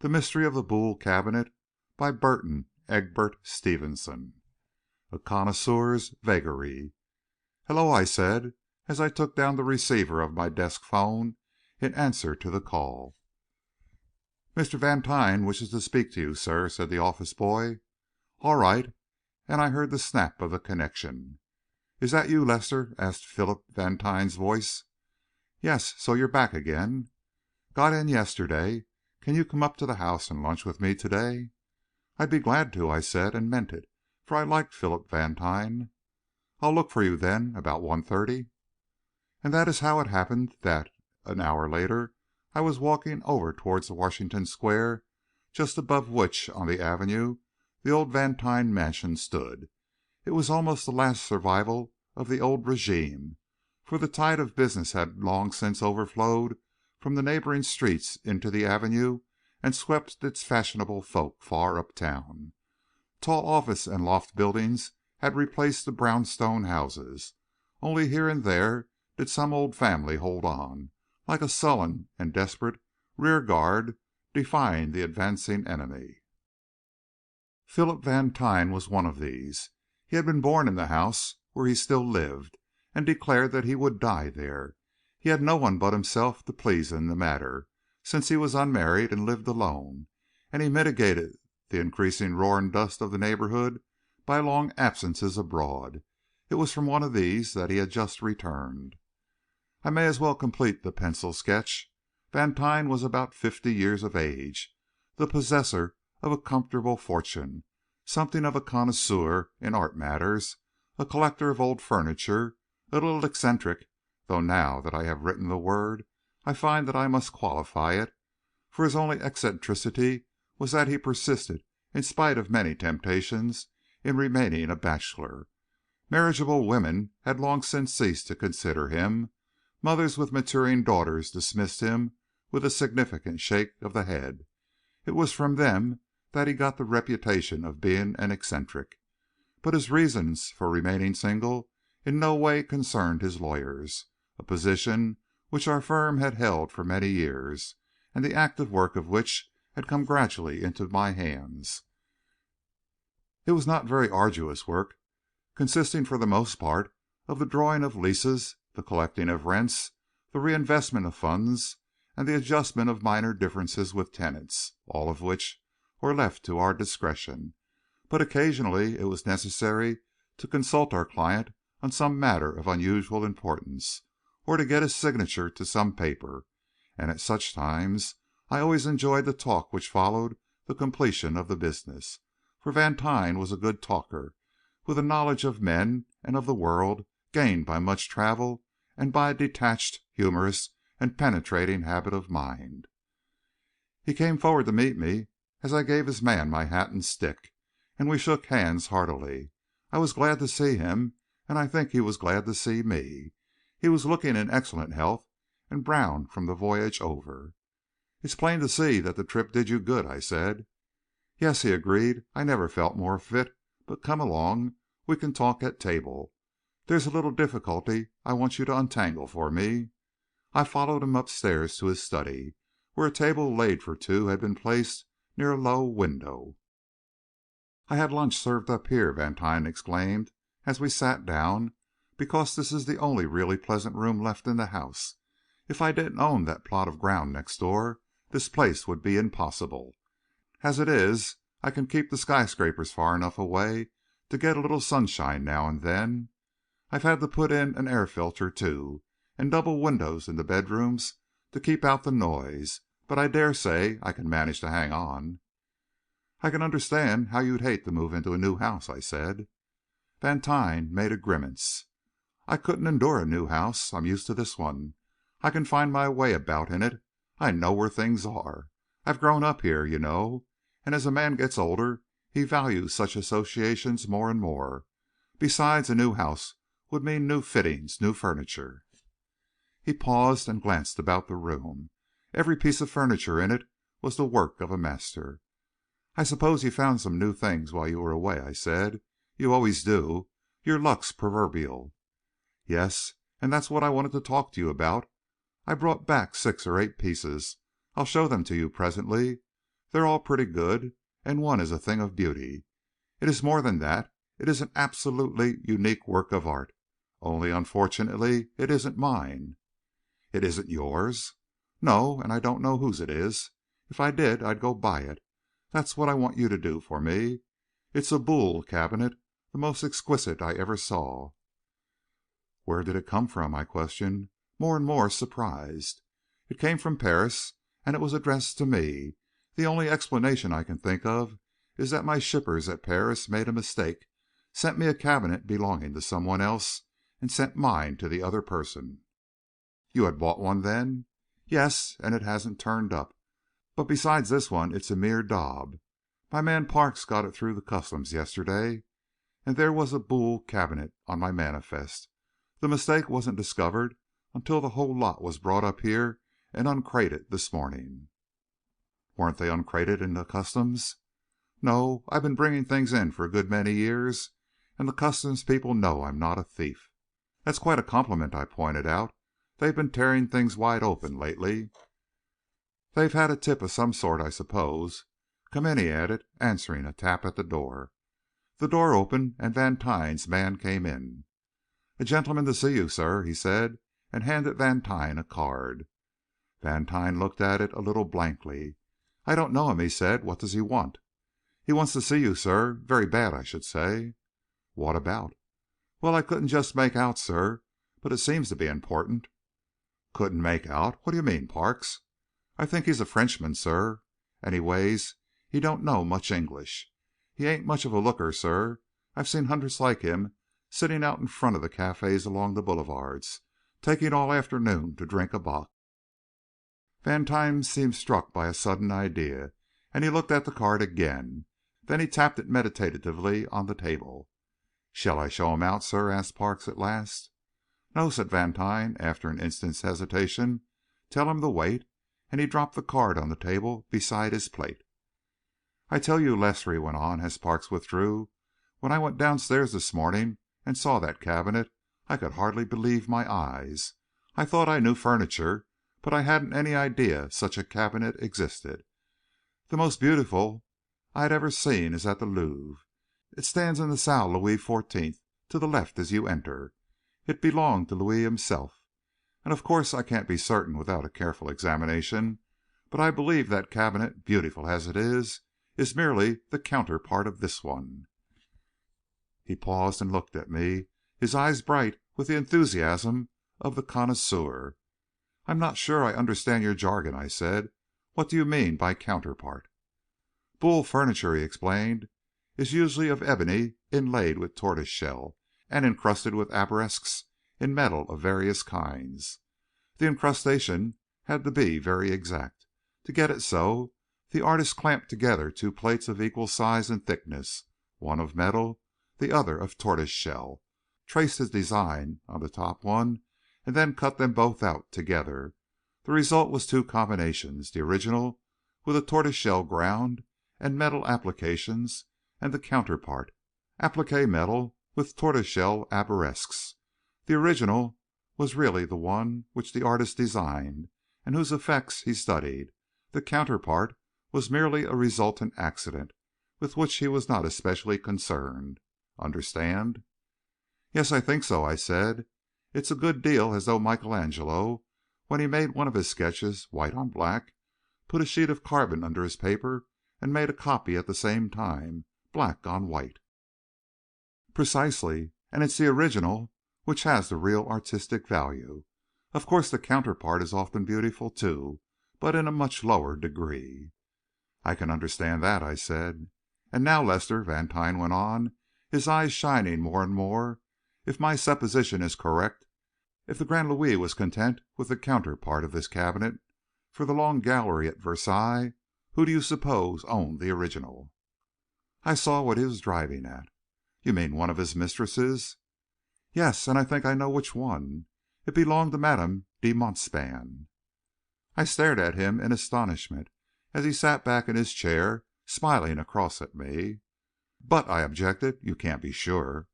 The Mystery of the Boule Cabinet by Burton Egbert Stevenson. A Connoisseur's Vagary. "Hello," I said, as I took down the receiver of my desk phone in answer to the call. "Mr. Vantine wishes to speak to you, sir," said the office boy. "All right," and I heard the snap of the connection. "Is that you, Lester?" asked Philip Vantine's voice. "Yes, so you're back again. Got in yesterday. Can you come up to the house and lunch with me to day?" "I'd be glad to," I said, and meant it, for I liked Philip Vantine. "I'll look for you, then, about 1:30." And that is how it happened that, an hour later, I was walking over towards Washington Square, just above which, on the avenue, the old Vantine mansion stood. It was almost the last survival of the old régime, for the tide of business had long since overflowed from the neighboring streets into the avenue and swept its fashionable folk far uptown. Tall office and loft buildings had replaced the brownstone houses. Only here and there did some old family hold on, like a sullen and desperate rear guard defying the advancing enemy. Philip Vantine was one of these. He had been born in the house where he still lived, and declared that he would die there. He had no one but himself to please in the matter, since he was unmarried and lived alone, and he mitigated the increasing roar and dust of the neighborhood by long absences abroad. It was from one of these that he had just returned. I may as well complete the pencil sketch. Vantine was about 50 years of age, the possessor of a comfortable fortune, something of a connoisseur in art matters, a collector of old furniture, a little eccentric, though now that I have written the word, I find that I must qualify it, for his only eccentricity was that he persisted, in spite of many temptations, in remaining a bachelor. Marriageable women had long since ceased to consider him. Mothers with maturing daughters dismissed him with a significant shake of the head. It was from them that he got the reputation of being an eccentric. But his reasons for remaining single in no way concerned his lawyers, a position which our firm had held for many years, and the active work of which had come gradually into my hands. It was not very arduous work, consisting for the most part of the drawing of leases, the collecting of rents, the reinvestment of funds, and the adjustment of minor differences with tenants, all of which were left to our discretion. But occasionally it was necessary to consult our client on some matter of unusual importance, or to get his signature to some paper, and at such times I always enjoyed the talk which followed the completion of the business, for Vantine was a good talker, with a knowledge of men and of the world gained by much travel and by a detached, humorous, and penetrating habit of mind. He came forward to meet me as I gave his man my hat and stick, and we shook hands heartily. I was glad to see him, and I think he was glad to see me. He was looking in excellent health, and brown from the voyage over. "It's plain to see that the trip did you good," I said. "Yes," he agreed. "I never felt more fit. But come along. We can talk at table. There's a little difficulty I want you to untangle for me." I followed him upstairs to his study, where a table laid for two had been placed near a low window. "I had lunch served up here," Vantine exclaimed, as we sat down, "because this is the only really pleasant room left in the house. If I didn't own that plot of ground next door, this place would be impossible. As it is, I can keep the skyscrapers far enough away to get a little sunshine now and then. I've had to put in an air filter, too, and double windows in the bedrooms to keep out the noise, but I dare say I can manage to hang on." "I can understand how you'd hate to move into a new house," I said. Vantine made a grimace. "I couldn't endure a new house. I'm used to this one. I can find my way about in it. I know where things are. I've grown up here, you know, and as a man gets older he values such associations more and more. Besides, a new house would mean new fittings, new furniture." He paused and glanced about the room. Every piece of furniture in it was the work of a master. "I suppose you found some new things while you were away," I said. "You always do. Your luck's proverbial." "Yes, and that's what I wanted to talk to you about. I brought back 6 or 8 pieces. I'll show them to you presently. They're all pretty good, and one is a thing of beauty. It is more than that. It is an absolutely unique work of art. Only, unfortunately, it isn't mine." "It isn't yours?" "No, and I don't know whose it is. If I did, I'd go buy it. That's what I want you to do for me. It's a Boule cabinet, the most exquisite I ever saw." "Where did it come from?" I questioned, more and more surprised. "It came from Paris, and it was addressed to me. The only explanation I can think of is that my shippers at Paris made a mistake, sent me a cabinet belonging to someone else, and sent mine to the other person." "You had bought one, then?" "Yes, and it hasn't turned up. But besides this one, it's a mere daub. My man Parks got it through the customs yesterday, and there was a Boule cabinet on my manifest. The mistake wasn't discovered until the whole lot was brought up here and uncrated this morning." "Weren't they uncrated in the customs?" "No. I've been bringing things in for a good many years, and the customs people know I'm not a thief." "That's quite a compliment," I pointed out. "They've been tearing things wide open lately." "They've had a tip of some sort, I suppose. Come in," he added, answering a tap at the door. The door opened, and Vantine's man came in. "A gentleman to see you, sir," he said, and handed Vantine a card. Vantine looked at it a little blankly. "I don't know him," he said. "What does he want?" "He wants to see you, sir. Very bad, I should say." "What about?" "Well, I couldn't just make out, sir, but it seems to be important." "Couldn't make out? What do you mean, Parks?" "I think he's a Frenchman, sir. Anyways, he don't know much English. He ain't much of a looker, sir. I've seen hundreds like him sitting out in front of the cafes along the boulevards, taking all afternoon to drink a bock." Vantine seemed struck by a sudden idea, and he looked at the card again. Then he tapped it meditatively on the table. "Shall I show him out, sir?" asked Parks at last. "No," said Vantine, after an instant's hesitation. "Tell him to wait," and he dropped the card on the table beside his plate. "I tell you, Lester," he went on, as Parks withdrew, "when I went downstairs this morning and saw that cabinet, I could hardly believe my eyes. I thought I knew furniture, but I hadn't any idea such a cabinet existed. The most beautiful I'd ever seen is at the Louvre. It stands in the salle Louis XIV, to the left as you enter. It belonged to Louis himself. And of course I can't be certain without a careful examination, but I believe that cabinet, beautiful as it is merely the counterpart of this one." He paused and looked at me, his eyes bright with the enthusiasm of the connoisseur. "I'm not sure I understand your jargon," I said. "What do you mean by counterpart?" "Boule furniture," he explained, "is usually of ebony inlaid with tortoiseshell, and encrusted with arabesques in metal of various kinds. The incrustation had to be very exact. To get it so, the artist clamped together two plates of equal size and thickness, one of metal, the other of tortoiseshell, traced his design on the top one, and then cut them both out together. The result was two combinations, the original with a tortoiseshell ground and metal applications, and the counterpart, appliqué metal with tortoiseshell arabesques. The original was really the one which the artist designed, and whose effects he studied. The counterpart was merely a resultant accident, with which he was not especially concerned. Understand?" "Yes, I think so," I said. "It's a good deal as though Michaelangelo, when he made one of his sketches, white on black, put a sheet of carbon under his paper and made a copy at the same time, black on white." "Precisely, and it's the original which has the real artistic value. Of course, the counterpart is often beautiful, too, but in a much lower degree." "I can understand that," I said. "And now, Lester," Vantine went on, his eyes shining more and more, "if my supposition is correct, if the Grand Louis was content with the counterpart of this cabinet for the Long Gallery at Versailles, who do you suppose owned the original?" I saw what he was driving at. "You mean one of his mistresses?" "Yes, and I think I know which one. It belonged to Madame de Montespan." I stared at him in astonishment, as he sat back in his chair, smiling across at me. "But," I objected, "you can't be sure."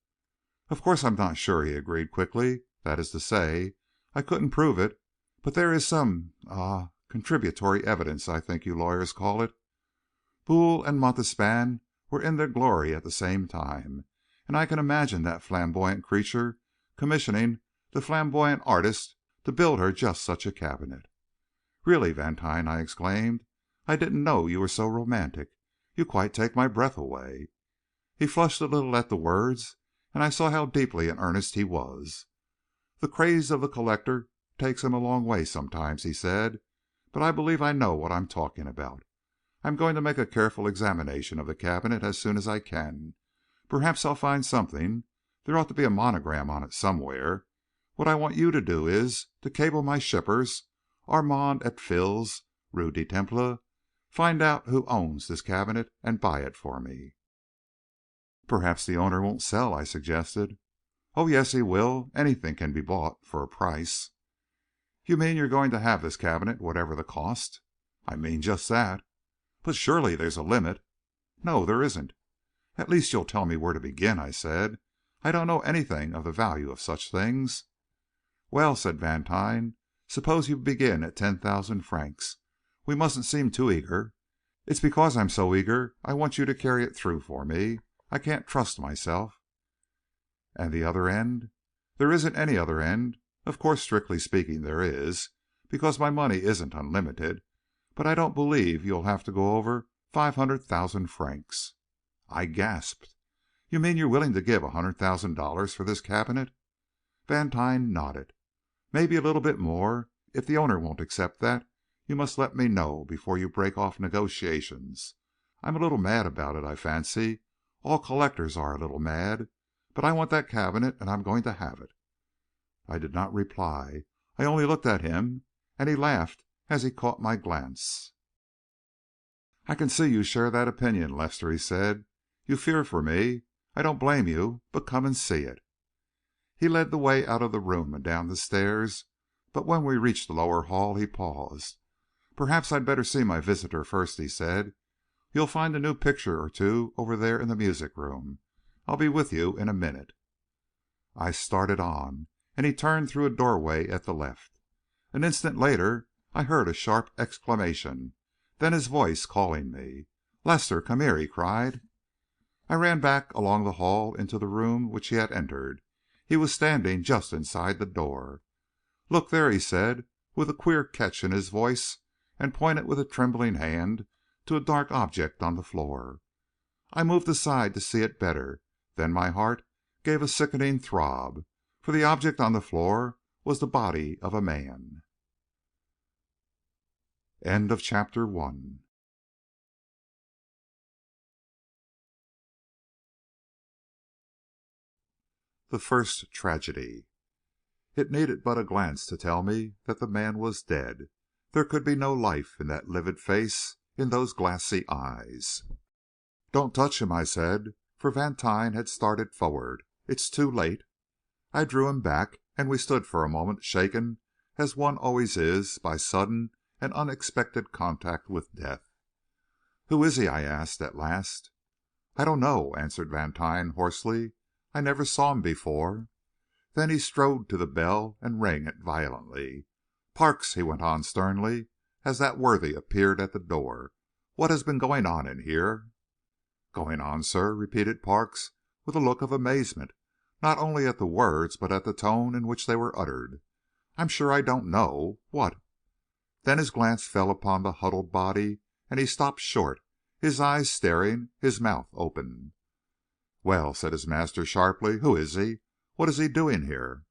"Of course I'm not sure," he agreed quickly. "That is to say, I couldn't prove it, but there is some contributory evidence, I think you lawyers call it. Boule and Montespan were in their glory at the same time, and I can imagine that flamboyant creature commissioning the flamboyant artist to build her just such a cabinet. "Really, Vantine," I exclaimed, "I didn't know you were so romantic. You quite take my breath away." He flushed a little at the words, and I saw how deeply in earnest he was. "The craze of the collector takes him a long way sometimes," he said, "but I believe I know what I'm talking about. I'm going to make a careful examination of the cabinet as soon as I can. Perhaps I'll find something. There ought to be a monogram on it somewhere. What I want you to do is to cable my shippers, Armand et Fils, Rue du Temple, find out who owns this cabinet and buy it for me." "Perhaps the owner won't sell," I suggested. "Oh, yes, he will. Anything can be bought for a price." "You mean you're going to have this cabinet, whatever the cost?" "I mean just that." "But surely there's a limit." "No, there isn't." "At least you'll tell me where to begin," I said. "I don't know anything of the value of such things." "Well," said Vantine, "suppose you begin at 10,000 francs. We mustn't seem too eager. It's because I'm so eager I want you to carry it through for me. I can't trust myself." "And the other end?" "There isn't any other end. Of course, strictly speaking, there is, because my money isn't unlimited. But I don't believe you'll have to go over 500,000 francs." I gasped. "You mean you're willing to give $100,000 for this cabinet?" Vantine nodded. "Maybe a little bit more. If the owner won't accept that, you must let me know before you break off negotiations. I'm a little mad about it, I fancy. All collectors are a little mad. But I want that cabinet, and I'm going to have it." I did not reply. I only looked at him, and he laughed as he caught my glance. "I can see you share that opinion, Lester," he said. "You fear for me. I don't blame you. But come and see it." He led the way out of the room and down the stairs, but when we reached the lower hall he paused. "Perhaps I'd better see my visitor first," he said. "You'll find a new picture or two over there in the music room. I'll be with you in a minute." I started on, and he turned through a doorway at the left. An instant later I heard a sharp exclamation, then his voice calling me. "Lester, come here!" he cried. I ran back along the hall into the room which he had entered. He was standing just inside the door. "Look there," he said, with a queer catch in his voice, and pointed with a trembling hand to a dark object on the floor. I moved aside to see it better. Then my heart gave a sickening throb, for the object on the floor was the body of a man. End of chapter 1. The first tragedy. It needed but a glance to tell me that the man was dead. There could be no life in that livid face, in those glassy eyes. "Don't touch him," I said, for Vantine had started forward. "It's too late." I drew him back, and we stood for a moment shaken as one always is by sudden and unexpected contact with death. "Who is he?" I asked at last. "I don't know," answered Vantine hoarsely. "I never saw him before." Then he strode to the bell and rang it violently. "Parks," he went on sternly, as that worthy appeared at the door, "what has been going on in here?" "Going on, sir?" repeated Parks, with a look of amazement, not only at the words, but at the tone in which they were uttered. "I'm sure I don't know. What—" Then his glance fell upon the huddled body, and he stopped short, his eyes staring, his mouth open. "Well," said his master sharply, "who is he? What is he doing here?"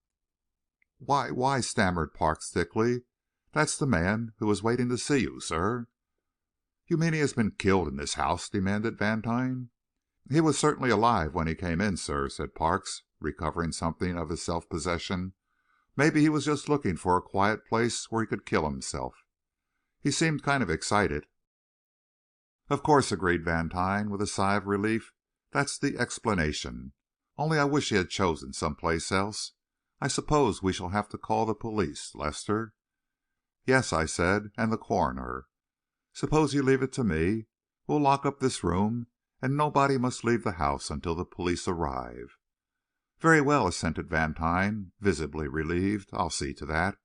"Why," stammered Parks, thickly, "that's the man who was waiting to see you, sir." "You mean he has been killed in this house?" demanded Vantine. "He was certainly alive when he came in, sir," said Parks, recovering something of his self-possession. "Maybe he was just looking for a quiet place where he could kill himself. He seemed kind of excited." "Of course," agreed Vantine, with a sigh of relief. "That's the explanation. Only I wish he had chosen some place else. I suppose we shall have to call the police, Lester?" "Yes," I said, "and the coroner. Suppose you leave it to me. We'll lock up this room, and nobody must leave the house until the police arrive." "Very well," assented Vantine, visibly relieved. "I'll see to that."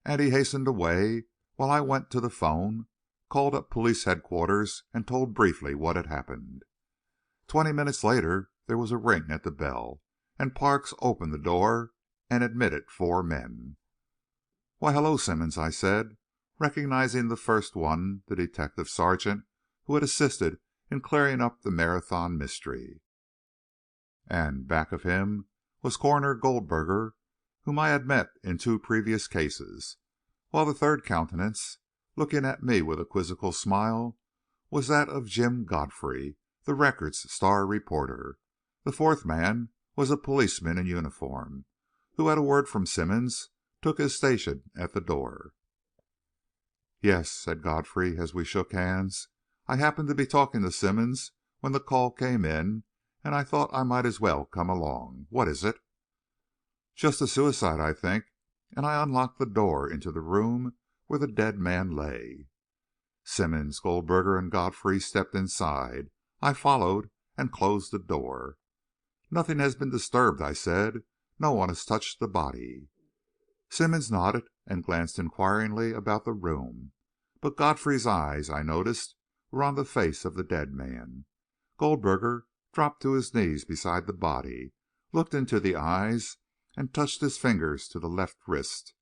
And he hastened away, while I went to the 'phone, called up police headquarters and told briefly what had happened. 20 minutes later there was a ring at the bell, and Parks opened the door and admitted 4 men. "Why, hello, Simmonds," I said, recognizing the first one, the detective sergeant who had assisted in clearing up the Marathon mystery. And back of him was Coroner Goldberger, whom I had met in 2 previous cases, while the third countenance, looking at me with a quizzical smile, was that of Jim Godfrey, the Record's star reporter. The fourth man was a policeman in uniform, who, at a word from Simmonds, took his station at the door. "Yes," said Godfrey, as we shook hands. "I happened to be talking to Simmonds when the call came in, and I thought I might as well come along. What is it?" "Just a suicide, I think," and I unlocked the door into the room where the dead man lay. Simmonds, Goldberger, and Godfrey stepped inside. I followed and closed the door. "Nothing has been disturbed," I said. "No one has touched the body." Simmonds nodded and glanced inquiringly about the room, but Godfrey's eyes, I noticed, were on the face of the dead man. Goldberger dropped to his knees beside the body, looked into the eyes, and touched his fingers to the left wrist.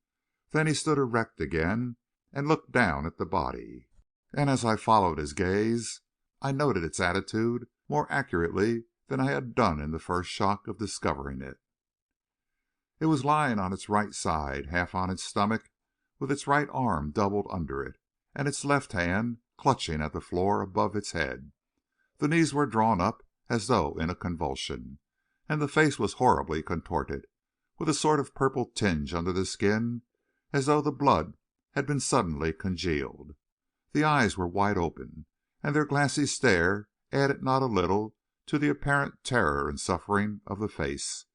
Then he stood erect again and looked down at the body, and as I followed his gaze, I noted its attitude more accurately than I had done in the first shock of discovering it. It was lying on its right side, half on its stomach, with its right arm doubled under it, and its left hand clutching at the floor above its head. The knees were drawn up as though in a convulsion, and the face was horribly contorted, with a sort of purple tinge under the skin, as though the blood had been suddenly congealed. The eyes were wide open, and their glassy stare added not a little to the apparent terror and suffering of the face.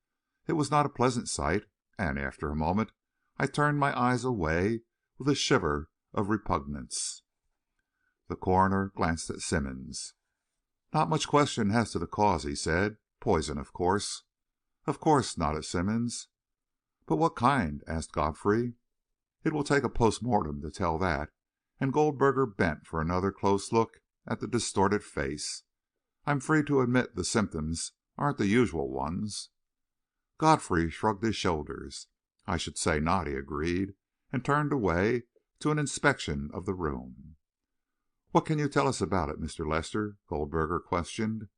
It was not a pleasant sight, and after a moment I turned my eyes away with a shiver of repugnance. The coroner glanced at Simmonds. "Not much question as to the cause," he said. "Poison, of course." "Of course," nodded Simmonds. "But what kind?" asked Godfrey. "It will take a post mortem to tell that," and Goldberger bent for another close look at the distorted face. "I'm free to admit the symptoms aren't the usual ones." Godfrey shrugged his shoulders. "I should say not," he agreed, and turned away to an inspection of the room. "What can you tell us about it, Mr. Lester?" Goldberger questioned.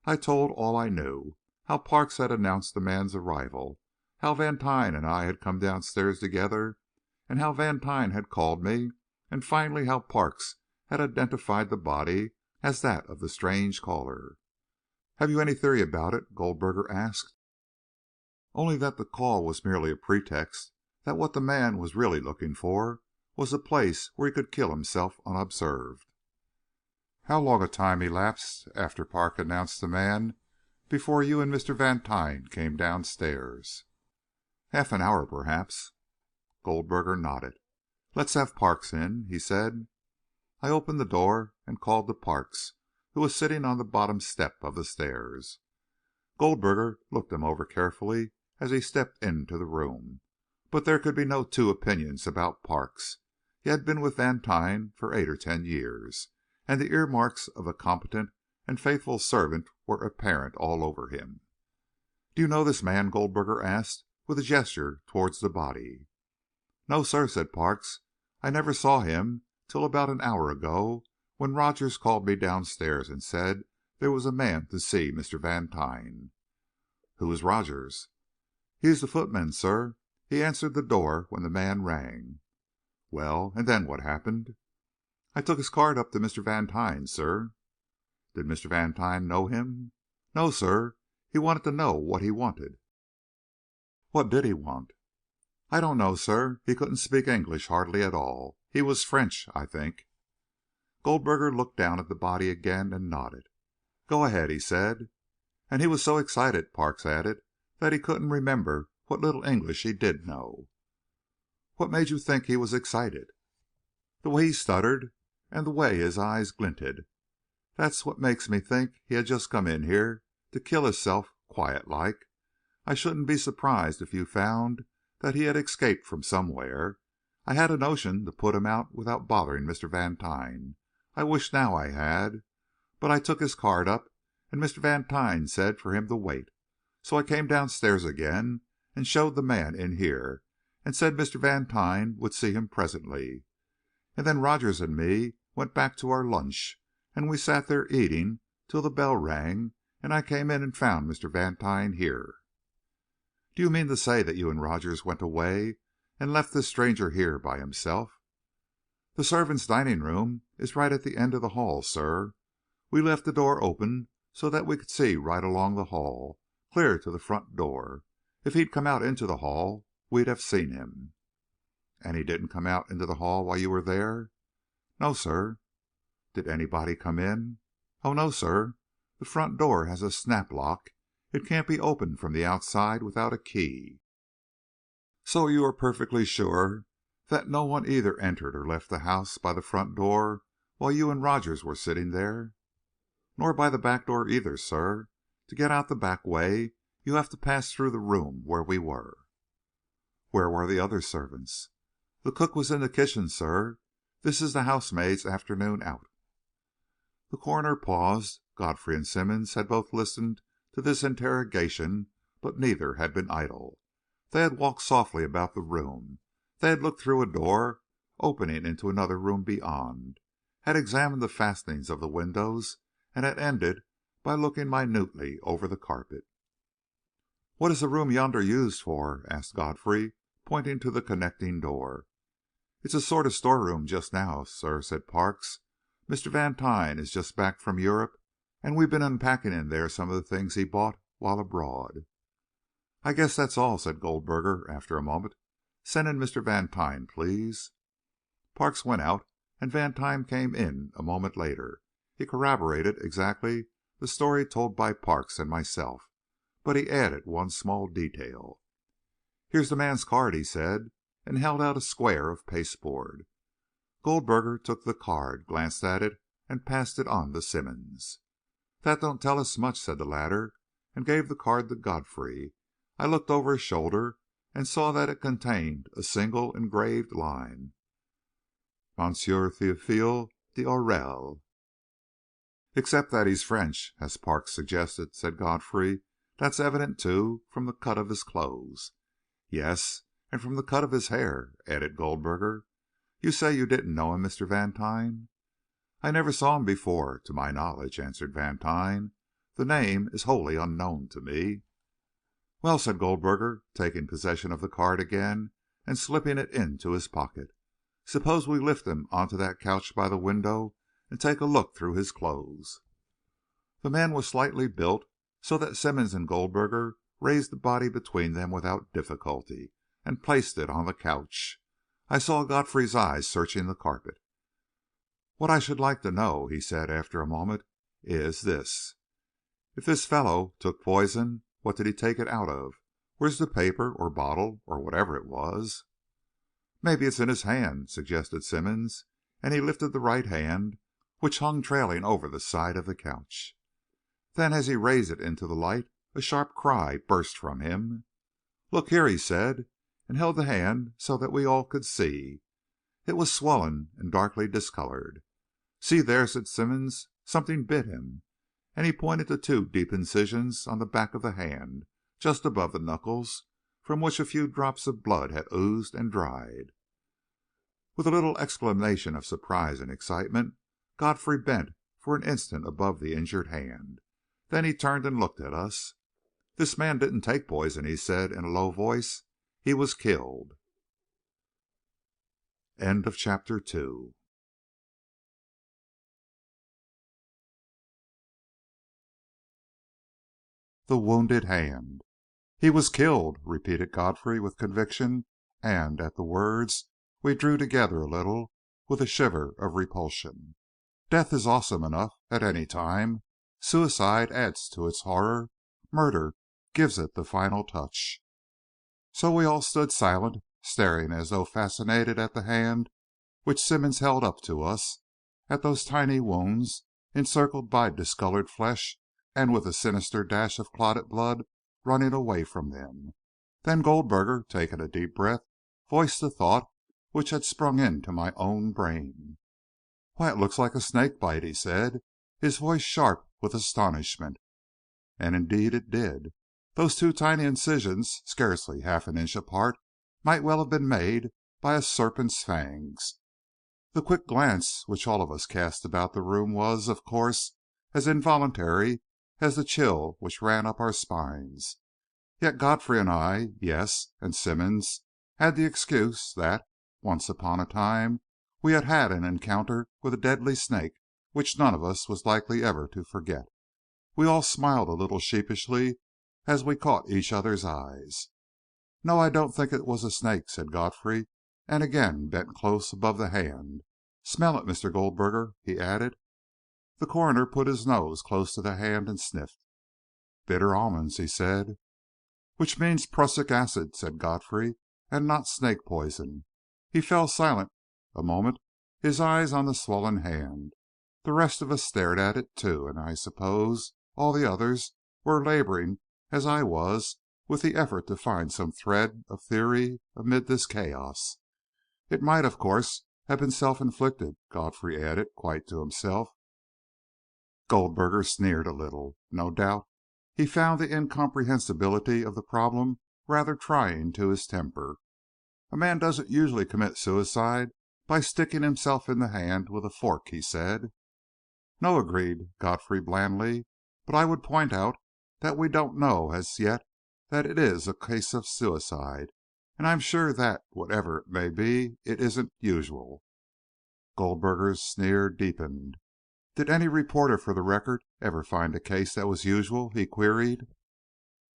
I told all I knew. How Parks had announced the man's arrival, how Vantine and I had come downstairs together, and how Vantine had called me, and finally how Parks had identified the body as that of the strange caller. "Have you any theory about it?" Goldberger asked. "Only that the call was merely a pretext, that what the man was really looking for was a place where he could kill himself unobserved." "How long a time elapsed after Parks announced the man before you and Mr. Vantine came downstairs?" "Half an hour, perhaps." Goldberger nodded. "Let's have Parks in," he said. I opened the door and called to Parks, who was sitting on the bottom step of the stairs. Goldberger looked him over carefully as he stepped into the room, but there could be no 2 opinions about Parks. He had been with Vantine for 8 or 10 years, and the earmarks of a competent and faithful servant were apparent all over him. "Do you know this man?" Goldberger asked, with a gesture towards the body. "No, sir," said Parks. "I never saw him till about an hour ago, when Rogers called me downstairs and said there was a man to see Mr. Vantine." "Who is Rogers?" "He is the footman, sir. He answered the door when the man rang." "Well, and then what happened?" "I took his card up to Mr. Vantine, sir." "Did Mr. Vantine know him?" "No, sir. He wanted to know what he wanted." "What did he want?" "I don't know, sir. He couldn't speak English hardly at all. He was French, I think." Goldberger looked down at the body again and nodded. "Go ahead," he said. "And he was so excited," Parks added, "that he couldn't remember what little English he did know." "What made you think he was excited?" "The way he stuttered, and the way his eyes glinted. That's what makes me think he had just come in here to kill hisself, quiet like. I shouldn't be surprised if you found that he had escaped from somewhere. I had a notion to put him out without bothering Mr. Vantine. I wish now I had. But I took his card up, and Mr. Vantine said for him to wait. So I came downstairs again and showed the man in here, and said Mr. Vantine would see him presently. And then Rogers and me went back to our lunch, and we sat there eating till the bell rang, and I came in and found Mr. Vantine here." "Do you mean to say that you and Rogers went away and left this stranger here by himself?" "The servants' dining room is right at the end of the hall, sir. We left the door open so that we could see right along the hall, clear to the front door. If he'd come out into the hall, we'd have seen him." "And he didn't come out into the hall while you were there?" "No, sir." "Did anybody come in?" "Oh, no, sir. The front door has a snap lock. It can't be opened from the outside without a key." "So you are perfectly sure that no one either entered or left the house by the front door while you and Rogers were sitting there?" "Nor by the back door either, sir. To get out the back way, you have to pass through the room where we were." "Where were the other servants?" "The cook was in the kitchen, sir. This is the housemaid's afternoon out." The coroner paused. Godfrey and Simmonds had both listened to this interrogation, but neither had been idle. They had walked softly about the room. They had looked through a door opening into another room beyond, had examined the fastenings of the windows, and had ended by looking minutely over the carpet. "What is the room yonder used for?" asked Godfrey, pointing to the connecting door. "It's a sort of storeroom just now, sir," said Parks. "Mr. Vantine is just back from Europe, and we've been unpacking in there some of the things he bought while abroad." "I guess that's all," said Goldberger, after a moment. "Send in Mr. Vantine, please." Parks went out, and Vantine came in a moment later. He corroborated exactly the story told by Parks and myself, but he added one small detail. "Here's the man's card," he said, and held out a square of pasteboard. Goldberger took the card, glanced at it, and passed it on to Simmonds. "That don't tell us much," said the latter, and gave the card to Godfrey. I looked over his shoulder and saw that it contained a single engraved line: Monsieur Théophile d'Aurelle. "Except that he's French, as Parks suggested," said Godfrey. "That's evident, too, from the cut of his clothes." "Yes, and from the cut of his hair," added Goldberger. "You say you didn't know him, Mr. Vantine?" "I never saw him before, to my knowledge," answered Vantine. "The name is wholly unknown to me." "Well," said Goldberger, taking possession of the card again and slipping it into his pocket, "suppose we lift him onto that couch by the window and take a look through his clothes." The man was slightly built, so that Simmonds and Goldberger raised the body between them without difficulty, and placed it on the couch. I saw Godfrey's eyes searching the carpet. "What I should like to know," he said, after a moment, "is this. If this fellow took poison, what did he take it out of? Where's the paper, or bottle, or whatever it was?" "Maybe it's in his hand," suggested Simmonds, and he lifted the right hand, which hung trailing over the side of the couch. Then, as he raised it into the light, a sharp cry burst from him. "Look here," he said, and held the hand so that we all could see. It was swollen and darkly discolored. "See there," said Simmonds. "Something bit him." And he pointed to two deep incisions on the back of the hand, just above the knuckles, from which a few drops of blood had oozed and dried. With a little exclamation of surprise and excitement, Godfrey bent for an instant above the injured hand. Then he turned and looked at us. "This man didn't take poison," he said in a low voice. "He was killed." End of chapter 2. The wounded hand. "He was killed," repeated Godfrey with conviction, and at the words we drew together a little, with a shiver of repulsion. Death is awesome enough at any time. Suicide adds to its horror. Murder gives it the final touch. So we all stood silent, staring as though fascinated at the hand which Simmonds held up to us, at those tiny wounds, encircled by discolored flesh, and with a sinister dash of clotted blood running away from them. Then Goldberger, taking a deep breath, voiced the thought which had sprung into my own brain. "Why, it looks like a snake bite," he said, his voice sharp with astonishment. And indeed it did. Those two tiny incisions, scarcely half an inch apart, might well have been made by a serpent's fangs. The quick glance which all of us cast about the room was, of course, as involuntary as the chill which ran up our spines. Yet Godfrey and I, yes, and Simmonds, had the excuse that, once upon a time, we had had an encounter with a deadly snake which none of us was likely ever to forget. We all smiled a little sheepishly as we caught each other's eyes. "No, I don't think it was a snake," said Godfrey, and again bent close above the hand. "Smell it, Mr. Goldberger," he added. The coroner put his nose close to the hand and sniffed. "Bitter almonds," he said. "Which means prussic acid," said Godfrey, "and not snake poison." He fell silent a moment, his eyes on the swollen hand. The rest of us stared at it, too, and I suppose all the others were laboring as I was with the effort to find some thread of theory amid this chaos. "It might, of course, have been self-inflicted," Godfrey added, quite to himself. Goldberger sneered a little. No doubt he found the incomprehensibility of the problem rather trying to his temper. "A man doesn't usually commit suicide by sticking himself in the hand with a fork," he said. "No," agreed Godfrey blandly, "but I would point out that we don't know as yet that it is a case of suicide, and I am sure that, whatever it may be, it isn't usual." Goldberger's sneer deepened. "Did any reporter for the Record ever find a case that was usual?" he queried.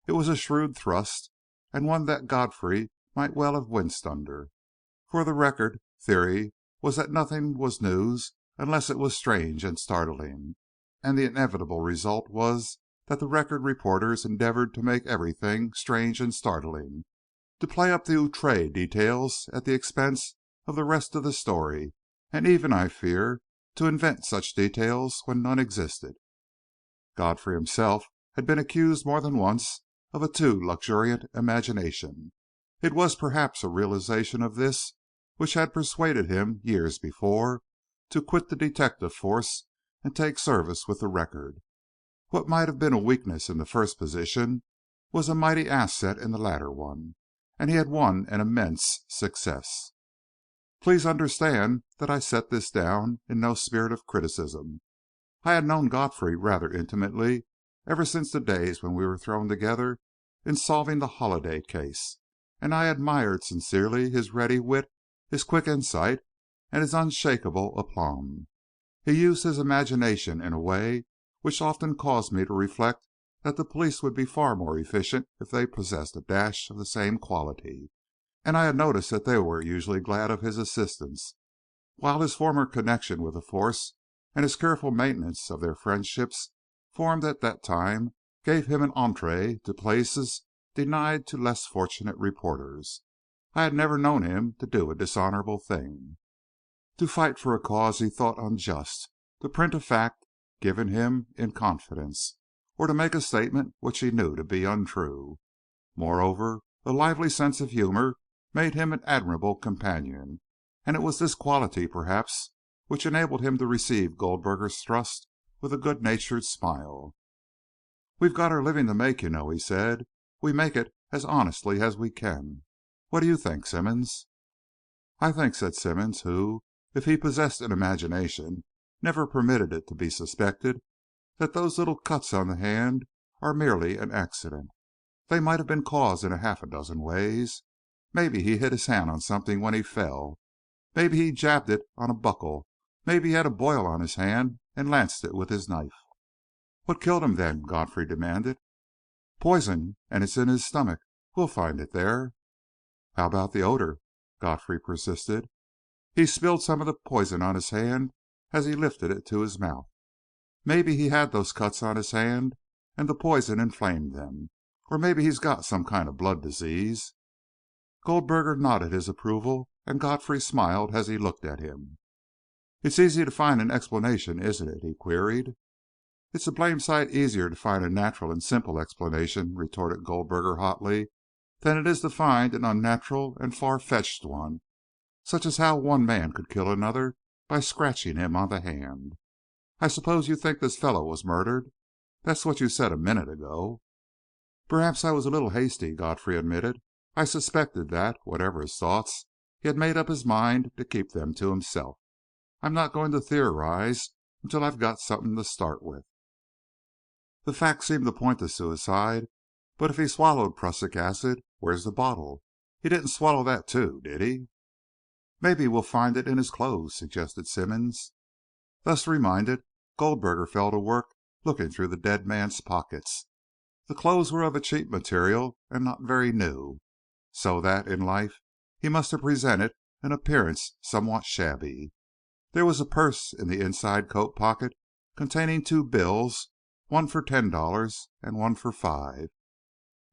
It was a shrewd thrust, and one that Godfrey might well have winced under. For the Record theory was that nothing was news unless it was strange and startling, and the inevitable result was that the Record reporters endeavored to make everything strange and startling, to play up the outré details at the expense of the rest of the story, and even, I fear, to invent such details when none existed. Godfrey himself had been accused more than once of a too luxuriant imagination. It was perhaps a realization of this which had persuaded him years before to quit the detective force and take service with the Record. What might have been a weakness in the first position was a mighty asset in the latter one, and he had won an immense success. Please understand that I set this down in no spirit of criticism. I had known Godfrey rather intimately ever since the days when we were thrown together in solving the Holiday case, and I admired sincerely his ready wit, his quick insight, and his unshakable aplomb. He used his imagination in a way which often caused me to reflect that the police would be far more efficient if they possessed a dash of the same quality, and I had noticed that they were usually glad of his assistance, while his former connection with the force and his careful maintenance of their friendships formed at that time gave him an entrée to places denied to less fortunate reporters. I had never known him to do a dishonorable thing, to fight for a cause he thought unjust, to print a fact given him in confidence, or to make a statement which he knew to be untrue. Moreover, a lively sense of humor made him an admirable companion, and it was this quality, perhaps, which enabled him to receive Goldberger's thrust with a good-natured smile. "We've got our living to make, you know," he said. "We make it as honestly as we can. What do you think, Simmonds?" "I think," said Simmonds, who, if he possessed an imagination, never permitted it to be suspected, "that those little cuts on the hand are merely an accident. They might have been caused in half a dozen ways. Maybe he hit his hand on something when he fell. Maybe he jabbed it on a buckle. Maybe he had a boil on his hand and lanced it with his knife." "What killed him, then?" Godfrey demanded. "Poison, and it's in his stomach. We'll find it there." "How about the odor?" Godfrey persisted. "He spilled some of the poison on his hand as he lifted it to his mouth. Maybe he had those cuts on his hand and the poison inflamed them. Or maybe he's got some kind of blood disease." Goldberger nodded his approval, and Godfrey smiled as he looked at him. "It's easy to find an explanation, isn't it?" he queried. "It's a blamed sight easier to find a natural and simple explanation," retorted Goldberger hotly, "than it is to find an unnatural and far-fetched one. such as how one man could kill another by scratching him on the hand. I suppose you think this fellow was murdered? That's what you said a minute ago." "Perhaps I was a little hasty," Godfrey admitted. "I suspected that, whatever his thoughts, he had made up his mind to keep them to himself. I'm not going to theorize until I've got something to start with." "The facts seem to point to suicide, but if he swallowed prussic acid, where's the bottle? He didn't swallow that, too, did he?" "Maybe we'll find it in his clothes," suggested Simmonds. Thus reminded, Goldberger fell to work looking through the dead man's pockets. The clothes were of a cheap material and not very new, so that, in life, he must have presented an appearance somewhat shabby. There was a purse in the inside coat pocket containing 2 bills, one for $10 and one for $5.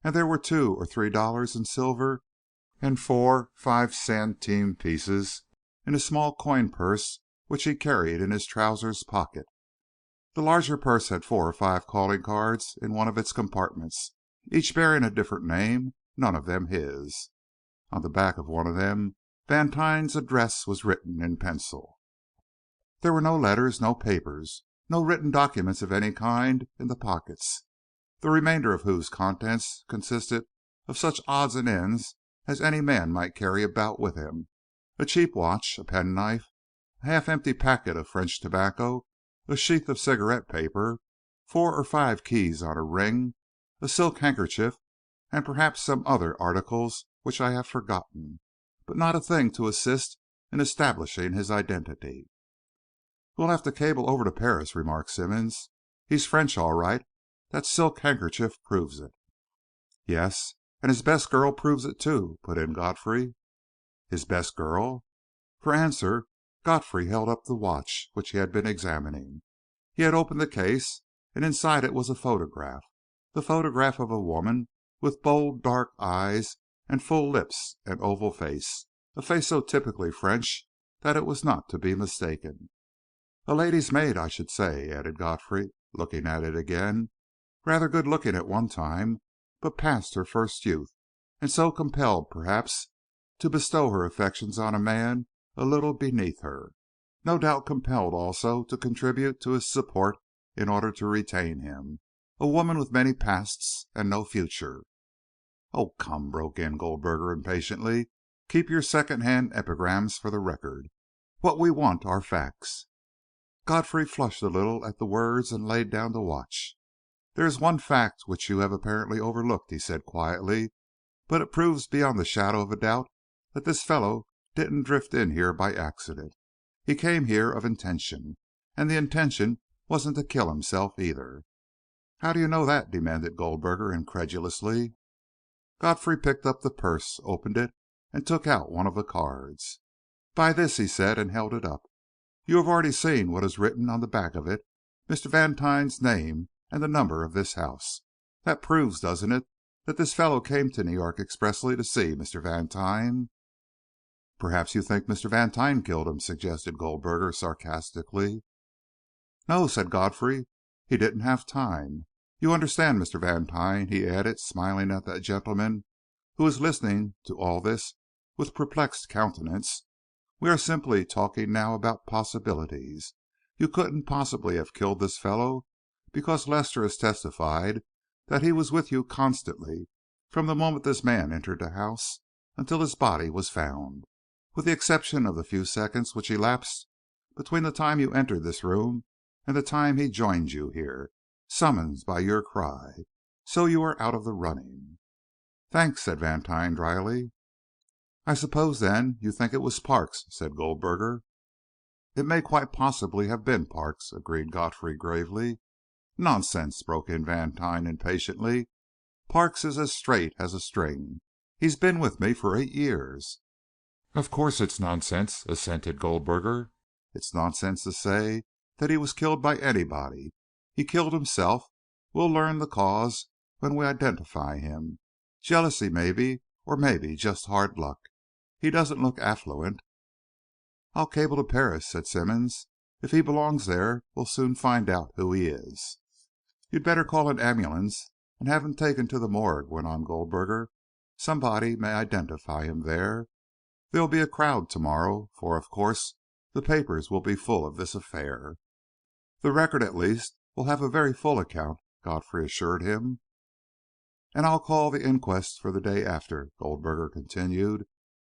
And there were $2 or $3 in silver and 4 5-centime pieces in a small coin purse which he carried in his trousers pocket. The larger purse had 4 or 5 calling cards in one of its compartments, each bearing a different name, none of them his. On the back of one of them, Vantine's address was written in pencil. There were no letters, no papers, no written documents of any kind in the pockets, the remainder of whose contents consisted of such odds and ends as any man might carry about with him: a cheap watch, a penknife, a half-empty packet of French tobacco, a sheath of cigarette paper, 4 or 5 keys on a ring, a silk handkerchief, and perhaps some other articles which I have forgotten, but not a thing to assist in establishing his identity. "We'll have to cable over to Paris," remarked Simmonds. "He's French, all right. That silk handkerchief proves it." "Yes, and his best girl proves it, too," put in Godfrey. "His best girl?" For answer, Godfrey held up the watch which he had been examining. He had opened the case, and inside it was a photograph, the photograph of a woman with bold, dark eyes and full lips and oval face, a face so typically French that it was not to be mistaken. "A lady's maid, I should say," added Godfrey, looking at it again. "Rather good looking at one time, but past her first youth, and so compelled, perhaps, to bestow her affections on a man a little beneath her. No doubt compelled also to contribute to his support in order to retain him. A woman with many pasts and no future." "Oh, come," broke in Goldberger impatiently. "Keep your second-hand epigrams for the Record. What we want are facts." Godfrey flushed a little at the words and laid down the watch. "There is one fact which you have apparently overlooked," he said quietly, "but it proves beyond the shadow of a doubt that this fellow didn't drift in here by accident. He came here of intention, and the intention wasn't to kill himself either." "How do you know that?" demanded Goldberger incredulously. Godfrey picked up the purse, opened it, and took out one of the cards. "By this," he said, and held it up. "You have already seen what is written on the back of it, Mr. Vantine's name and the number of this house. That proves, doesn't it, that this fellow came to New York expressly to see Mr. Vantine?" "Perhaps you think Mr. Vantine killed him," suggested Goldberger sarcastically. "No," said Godfrey. "He didn't have time. You understand, Mr. Vantine," he added, smiling at that gentleman, who was listening to all this with perplexed countenance, "we are simply talking now about possibilities. You couldn't possibly have killed this fellow, because Lester has testified that he was with you constantly from the moment this man entered the house until his body was found, with the exception of the few seconds which elapsed between the time you entered this room and the time he joined you here, summoned by your cry. So you are out of the running." "Thanks," said Vantine dryly. "I suppose, then, you think it was Parks," said Goldberger. "It may quite possibly have been Parks," agreed Godfrey gravely. "Nonsense," broke in Vantine impatiently. "Parks is as straight as a string. He's been with me for 8 years." "Of course it's nonsense," assented Goldberger. "It's nonsense to say that he was killed by anybody. He killed himself. We'll learn the cause when we identify him. Jealousy, maybe, or maybe just hard luck. He doesn't look affluent." "I'll cable to Paris," said Simmonds. "If he belongs there, we'll soon find out who he is." "You'd better call an ambulance and have him taken to the morgue," went on Goldberger. "Somebody may identify him there. There'll be a crowd to morrow, for, of course, the papers will be full of this affair." "The Record, at least, will have a very full account," Godfrey assured him. "And I'll call the inquest for the day after," Goldberger continued.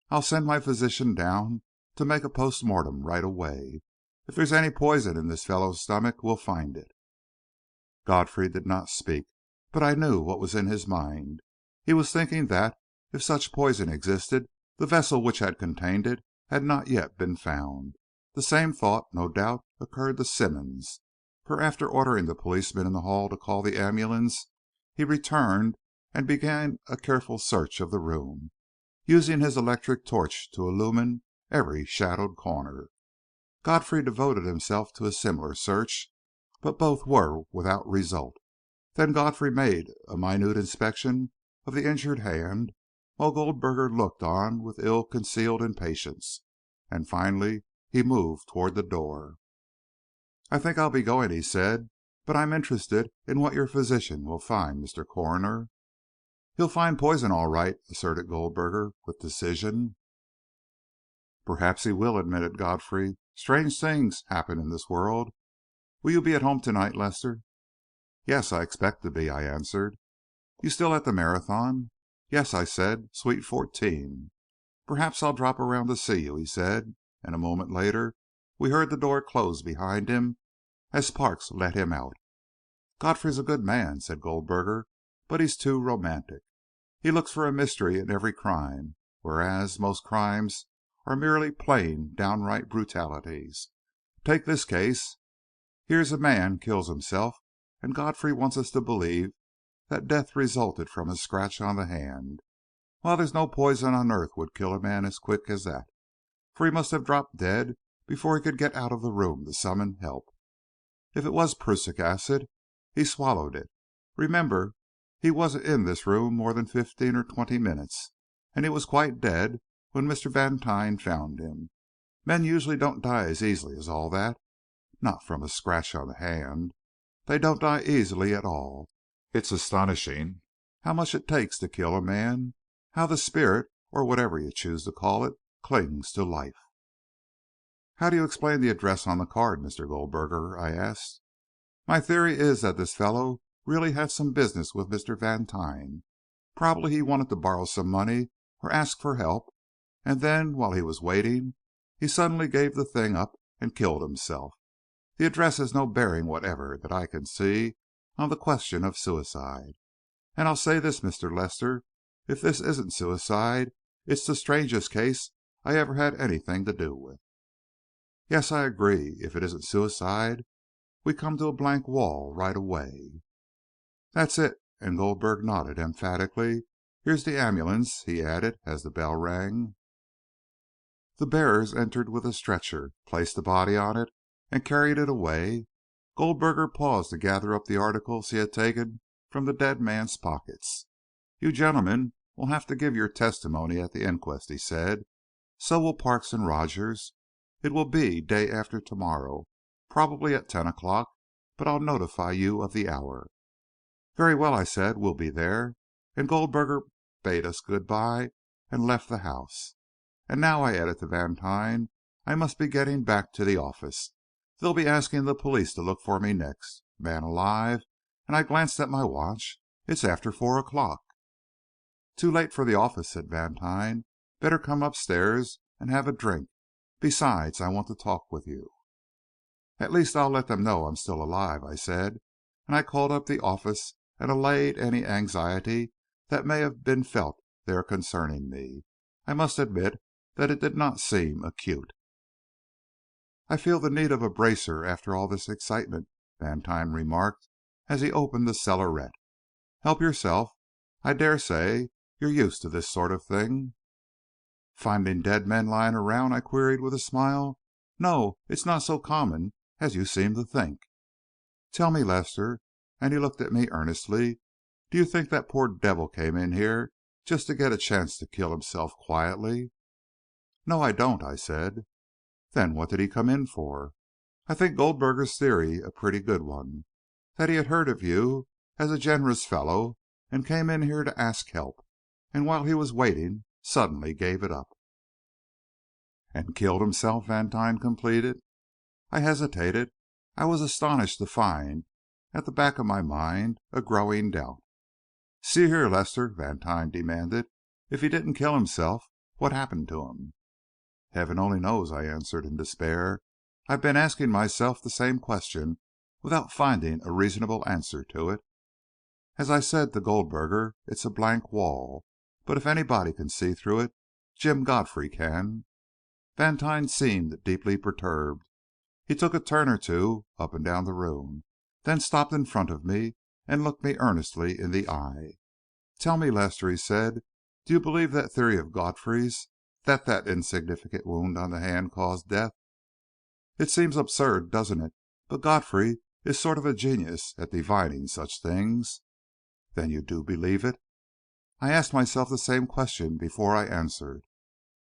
"I'll send my physician down to make a post mortem right away. If there's any poison in this fellow's stomach, we'll find it." Godfrey did not speak, but I knew what was in his mind. He was thinking that, if such poison existed, the vessel which had contained it had not yet been found. The same thought, no doubt, occurred to Simmonds, for after ordering the policeman in the hall to call the ambulance, he returned and began a careful search of the room, using his electric torch to illumine every shadowed corner. Godfrey devoted himself to a similar search, but both were without result. Then Godfrey made a minute inspection of the injured hand, while Goldberger looked on with ill-concealed impatience, and finally he moved toward the door. "I think I'll be going," he said, "but I'm interested in what your physician will find, Mr. Coroner." "He'll find poison, all right," asserted Goldberger with decision. "Perhaps he will," admitted Godfrey. "Strange things happen in this world. Will you be at home tonight, Lester?" "Yes, I expect to be," I answered. "You still at the Marathon?" "Yes," I said. "Suite 14." "Perhaps I'll drop around to see you," he said, and a moment later we heard the door close behind him as Parks let him out. "Godfrey's a good man," said Goldberger, "but he's too romantic. He looks for a mystery in every crime, whereas most crimes are merely plain, downright brutalities. Take this case. Here's a man kills himself, and Godfrey wants us to believe that death resulted from a scratch on the hand. Why, there's no poison on earth would kill a man as quick as that, for he must have dropped dead before he could get out of the room to summon help. If it was prussic acid, he swallowed it. Remember, he wasn't in this room more than 15 or 20 minutes, and he was quite dead when Mr. Vantine found him. Men usually don't die as easily as all that. Not from a scratch on the hand. They don't die easily at all. It's astonishing how much it takes to kill a man, how the spirit, or whatever you choose to call it, clings to life." "How do you explain the address on the card, Mr. Goldberger?" I asked. "My theory is that this fellow really had some business with Mr. Vantine. Probably he wanted to borrow some money or ask for help, and then, while he was waiting, he suddenly gave the thing up and killed himself. The address has no bearing whatever, that I can see, on the question of suicide. And I'll say this, Mr. Lester, if this isn't suicide, it's the strangest case I ever had anything to do with." "Yes, I agree. If it isn't suicide, we come to a blank wall right away." "That's it," and Goldberger nodded emphatically. "Here's the ambulance," he added, as the bell rang. The bearers entered with a stretcher, placed the body on it, and carried it away. Goldberger paused to gather up the articles he had taken from the dead man's pockets. "You gentlemen will have to give your testimony at the inquest," he said. "So will Parks and Rogers. It will be day after to morrow, probably at 10 o'clock, but I'll notify you of the hour." "Very well," I said. "We'll be there," and Goldberger bade us good bye and left the house. "And now," I added to Vantine, "I must be getting back to the office. They'll be asking the police to look for me next. Man alive!" and I glanced at my watch. "It's after 4 o'clock." "Too late for the office," said Vantine. "Better come upstairs and have a drink. Besides, I want to talk with you." "At least I'll let them know I'm still alive," I said, and I called up the office and allayed any anxiety that may have been felt there concerning me. I must admit that it did not seem acute. "I feel the need of a bracer after all this excitement," Vantine remarked, as he opened the cellarette. "Help yourself. I dare say you're used to this sort of thing." "Finding dead men lying around?" I queried with a smile. "No, it's not so common as you seem to think." "Tell me, Lester," and he looked at me earnestly, "do you think that poor devil came in here just to get a chance to kill himself quietly?" "No, I don't," I said. "Then what did he come in for?" "I think Goldberger's theory a pretty good one, that he had heard of you as a generous fellow, and came in here to ask help, and while he was waiting, suddenly gave it up." "And killed himself?" Vantine completed. I hesitated. I was astonished to find, at the back of my mind, a growing doubt. "See here, Lester," Vantine demanded, "if he didn't kill himself, what happened to him?" "Heaven only knows," I answered in despair. "I've been asking myself the same question without finding a reasonable answer to it. As I said to Goldberger, it's a blank wall, but if anybody can see through it, Jim Godfrey can." Vantine seemed deeply perturbed. He took a turn or two up and down the room, then stopped in front of me and looked me earnestly in the eye. "Tell me, Lester," he said, "do you believe that theory of Godfrey's, that that insignificant wound on the hand caused death? It seems absurd, doesn't it? But Godfrey is sort of a genius at divining such things." "Then you do believe it?" I asked myself the same question before I answered.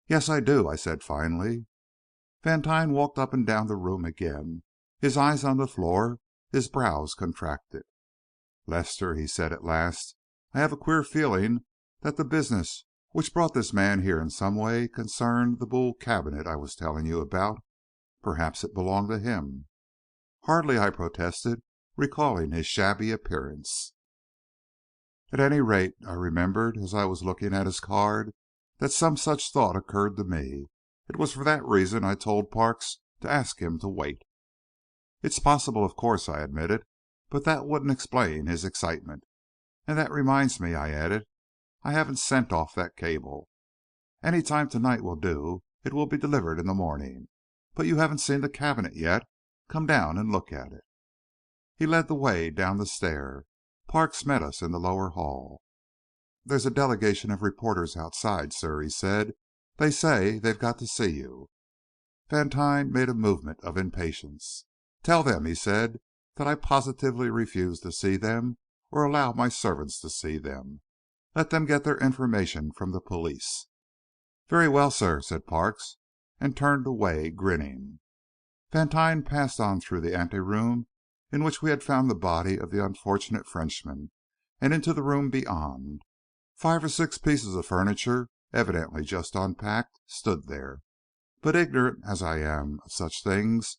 "Yes, I do," I said finally. Vantine walked up and down the room again, his eyes on the floor, his brows contracted. "Lester," he said at last, "I have a queer feeling that the business which brought this man here in some way concerned the Boule Cabinet I was telling you about. Perhaps it belonged to him." "Hardly," I protested, recalling his shabby appearance. At any rate, I remembered, as I was looking at his card, that some such thought occurred to me. It was for that reason I told Parks to ask him to wait. "It's possible, of course," I admitted, "but that wouldn't explain his excitement. And that reminds me," I added, "I haven't sent off that cable. Any time to night will do. It will be delivered in the morning. But you haven't seen the cabinet yet. Come down and look at it." He led the way down the stair. Parks met us in the lower hall. "There's a delegation of reporters outside, sir," he said. "They say they've got to see you." Vantine made a movement of impatience. "Tell them," he said, "that I positively refuse to see them or allow my servants to see them. Let them get their information from the police." "Very well, sir," said Parks, and turned away, grinning. Vantine passed on through the anteroom in which we had found the body of the unfortunate Frenchman, and into the room beyond. 5 or 6 pieces of furniture, evidently just unpacked, stood there. But ignorant as I am of such things,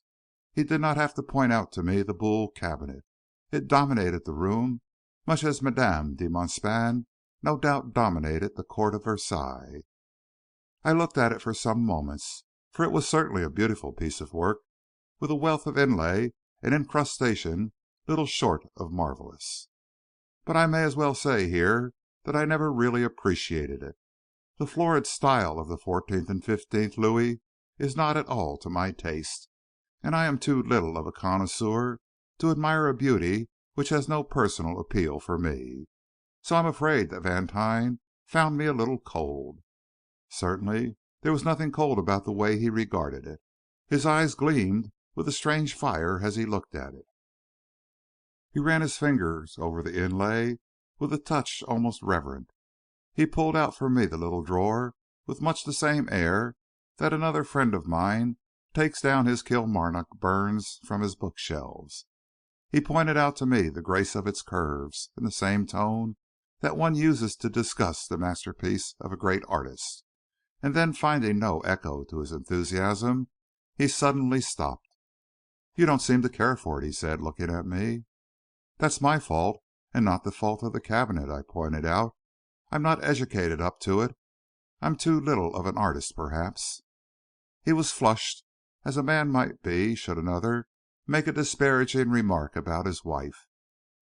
he did not have to point out to me the Boule Cabinet. It dominated the room, much as Madame de Montespan no doubt dominated the court of Versailles. I looked at it for some moments, for it was certainly a beautiful piece of work, with a wealth of inlay and incrustation little short of marvellous. But I may as well say here that I never really appreciated it. The florid style of the 14th and 15th Louis is not at all to my taste, and I am too little of a connoisseur to admire a beauty which has no personal appeal for me. So I'm afraid that Vantine found me a little cold. Certainly, there was nothing cold about the way he regarded it. His eyes gleamed with a strange fire as he looked at it. He ran his fingers over the inlay with a touch almost reverent. He pulled out for me the little drawer with much the same air that another friend of mine takes down his Kilmarnock Burns from his bookshelves. He pointed out to me the grace of its curves, in the same tone that one uses to discuss the masterpiece of a great artist, and then finding no echo to his enthusiasm, he suddenly stopped. "You don't seem to care for it," he said, looking at me. "That's my fault, and not the fault of the cabinet," I pointed out. "I'm not educated up to it. I'm too little of an artist, perhaps." He was flushed, as a man might be should another make a disparaging remark about his wife,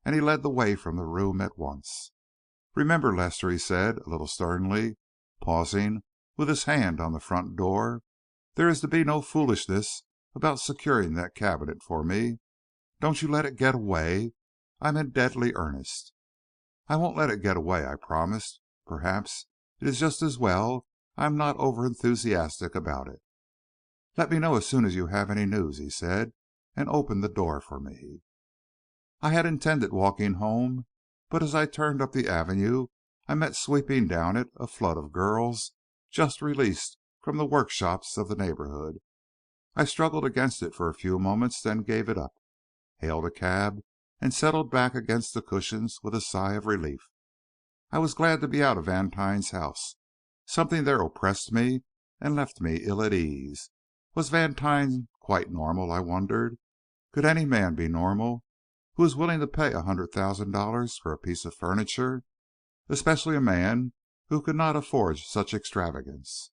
and he led the way from the room at once. "Remember, Lester," he said, a little sternly, pausing with his hand on the front door, "there is to be no foolishness about securing that cabinet for me. Don't you let it get away. I'm in deadly earnest." "I won't let it get away," I promised. "Perhaps it is just as well I am not over enthusiastic about it." "Let me know as soon as you have any news," he said, and opened the door for me. I had intended walking home, but as I turned up the avenue I met sweeping down it a flood of girls just released from the workshops of the neighborhood. I struggled against it for a few moments, then gave it up, hailed a cab, and settled back against the cushions with a sigh of relief. I was glad to be out of Vantine's house. Something there oppressed me and left me ill at ease. Was Vantine quite normal, I wondered? Could any man be normal who was willing to pay $100,000 for a piece of furniture, especially a man who could not afford such extravagance?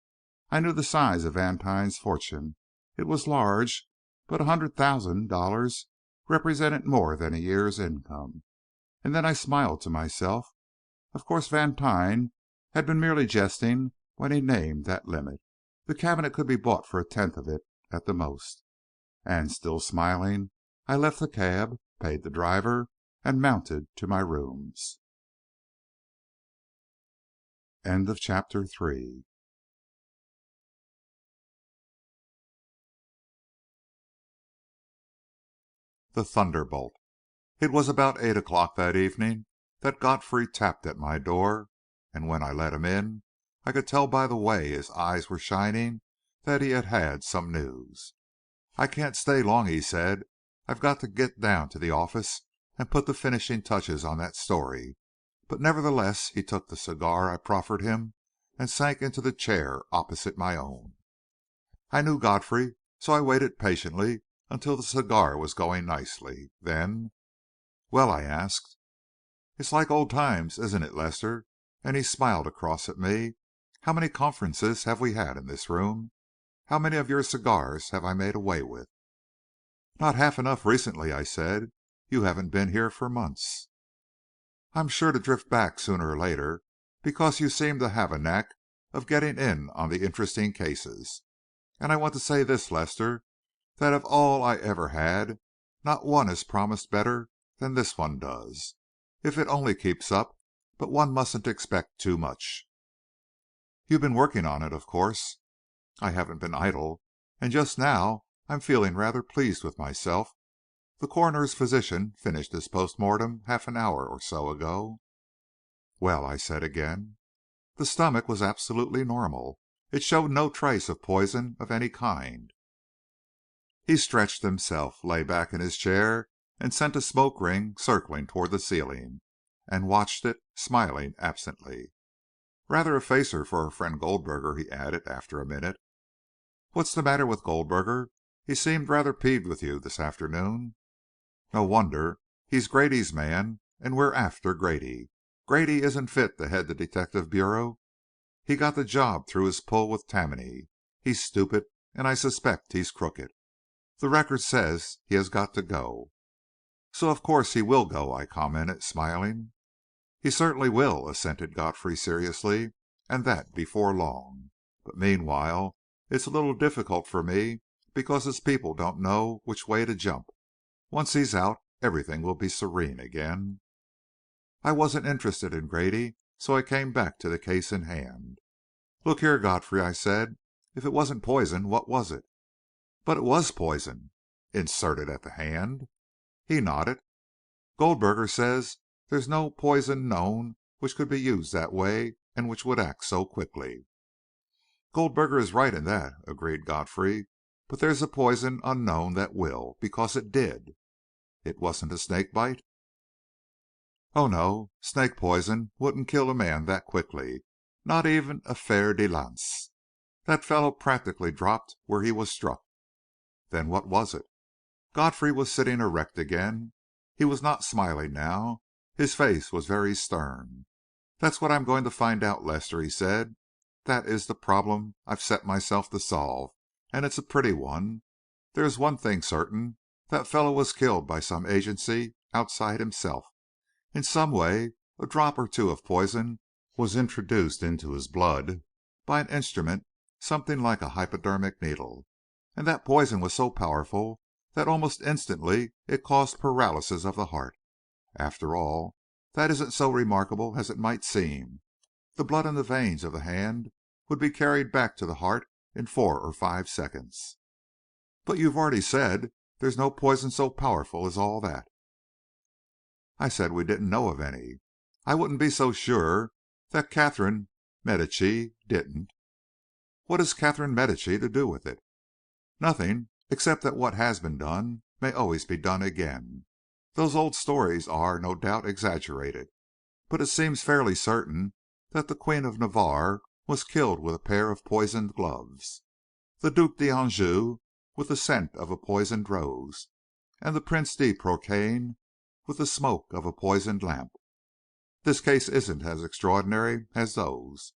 I knew the size of Vantine's fortune. It was large, but $100,000 represented more than a year's income. And then I smiled to myself. Of course, Vantine had been merely jesting when he named that limit. The cabinet could be bought for a tenth of it at the most. And, still smiling, I left the cab, paid the driver, and mounted to my rooms. End of chapter 3. The Thunderbolt. It was about 8 o'clock that evening that Godfrey tapped at my door, and when I let him in, I could tell by the way his eyes were shining that he had had some news. "I can't stay long," he said. "I've got to get down to the office and put the finishing touches on that story." But nevertheless he took the cigar I proffered him and sank into the chair opposite my own. I knew Godfrey, so I waited patiently until the cigar was going nicely. Then, "Well?" I asked. "It's like old times, isn't it, Lester?" And he smiled across at me. "How many conferences have we had in this room? How many of your cigars have I made away with?" "Not half enough recently," I said. "You haven't been here for months." "I'm sure to drift back sooner or later, because you seem to have a knack of getting in on the interesting cases. And I want to say this, Lester, that of all I ever had, not one has promised better than this one does. If it only keeps up, but one mustn't expect too much." "You've been working on it, of course." "I haven't been idle, and just now I'm feeling rather pleased with myself. The coroner's physician finished his post mortem half an hour or so ago." "Well?" I said again. "The stomach was absolutely normal. It showed no trace of poison of any kind." He stretched himself, lay back in his chair, and sent a smoke ring circling toward the ceiling, and watched it, smiling absently. "Rather a facer for our friend Goldberger," he added, after a minute. "What's the matter with Goldberger? He seemed rather peeved with you this afternoon." "No wonder. He's Grady's man, and we're after Grady. Grady isn't fit to head the detective bureau. He got the job through his pull with Tammany. He's stupid, and I suspect he's crooked. The Record says he has got to go." "So of course he will go," I commented, smiling. "He certainly will," assented Godfrey seriously, "and that before long. But meanwhile it's a little difficult for me, because his people don't know which way to jump. Once he's out, everything will be serene again." I wasn't interested in Grady, so I came back to the case in hand. "Look here, Godfrey," I said, "if it wasn't poison, what was it?" "But it was poison." "Inserted at the hand?" He nodded. "Goldberger says there's no poison known which could be used that way and which would act so quickly." "Goldberger is right in that," agreed Godfrey. "But there's a poison unknown that will, because it did." "It wasn't a snake bite?" "Oh, no. Snake poison wouldn't kill a man that quickly, not even a fer de lance. That fellow practically dropped where he was struck." "Then what was it?" Godfrey was sitting erect again. He was not smiling now. His face was very stern. "That's what I'm going to find out, Lester," he said. "That is the problem I've set myself to solve, and it's a pretty one. There is one thing certain. That fellow was killed by some agency outside himself. In some way a drop or two of poison was introduced into his blood by an instrument something like a hypodermic needle, and that poison was so powerful that almost instantly it caused paralysis of the heart. After all, that isn't so remarkable as it might seem. The blood in the veins of the hand would be carried back to the heart in 4 or 5 seconds." "But you've already said there's no poison so powerful as all that." "I said we didn't know of any. I wouldn't be so sure that Catherine Medici didn't." "What has Catherine Medici to do with it?" "Nothing, except that what has been done may always be done again. Those old stories are, no doubt, exaggerated, but it seems fairly certain that the Queen of Navarre was killed with a pair of poisoned gloves, the Duc d'Anjou with the scent of a poisoned rose, and the Prince de Porcian with the smoke of a poisoned lamp. This case isn't as extraordinary as those."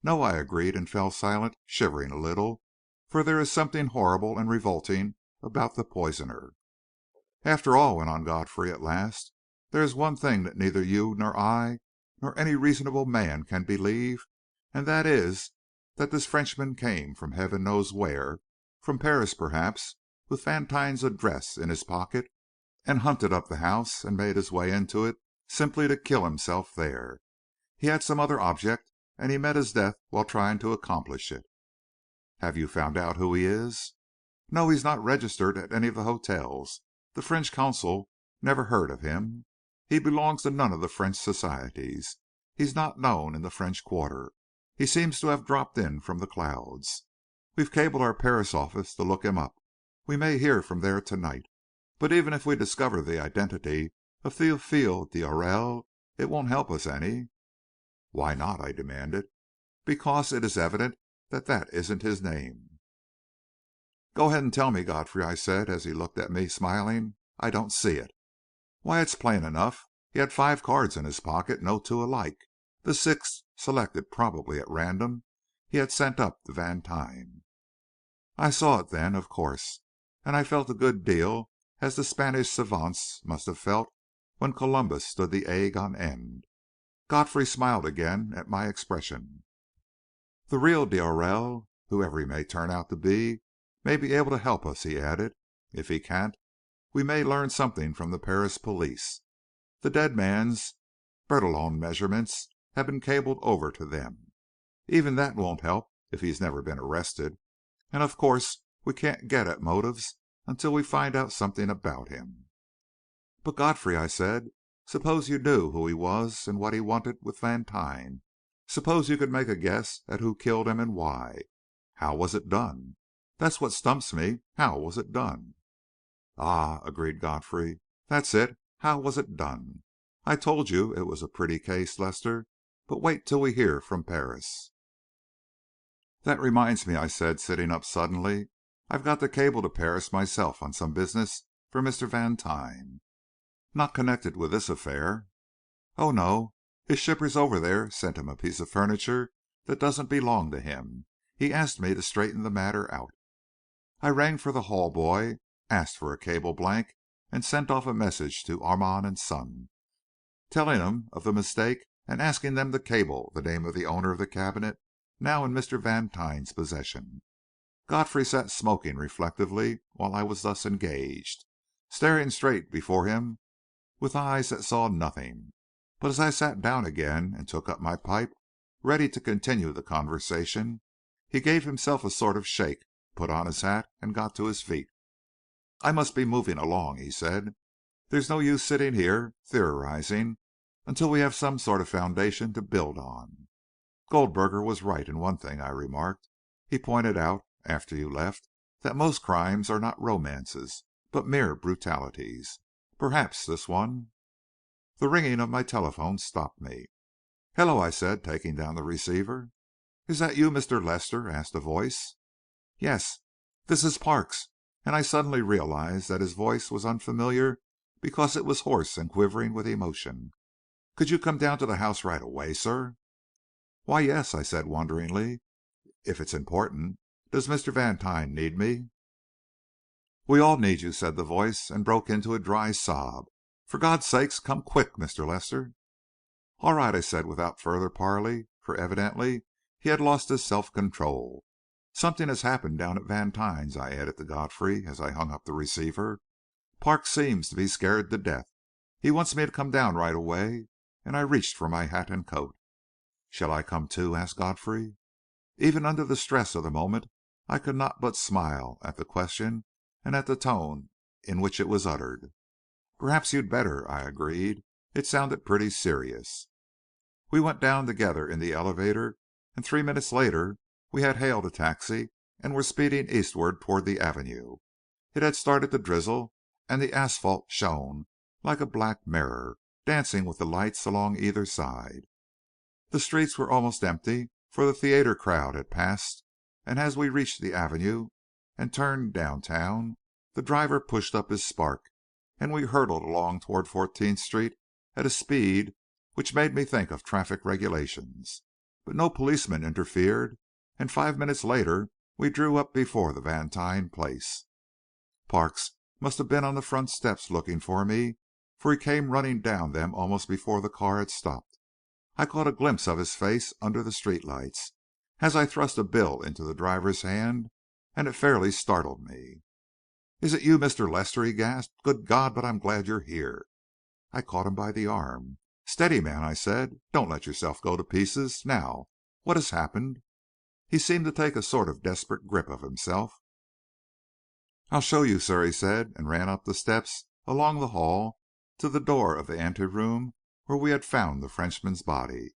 "No," I agreed, and fell silent, shivering a little, for there is something horrible and revolting about the poisoner. "After all," went on Godfrey at last, "there is one thing that neither you nor I nor any reasonable man can believe, and that is that this Frenchman came from heaven knows where, from Paris perhaps, with Vantine's address in his pocket, and hunted up the house and made his way into it simply to kill himself there. He had some other object, and he met his death while trying to accomplish it." "Have you found out who he is?" "No, he's not registered at any of the hotels. The French consul never heard of him. He belongs to none of the French societies. He's not known in the French Quarter. He seems to have dropped in from the clouds. We've cabled our Paris office to look him up. We may hear from there to night. But even if we discover the identity of Théophile d'Aurelle, it won't help us any." "Why not?" I demanded. "Because it is evident that that isn't his name." "Go ahead and tell me, Godfrey," I said, as he looked at me, smiling. "I don't see it." "Why, it's plain enough. He had 5 cards in his pocket, no two alike. The sixth, selected probably at random, he had sent up to Vantine." I saw it then, of course, and I felt a good deal as the Spanish savants must have felt when Columbus stood the egg on end. Godfrey smiled again at my expression. "The real d'Aurelle, whoever he may turn out to be, may be able to help us," he added. "If he can't, we may learn something from the Paris police. The dead man's Bertillon measurements have been cabled over to them. Even that won't help if he's never been arrested. And of course we can't get at motives until we find out something about him." "But, Godfrey," I said, "suppose you knew who he was and what he wanted with Vantine. Suppose you could make a guess at who killed him and why. How was it done? That's what stumps me. How was it done?" "Ah," agreed Godfrey, "that's it. How was it done? I told you it was a pretty case, Lester, but wait till we hear from Paris." "That reminds me," I said, sitting up suddenly. "I've got to cable to Paris myself on some business for Mr. Vantine." "Not connected with this affair?" "Oh, no. His shippers over there sent him a piece of furniture that doesn't belong to him. He asked me to straighten the matter out." I rang for the hall boy, asked for a cable blank, and sent off a message to Armand and Son, telling them of the mistake and asking them to cable the name of the owner of the cabinet now in Mr. Vantine's possession. Godfrey sat smoking reflectively while I was thus engaged, staring straight before him with eyes that saw nothing. But as I sat down again and took up my pipe, ready to continue the conversation, he gave himself a sort of shake, put on his hat, and got to his feet. "I must be moving along," he said. "There's no use sitting here theorizing until we have some sort of foundation to build on." "Goldberger was right in one thing," I remarked. "He pointed out, after you left, that most crimes are not romances, but mere brutalities. Perhaps this one—" The ringing of my telephone stopped me. "Hello," I said, taking down the receiver. "Is that you, Mr. Lester?" asked a voice. "Yes, this is Parks," and I suddenly realized that his voice was unfamiliar because it was hoarse and quivering with emotion. "Could you come down to the house right away, sir?" "Why, yes," I said wonderingly, "if it's important. Does Mr. Vantine need me?" "We all need you," said the voice, and broke into a dry sob. "For God's sake, come quick, Mr. Lester." "All right," I said without further parley, for evidently he had lost his self-control. "Something has happened down at Vantine's," I added to Godfrey, as I hung up the receiver. "Parks seems to be scared to death. He wants me to come down right away," and I reached for my hat and coat. "Shall I come too?" asked Godfrey. Even under the stress of the moment I could not but smile at the question and at the tone in which it was uttered. "Perhaps you'd better," I agreed. It sounded pretty serious. We went down together in the elevator, and 3 minutes later we had hailed a taxi and were speeding eastward toward the Avenue. It had started to drizzle, and the asphalt shone like a black mirror, dancing with the lights along either side. The streets were almost empty, for the theatre crowd had passed, and as we reached the avenue and turned downtown, the driver pushed up his spark, and we hurtled along toward 14th Street at a speed which made me think of traffic regulations. But no policeman interfered, and 5 minutes later we drew up before the Vantine place. Parks must have been on the front steps looking for me, for he came running down them almost before the car had stopped. I caught a glimpse of his face under the street lights, as I thrust a bill into the driver's hand, and it fairly startled me. "Is it you, Mr. Lester?" he gasped. "Good God, but I'm glad you're here." I caught him by the arm. "Steady, man," I said. "Don't let yourself go to pieces. Now, what has happened?" He seemed to take a sort of desperate grip of himself. "I'll show you, sir," he said, and ran up the steps, along the hall, to the door of the anteroom where we had found the Frenchman's body.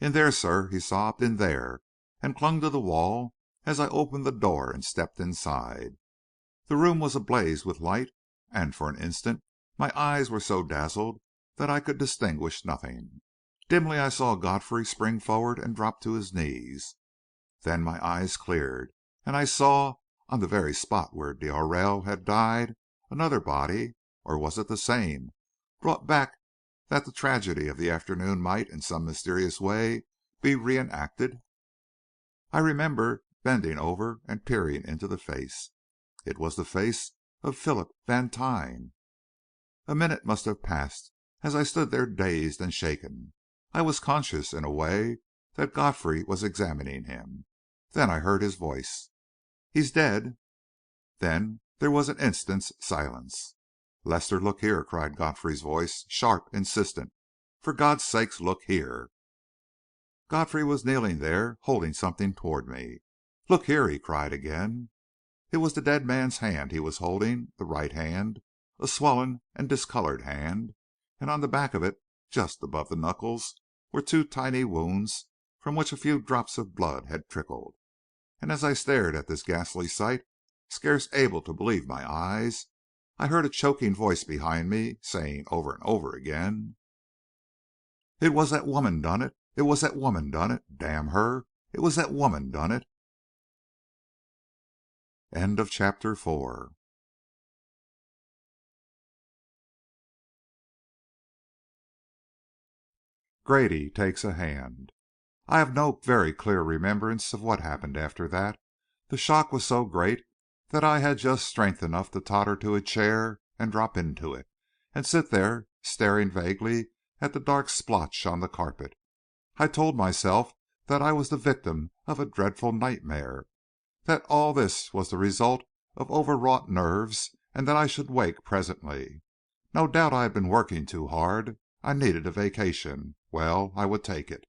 "In there, sir," he sobbed, "in there," and clung to the wall as I opened the door and stepped inside. The room was ablaze with light, and for an instant my eyes were so dazzled that I could distinguish nothing. Dimly I saw Godfrey spring forward and drop to his knees. Then my eyes cleared, and I saw, on the very spot where d'Aurelle had died, another body, or was it the same, brought back that the tragedy of the afternoon might, in some mysterious way, be reenacted? I remember bending over and peering into the face. It was the face of Philip Vantine. A minute must have passed as I stood there dazed and shaken. I was conscious, in a way, that Godfrey was examining him. Then I heard his voice. "He's dead." Then there was an instant's silence. "Lester, look here!" cried Godfrey's voice, sharp, insistent. "For God's sake, look here!" Godfrey was kneeling there, holding something toward me. "Look here!" he cried again. It was the dead man's hand he was holding, the right hand, a swollen and discolored hand, and on the back of it, just above the knuckles, were two tiny wounds from which a few drops of blood had trickled. And as I stared at this ghastly sight, scarce able to believe my eyes, I heard a choking voice behind me, saying over and over again: "It was that woman done it! It was that woman done it! Damn her! It was that woman done it!" End of chapter 4. Grady takes a hand. I have no very clear remembrance of what happened after that. The shock was so great that I had just strength enough to totter to a chair and drop into it, and sit there staring vaguely at the dark splotch on the carpet. I told myself that I was the victim of a dreadful nightmare, that all this was the result of overwrought nerves, and that I should wake presently. No doubt I had been working too hard. I needed a vacation. Well, I would take it.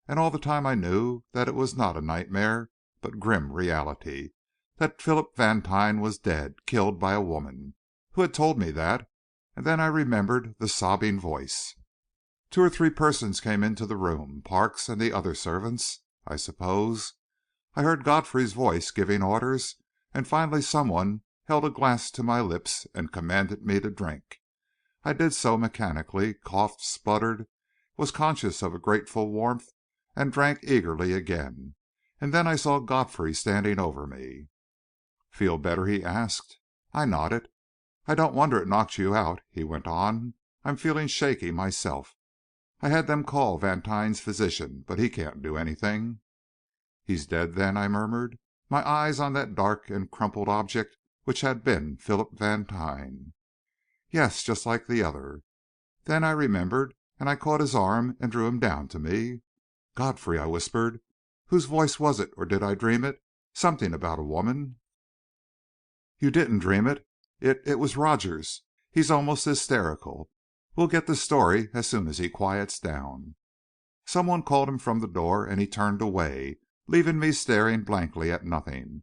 And all the time I knew that it was not a nightmare, but grim reality, that Philip Vantine was dead, killed by a woman. Who had told me that? And then I remembered the sobbing voice. 2 or 3 persons came into the room, Parks and the other servants, I suppose. I heard Godfrey's voice giving orders, and finally someone held a glass to my lips and commanded me to drink. I did so mechanically, coughed, spluttered, was conscious of a grateful warmth, and drank eagerly again. And then I saw Godfrey standing over me. "Feel better?" he asked. I nodded. "I don't wonder it knocked you out," he went on. "I'm feeling shaky myself. I had them call Vantine's physician, but he can't do anything." "He's dead, then?" I murmured, my eyes on that dark and crumpled object which had been Philip Vantine. "Yes, just like the other." Then I remembered, and I caught his arm and drew him down to me. "Godfrey," I whispered, "whose voice was it, or did I dream it? Something about a woman." "You didn't dream it. It was Rogers. He's almost hysterical. We'll get the story as soon as he quiets down." Some one called him from the door, and he turned away, leaving me staring blankly at nothing.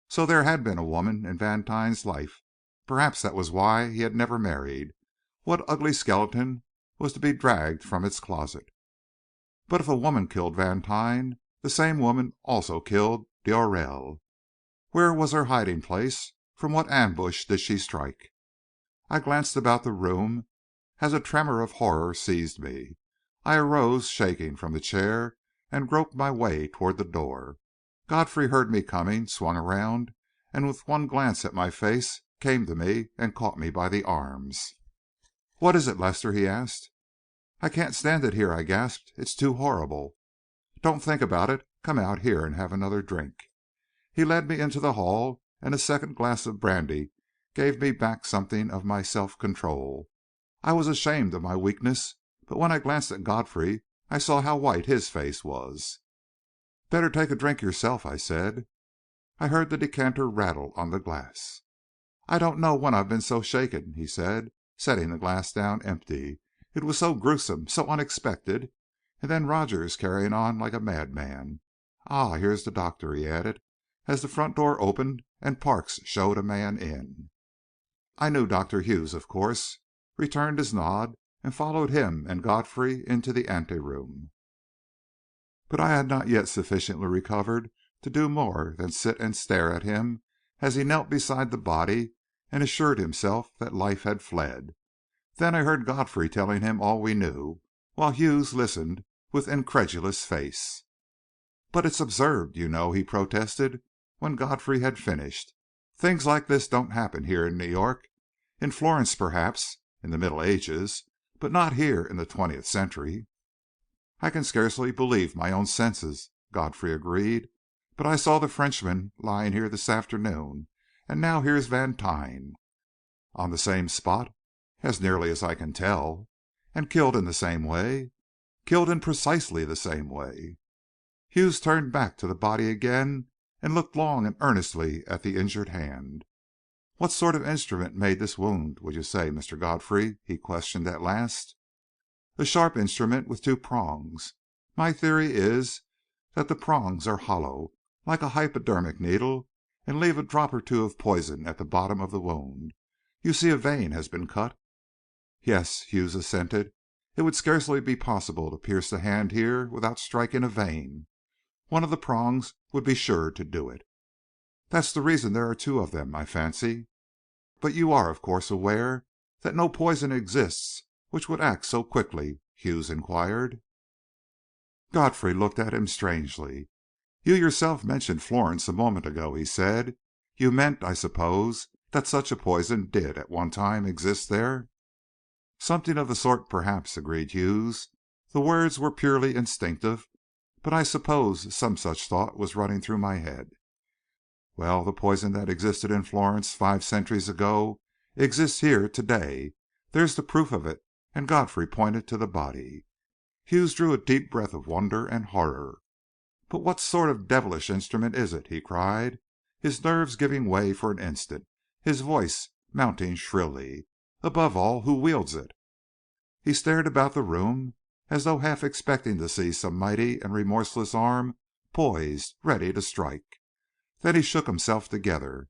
So there had been a woman in Vantine's life. Perhaps that was why he had never married. What ugly skeleton was to be dragged from its closet? But if a woman killed Vantine, the same woman also killed d'Aurelle. Where was her hiding place? From what ambush did she strike? I glanced about the room as a tremor of horror seized me. I arose, shaking, from the chair, and groped my way toward the door. Godfrey heard me coming, swung around, and with one glance at my face, came to me and caught me by the arms. "What is it, Lester?" he asked. "I can't stand it here," I gasped. "It's too horrible." "Don't think about it. Come out here and have another drink." He led me into the hall, and a second glass of brandy gave me back something of my self-control. I was ashamed of my weakness, but when I glanced at Godfrey, I saw how white his face was. "Better take a drink yourself," I said. I heard the decanter rattle on the glass. "I don't know when I've been so shaken," he said, setting the glass down empty. "It was so gruesome, so unexpected. And then Rogers carrying on like a madman. Ah, here's the doctor," he added, as the front door opened and Parks showed a man in. I knew Dr. Hughes, of course, returned his nod, and followed him and Godfrey into the anteroom. But I had not yet sufficiently recovered to do more than sit and stare at him as he knelt beside the body and assured himself that life had fled. Then I heard Godfrey telling him all we knew, while Hughes listened with incredulous face. "But it's absurd, you know," he protested, when Godfrey had finished. "Things like this don't happen here in New York. In Florence, perhaps, in the Middle Ages, but not here in the 20th century." "I can scarcely believe my own senses," Godfrey agreed. "But I saw the Frenchman lying here this afternoon, and now here's Vantine." "On the same spot?" "As nearly as I can tell." "And killed in the same way?" "Killed in precisely the same way." Hughes turned back to the body again and looked long and earnestly at the injured hand. "What sort of instrument made this wound, would you say, Mr. Godfrey?" he questioned at last. "A sharp instrument with two prongs. My theory is that the prongs are hollow, like a hypodermic needle, and leave a drop or two of poison at the bottom of the wound. You see a vein has been cut." "Yes," Hughes assented. "It would scarcely be possible to pierce the hand here without striking a vein. One of the prongs would be sure to do it." "That's the reason there are two of them, I fancy." "But you are, of course, aware that no poison exists which would act so quickly?" Hughes inquired. Godfrey looked at him strangely. "You yourself mentioned Florence a moment ago," he said. "You meant, I suppose, that such a poison did at one time exist there?" "Something of the sort, perhaps," agreed Hughes. "The words were purely instinctive, but I suppose some such thought was running through my head." "Well, the poison that existed in Florence 5 centuries ago exists here to day. There's the proof of it," and Godfrey pointed to the body. Hughes drew a deep breath of wonder and horror. "But what sort of devilish instrument is it?" he cried, his nerves giving way for an instant, his voice mounting shrilly. "Above all, who wields it?" He stared about the room as though half expecting to see some mighty and remorseless arm poised, ready to strike. Then he shook himself together.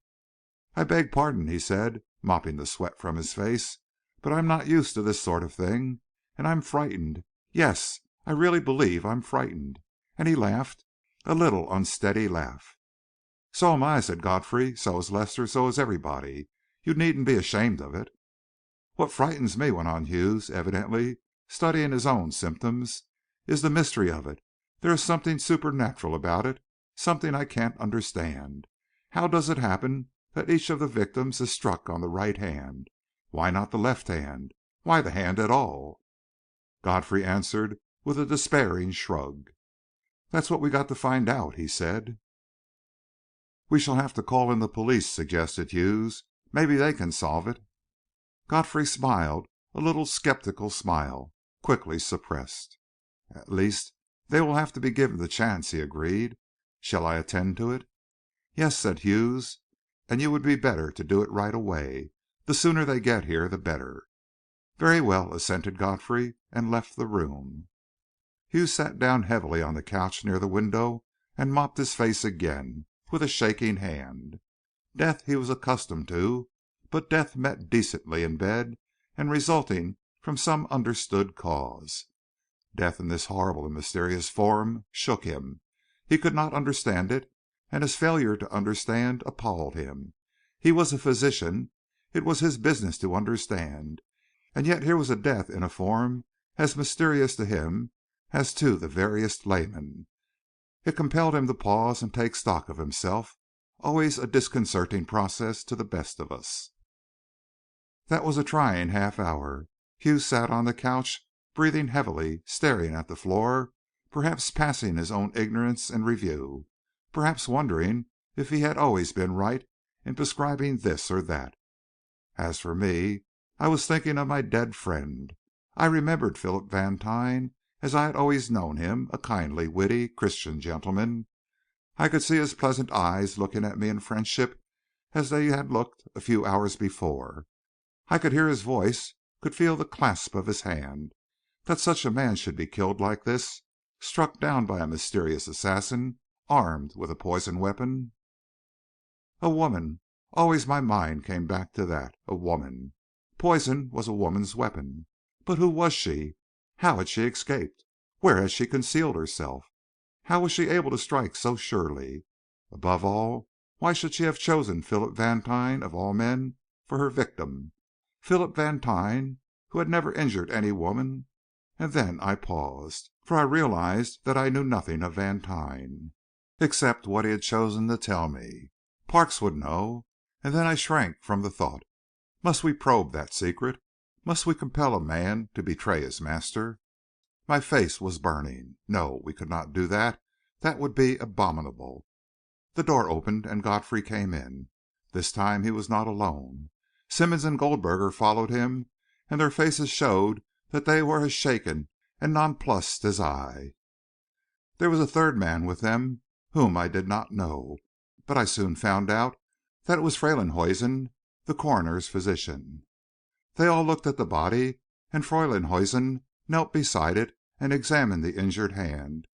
"I beg pardon," he said, mopping the sweat from his face, "but I'm not used to this sort of thing, and I'm frightened. Yes, I really believe I'm frightened." And he laughed, a little unsteady laugh. "So am I," said Godfrey. "So is Lester. So is everybody. You needn't be ashamed of it." "What frightens me," went on Hughes, evidently studying his own symptoms, "is the mystery of it. There is something supernatural about it, something I can't understand. How does it happen that each of the victims is struck on the right hand? Why not the left hand? Why the hand at all?" Godfrey answered with a despairing shrug. "That's what we got to find out," he said. "We shall have to call in the police," suggested Hughes. "Maybe they can solve it." Godfrey smiled, a little skeptical smile, quickly suppressed. "At least, they will have to be given the chance," he agreed. "Shall I attend to it?" "Yes," said Hughes, "and you would be better to do it right away. The sooner they get here, the better." "Very well," assented Godfrey, and left the room. Hughes sat down heavily on the couch near the window and mopped his face again, with a shaking hand. Death he was accustomed to, but death met decently in bed and resulting from some understood cause. Death in this horrible and mysterious form shook him. He could not understand it, and his failure to understand appalled him. He was a physician. It was his business to understand, and yet here was a death in a form as mysterious to him as to the veriest layman. It compelled him to pause and take stock of himself, always a disconcerting process to the best of us. That was a trying half hour. Hugh sat on the couch, breathing heavily, staring at the floor, perhaps passing his own ignorance in review, perhaps wondering if he had always been right in prescribing this or that. As for me, I was thinking of my dead friend. I remembered Philip Vantine as I had always known him, a kindly, witty, Christian gentleman. I could see his pleasant eyes looking at me in friendship as they had looked a few hours before. I could hear his voice, could feel the clasp of his hand. That such a man should be killed like this, struck down by a mysterious assassin, armed with a poison weapon. A woman. Always my mind came back to that. A woman. Poison was a woman's weapon. But who was she? How had she escaped? Where had she concealed herself? How was she able to strike so surely? Above all, why should she have chosen Philip Vantine of all men for her victim? Philip Vantine, who had never injured any woman. And then I paused, for I realized that I knew nothing of Vantine, except what he had chosen to tell me. Parks would know, and then I shrank from the thought. Must we probe that secret? Must we compel a man to betray his master? My face was burning. No, we could not do that. That would be abominable. The door opened and Godfrey came in. This time he was not alone. Simmonds and Goldberger followed him, and their faces showed that they were as shaken and nonplussed as I. There was a third man with them, whom I did not know, but I soon found out that it was Freylinghuisen, the coroner's physician. They all looked at the body, and Freylinghuisen knelt beside it and examined the injured hand.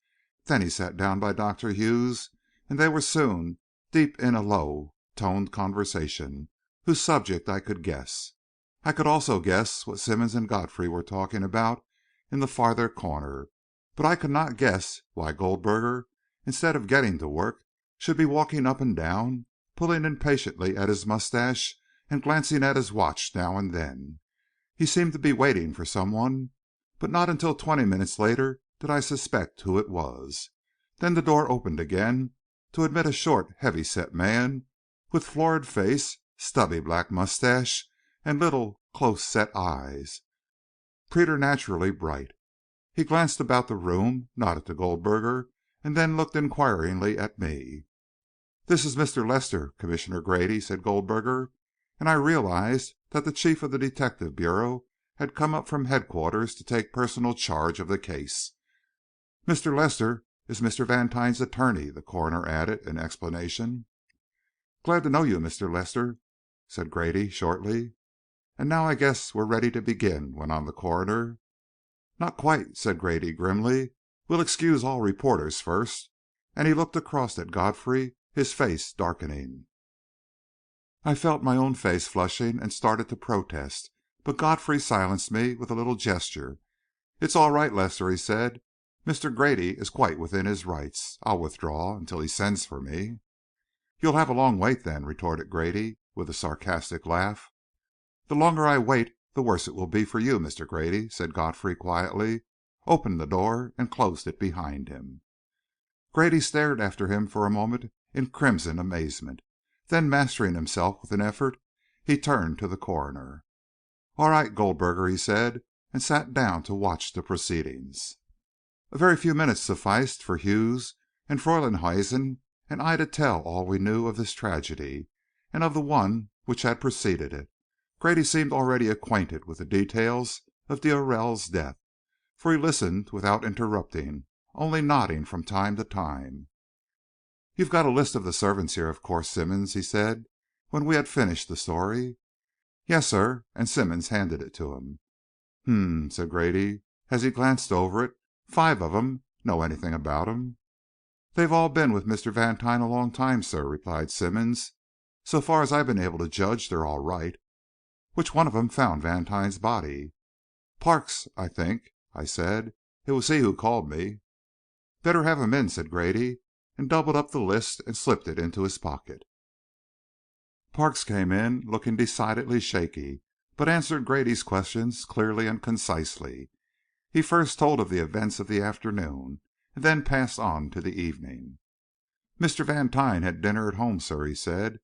Then he sat down by Dr. Hughes, and they were soon deep in a low-toned conversation, whose subject I could guess. I could also guess what Simmonds and Godfrey were talking about in the farther corner, but I could not guess why Goldberger, instead of getting to work, should be walking up and down, pulling impatiently at his mustache and glancing at his watch now and then. He seemed to be waiting for someone, but not until 20 minutes later did I suspect who it was. Then the door opened again to admit a short, heavy-set man with florid face, stubby black mustache, and little, close-set eyes, preternaturally bright. He glanced about the room, nodded to Goldberger, and then looked inquiringly at me. "This is Mr. Lester, Commissioner Grady," said Goldberger, and I realized that the chief of the detective bureau had come up from headquarters to take personal charge of the case. "Mr. Lester is Mr. Vantine's attorney," the coroner added in explanation. "Glad to know you, Mr. Lester," said Grady shortly. "And now I guess we're ready to begin," went on the coroner. "Not quite," said Grady grimly. "We'll excuse all reporters first," and he looked across at Godfrey, his face darkening. I felt my own face flushing and started to protest, but Godfrey silenced me with a little gesture. "It's all right, Lester," he said. "Mr. Grady is quite within his rights. I'll withdraw until he sends for me." "You'll have a long wait, then," retorted Grady, with a sarcastic laugh. "The longer I wait, the worse it will be for you, Mr. Grady," said Godfrey quietly, opened the door, and closed it behind him. Grady stared after him for a moment in crimson amazement. Then, mastering himself with an effort, he turned to the coroner. "All right, Goldberger," he said, and sat down to watch the proceedings. A very few minutes sufficed for Hughes and Freylinghuisen and I to tell all we knew of this tragedy, and of the one which had preceded it. Grady seemed already acquainted with the details of d'Aurelle's death, for he listened without interrupting, only nodding from time to time. "You've got a list of the servants here, of course, Simmonds," he said, when we had finished the story. "Yes, sir," and Simmonds handed it to him. Said Grady, as he glanced over it. "5 of 'em. Know anything about 'em?" "They've all been with Mr. Vantine a long time, sir," replied Simmonds. "So far as I've been able to judge, they're all right." "Which one of 'em found Vantine's body?" "Parks, I think," I said. "It was he who called me." "Better have him in," said Grady, and doubled up the list and slipped it into his pocket. Parks came in, looking decidedly shaky, but answered Grady's questions clearly and concisely. He first told of the events of the afternoon, and then passed on to the evening. "Mr. Vantine had dinner at home, sir," he said.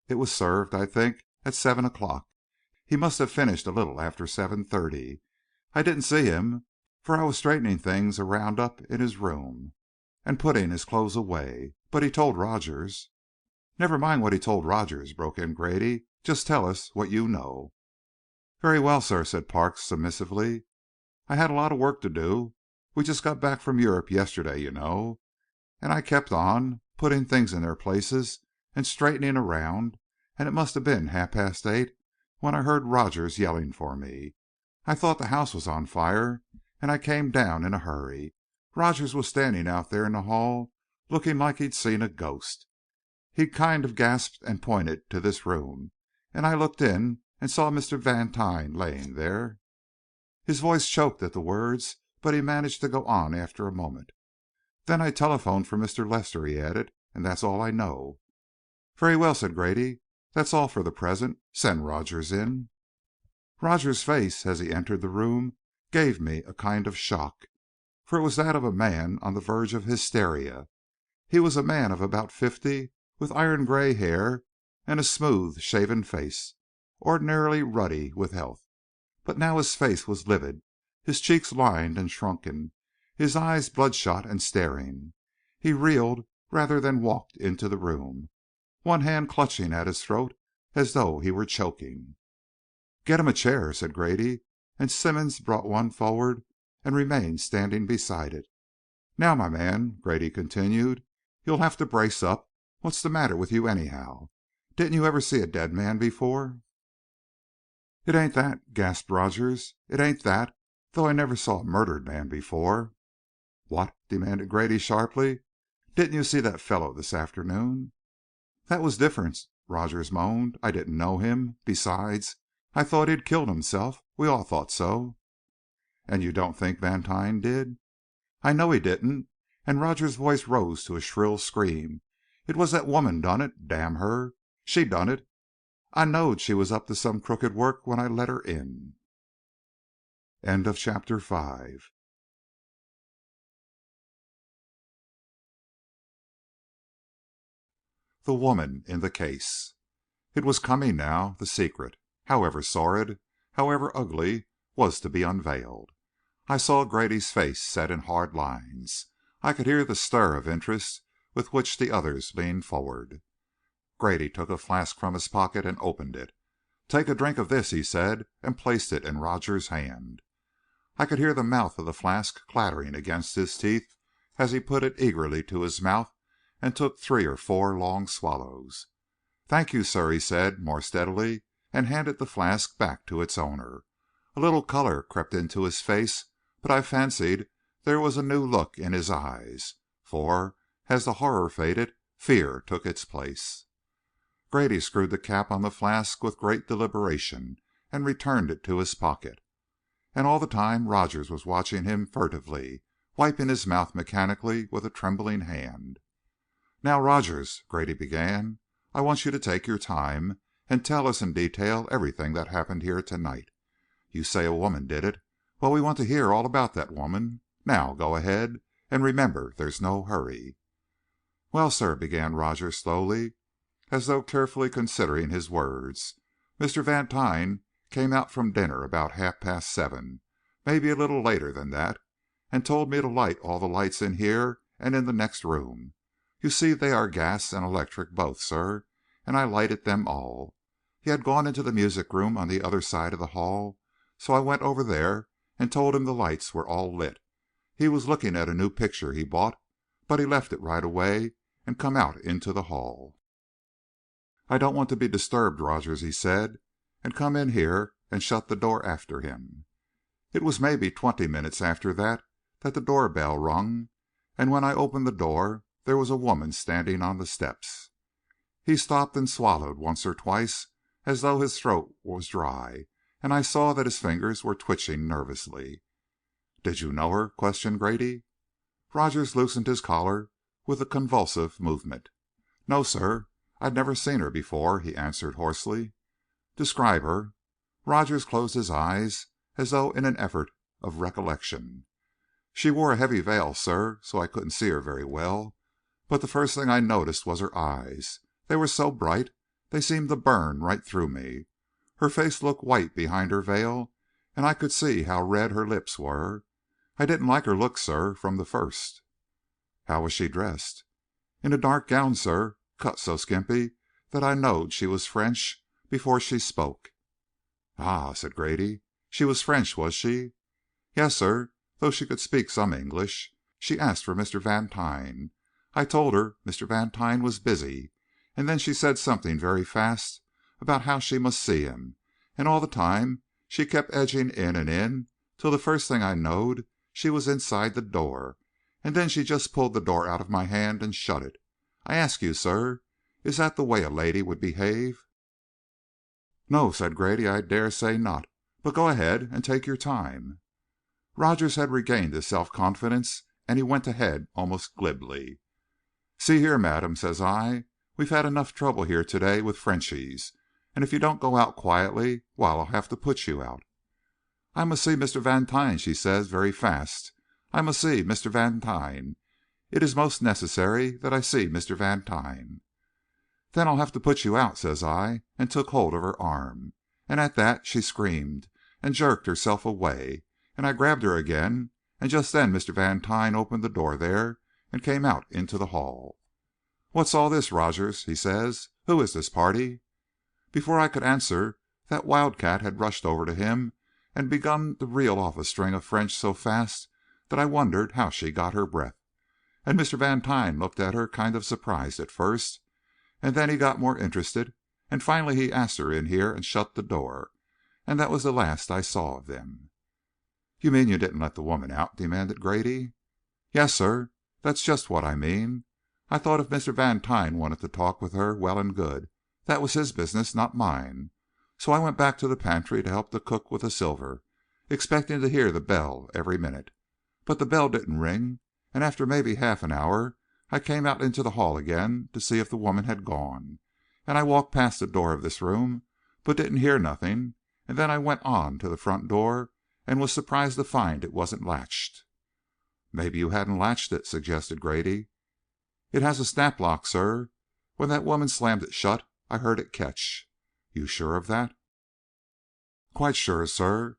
"It was served, I think, at 7 o'clock. He must have finished a little after 7:30. I didn't see him, for I was straightening things around up in his room, and putting his clothes away. But he told Rogers—" "Never mind what he told Rogers," broke in Grady. "Just tell us what you know." "Very well, sir," said Parks, submissively. "I had a lot of work to do. We just got back from Europe yesterday, you know, and I kept on, putting things in their places and straightening around, and it must have been 8:30 when I heard Rogers yelling for me. I thought the house was on fire, and I came down in a hurry. Rogers was standing out there in the hall, looking like he'd seen a ghost. He kind of gasped and pointed to this room, and I looked in and saw Mr. Vantine laying there." His voice choked at the words, but he managed to go on after a moment. "Then I telephoned for Mr. Lester," he added, "and that's all I know." "Very well," said Grady. "That's all for the present. Send Rogers in." Rogers' face, as he entered the room, gave me a kind of shock, for it was that of a man on the verge of hysteria. He was a man of about 50, with iron gray hair and a smooth shaven face, ordinarily ruddy with health. But now his face was livid, his cheeks lined and shrunken, his eyes bloodshot and staring. He reeled rather than walked into the room, one hand clutching at his throat as though he were choking. "Get him a chair," said Grady, and Simmonds brought one forward and remained standing beside it. "Now, my man," Grady continued, "you'll have to brace up. What's the matter with you, anyhow? Didn't you ever see a dead man before?" "It ain't that," gasped Rogers. "It ain't that, though I never saw a murdered man before." "What?" demanded Grady sharply. "Didn't you see that fellow this afternoon?" "That was different," Rogers moaned. "I didn't know him. Besides, I thought he'd killed himself. We all thought so." "And you don't think Vantine did?" "I know he didn't," and Rogers' voice rose to a shrill scream. "It was that woman done it, damn her! She done it. I knowed she was up to some crooked work when I let her in." Chapter 6. The woman in the case. It was coming now. The secret, however sordid, however ugly, was to be unveiled. I saw Grady's face set in hard lines. I could hear the stir of interest with which the others leaned forward. Grady took a flask from his pocket and opened it. "Take a drink of this," he said, and placed it in Rogers' hand. I could hear the mouth of the flask clattering against his teeth as he put it eagerly to his mouth and took 3 or 4 long swallows. "Thank you, sir," he said, more steadily, and handed the flask back to its owner. A little color crept into his face, but I fancied there was a new look in his eyes, for, as the horror faded, fear took its place. Grady screwed the cap on the flask with great deliberation and returned it to his pocket. And all the time Rogers was watching him furtively, wiping his mouth mechanically with a trembling hand. "Now, Rogers," Grady began, "I want you to take your time and tell us in detail everything that happened here tonight. You say a woman did it. Well, we want to hear all about that woman. Now, go ahead, and remember there's no hurry." "Well, sir," began Rogers slowly, as though carefully considering his words, "Mr. Vantine came out from dinner about 7:30, maybe a little later than that, and told me to light all the lights in here and in the next room. You see, they are gas and electric both, sir, and I lighted them all. He had gone into the music room on the other side of the hall, so I went over there and told him the lights were all lit. He was looking at a new picture he bought, but he left it right away and come out into the hall. "'I don't want to be disturbed, Rogers,' he said, and come in here and shut the door after him. It was maybe 20 minutes after that the door bell rung, and when I opened the door there was a woman standing on the steps." He stopped and swallowed once or twice, as though his throat was dry, and I saw that his fingers were twitching nervously. "Did you know her?" questioned Grady. Rogers loosened his collar with a convulsive movement. "No, sir. I'd never seen her before," he answered hoarsely. "Describe her." Rogers closed his eyes as though in an effort of recollection. She wore a heavy veil, sir, so I couldn't see her very well. But the first thing I noticed was her eyes. They were so bright, they seemed to burn right through me. Her face looked white behind her veil, and I could see how red her lips were. I didn't like her looks, sir, from the first." "How was she dressed?" "In a dark gown, sir, cut so skimpy that I knowed she was French before she spoke." "Ah," said Grady. "She was French, was she?" "Yes, sir, though she could speak some English. She asked for Mr. Vantine. I told her Mr. Vantine was busy, and then she said something very fast about how she must see him, and all the time she kept edging in till the first thing I knowed she was inside the door, and then she just pulled the door out of my hand and shut it. I ask you, sir, is that the way a lady would behave?" "No," said Grady, "I dare say not. But go ahead and take your time." Rogers had regained his self-confidence, and he went ahead almost glibly. "See here, madam," says I, "we've had enough trouble here to day with Frenchies, and if you don't go out quietly, why, I'll have to put you out." "I must see Mr. Vantine," she says, very fast. "I must see Mr. Vantine. It is most necessary that I see Mr. Vantine." "Then I'll have to put you out," says I, and took hold of her arm. And at that she screamed and jerked herself away, and I grabbed her again, and just then Mr. Vantine opened the door there and came out into the hall. "What's all this, Rogers?" he says. "Who is this party?" Before I could answer, that wildcat had rushed over to him and begun to reel off a string of French so fast that I wondered how she got her breath. And Mr. Vantine looked at her kind of surprised at first, and then he got more interested, and finally he asked her in here and shut the door, and that was the last I saw of them. "You mean you didn't let the woman out?" demanded Grady. "Yes, sir, that's just what I mean. I thought if Mr. Vantine wanted to talk with her, well and good. That was his business, not mine. So I went back to the pantry to help the cook with the silver, expecting to hear the bell every minute. But the bell didn't ring, and after maybe half an hour I came out into the hall again to see if the woman had gone, and I walked past the door of this room, but didn't hear nothing, and then I went on to the front door and was surprised to find it wasn't latched." "Maybe you hadn't latched it," suggested Grady. "It has a snap lock, sir. When that woman slammed it shut, I heard it catch." "You sure of that?" "Quite sure, sir."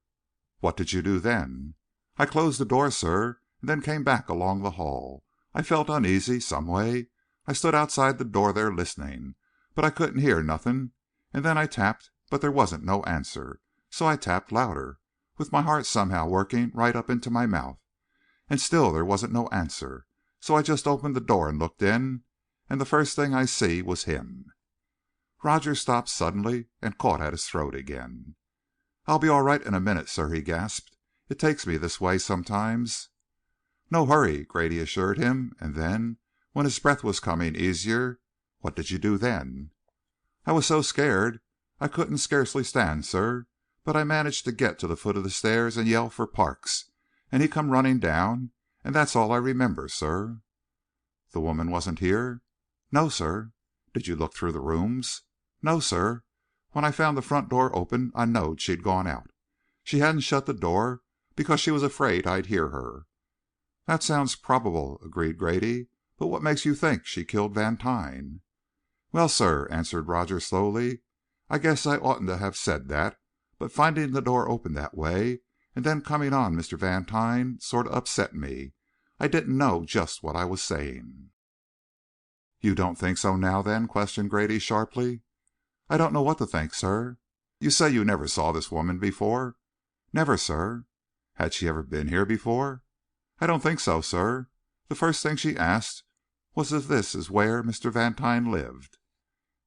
"What did you do then?" "I closed the door, sir, and then came back along the hall. I felt uneasy, some way. I stood outside the door there listening, but I couldn't hear nothing, and then I tapped, but there wasn't no answer, so I tapped louder, with my heart somehow working right up into my mouth, and still there wasn't no answer, so I just opened the door and looked in, and the first thing I see was him." Rogers stopped suddenly and caught at his throat again. "I'll be all right in a minute, sir," he gasped. "It takes me this way sometimes." "No hurry," Grady assured him, and then, when his breath was coming easier, "What did you do then?" "I was so scared I couldn't scarcely stand, sir, but I managed to get to the foot of the stairs and yell for Parks, and he come running down, and that's all I remember, sir." "The woman wasn't here?" "No, sir." "Did you look through the rooms?" "No, sir. When I found the front door open, I knowed she'd gone out. She hadn't shut the door because she was afraid I'd hear her." "That sounds probable," agreed Grady. "But what makes you think she killed Vantine?" "Well, sir," answered Rogers slowly, "I guess I oughtn't to have said that, but finding the door open that way, and then coming on Mr. Vantine, sort of upset me. I didn't know just what I was saying." "You don't think so now, then?" questioned Grady sharply. "I don't know what to think, sir." "You say you never saw this woman before?" "Never, sir." "Had she ever been here before?" "I don't think so, sir. The first thing she asked was if this is where Mr. Vantine lived."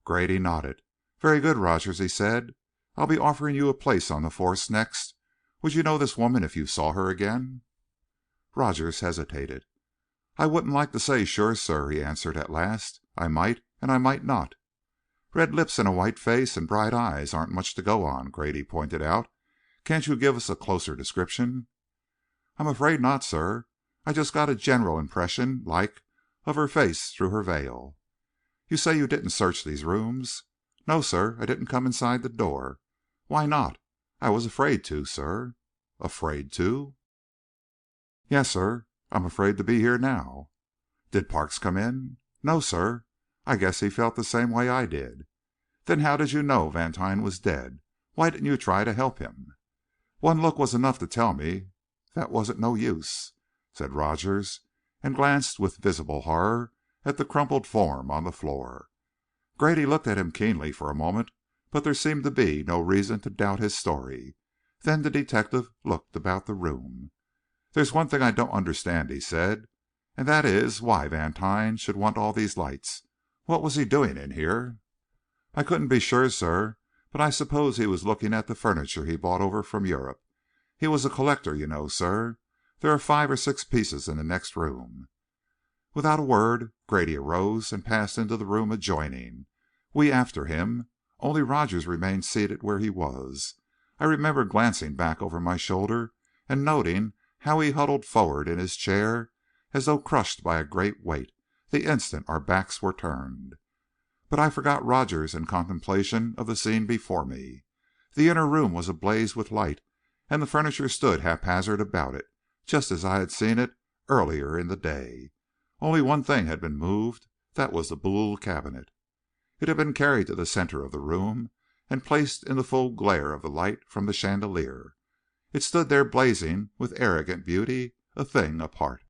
Grady nodded. "Very good, Rogers," he said. "I'll be offering you a place on the force next. Would you know this woman if you saw her again?" Rogers hesitated. "I wouldn't like to say sure, sir," he answered at last. "I might, and I might not." "Red lips and a white face and bright eyes aren't much to go on," Grady pointed out. "Can't you give us a closer description?" "I'm afraid not, sir. I just got a general impression, like, of her face through her veil." "You say you didn't search these rooms?" "No, sir. I didn't come inside the door." "Why not?" "I was afraid to, sir." "Afraid to?" "Yes, sir. I'm afraid to be here now." "Did Parks come in?" "No, sir. I guess he felt the same way I did." "Then how did you know Vantine was dead? Why didn't you try to help him?" "One look was enough to tell me that wasn't no use," said Rogers, and glanced with visible horror at the crumpled form on the floor. Grady looked at him keenly for a moment, but there seemed to be no reason to doubt his story. Then the detective looked about the room. "There's one thing I don't understand," he said, "and that is why Vantine should want all these lights. What was he doing in here?" "I couldn't be sure, sir, but I suppose he was looking at the furniture he brought over from Europe. He was a collector, you know, sir. There are 5 or 6 pieces in the next room." Without a word, Grady arose and passed into the room adjoining, we after him. Only Rogers remained seated where he was. I remember glancing back over my shoulder and noting how he huddled forward in his chair as though crushed by a great weight, the instant our backs were turned. But I forgot Rogers in contemplation of the scene before me. The inner room was ablaze with light, and the furniture stood haphazard about it, just as I had seen it earlier in the day. Only one thing had been moved. That was the Boule Cabinet. It had been carried to the center of the room and placed in the full glare of the light from the chandelier. It stood there blazing with arrogant beauty, a thing apart.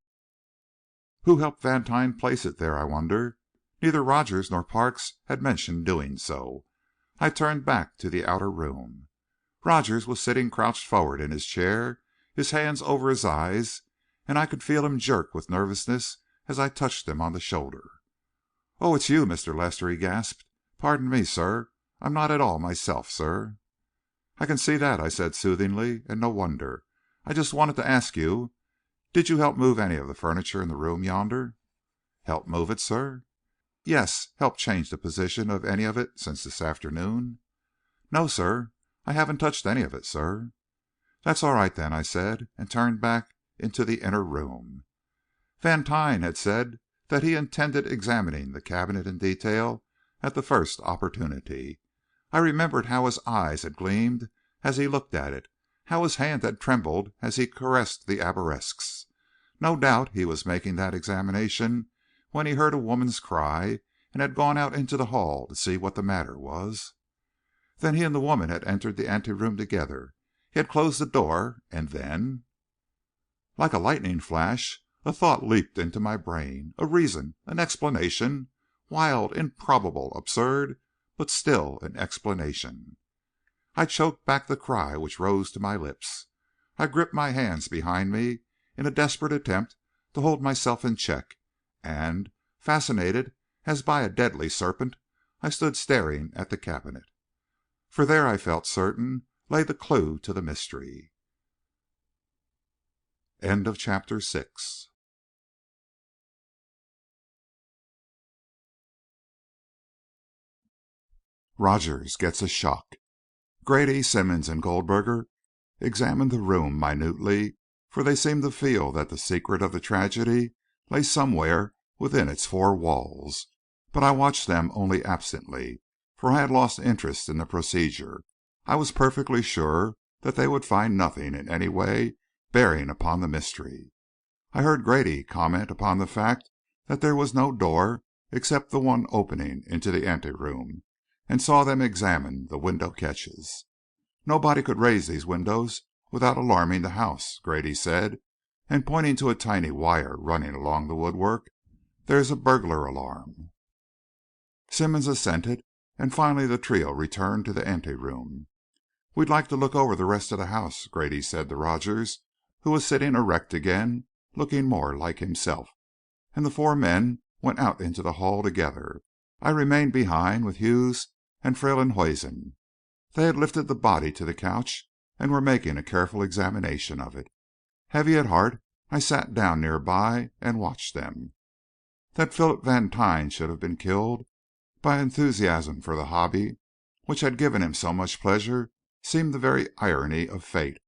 Who helped Vantine place it there, I wonder? Neither Rogers nor Parks had mentioned doing so. I turned back to the outer room. Rogers was sitting crouched forward in his chair, his hands over his eyes, and I could feel him jerk with nervousness as I touched him on the shoulder. "Oh, it's you, Mr. Lester," he gasped. "Pardon me, sir. I'm not at all myself, sir." "I can see that," I said soothingly, "and no wonder. I just wanted to ask you, did you help move any of the furniture in the room yonder?" "Help move it, sir?" "Yes, help change the position of any of it since this afternoon?" "No, sir. I haven't touched any of it, sir." "That's all right, then," I said, and turned back into the inner room. Vantine had said that he intended examining the cabinet in detail at the first opportunity. I remembered how his eyes had gleamed as he looked at it, how his hand had trembled as he caressed the arabesques. No doubt he was making that examination when he heard a woman's cry and had gone out into the hall to see what the matter was. Then he and the woman had entered the anteroom together. He had closed the door, and then... Like a lightning flash, a thought leaped into my brain, a reason, an explanation, wild, improbable, absurd, but still an explanation. I choked back the cry which rose to my lips. I gripped my hands behind me in a desperate attempt to hold myself in check, and, fascinated as by a deadly serpent, I stood staring at the cabinet. For there, I felt certain, lay the clue to the mystery. End of chapter 6. Rogers gets a shock. Grady, Simmons, and Goldberger examined the room minutely, for they seemed to feel that the secret of the tragedy lay somewhere within its 4 walls. But I watched them only absently, for I had lost interest in the procedure. I was perfectly sure that they would find nothing in any way bearing upon the mystery. I heard Grady comment upon the fact that there was no door except the one opening into the anteroom, and saw them examine the window catches. "Nobody could raise these windows without alarming the house," Grady said, and pointing to a tiny wire running along the woodwork. "There's a burglar alarm." Simmons assented, and finally the trio returned to the anteroom. "We'd like to look over the rest of the house," Grady said to Rogers, who was sitting erect again, looking more like himself, and the 4 men went out into the hall together. I remained behind with Hughes and Freylinghuisen. They had lifted the body to the couch and were making a careful examination of it. Heavy at heart, I sat down near by and watched them. That Philip Vantine should have been killed by enthusiasm for the hobby which had given him so much pleasure seemed the very irony of fate.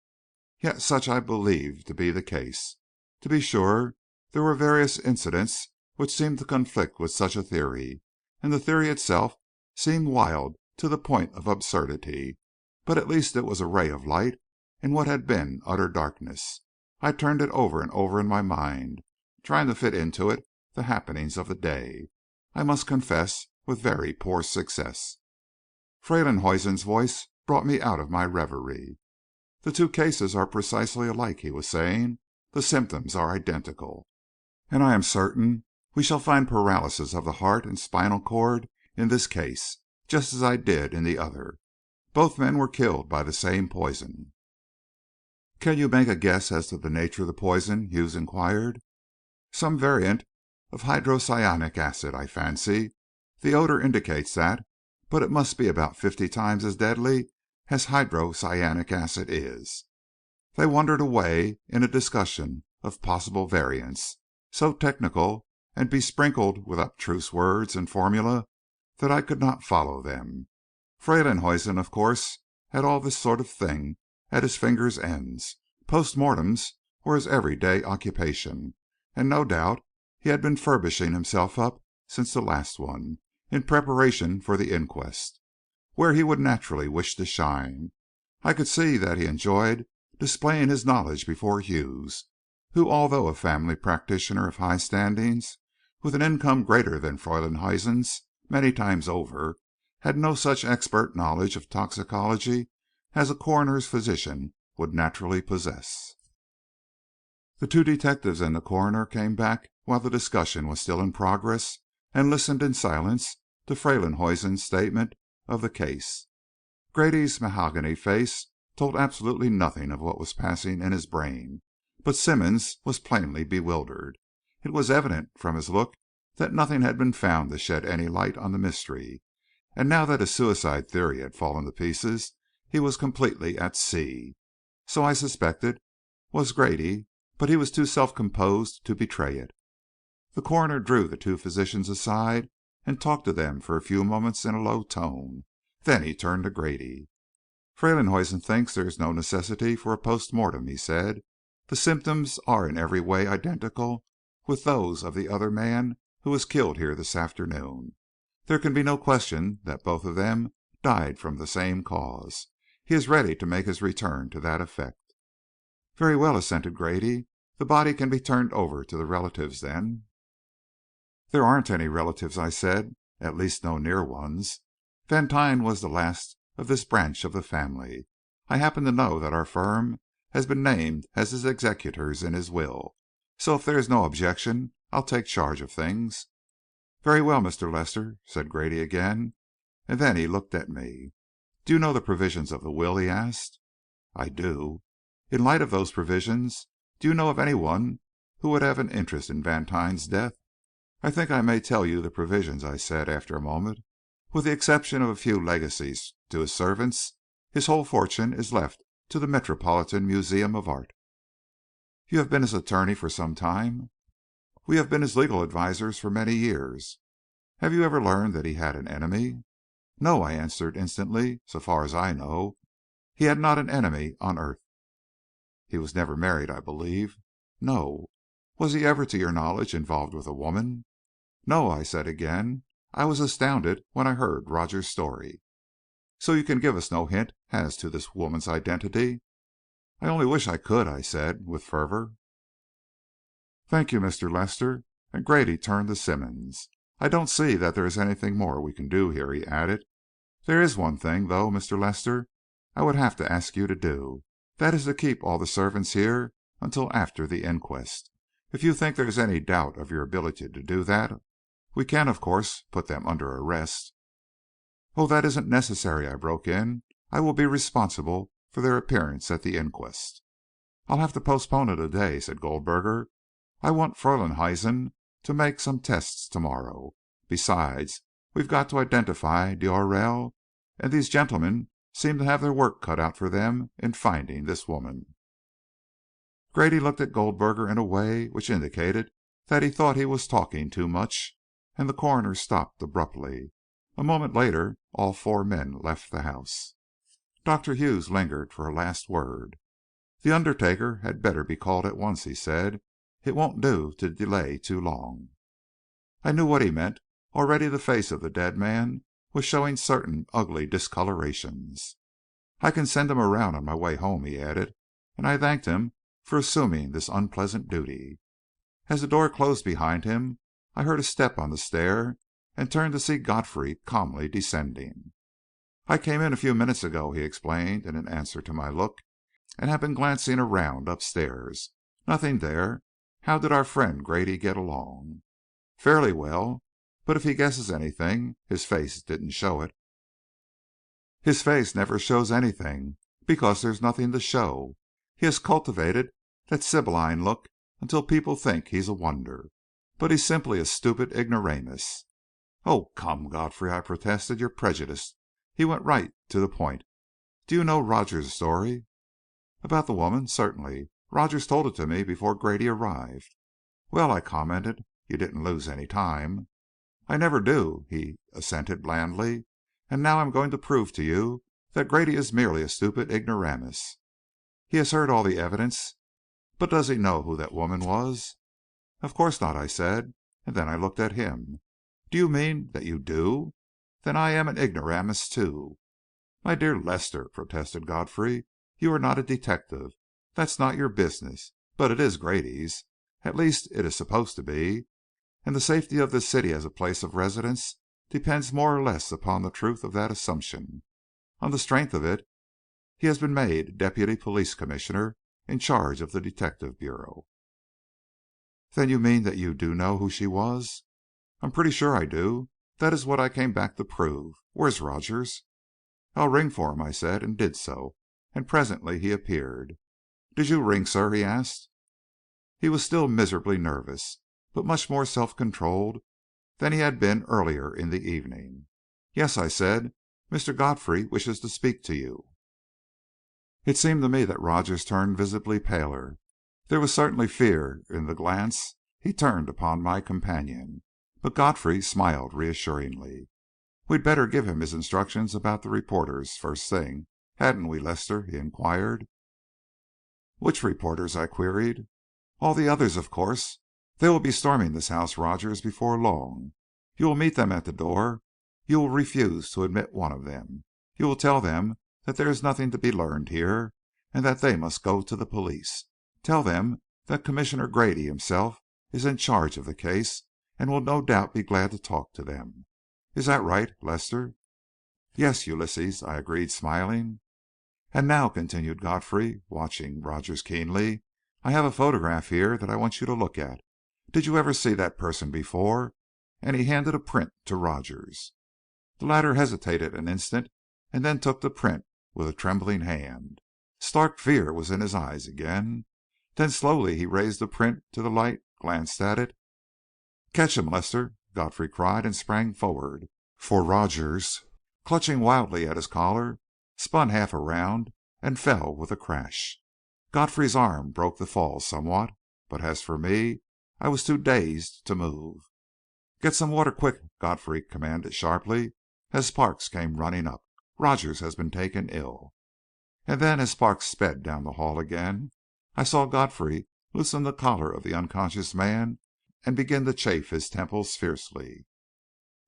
Yet such I believed to be the case. To be sure, there were various incidents which seemed to conflict with such a theory, and the theory itself seemed wild to the point of absurdity, but at least it was a ray of light in what had been utter darkness. I turned it over and over in my mind, trying to fit into it the happenings of the day. I must confess, with very poor success. Freylinghuisen's voice brought me out of my reverie. "The two cases are precisely alike," he was saying. "The symptoms are identical. And I am certain we shall find paralysis of the heart and spinal cord in this case, just as I did in the other. Both men were killed by the same poison." "Can you make a guess as to the nature of the poison?" Hughes inquired. "Some variant of hydrocyanic acid, I fancy. The odor indicates that, but it must be about 50 times as deadly as hydrocyanic acid is." They wandered away in a discussion of possible variants, so technical and besprinkled with abstruse words and formulae that I could not follow them. Freylinghuisen, of course, had all this sort of thing at his fingers' ends. Post-mortems were his everyday occupation, and no doubt he had been furbishing himself up since the last one, in preparation for the inquest, where he would naturally wish to shine. I could see that he enjoyed displaying his knowledge before Hughes, who, although a family practitioner of high standing, with an income greater than Freylinghuisen's many times over, had no such expert knowledge of toxicology as a coroner's physician would naturally possess. The two detectives and the coroner came back while the discussion was still in progress, and listened in silence to Freylinghuisen's statement of the case. Grady's mahogany face told absolutely nothing of what was passing in his brain, but Simmonds was plainly bewildered. It was evident from his look that nothing had been found to shed any light on the mystery, and now that his suicide theory had fallen to pieces, he was completely at sea. So I suspected was Grady, but he was too self-composed to betray it. The coroner drew the two physicians aside and talked to them for a few moments in a low tone. Then he turned to Grady. "Freylinghuisen thinks there is no necessity for a post-mortem," he said. "The symptoms are in every way identical with those of the other man who was killed here this afternoon. There can be no question that both of them died from the same cause. He is ready to make his return to that effect." "Very well," assented Grady. "The body can be turned over to the relatives, then." "There aren't any relatives," I said. "At least, no near ones. Vantine was the last of this branch of the family. I happen to know that our firm has been named as his executors in his will, so if there is no objection, I'll take charge of things." "Very well, Mr. Lester," said Grady again, and then he looked at me. "Do you know the provisions of the will?" he asked. "I do." "In light of those provisions, do you know of any one who would have an interest in Vantine's death?" "I think I may tell you the provisions," I said, after a moment. "With the exception of a few legacies to his servants, his whole fortune is left to the Metropolitan Museum of Art." "You have been his attorney for some time?" "We have been his legal advisers for many years." "Have you ever learned that he had an enemy?" "No," I answered instantly. "So far as I know, he had not an enemy on earth." "He was never married, I believe?" "No." "Was he ever, to your knowledge, involved with a woman?" "No," I said again. I was astounded when I heard Roger's story. "So you can give us no hint as to this woman's identity?" "I only wish I could," I said, with fervor. "Thank you, Mr. Lester," and Grady turned to Simmonds. "I don't see that there is anything more we can do here," he added. "There is one thing, though, Mr. Lester, I would have to ask you to do. That is to keep all the servants here until after the inquest. If you think there is any doubt of your ability to do that, we can, of course, put them under arrest." "Oh, that isn't necessary," I broke in. "I will be responsible for their appearance at the inquest." "I'll have to postpone it a day," said Goldberger. "I want Freylinghuisen to make some tests to morrow. Besides, we've got to identify d'Aurelle, and these gentlemen seem to have their work cut out for them in finding this woman." Grady looked at Goldberger in a way which indicated that he thought he was talking too much, and the coroner stopped abruptly. A moment later all four men left the house. Dr. Hughes lingered for a last word. "The undertaker had better be called at once," he said. "It won't do to delay too long." I knew what he meant. Already the face of the dead man was showing certain ugly discolorations. "I can send him around on my way home," he added, and I thanked him for assuming this unpleasant duty. As the door closed behind him, I heard a step on the stair and turned to see Godfrey calmly descending. "I came in a few minutes ago," he explained, in answer to my look, "and have been glancing around upstairs. Nothing there. How did our friend Grady get along?" "Fairly well. But if he guesses anything, his face didn't show it." "His face never shows anything, because there's nothing to show. He has cultivated that sibylline look until people think he's a wonder. But he's simply a stupid ignoramus." "Oh, come, Godfrey," I protested. "You're prejudiced." He went right to the point. "Do you know Rogers's story?" "About the woman? Certainly. Rogers told it to me before Grady arrived." "Well," I commented, "you didn't lose any time." "I never do," he assented blandly. "And now I'm going to prove to you that Grady is merely a stupid ignoramus. He has heard all the evidence, but does he know who that woman was?" "Of course not," I said, and then I looked at him. "Do you mean that you do? Then I am an ignoramus, too." "My dear Lester," protested Godfrey, "you are not a detective. That's not your business. But it is Grady's. At least, it is supposed to be. And the safety of this city as a place of residence depends more or less upon the truth of that assumption. On the strength of it, he has been made Deputy Police Commissioner in charge of the Detective Bureau." "Then you mean that you do know who she was?" "I'm pretty sure I do. That is what I came back to prove. Where's Rogers?" "I'll ring for him," I said, and did so, and presently he appeared. "Did you ring, sir?" he asked. He was still miserably nervous, but much more self-controlled than he had been earlier in the evening. "Yes," I said. "Mr. Godfrey wishes to speak to you." It seemed to me that Rogers turned visibly paler. There was certainly fear in the glance he turned upon my companion, but Godfrey smiled reassuringly. "We'd better give him his instructions about the reporters, first thing, hadn't we, Lester?" he inquired. "Which reporters?" I queried. "All the others, of course. They will be storming this house, Rogers, before long. You will meet them at the door. You will refuse to admit one of them. You will tell them that there is nothing to be learned here, and that they must go to the police. Tell them that Commissioner Grady himself is in charge of the case, and will no doubt be glad to talk to them. Is that right, Lester?" "Yes, Ulysses," I agreed, smiling. "And now," continued Godfrey, watching Rogers keenly, "I have a photograph here that I want you to look at. Did you ever see that person before?" And he handed a print to Rogers. The latter hesitated an instant, and then took the print with a trembling hand. Stark fear was in his eyes again. Then slowly he raised the print to the light, glanced at it. "Catch him, Lester!" Godfrey cried, and sprang forward. For Rogers, clutching wildly at his collar, spun half around and fell with a crash. Godfrey's arm broke the fall somewhat, but as for me, I was too dazed to move. "Get some water, quick!" Godfrey commanded sharply, as Parks came running up. "Rogers has been taken ill." And then, as Parks sped down the hall again, I saw Godfrey loosen the collar of the unconscious man and begin to chafe his temples fiercely.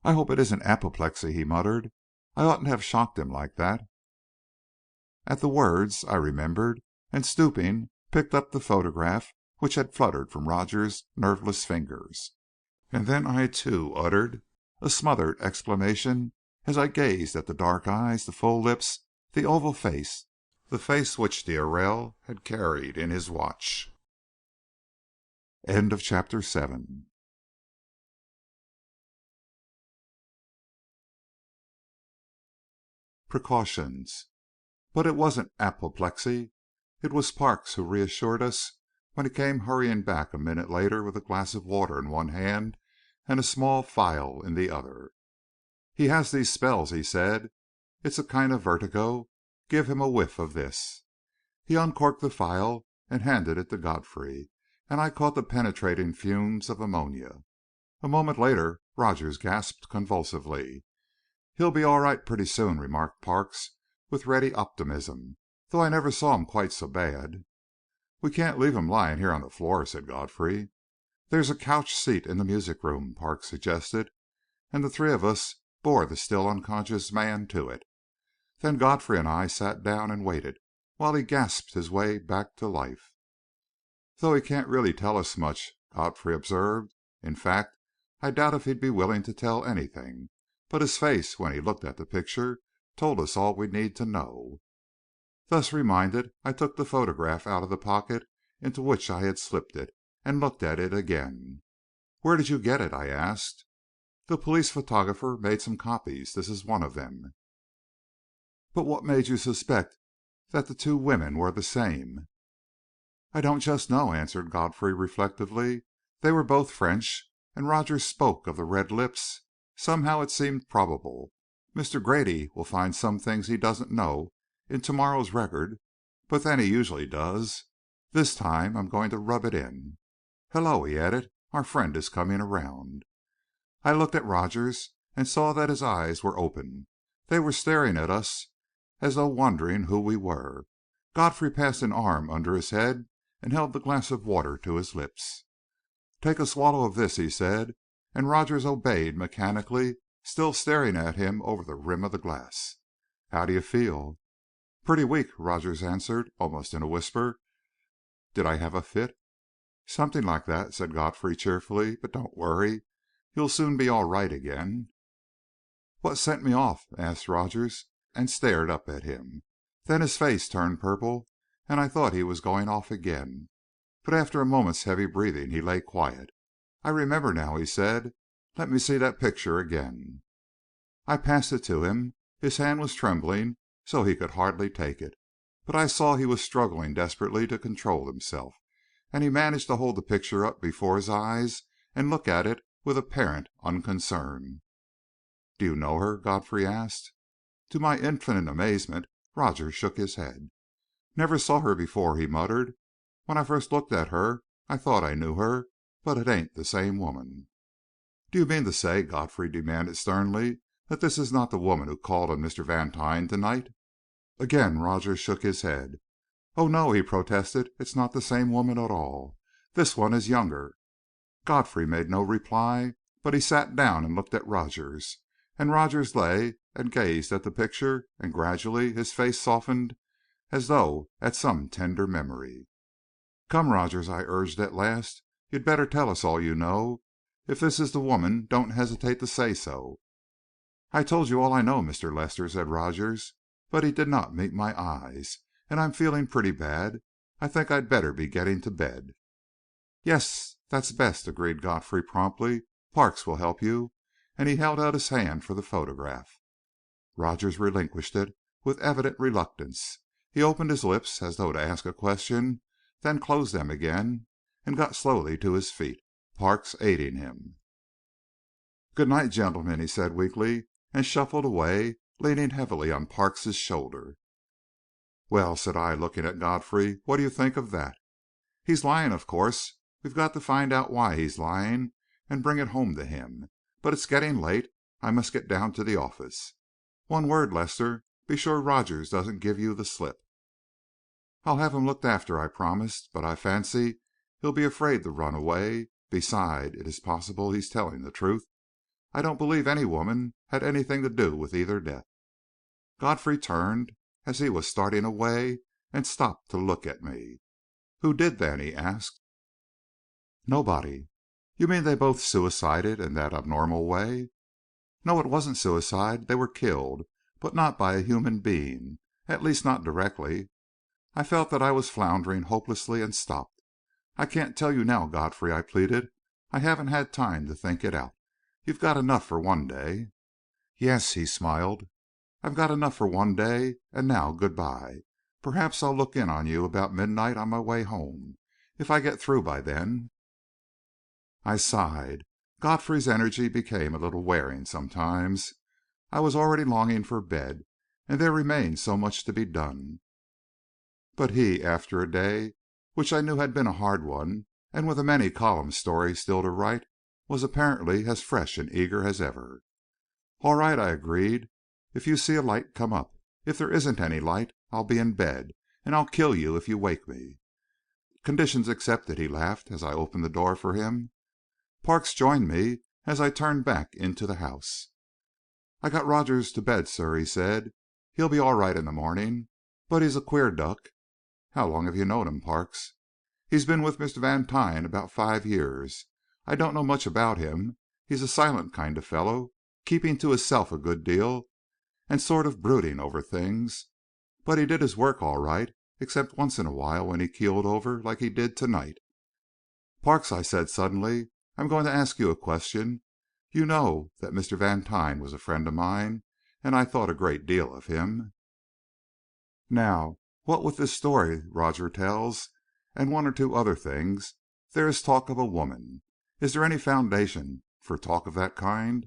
"I hope it isn't apoplexy," he muttered. "I oughtn't to have shocked him like that." At the words I remembered, and stooping, picked up the photograph which had fluttered from Rogers' nerveless fingers. And then I, too, uttered a smothered exclamation as I gazed at the dark eyes, the full lips, the oval face, the face which d'Aurelle had carried in his watch. End of chapter 7. Precautions. But it wasn't apoplexy. It was Parks who reassured us when he came hurrying back a minute later with a glass of water in one hand and a small phial in the other. "He has these spells," he said. "It's a kind of vertigo. Give him a whiff of this." He uncorked the phial and handed it to Godfrey, and I caught the penetrating fumes of ammonia. A moment later Rogers gasped convulsively. "He'll be all right pretty soon," remarked Parks, with ready optimism, "though I never saw him quite so bad." "We can't leave him lying here on the floor," said Godfrey. "There's a couch seat in the music room," Parks suggested, and the three of us bore the still unconscious man to it. Then Godfrey and I sat down and waited while he gasped his way back to life. "Though he can't really tell us much," Godfrey observed. "In fact, I doubt if he'd be willing to tell anything. But his face, when he looked at the picture, told us all we need to know." Thus reminded, I took the photograph out of the pocket into which I had slipped it, and looked at it again. "Where did you get it?" I asked. "The police photographer made some copies. This is one of them." "But what made you suspect that the two women were the same?" "I don't just know," answered Godfrey reflectively. "They were both French, and Rogers spoke of the red lips. Somehow it seemed probable. Mr. Grady will find some things he doesn't know in to morrow's Record, but then he usually does. This time I'm going to rub it in. Hello," he added, "our friend is coming around." I looked at Rogers and saw that his eyes were open. They were staring at us as though wondering who we were. Godfrey passed an arm under his head and held the glass of water to his lips. "Take a swallow of this," he said, and Rogers obeyed mechanically, still staring at him over the rim of the glass. "How do you feel?" "Pretty weak," Rogers answered, almost in a whisper. "Did I have a fit?" "Something like that," said Godfrey cheerfully. "But don't worry. You'll soon be all right again." "What sent me off?" asked Rogers, and stared up at him. Then his face turned purple, and I thought he was going off again. But after a moment's heavy breathing he lay quiet. "I remember now," he said. "Let me see that picture again." I passed it to him. His hand was trembling so he could hardly take it. But I saw he was struggling desperately to control himself, and he managed to hold the picture up before his eyes and look at it with apparent unconcern. "Do you know her?" Godfrey asked. To my infinite amazement, Rogers shook his head. "Never saw her before," he muttered. "When I first looked at her, I thought I knew her, but it ain't the same woman." "Do you mean to say," Godfrey demanded sternly, "that this is not the woman who called on Mr. Vantine to night?" Again Rogers shook his head. "Oh, no," he protested. "It's not the same woman at all. This one is younger." Godfrey made no reply, but he sat down and looked at Rogers. And Rogers lay and gazed at the picture, and gradually his face softened as though at some tender memory. "Come, Rogers," I urged at last. "You'd better tell us all you know. If this is the woman, don't hesitate to say so." "I told you all I know, Mr. Lester," said Rogers, but he did not meet my eyes. "And I'm feeling pretty bad. I think I'd better be getting to bed." "Yes, that's best," agreed Godfrey promptly. "Parks will help you," and he held out his hand for the photograph. Rogers relinquished it with evident reluctance. He opened his lips as though to ask a question, then closed them again, and got slowly to his feet, Parks aiding him. "Good night, gentlemen," he said weakly, and shuffled away, leaning heavily on Parks's shoulder. "Well," said I, looking at Godfrey, "what do you think of that?" "He's lying, of course. We've got to find out why he's lying, and bring it home to him. But it's getting late. I must get down to the office. One word, Lester. Be sure Rogers doesn't give you the slip." "I'll have him looked after," I promised. "But I fancy he'll be afraid to run away. Besides, it is possible he's telling the truth. I don't believe any woman had anything to do with either death." Godfrey turned as he was starting away and stopped to look at me. "Who did, then?" he asked. "Nobody." "You mean they both suicided in that abnormal way?" "No, it wasn't suicide. They were killed, but not by a human being. At least, not directly." I felt that I was floundering hopelessly and stopped. "I can't tell you now, Godfrey," I pleaded. "I haven't had time to think it out. You've got enough for one day." "Yes," he smiled. "I've got enough for one day. And now good bye. Perhaps I'll look in on you about midnight on my way home, if I get through by then." I sighed. Godfrey's energy became a little wearing sometimes. I was already longing for bed, and there remained so much to be done. But he, after a day which I knew had been a hard one, and with a many column story still to write, was apparently as fresh and eager as ever. "All right," I agreed. "If you see a light, come up. If there isn't any light, I'll be in bed, and I'll kill you if you wake me." "Conditions accepted," he laughed, as I opened the door for him. Parks joined me as I turned back into the house. "I got Rogers to bed, sir," he said. "He'll be all right in the morning. But he's a queer duck." "How long have you known him, Parks?" He's been with Mr. Vantine about 5 years. I don't know much about him. He's a silent kind of fellow, keeping to hisself a good deal, and sort of brooding over things. But he did his work all right, except once in a while when he keeled over like he did tonight. Parks, I said suddenly, I'm going to ask you a question. You know that Mr. Vantine was a friend of mine, and I thought a great deal of him. Now, what with this story Roger tells, and one or two other things, there is talk of a woman. Is there any foundation for talk of that kind?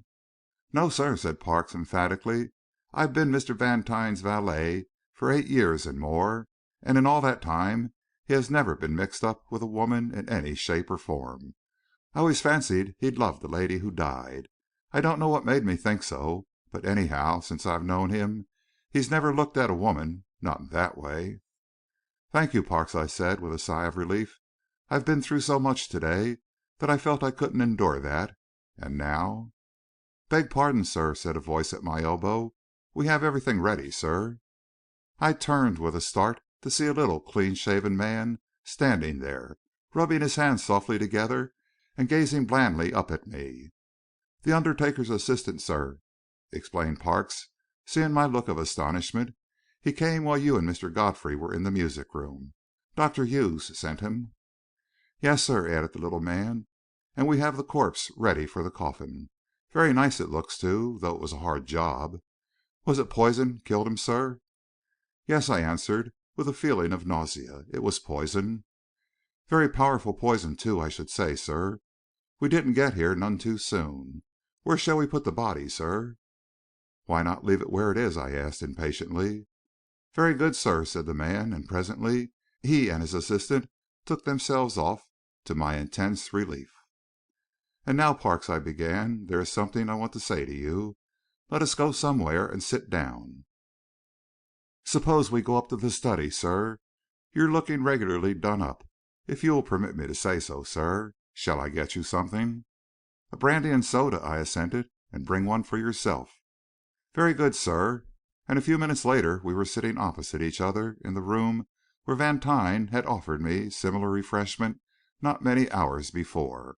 No, sir, said Parks, emphatically. I've been Mr. Vantine's valet for 8 years and more, and in all that time he has never been mixed up with a woman in any shape or form. I always fancied he'd loved the lady who died. I don't know what made me think so, but anyhow, since I've known him, he's never looked at a woman, not in that way. Thank you, Parks, I said, with a sigh of relief. I've been through so much today that I felt I couldn't endure that. And now? Beg pardon, sir, said a voice at my elbow. We have everything ready, sir. I turned with a start to see a little clean-shaven man standing there, rubbing his hands softly together and gazing blandly up at me. The undertaker's assistant, sir, explained Parks, seeing my look of astonishment. He came while you and Mr. Godfrey were in the music room. Dr. Hughes sent him. Yes, sir, added the little man, and we have the corpse ready for the coffin. Very nice it looks, too, though it was a hard job. Was it poison killed him, sir? Yes, I answered, with a feeling of nausea. It was poison. Very powerful poison, too, I should say, sir. We didn't get here none too soon. Where shall we put the body, sir? Why not leave it where it is? I asked impatiently. Very good, sir, said the man, and presently he and his assistant took themselves off, to my intense relief. And now, Parks, I began, there is something I want to say to you. Let us go somewhere and sit down. Suppose we go up to the study, sir. You're looking regularly done up, if you will permit me to say so, sir. Shall I get you something? A brandy and soda, I assented, and bring one for yourself. Very good, sir. And a few minutes later we were sitting opposite each other in the room where Vantine had offered me similar refreshment not many hours before.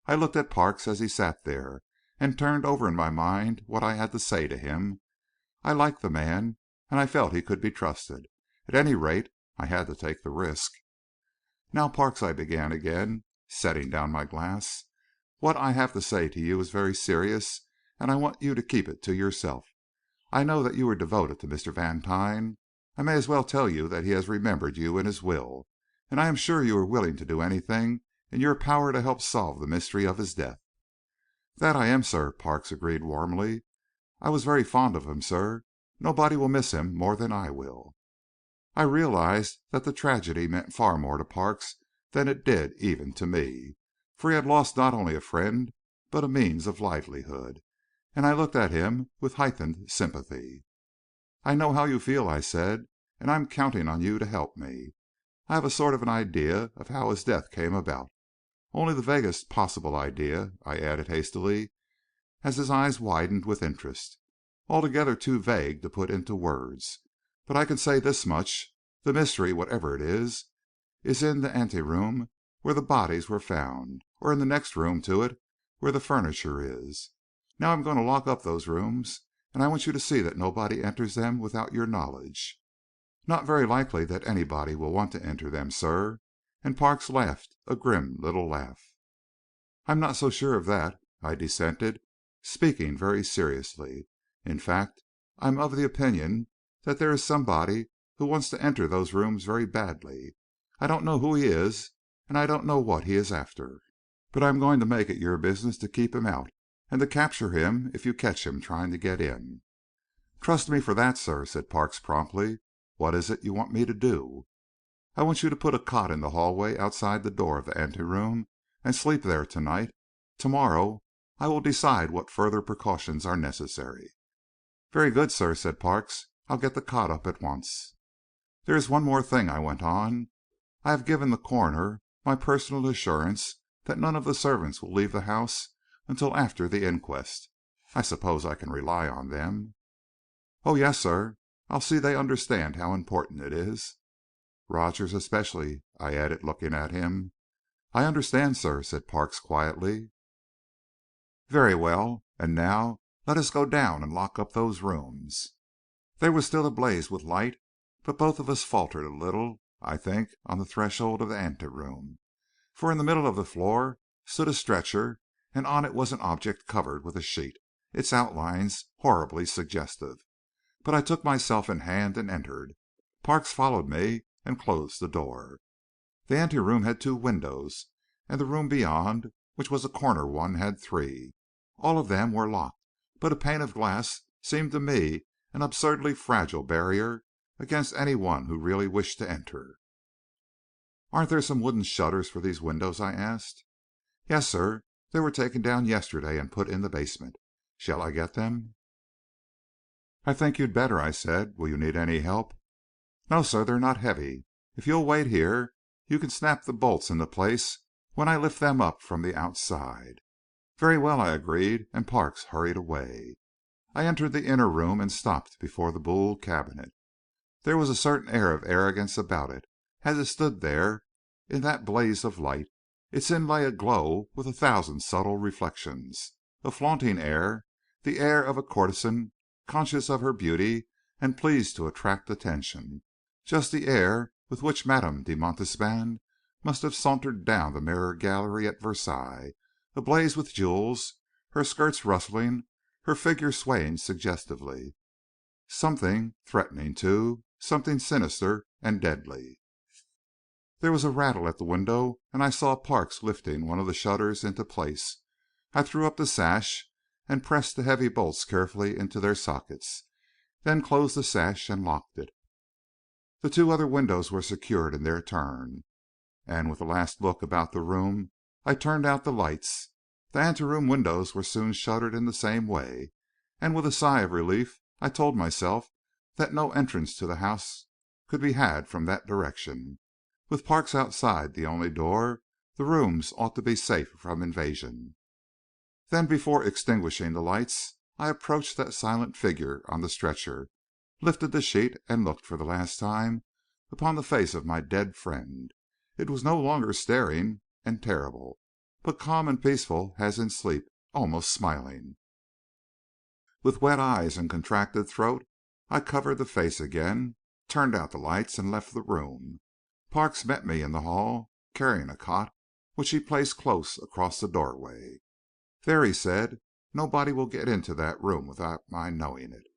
I looked at Parks as he sat there, and turned over in my mind what I had to say to him. I liked the man, and I felt he could be trusted. At any rate, I had to take the risk. Now, Parks, I began again, setting down my glass, what I have to say to you is very serious, and I want you to keep it to yourself. I know that you were devoted to Mr. Vantine. I may as well tell you that he has remembered you in his will, and I am sure you are willing to do anything in your power to help solve the mystery of his death. That I am, sir, Parks agreed warmly. I was very fond of him, sir. Nobody will miss him more than I will. I realized that the tragedy meant far more to Parks than it did even to me, for he had lost not only a friend, but a means of livelihood, and I looked at him with heightened sympathy. I know how you feel, I said, and I'm counting on you to help me. I have a sort of an idea of how his death came about. Only the vaguest possible idea, I added hastily, as his eyes widened with interest. Altogether too vague to put into words. But I can say this much. The mystery, whatever it is in the anteroom where the bodies were found, or in the next room to it where the furniture is. Now I'm going to lock up those rooms, and I want you to see that nobody enters them without your knowledge. Not very likely that anybody will want to enter them, sir. And Parks laughed, a grim little laugh. I'm not so sure of that, I dissented, speaking very seriously. In fact, I'm of the opinion that there is somebody who wants to enter those rooms very badly. I don't know who he is, and I don't know what he is after. But I'm going to make it your business to keep him out, and to capture him if you catch him trying to get in. Trust me for that, sir, said Parks promptly. What is it you want me to do? I want you to put a cot in the hallway outside the door of the anteroom and sleep there tonight. Tomorrow I will decide what further precautions are necessary. Very good, sir, said Parks. I'll get the cot up at once. There is one more thing, I went on. I have given the coroner my personal assurance that none of the servants will leave the house until after the inquest. I suppose I can rely on them. Oh, yes, sir. I'll see they understand how important it is. Rogers especially," I added, looking at him. "I understand, sir," said Parks, quietly. "Very well. And now let us go down and lock up those rooms." They were still ablaze with light, but both of us faltered a little, I think, on the threshold of the ante room. For in the middle of the floor stood a stretcher, and on it was an object covered with a sheet, its outlines horribly suggestive. But I took myself in hand and entered. Parks followed me and closed the door. The ante room had 2 windows, and the room beyond, which was a corner one, had 3. All of them were locked, but a pane of glass seemed to me an absurdly fragile barrier against any one who really wished to enter. "Aren't there some wooden shutters for these windows?" I asked. "Yes, sir. They were taken down yesterday and put in the basement. Shall I get them?" "I think you'd better," I said. "Will you need any help?" "No, sir. They're not heavy. If you'll wait here, you can snap the bolts into place when I lift them up from the outside." "Very well," I agreed, and Parks hurried away. I entered the inner room and stopped before the Boule Cabinet. There was a certain air of arrogance about it, as it stood there in that blaze of light, its inlay aglow with 1,000 subtle reflections. A flaunting air, the air of a courtesan conscious of her beauty and pleased to attract attention. Just the air with which Madame de Montespan must have sauntered down the mirror gallery at Versailles, ablaze with jewels, her skirts rustling, her figure swaying suggestively. Something threatening, too, something sinister and deadly. There was a rattle at the window, and I saw Parks lifting one of the shutters into place. I threw up the sash and pressed the heavy bolts carefully into their sockets, then closed the sash and locked it. The 2 other windows were secured in their turn, and with a last look about the room, I turned out the lights. The anteroom windows were soon shuttered in the same way, and with a sigh of relief I told myself that no entrance to the house could be had from that direction. With Parks outside the only door, the rooms ought to be safe from invasion. Then, before extinguishing the lights, I approached that silent figure on the stretcher, lifted the sheet, and looked for the last time upon the face of my dead friend. It was no longer staring and terrible, but calm and peaceful as in sleep, almost smiling. With wet eyes and contracted throat, I covered the face again, turned out the lights, and left the room. Parks met me in the hall, carrying a cot, which he placed close across the doorway. "There," he said, "nobody will get into that room without my knowing it."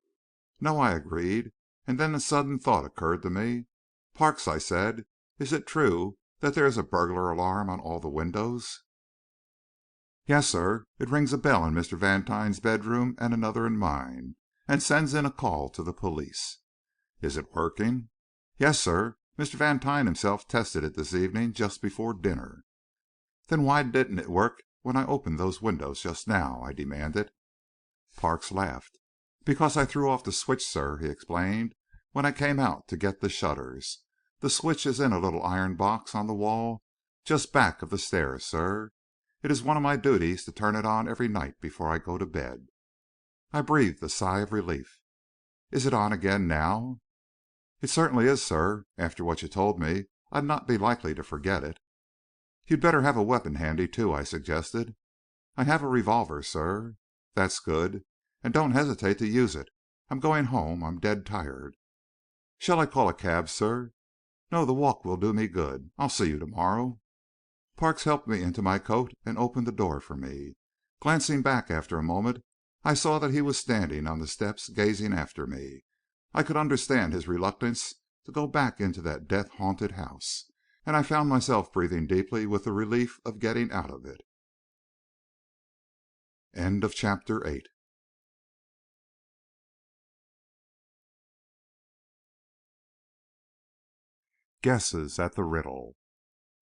"No," I agreed, and then a sudden thought occurred to me. "Parks," I said, "is it true that there is a burglar alarm on all the windows?" "Yes, sir. It rings a bell in Mr. Vantine's bedroom and another in mine, and sends in a call to the police." "Is it working?" "Yes, sir. Mr. Vantine himself tested it this evening just before dinner." "Then why didn't it work when I opened those windows just now?" I demanded. Parks laughed. "Because I threw off the switch, sir," he explained, "when I came out to get the shutters. The switch is in a little iron box on the wall just back of the stairs, sir. It is one of my duties to turn it on every night before I go to bed." I breathed a sigh of relief. "Is it on again now?" "It certainly is, sir. After what you told me, I'd not be likely to forget it." "You'd better have a weapon handy, too," I suggested. "I have a revolver, sir." "That's good. And don't hesitate to use it. I'm going home. I'm dead tired." "Shall I call a cab, sir?" "No, the walk will do me good. I'll see you to morrow." Parks helped me into my coat and opened the door for me. Glancing back after a moment, I saw that he was standing on the steps gazing after me. I could understand his reluctance to go back into that death haunted house, and I found myself breathing deeply with the relief of getting out of it. Chapter 8. Guesses at the Riddle.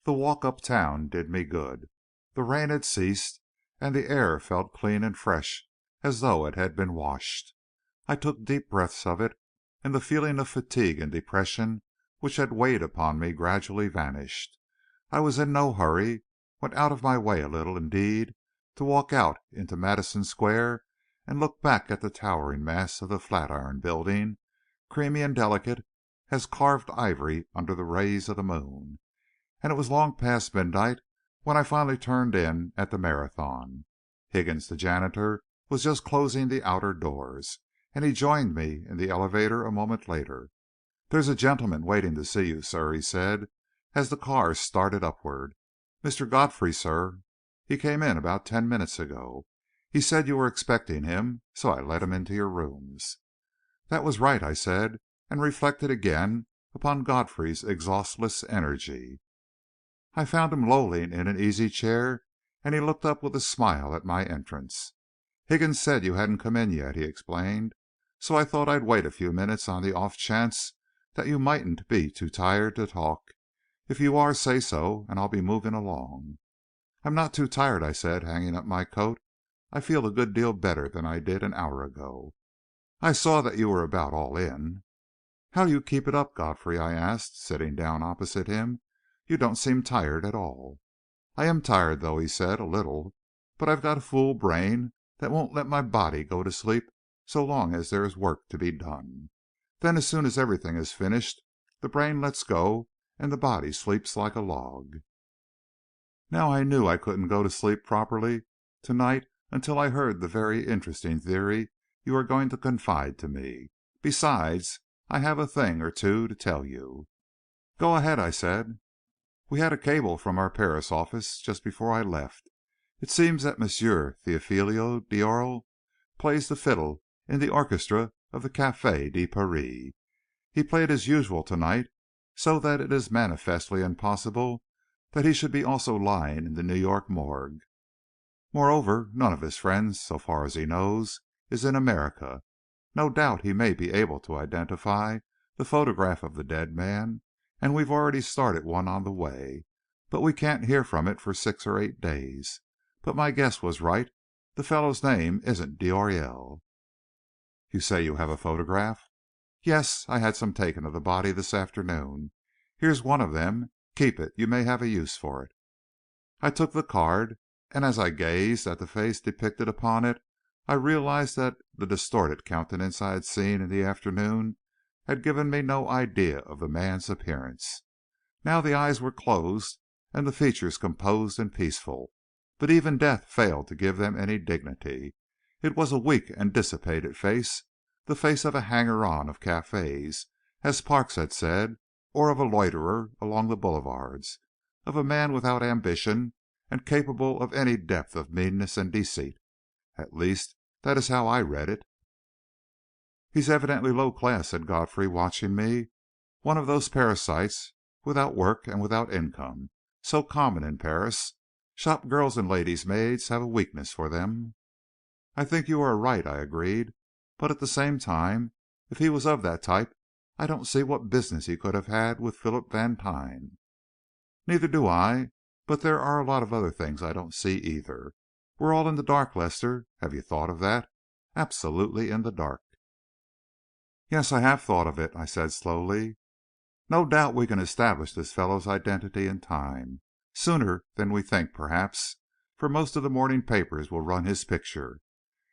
The walk uptown did me good. The rain had ceased, and the air felt clean and fresh as though it had been washed. I took deep breaths of it, and the feeling of fatigue and depression which had weighed upon me gradually vanished. I was in no hurry, went out of my way a little, indeed, to walk out into Madison Square and look back at the towering mass of the Flatiron Building, creamy and delicate, as carved ivory under the rays of the moon. And it was long past midnight when I finally turned in at the Marathon. Higgins, the janitor, was just closing the outer doors, and he joined me in the elevator a moment later. "There's a gentleman waiting to see you, sir," he said, as the car started upward. "Mr. Godfrey, sir. He came in about 10 minutes ago. He said you were expecting him, so I let him into your rooms." That was right, I said, and reflected again upon Godfrey's exhaustless energy. I found him lolling in an easy chair, and he looked up with a smile at my entrance. "Higgins said you hadn't come in yet," he explained, "so I thought I'd wait a few minutes on the off chance that you mightn't be too tired to talk. If you are, say so, and I'll be moving along." "I'm not too tired," I said, hanging up my coat. "I feel a good deal better than I did an hour ago." "I saw that you were about all in." "How do you keep it up, Godfrey?" I asked, sitting down opposite him. "You don't seem tired at all." "I am tired, though," he said, "a little. But I've got a fool brain that won't let my body go to sleep so long as there is work to be done. Then, as soon as everything is finished, the brain lets go and the body sleeps like a log." Now I knew I couldn't go to sleep properly to night until I heard the very interesting theory you are going to confide to me. Besides, I have a thing or two to tell you. "Go ahead," I said. "We had a cable from our Paris office just before I left. It seems that Monsieur Theophile d'Aurelle plays the fiddle in the orchestra of the Café de Paris. He played as usual to night, so that it is manifestly impossible that he should be also lying in the New York morgue. Moreover, none of his friends, so far as he knows, is in America. No doubt he may be able to identify the photograph of the dead man, and we've already started one on the way, but we can't hear from it for 6 or 8 days. But my guess was right. The fellow's name isn't d'Aurelle." "You say you have a photograph?" "Yes. I had some taken of the body this afternoon. Here's one of them. Keep it. You may have a use for it." I took the card, and as I gazed at the face depicted upon it, I realized that the distorted countenance I had seen in the afternoon had given me no idea of the man's appearance. Now the eyes were closed and the features composed and peaceful, but even death failed to give them any dignity. It was a weak and dissipated face, the face of a hanger-on of cafés, as Parks had said, or of a loiterer along the boulevards, of a man without ambition and capable of any depth of meanness and deceit. At least, that is how I read it. "He's evidently low class," said Godfrey, watching me. "One of those parasites, without work and without income, so common in Paris. Shop girls and ladies' maids have a weakness for them." "I think you are right," I agreed. "But at the same time, if he was of that type, I don't see what business he could have had with Philip Vantine." "Neither do I. But there are a lot of other things I don't see, either. We're all in the dark, Lester. Have you thought of that? Absolutely in the dark." "Yes, I have thought of it," I said slowly. "No doubt we can establish this fellow's identity in time. Sooner than we think, perhaps, for most of the morning papers will run his picture.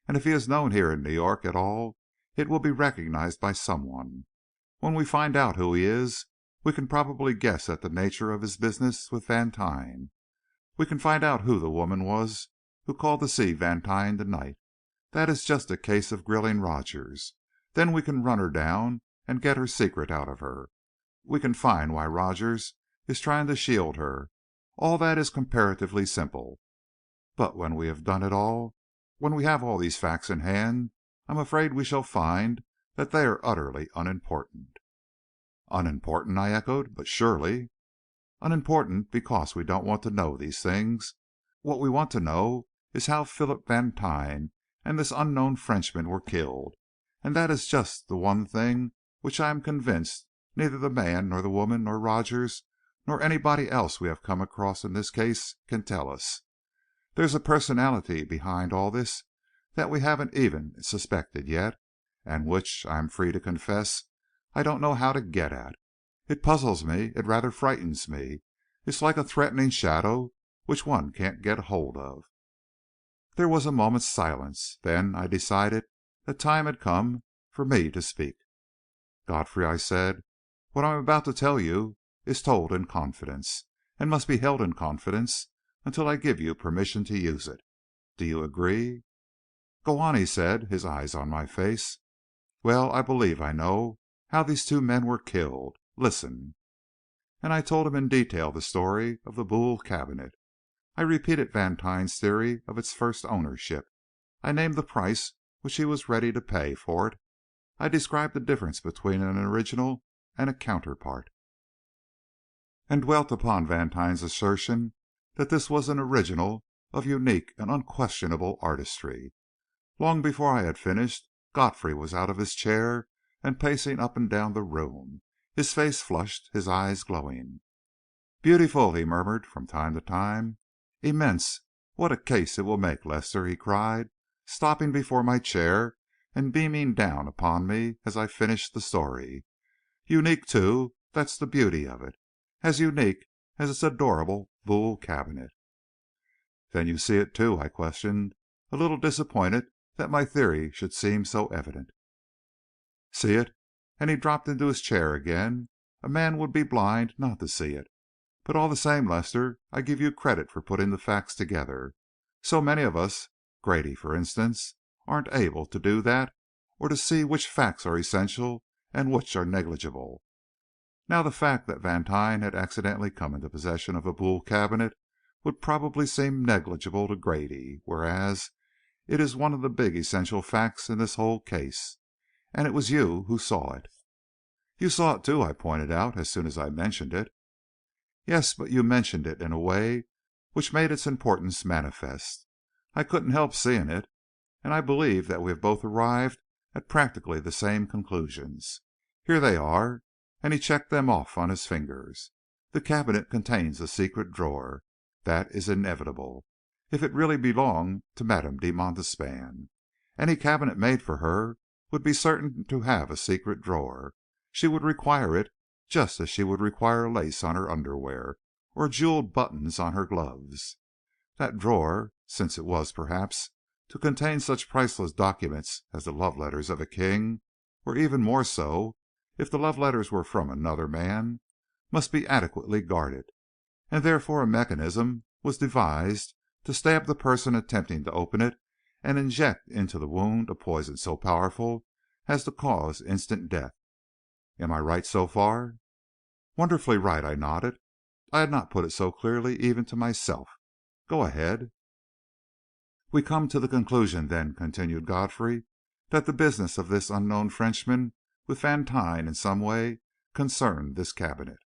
And if he is known here in New York at all, it will be recognized by someone. When we find out who he is, we can probably guess at the nature of his business with Vantine. We can find out who the woman was who called to see Vantine to night. That is just a case of grilling Rogers. Then we can run her down and get her secret out of her. We can find why Rogers is trying to shield her. All that is comparatively simple. But when we have done it all, when we have all these facts in hand, I'm afraid we shall find that they are utterly unimportant." "Unimportant?" I echoed. "But surely—" "Unimportant because we don't want to know these things. What we want to know is how Philip Vantine and this unknown Frenchman were killed, and that is just the one thing which I am convinced neither the man nor the woman nor Rogers nor anybody else we have come across in this case can tell us. There's a personality behind all this that we haven't even suspected yet, and which, I am free to confess, I don't know how to get at. It puzzles me, it rather frightens me. It's like a threatening shadow which one can't get hold of." There was a moment's silence. Then I decided the time had come for me to speak. "Godfrey," I said, What I am about to tell you is told in confidence, and must be held in confidence until I give you permission to use it. Do you agree?" "Go on," he said, his eyes on my face. "Well, I believe I know how these two men were killed. Listen." And I told him in detail the story of the Boule Cabinet. I repeated Vantine's theory of its first ownership. I named the price which he was ready to pay for it. I described the difference between an original and a counterpart, and dwelt upon Vantine's assertion that this was an original of unique and unquestionable artistry. Long before I had finished, Godfrey was out of his chair and pacing up and down the room, his face flushed, his eyes glowing. "Beautiful!" he murmured from time to time. "Immense! What a case it will make, Lester!" he cried, stopping before my chair and beaming down upon me as I finished the story. "Unique, too, that's the beauty of it. As unique as its adorable Boule Cabinet." "Then you see it, too?" I questioned, a little disappointed that my theory should seem so evident. "See it?" and he dropped into his chair again. "A man would be blind not to see it. But all the same, Lester, I give you credit for putting the facts together. So many of us, Grady, for instance, aren't able to do that, or to see which facts are essential and which are negligible. Now the fact that Vantine had accidentally come into possession of a Boule cabinet would probably seem negligible to Grady, whereas it is one of the big essential facts in this whole case. And it was you who saw it." "You saw it, too," I pointed out, "as soon as I mentioned it." "Yes, but you mentioned it in a way which made its importance manifest. I couldn't help seeing it, and I believe that we have both arrived at practically the same conclusions. Here they are," and he checked them off on his fingers. "The cabinet contains a secret drawer. That is inevitable, if it really belonged to Madame de Montespan. Any cabinet made for her would be certain to have a secret drawer. She would require it, just as she would require lace on her underwear, or jeweled buttons on her gloves. That drawer, since it was, perhaps, to contain such priceless documents as the love letters of a king, or even more so, if the love letters were from another man, must be adequately guarded, and therefore a mechanism was devised to stab the person attempting to open it and inject into the wound a poison so powerful as to cause instant death. Am I right so far?" "Wonderfully right," I nodded. "I had not put it so clearly even to myself. Go ahead." "We come to the conclusion, then," continued Godfrey, "that the business of this unknown Frenchman with Vantine in some way concerned this cabinet."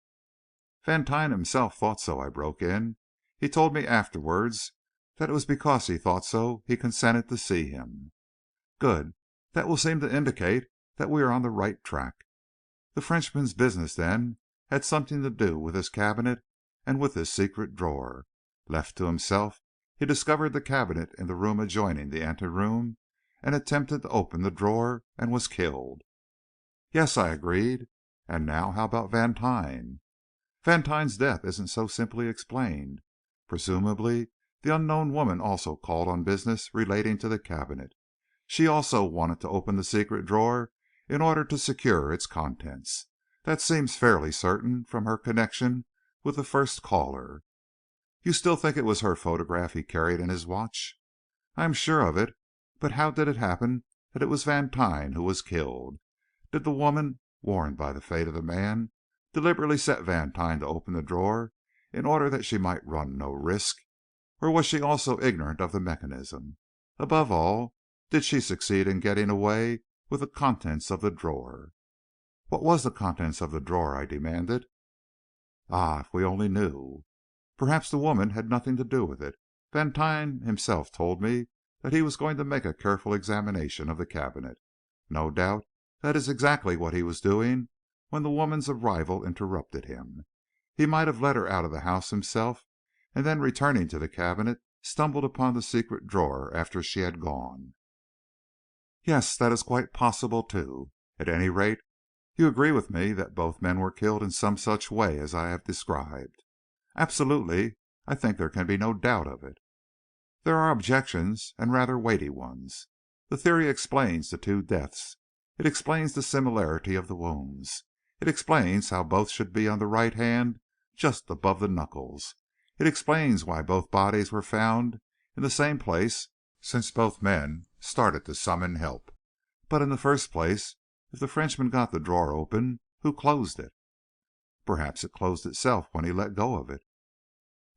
"Vantine himself thought so," I broke in. "He told me afterwards that it was because he thought so he consented to see him." "Good. That will seem to indicate that we are on the right track. The Frenchman's business, then, had something to do with this cabinet and with this secret drawer. Left to himself, he discovered the cabinet in the room adjoining the ante room, and attempted to open the drawer, and was killed." "Yes," I agreed. "And now, how about Vantine?" "Vantine's death isn't so simply explained. Presumably, the unknown woman also called on business relating to the cabinet. She also wanted to open the secret drawer in order to secure its contents. That seems fairly certain from her connection with the first caller." "You still think it was her photograph he carried in his watch?" "I am sure of it. But how did it happen that it was Vantine who was killed? Did the woman, warned by the fate of the man, deliberately set Vantine to open the drawer in order that she might run no risk? Or was she also ignorant of the mechanism? Above all, did she succeed in getting away with the contents of the drawer?" "What was the contents of the drawer?" I demanded. "Ah, if we only knew!" "Perhaps the woman had nothing to do with it. Vantine himself told me that he was going to make a careful examination of the cabinet. No doubt that is exactly what he was doing when the woman's arrival interrupted him. He might have led her out of the house himself, and then returning to the cabinet, stumbled upon the secret drawer after she had gone." "Yes, that is quite possible, too. At any rate, you agree with me that both men were killed in some such way as I have described?" "Absolutely. I think there can be no doubt of it." "There are objections, and rather weighty ones. The theory explains the two deaths. It explains the similarity of the wounds. It explains how both should be on the right hand, just above the knuckles. It explains why both bodies were found in the same place, since both men started to summon help. But in the first place, if the Frenchman got the drawer open, who closed it? Perhaps it closed itself when he let go of it.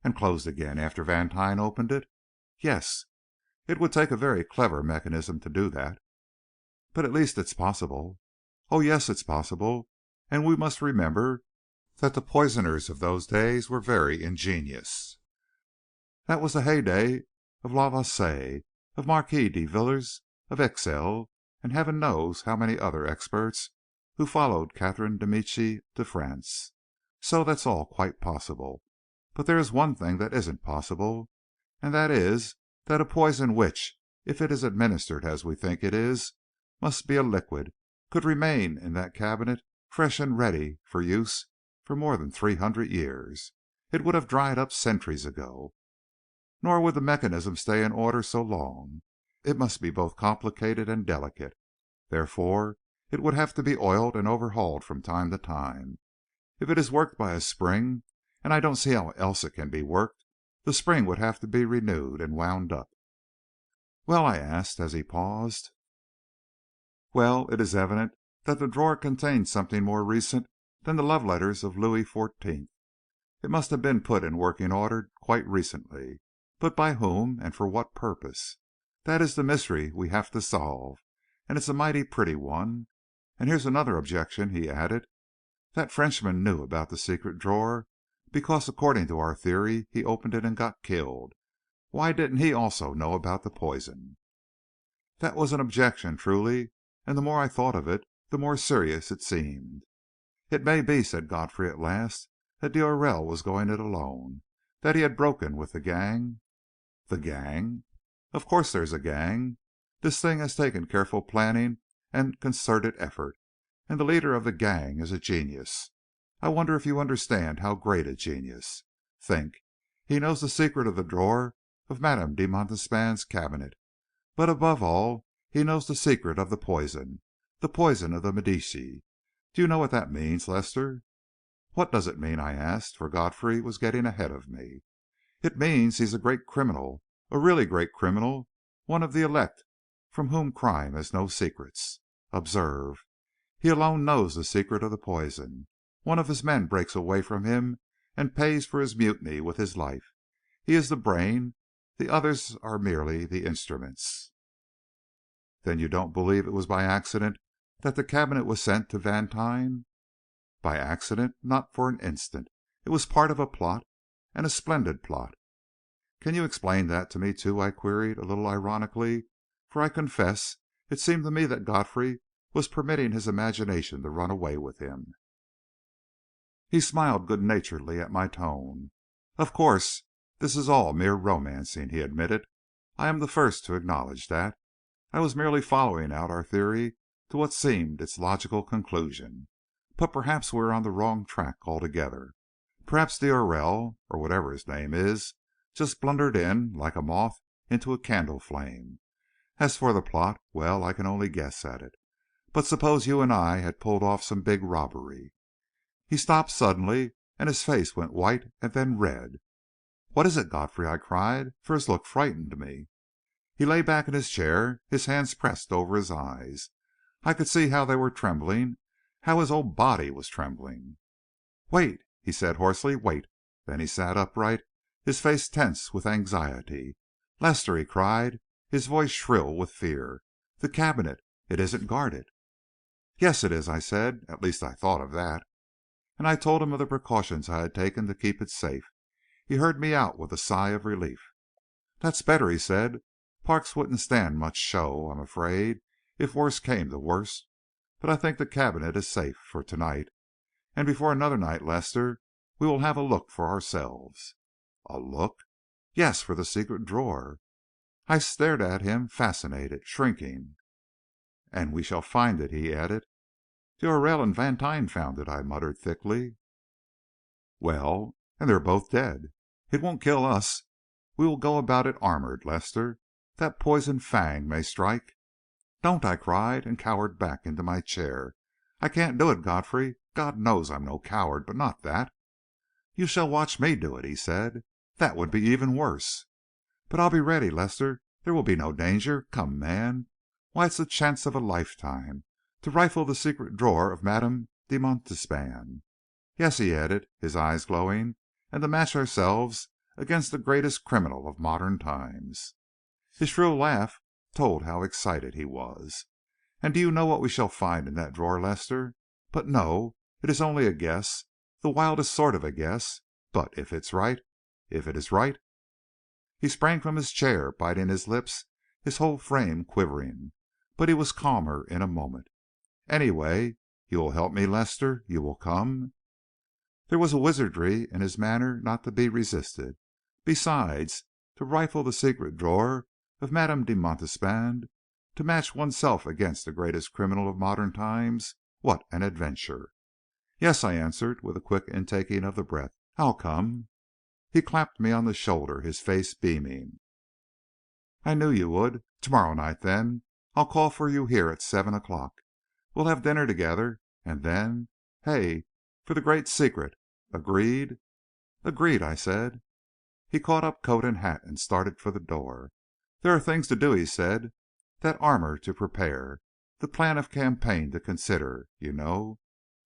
And closed again after Vantine opened it? Yes. It would take a very clever mechanism to do that. But at least it's possible. Oh, yes, it's possible. And we must remember that the poisoners of those days were very ingenious. That was the heyday of Lavoisier, of Marquis de Villars, of Excel, and heaven knows how many other experts who followed Catherine de Medici to France. So that's all quite possible. But there is one thing that isn't possible, and that is that a poison which, if it is administered as we think it is, must be a liquid, could remain in that cabinet fresh and ready for use for more than 300 years. It would have dried up centuries ago. Nor would the mechanism stay in order so long. It must be both complicated and delicate. Therefore, it would have to be oiled and overhauled from time to time. If it is worked by a spring, and I don't see how else it can be worked, the spring would have to be renewed and wound up. Well, I asked, as he paused. Well, it is evident that the drawer contained something more recent than the love letters of Louis XIV. It must have been put in working order quite recently. But by whom and for what purpose? That is the mystery we have to solve, and it's a mighty pretty one. And here's another objection," he added. "That Frenchman knew about the secret drawer because, according to our theory, he opened it and got killed. Why didn't he also know about the poison?" That was an objection, truly, and the more I thought of it, the more serious it seemed. "It may be," said Godfrey at last, "that d'Aurelle was going it alone, that he had broken with the gang." "The gang?" "Of course there's a gang. This thing has taken careful planning and concerted effort, and the leader of the gang is a genius. I wonder if you understand how great a genius. Think. He knows the secret of the drawer of Madame de Montespan's cabinet, but above all he knows the secret of the poison of the Medici. Do you know what that means, Lester?" "What does it mean?" I asked, for Godfrey was getting ahead of me. "It means he's a great criminal, a really great criminal, one of the elect from whom crime has no secrets. Observe. He alone knows the secret of the poison. One of his men breaks away from him and pays for his mutiny with his life. He is the brain. The others are merely the instruments." "Then you don't believe it was by accident that the cabinet was sent to Vantine?" "By accident? Not for an instant. It was part of a plot, and a splendid plot." "Can you explain that to me, too?" I queried, a little ironically, for I confess it seemed to me that Godfrey was permitting his imagination to run away with him. He smiled good-naturedly at my tone. "Of course, this is all mere romancing," he admitted. "I am the first to acknowledge that. I was merely following out our theory to what seemed its logical conclusion. But perhaps we are on the wrong track altogether. Perhaps d'Aurelle, or whatever his name is, just blundered in, like a moth into a candle flame. As for the plot, well, I can only guess at it. But suppose you and I had pulled off some big robbery." He stopped suddenly, and his face went white and then red. "What is it, Godfrey?" I cried, for his look frightened me. He lay back in his chair, his hands pressed over his eyes. I could see how they were trembling, how his whole body was trembling. "Wait!" he said hoarsely. "Wait!" Then he sat upright, his face tense with anxiety. "Lester!" he cried, his voice shrill with fear. "The cabinet! It isn't guarded!" "Yes, it is," I said. "At least I thought of that." And I told him of the precautions I had taken to keep it safe. He heard me out with a sigh of relief. "That's better," he said. "Parks wouldn't stand much show, I'm afraid, if worst came to worst. But I think the cabinet is safe for to night. And before another night, Lester, we will have a look for ourselves." "A look?" "Yes, for the secret drawer." I stared at him, fascinated, shrinking. "And we shall find it," he added. "D'Aurelle and Vantine found it," I muttered thickly. "Well?" "And they're both dead." "It won't kill us. We will go about it armored, Lester. That poisoned fang may strike." "Don't!" I cried, and cowered back into my chair. "I can't do it, Godfrey. God knows I'm no coward, but not that." "You shall watch me do it," he said. "That would be even worse." "But I'll be ready, Lester. There will be no danger. Come, man. Why, it's the chance of a lifetime to rifle the secret drawer of Madame de Montespan. Yes," he added, his eyes glowing, "and to match ourselves against the greatest criminal of modern times." His shrill laugh told how excited he was. "And do you know what we shall find in that drawer, Lester? But no, it is only a guess, the wildest sort of a guess. But if it is right." He sprang from his chair, biting his lips, his whole frame quivering. But he was calmer in a moment. "Anyway, you will help me, Lester? You will come?" There was a wizardry in his manner not to be resisted. Besides, to rifle the secret drawer of Madame de Montespan, to match oneself against the greatest criminal of modern times, what an adventure! "Yes," I answered, with a quick intaking of the breath. "I'll come." He clapped me on the shoulder, his face beaming. "I knew you would. To morrow night, then. I'll call for you here at 7 o'clock. We'll have dinner together, and then for the great secret. Agreed?" "Agreed," I said. He caught up coat and hat and started for the door. "There are things to do," he said. "That armour to prepare. The plan of campaign to consider, you know.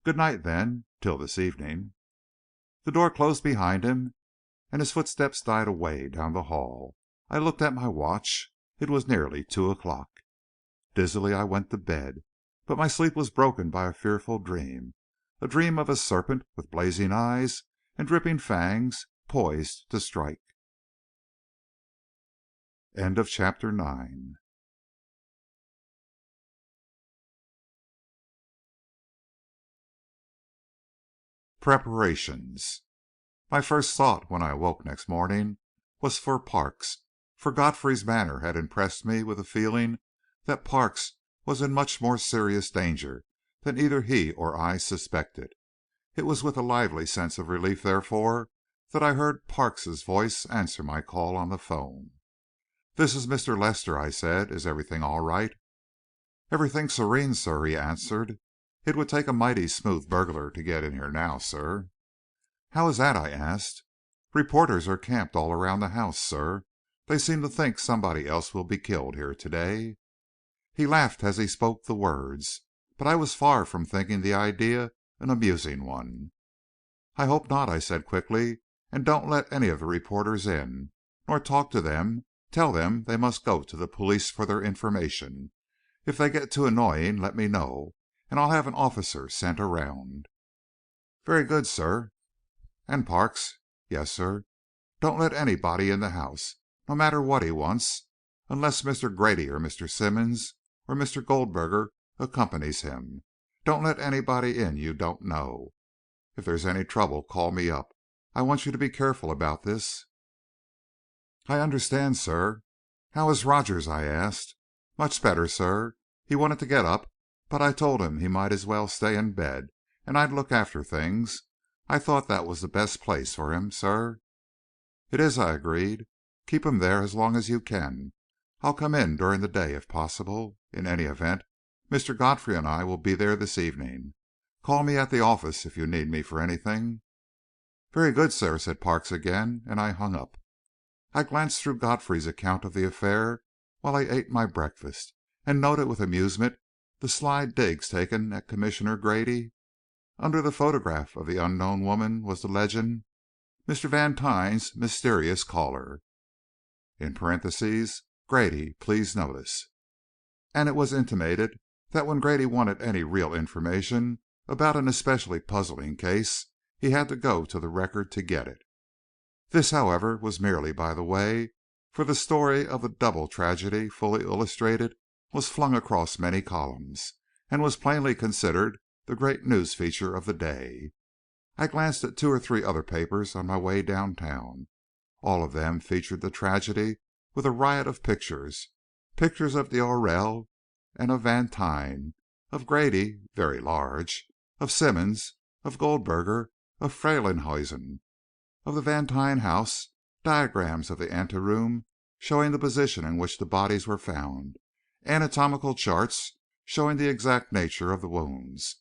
Good night, then, till this evening." The door closed behind him, and his footsteps died away down the hall. I looked at my watch. It was nearly 2 o'clock. Dizzily I went to bed, but my sleep was broken by a fearful dream, a dream of a serpent with blazing eyes and dripping fangs, poised to strike. Chapter 10. Preparations. My first thought when I awoke next morning was for Parks, for Godfrey's manner had impressed me with the feeling that Parks was in much more serious danger than either he or I suspected. It was with a lively sense of relief, therefore, that I heard Parks's voice answer my call on the phone. "This is Mr. Lester," I said. "Is everything all right?" "Everything serene, sir," he answered. "It would take a mighty smooth burglar to get in here now, sir." "How is that?" I asked. "Reporters are camped all around the house, sir. They seem to think somebody else will be killed here to day." He laughed as he spoke the words, but I was far from thinking the idea an amusing one. "I hope not," I said quickly. "And don't let any of the reporters in, nor talk to them. Tell them they must go to the police for their information. If they get too annoying, let me know, and I'll have an officer sent around." "Very good, sir." "And Parks." "Yes, sir." "Don't let anybody in the house, no matter what he wants, unless Mr. Grady or Mr. Simmonds or Mr. Goldberger accompanies him. Don't let anybody in you don't know. If there's any trouble, call me up. I want you to be careful about this." "I understand, sir." "How is Rogers?" I asked. "Much better, sir. He wanted to get up, but I told him he might as well stay in bed, and I'd look after things. I thought that was the best place for him, sir." "It is," I agreed. "Keep him there as long as you can. I'll come in during the day, if possible. In any event, Mr. Godfrey and I will be there this evening. Call me at the office if you need me for anything." "Very good, sir," said Parks again, and I hung up. I glanced through Godfrey's account of the affair while I ate my breakfast, and noted with amusement the sly digs taken at Commissioner Grady. Under the photograph of the unknown woman was the legend, "Mr. Vantine's mysterious caller." In parentheses, "Grady, please notice." And it was intimated that when Grady wanted any real information about an especially puzzling case, he had to go to the Record to get it. This, however, was merely by the way, for the story of the double tragedy, fully illustrated, was flung across many columns, and was plainly considered the great news feature of the day. I glanced at 2 or 3 other papers on my way downtown. All of them featured the tragedy with a riot of pictures, pictures of d'Aurelle and of Vantine, of Grady, very large, of Simmonds, of Goldberger, of Freylinghuisen, of the Vantine house, diagrams of the anteroom showing the position in which the bodies were found, anatomical charts showing the exact nature of the wounds,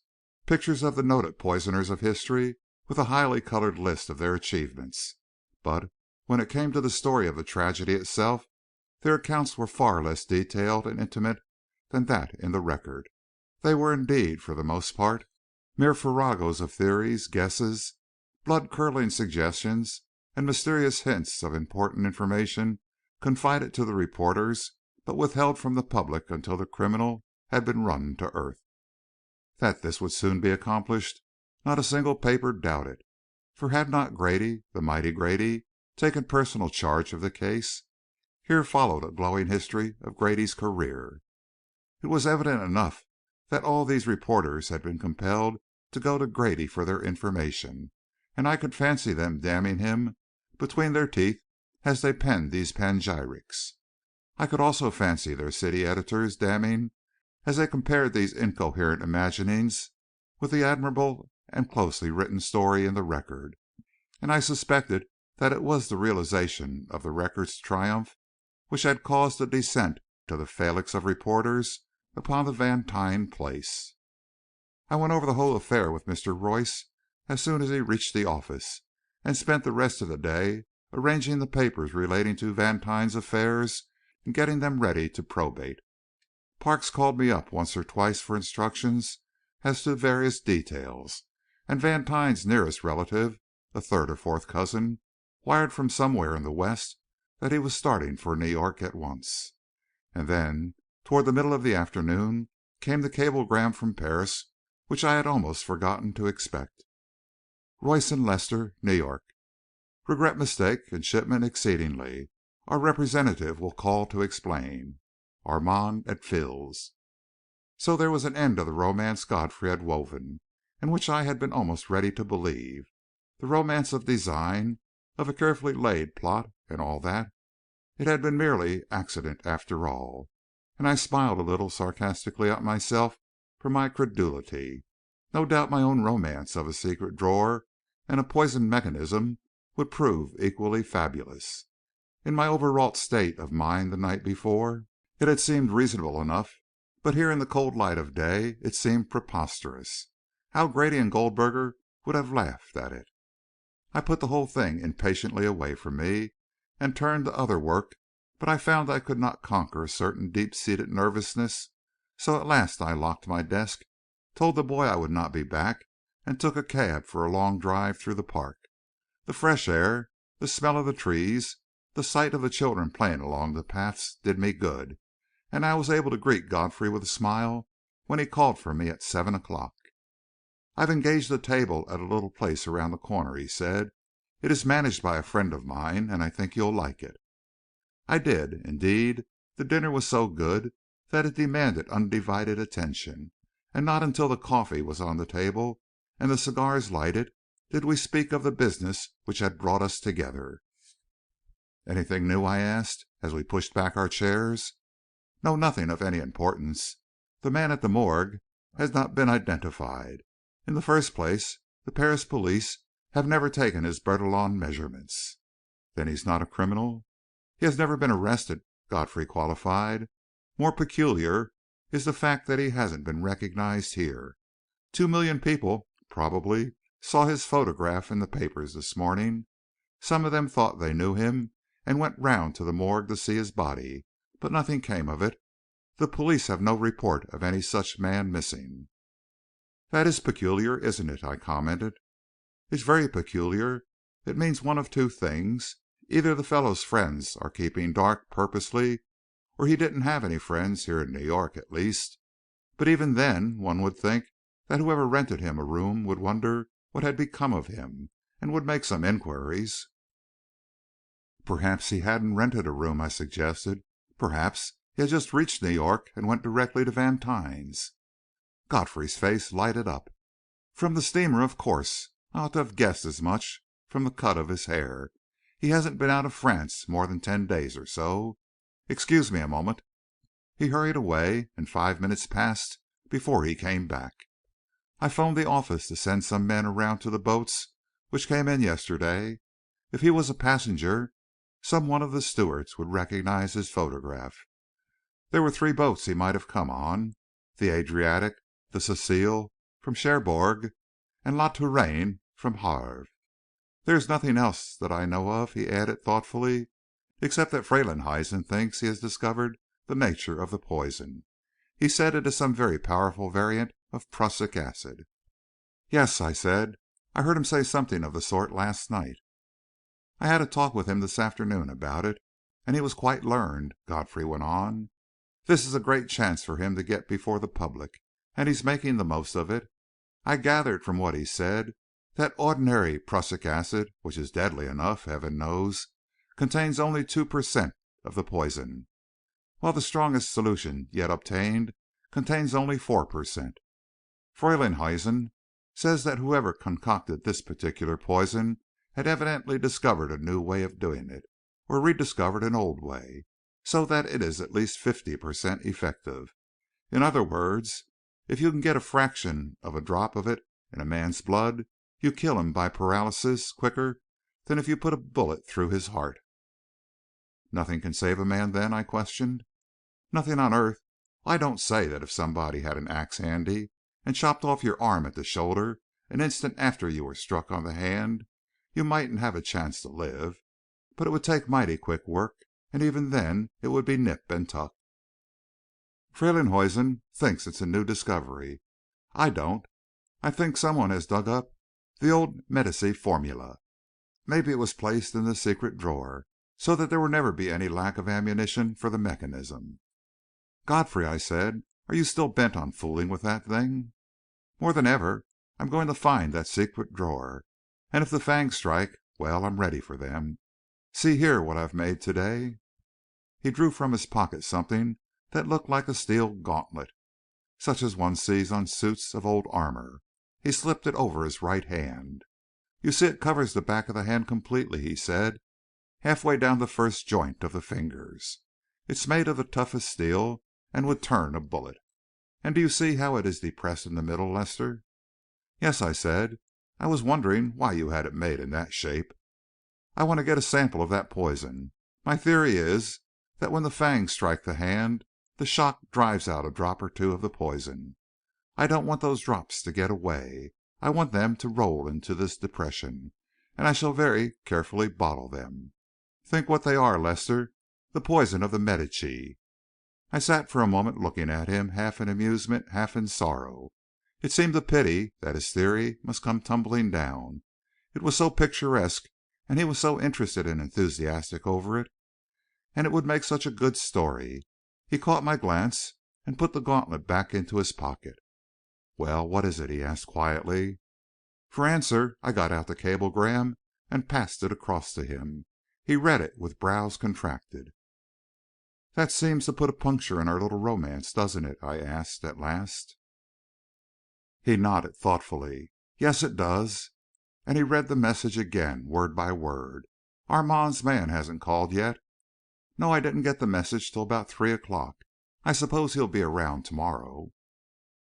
pictures of the noted poisoners of history with a highly colored list of their achievements. But when it came to the story of the tragedy itself, their accounts were far less detailed and intimate than that in the Record. They were indeed, for the most part, mere farragos of theories, guesses, blood-curdling suggestions, and mysterious hints of important information confided to the reporters but withheld from the public until the criminal had been run to earth. That this would soon be accomplished, not a single paper doubted. For had not Grady, the mighty Grady, taken personal charge of the case? Here followed a glowing history of Grady's career. It was evident enough that all these reporters had been compelled to go to Grady for their information, and I could fancy them damning him between their teeth as they penned these panegyrics. I could also fancy their city editors damning as they compared these incoherent imaginings with the admirable and closely written story in the Record, and I suspected that it was the realization of the Record's triumph which had caused the descent to the phalanx of reporters upon the Vantine place. I went over the whole affair with Mr. Royce as soon as he reached the office, and spent the rest of the day arranging the papers relating to Vantine's affairs and getting them ready to probate. Parks called me up once or twice for instructions as to various details, and Vantine's nearest relative, a third or fourth cousin, wired from somewhere in the West that he was starting for New York at once. And then, toward the middle of the afternoon, came the cablegram from Paris which I had almost forgotten to expect. Royce and Lester, New York. Regret mistake in shipment exceedingly. Our representative will call to explain. Armand at Phil's. So there was an end of the romance Godfrey had woven, and which I had been almost ready to believe. The romance of design, of a carefully laid plot, and all that. It had been merely accident after all, and I smiled a little sarcastically at myself for my credulity. No doubt my own romance of a secret drawer and a poisoned mechanism would prove equally fabulous. In my overwrought state of mind the night before, it had seemed reasonable enough, but here in the cold light of day it seemed preposterous. How Grady and Goldberger would have laughed at it! I put the whole thing impatiently away from me, and turned to other work, but I found I could not conquer a certain deep-seated nervousness, so at last I locked my desk, told the boy I would not be back, and took a cab for a long drive through the park. The fresh air, the smell of the trees, the sight of the children playing along the paths did me good, and I was able to greet Godfrey with a smile when he called for me at 7 o'clock. "I've engaged a table at a little place around the corner," he said. "It is managed by a friend of mine, and I think you'll like it." I did. Indeed, the dinner was so good that it demanded undivided attention, and not until the coffee was on the table and the cigars lighted did we speak of the business which had brought us together. "Anything new?" I asked, as we pushed back our chairs. "No, nothing of any importance. The man at the morgue has not been identified. In the first place, the Paris police have never taken his Bertillon measurements." "Then he's not a criminal?" "He has never been arrested," Godfrey qualified. "More peculiar is the fact that he hasn't been recognized here. 2,000,000 people, probably, saw his photograph in the papers this morning. Some of them thought they knew him and went round to the morgue to see his body, but nothing came of it. The police have no report of any such man missing." "That is peculiar, isn't it?" I commented. "It's very peculiar. It means one of two things. Either the fellow's friends are keeping dark purposely, or he didn't have any friends here in New York, at least. But even then one would think that whoever rented him a room would wonder what had become of him, and would make some inquiries." "Perhaps he hadn't rented a room," I suggested. "Perhaps he had just reached New York and went directly to Vantine's." Godfrey's face lighted up. "From the steamer, of course. I ought to have guessed as much from the cut of his hair. He hasn't been out of France more than 10 days or so. Excuse me a moment." He hurried away, and 5 minutes passed before he came back. "I 'phoned the office to send some men around to the boats which came in yesterday. If he was a passenger, some one of the stewards would recognize his photograph. There were 3 boats he might have come on: the Adriatic, the Cecile, from Cherbourg, and La Touraine from Havre. There is nothing else that I know of," he added thoughtfully, "except that Freylinghuisen thinks he has discovered the nature of the poison. He says it is some very powerful variant of prussic acid." "Yes," I said, "I heard him say something of the sort last night." "I had a talk with him this afternoon about it, and he was quite learned," Godfrey went on. "This is a great chance for him to get before the public, and he's making the most of it. I gathered from what he said that ordinary prussic acid, which is deadly enough, heaven knows, contains only 2% of the poison, while the strongest solution yet obtained contains only 4%. Freylinghuisen says that whoever concocted this particular poison had evidently discovered a new way of doing it, or rediscovered an old way, so that it is at least 50% effective. In other words, if you can get a fraction of a drop of it in a man's blood, you kill him by paralysis quicker than if you put a bullet through his heart." "Nothing can save a man, then?" I questioned. "Nothing on earth. I don't say that if somebody had an axe handy and chopped off your arm at the shoulder an instant after you were struck on the hand, you mightn't have a chance to live. But it would take mighty quick work, and even then it would be nip and tuck. Freylinghuisen thinks it's a new discovery. I don't. I think someone has dug up the old Medici formula. Maybe it was placed in the secret drawer, so that there would never be any lack of ammunition for the mechanism." "Godfrey," I said, "are you still bent on fooling with that thing?" "More than ever. I'm going to find that secret drawer. And if the fangs strike, well, I'm ready for them. See here what I've made to day." He drew from his pocket something that looked like a steel gauntlet, such as one sees on suits of old armor. He slipped it over his right hand. "You see it covers the back of the hand completely," he said, "halfway down the first joint of the fingers. It's made of the toughest steel and would turn a bullet. And do you see how it is depressed in the middle, Lester?" "Yes," I said. "I was wondering why you had it made in that shape." "I want to get a sample of that poison. My theory is that when the fangs strike the hand, the shock drives out a drop or two of the poison. I don't want those drops to get away. I want them to roll into this depression, and I shall very carefully bottle them. Think what they are, Lester. The poison of the Medici." I sat for a moment looking at him, half in amusement, half in sorrow. It seemed a pity that his theory must come tumbling down. It was so picturesque, and he was so interested and enthusiastic over it, and it would make such a good story. He caught my glance and put the gauntlet back into his pocket. "Well, what is it?" he asked quietly. For answer I got out the cablegram and passed it across to him. He read it with brows contracted. "That seems to put a puncture in our little romance, doesn't it?" I asked at last. He nodded thoughtfully. "Yes, it does." And he read the message again, word by word. "Armand's man hasn't called yet?" "No, I didn't get the message till about 3 o'clock. I suppose he'll be around to morrow."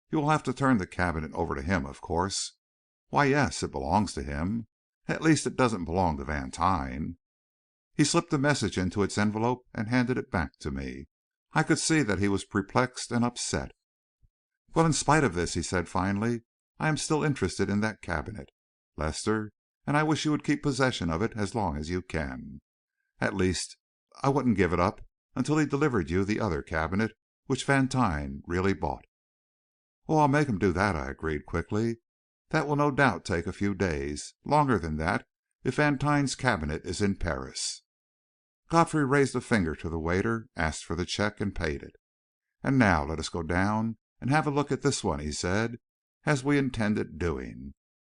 "You will have to turn the cabinet over to him, of course." "Why, yes, it belongs to him. At least, it doesn't belong to Vantine." He slipped the message into its envelope and handed it back to me. I could see that he was perplexed and upset. "Well, in spite of this," he said finally, "I am still interested in that cabinet, Lester, and I wish you would keep possession of it as long as you can. At least, I wouldn't give it up until he delivered you the other cabinet which Vantine really bought." "Oh, I'll make him do that," I agreed quickly. "That will no doubt take a few days, longer than that if Vantine's cabinet is in Paris." Godfrey raised a finger to the waiter, asked for the check, and paid it. "And now let us go down and have a look at this one," he said, as we intended doing.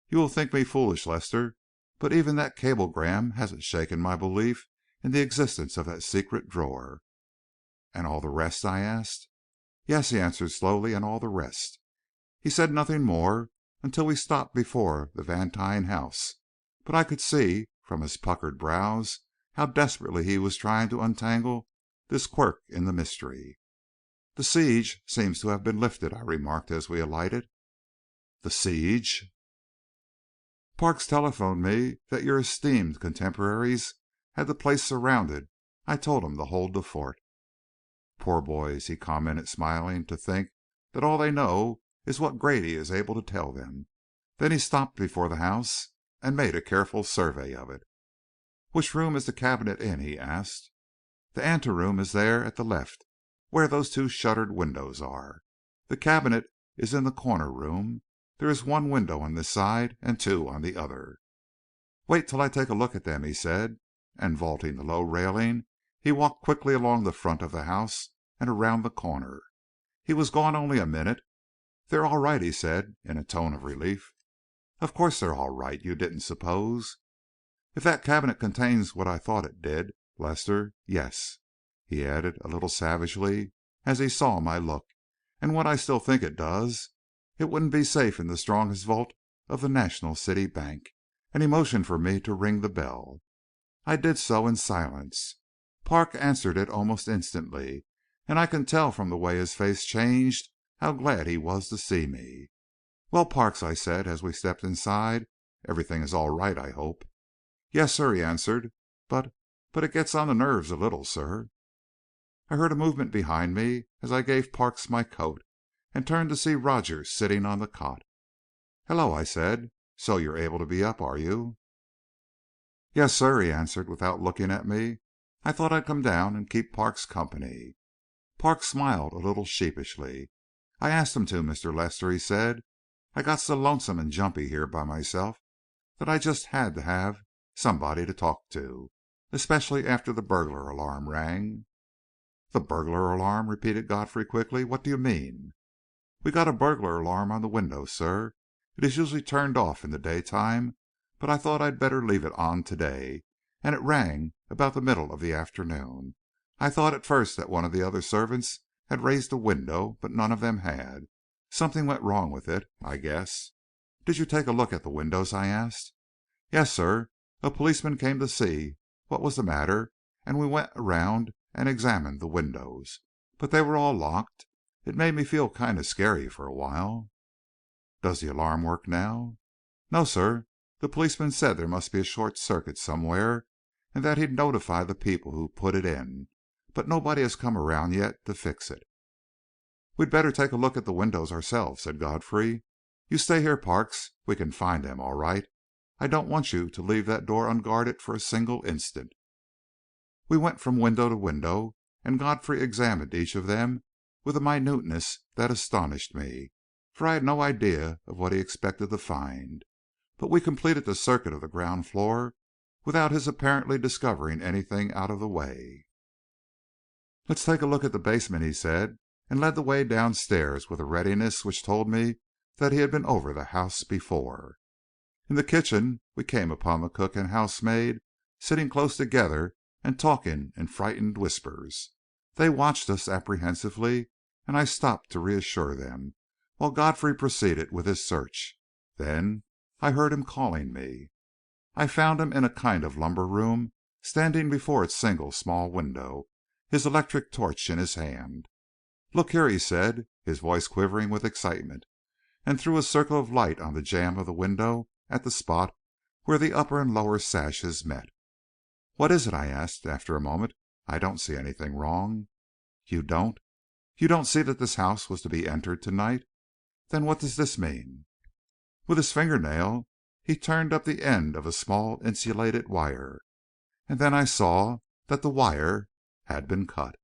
"You will think me foolish, Lester, but even that cablegram hasn't shaken my belief in the existence of that secret drawer." "And all the rest?" I asked. "Yes," he answered slowly, "and all the rest." He said nothing more until we stopped before the Vantine house, but I could see, from his puckered brows, how desperately he was trying to untangle this quirk in the mystery. "The siege seems to have been lifted," I remarked as we alighted. "The siege?" "Parks telephoned me that your esteemed contemporaries had the place surrounded. I told him to hold the fort." "Poor boys," he commented, smiling, "to think that all they know is what Grady is able to tell them." Then he stopped before the house and made a careful survey of it. "Which room is the cabinet in?" he asked. "The anteroom is there at the left, where those two shuttered windows are. The cabinet is in the corner room. There is one window on this side and two on the other." "Wait till I take a look at them," he said, and vaulting the low railing, he walked quickly along the front of the house and around the corner. He was gone only a minute. "They're all right," he said, in a tone of relief. "Of course they're all right. You didn't suppose—" "If that cabinet contains what I thought it did, Lester, yes," he added, a little savagely, as he saw my look, "and what I still think it does, it wouldn't be safe in the strongest vault of the National City Bank." And he motioned for me to ring the bell. I did so in silence. Parks answered it almost instantly, and I could tell from the way his face changed how glad he was to see me. "Well, Parks," I said, as we stepped inside, "everything is all right, I hope." "Yes, sir," he answered, but it gets on the nerves a little, sir." I heard a movement behind me as I gave Parks my coat, and turned to see Rogers sitting on the cot. "Hello," I said. "So you're able to be up, are you?" "Yes, sir," he answered, without looking at me. "I thought I'd come down and keep Parks company." Parks smiled a little sheepishly. "I asked him to, Mr. Lester," he said. "I got so lonesome and jumpy here by myself that I just had to have somebody to talk to, especially after the burglar alarm rang." "The burglar alarm?" repeated Godfrey quickly. "What do you mean?" "We got a burglar alarm on the windows, sir. It is usually turned off in the daytime, but I thought I'd better leave it on today, and it rang about the middle of the afternoon. I thought at first that one of the other servants had raised the window, but none of them had. Something went wrong with it, I guess." "Did you take a look at the windows?" I asked. "Yes, sir. A policeman came to see what was the matter, and we went around and examined the windows. But they were all locked. It made me feel kind of scary for a while." "Does the alarm work now?" "No, sir. The policeman said there must be a short circuit somewhere, and that he'd notify the people who put it in. But nobody has come around yet to fix it." "We'd better take a look at the windows ourselves," said Godfrey. "You stay here, Parks. We can find them all right. I don't want you to leave that door unguarded for a single instant." We went from window to window, and Godfrey examined each of them with a minuteness that astonished me, for I had no idea of what he expected to find. But we completed the circuit of the ground floor without his apparently discovering anything out of the way. "Let's take a look at the basement," he said, and led the way downstairs with a readiness which told me that he had been over the house before. In the kitchen we came upon the cook and housemaid sitting close together and talking in frightened whispers. They watched us apprehensively, and I stopped to reassure them, while Godfrey proceeded with his search. Then I heard him calling me. I found him in a kind of lumber room, standing before its single small window, his electric torch in his hand. "Look here," he said, his voice quivering with excitement, and threw a circle of light on the jamb of the window at the spot where the upper and lower sashes met. "What is it?" I asked, after a moment. "I don't see anything wrong." "You don't? You don't see that this house was to be entered to night? Then what does this mean?" With his fingernail he turned up the end of a small insulated wire, and then I saw that the wire had been cut.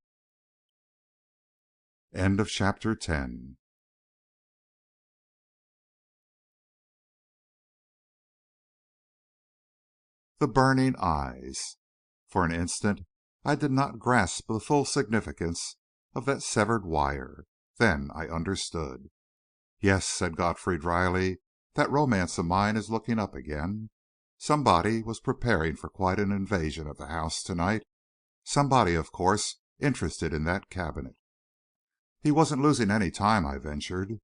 End of chapter 10. The burning eyes. For an instant I did not grasp the full significance of that severed wire. Then I understood. "Yes," said Godfrey dryly, "that romance of mine is looking up again. Somebody was preparing for quite an invasion of the house to night. Somebody, of course, interested in that cabinet." "He wasn't losing any time," I ventured.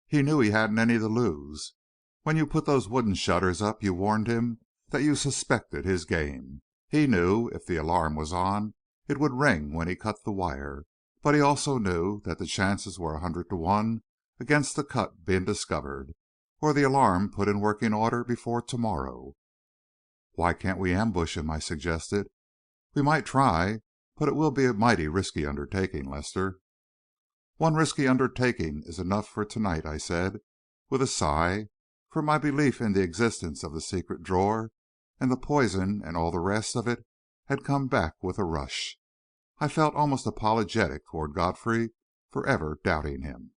"He knew he hadn't any to lose. When you put those wooden shutters up you warned him that you suspected his game. He knew if the alarm was on it would ring when he cut the wire, but he also knew that the chances were 100 to 1 against the cut being discovered, or the alarm put in working order before to morrow." "Why can't we ambush him?" I suggested. "We might try, but it will be a mighty risky undertaking, Lester." "One risky undertaking is enough for to night," I said, with a sigh, for my belief in the existence of the secret drawer and the poison and all the rest of it had come back with a rush. I felt almost apologetic toward Godfrey for ever doubting him.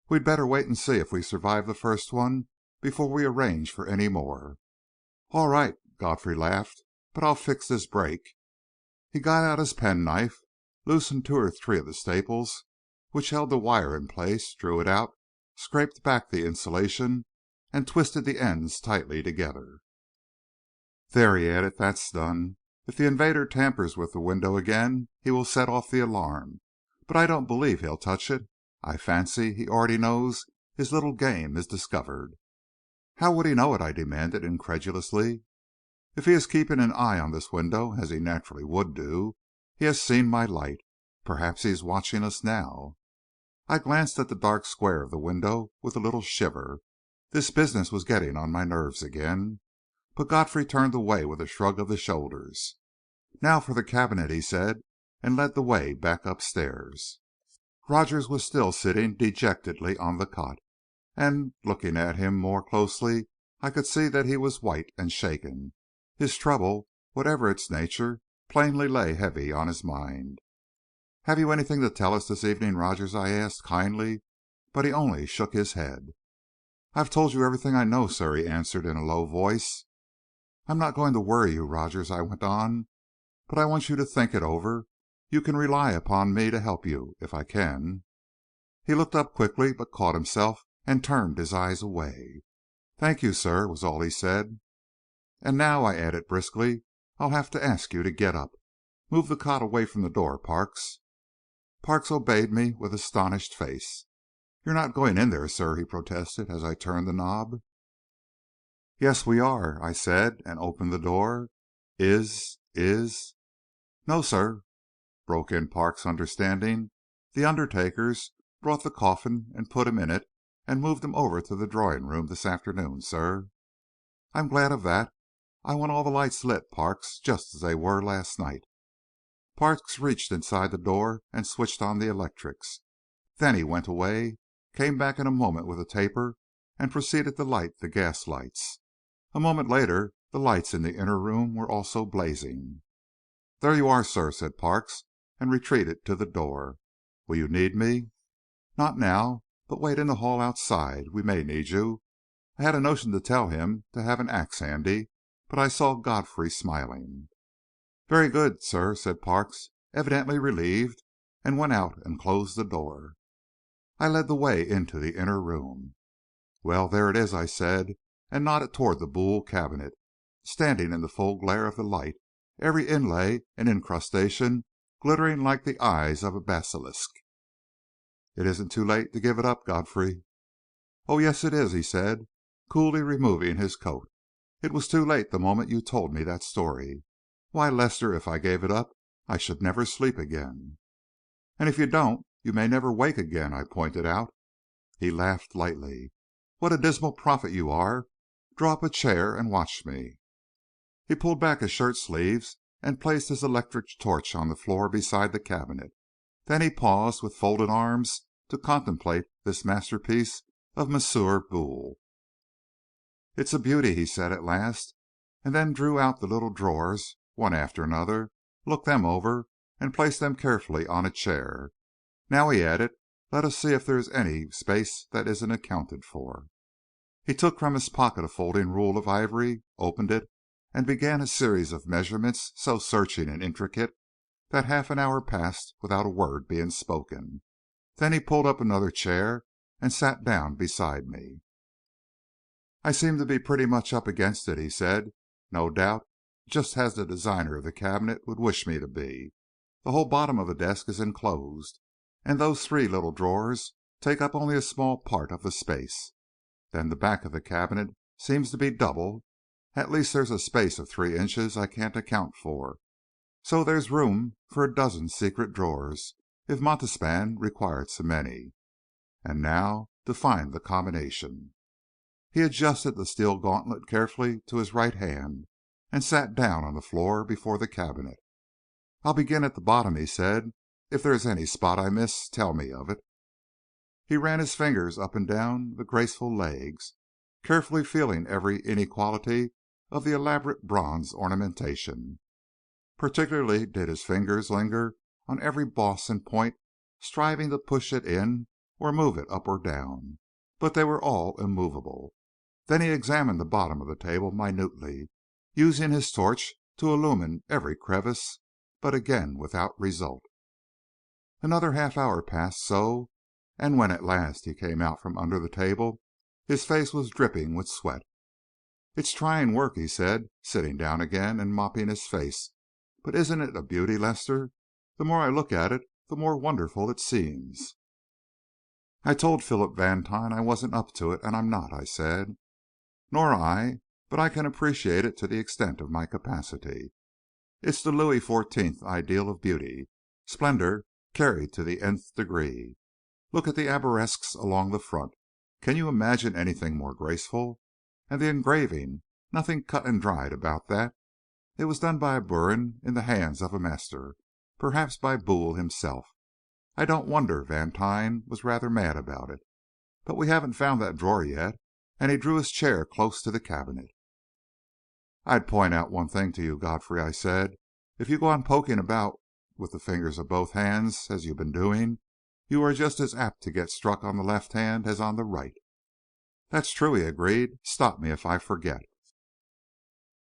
"We'd better wait and see if we survive the first one before we arrange for any more." "All right," Godfrey laughed, "but I'll fix this break." He got out his penknife, loosened two or three of the staples which held the wire in place, drew it out, scraped back the insulation, and twisted the ends tightly together. "There," he added, "that's done. If the invader tampers with the window again, he will set off the alarm. But I don't believe he'll touch it. I fancy he already knows his little game is discovered." "How would he know it?" I demanded incredulously. "If he is keeping an eye on this window, as he naturally would do, he has seen my light. Perhaps he is watching us now." I glanced at the dark square of the window with a little shiver. This business was getting on my nerves again. But Godfrey turned away with a shrug of the shoulders. "Now for the cabinet," he said, and led the way back upstairs. Rogers was still sitting dejectedly on the cot, and, looking at him more closely, I could see that he was white and shaken. His trouble, whatever its nature, plainly lay heavy on his mind. "Have you anything to tell us this evening, Rogers?" I asked, kindly, but he only shook his head. "I've told you everything I know, sir," he answered in a low voice. "I'm not going to worry you, Rogers," I went on, "but I want you to think it over. You can rely upon me to help you, if I can." He looked up quickly, but caught himself and turned his eyes away. "Thank you, sir," was all he said. "And now," I added briskly, "I'll have to ask you to get up. Move the cot away from the door, Parks." Parks obeyed me with astonished face. "You're not going in there, sir," he protested, as I turned the knob. "Yes, we are," I said, and opened the door. "Is " "No, sir," broke in Parks, understanding. "The undertakers brought the coffin and put him in it and moved him over to the drawing room this afternoon, sir." "I'm glad of that. I want all the lights lit, Parks, just as they were last night." Parks reached inside the door and switched on the electrics. Then he went away, came back in a moment with a taper, and proceeded to light the gas lights. A moment later the lights in the inner room were also blazing. "There you are, sir," said Parks, and retreated to the door. "Will you need me?" "Not now, but wait in the hall outside. We may need you." I had a notion to tell him to have an axe handy, but I saw Godfrey smiling. "Very good, sir," said Parks, evidently relieved, and went out and closed the door. I led the way into the inner room. "Well, there it is," I said, and nodded toward the Boule Cabinet, standing in the full glare of the light, every inlay and incrustation glittering like the eyes of a basilisk. "It isn't too late to give it up, Godfrey." "Oh, yes, it is," he said, coolly removing his coat. "It was too late the moment you told me that story. Why, Lester, if I gave it up, I should never sleep again." "And if you don't, you may never wake again," I pointed out. He laughed lightly. "What a dismal prophet you are! Draw up a chair and watch me." He pulled back his shirt sleeves and placed his electric torch on the floor beside the cabinet. Then he paused with folded arms to contemplate this masterpiece of Monsieur Boule. "It's a beauty," he said at last, and then drew out the little drawers, one after another, looked them over, and placed them carefully on a chair. "Now," he added, "let us see if there is any space that isn't accounted for." He took from his pocket a folding rule of ivory, opened it, and began a series of measurements so searching and intricate that half an hour passed without a word being spoken. Then he pulled up another chair and sat down beside me. "I seem to be pretty much up against it," he said. "No doubt, just as the designer of the cabinet would wish me to be. The whole bottom of the desk is enclosed, and those three little drawers take up only a small part of the space. Then the back of the cabinet seems to be double. At least there's a space of 3 inches I can't account for. So there's room for a dozen secret drawers, if Montespan required so many. And now to find the combination." He adjusted the steel gauntlet carefully to his right hand, and sat down on the floor before the cabinet. "I'll begin at the bottom," he said. "If there is any spot I miss, tell me of it." He ran his fingers up and down the graceful legs, carefully feeling every inequality of the elaborate bronze ornamentation. Particularly did his fingers linger on every boss and point, striving to push it in or move it up or down. But they were all immovable. Then he examined the bottom of the table minutely, using his torch to illumine every crevice, but again without result. Another half hour passed so, and when at last he came out from under the table, his face was dripping with sweat. "It's trying work," he said, sitting down again and mopping his face. "But isn't it a beauty, Lester? The more I look at it, the more wonderful it seems." "I told Philip Vantine I wasn't up to it, and I'm not," I said. "Nor I, but I can appreciate it to the extent of my capacity. It's the Louis XIV ideal of beauty, splendor carried to the nth degree. Look at the arabesques along the front. Can you imagine anything more graceful? And the engraving, nothing cut and dried about that. It was done by a burin in the hands of a master, perhaps by Boule himself. I don't wonder Vantine was rather mad about it. But we haven't found that drawer yet," and he drew his chair close to the cabinet. "I'd point out one thing to you, Godfrey," I said. "If you go on poking about with the fingers of both hands, as you've been doing, you are just as apt to get struck on the left hand as on the right." "That's true," he agreed. "Stop me if I forget."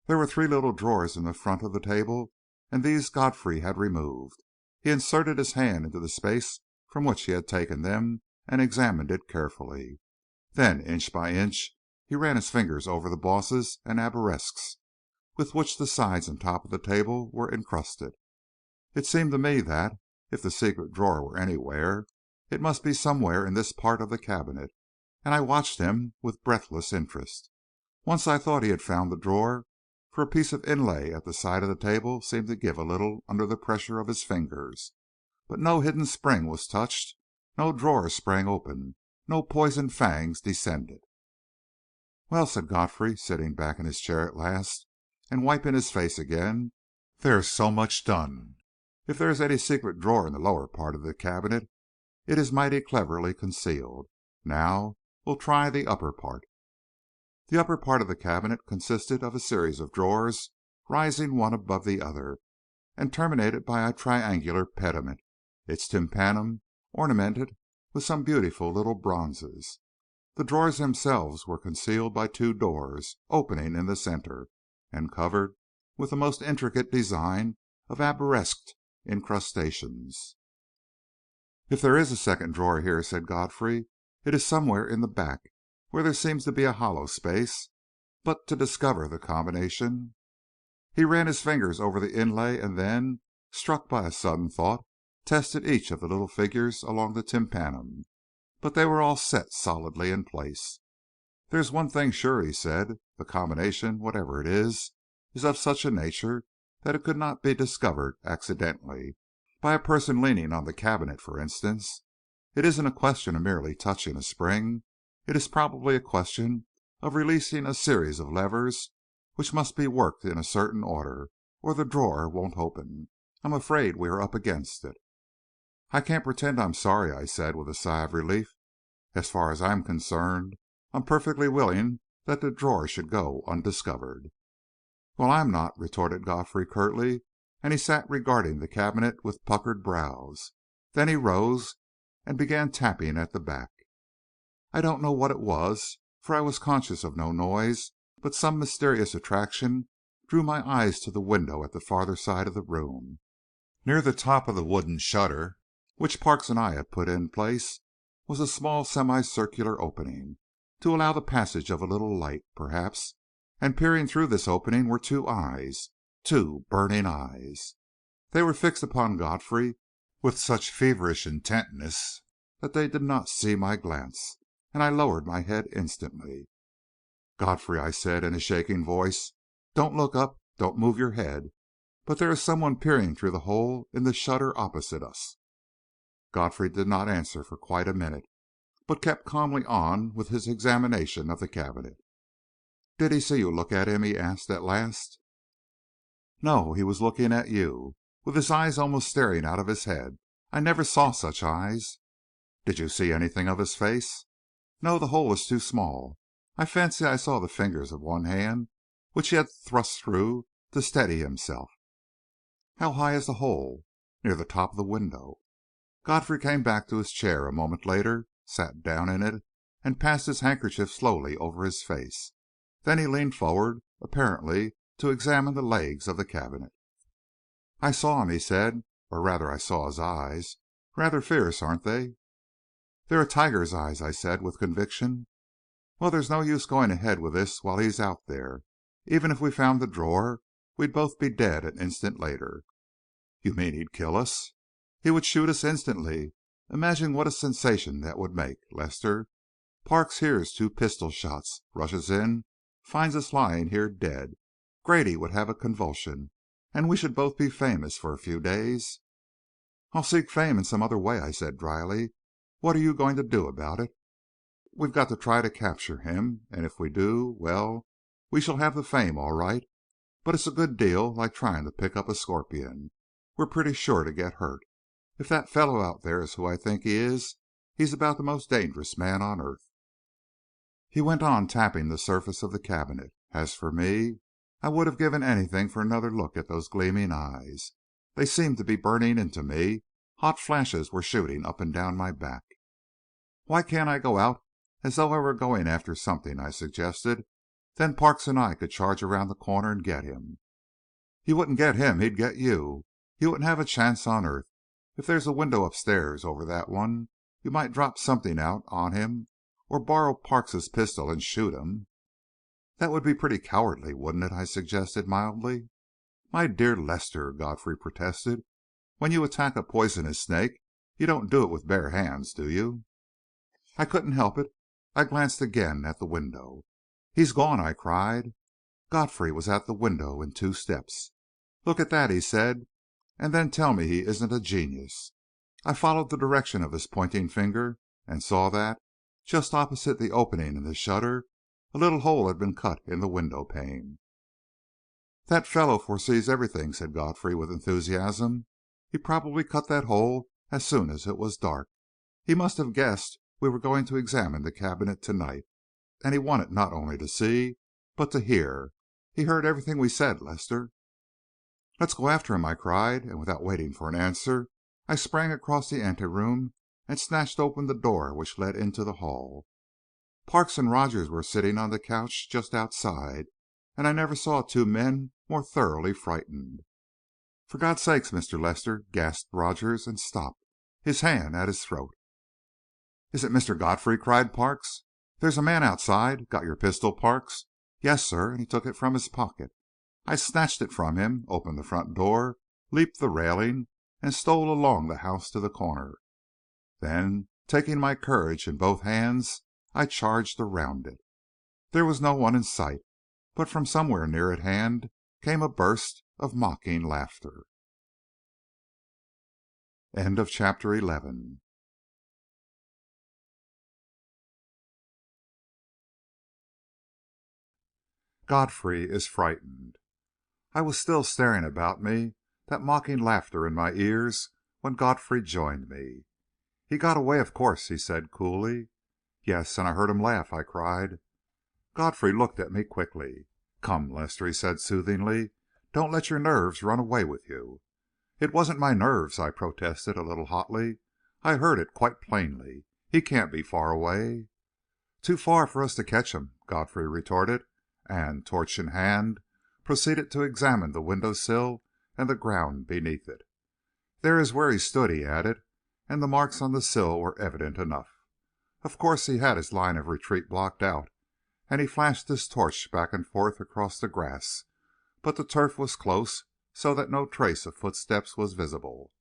There were 3 little drawers in the front of the table, and these Godfrey had removed. He inserted his hand into the space from which he had taken them and examined it carefully. Then, inch by inch, he ran his fingers over the bosses and arabesques with which the sides and top of the table were encrusted. It seemed to me that, if the secret drawer were anywhere, it must be somewhere in this part of the cabinet, and I watched him with breathless interest. Once I thought he had found the drawer, for a piece of inlay at the side of the table seemed to give a little under the pressure of his fingers. But no hidden spring was touched, no drawer sprang open, no poisoned fangs descended. "Well," said Godfrey, sitting back in his chair at last, and wiping his face again, "there's so much done. If there is any secret drawer in the lower part of the cabinet, it is mighty cleverly concealed. Now we'll try the upper part." The upper part of the cabinet consisted of a series of drawers rising one above the other, and terminated by a triangular pediment, its tympanum ornamented with some beautiful little bronzes. The drawers themselves were concealed by 2 doors, opening in the center, and covered with the most intricate design of arabesqued incrustations. "If there is a second drawer here," said Godfrey, "it is somewhere in the back, where there seems to be a hollow space. But to discover the combination—" He ran his fingers over the inlay and then, struck by a sudden thought, tested each of the little figures along the tympanum. But they were all set solidly in place. "There's one thing sure," he said. "The combination, whatever it is of such a nature that it could not be discovered accidentally, by a person leaning on the cabinet, for instance. It isn't a question of merely touching a spring. It is probably a question of releasing a series of levers which must be worked in a certain order, or the drawer won't open. I'm afraid we are up against it." "I can't pretend I'm sorry," I said, with a sigh of relief. "As far as I'm concerned, I'm perfectly willing that the drawer should go undiscovered." "Well, I'm not," retorted Godfrey curtly, and he sat regarding the cabinet with puckered brows. Then he rose and began tapping at the back. I don't know what it was, for I was conscious of no noise, but some mysterious attraction drew my eyes to the window at the farther side of the room. Near the top of the wooden shutter, which Parks and I had put in place, was a small semicircular opening, to allow the passage of a little light, perhaps, and peering through this opening were 2 eyes, 2 burning eyes. They were fixed upon Godfrey with such feverish intentness that they did not see my glance, and I lowered my head instantly. "Godfrey," I said in a shaking voice, "don't look up, don't move your head, but there is someone peering through the hole in the shutter opposite us." Godfrey did not answer for quite a minute, but kept calmly on with his examination of the cabinet. "Did he see you look at him?" he asked at last. "No, he was looking at you, with his eyes almost staring out of his head. I never saw such eyes." Did you see anything of his face?" "No, the hole was too small. I fancy I saw the fingers of one hand which he had thrust through to steady himself." "How high is the hole?" "Near the top of the window." Godfrey came back to his chair a moment later, sat down in it, and passed his handkerchief slowly over his face. Then he leaned forward, apparently to examine the legs of the cabinet. "I saw him," he said, "or rather I saw his eyes. Rather fierce, aren't they?" "They're a tiger's eyes," I said, with conviction. "Well, there's no use going ahead with this while he's out there. Even if we found the drawer, we'd both be dead an instant later." "You mean he'd kill us?" "He would shoot us instantly. Imagine what a sensation that would make, Lester. Parks hears 2 pistol shots, rushes in, finds us lying here dead. Grady would have a convulsion, and we should both be famous for a few days." "I'll seek fame in some other way," I said dryly. "What are you going to do about it?" "We've got to try to capture him, and if we do, well, we shall have the fame all right. But it's a good deal like trying to pick up a scorpion. We're pretty sure to get hurt. If that fellow out there is who I think he is, he's about the most dangerous man on earth." He went on tapping the surface of the cabinet. As for me, I would have given anything for another look at those gleaming eyes. They seemed to be burning into me. Hot flashes were shooting up and down my back. "Why can't I go out as though I were going after something?" I suggested. "Then Parks and I could charge around the corner and get him." "You wouldn't get him. He'd get you. You wouldn't have a chance on earth. If there's a window upstairs over that one, you might drop something out on him or borrow Parks's pistol and shoot him." "That would be pretty cowardly, wouldn't it?" I suggested mildly. "My dear Lester," Godfrey protested, "when you attack a poisonous snake, you don't do it with bare hands, do you?" I couldn't help it. I glanced again at the window. "He's gone!" I cried. Godfrey was at the window in 2 steps. "Look at that," he said, "and then tell me he isn't a genius." I followed the direction of his pointing finger and saw that, just opposite the opening in the shutter, a little hole had been cut in the window pane. "That fellow foresees everything," said Godfrey with enthusiasm. "He probably cut that hole as soon as it was dark. He must have guessed we were going to examine the cabinet to night, and he wanted not only to see, but to hear. He heard everything we said, Lester." "Let's go after him!" I cried, and without waiting for an answer, I sprang across the anteroom and snatched open the door which led into the hall. Parks and Rogers were sitting on the couch just outside, and I never saw 2 men more thoroughly frightened. "For God's sake, Mr. Lester," gasped Rogers, and stopped, his hand at his throat. "Is it Mr. Godfrey?" cried Parks. "There's a man outside. Got your pistol, Parks?" "Yes, sir," and he took it from his pocket. I snatched it from him, opened the front door, leaped the railing, and stole along the house to the corner. Then, taking my courage in both hands, I charged around it. There was no one in sight, but from somewhere near at hand came a burst of mocking laughter. End of chapter 11. Godfrey is frightened. I was still staring about me, that mocking laughter in my ears, when Godfrey joined me. "He got away, of course," he said coolly. "Yes, and I heard him laugh," I cried. Godfrey looked at me quickly. "Come, Lester," he said soothingly, "don't let your nerves run away with you." "It wasn't my nerves," I protested a little hotly. "I heard it quite plainly. He can't be far away." "Too far for us to catch him," Godfrey retorted, and, torch in hand, proceeded to examine the window sill and the ground beneath it. "There is where he stood," he added, "and the marks on the sill were evident enough. Of course, he had his line of retreat blocked out," and he flashed his torch back and forth across the grass, "but the turf was close, so that no trace of footsteps was visible."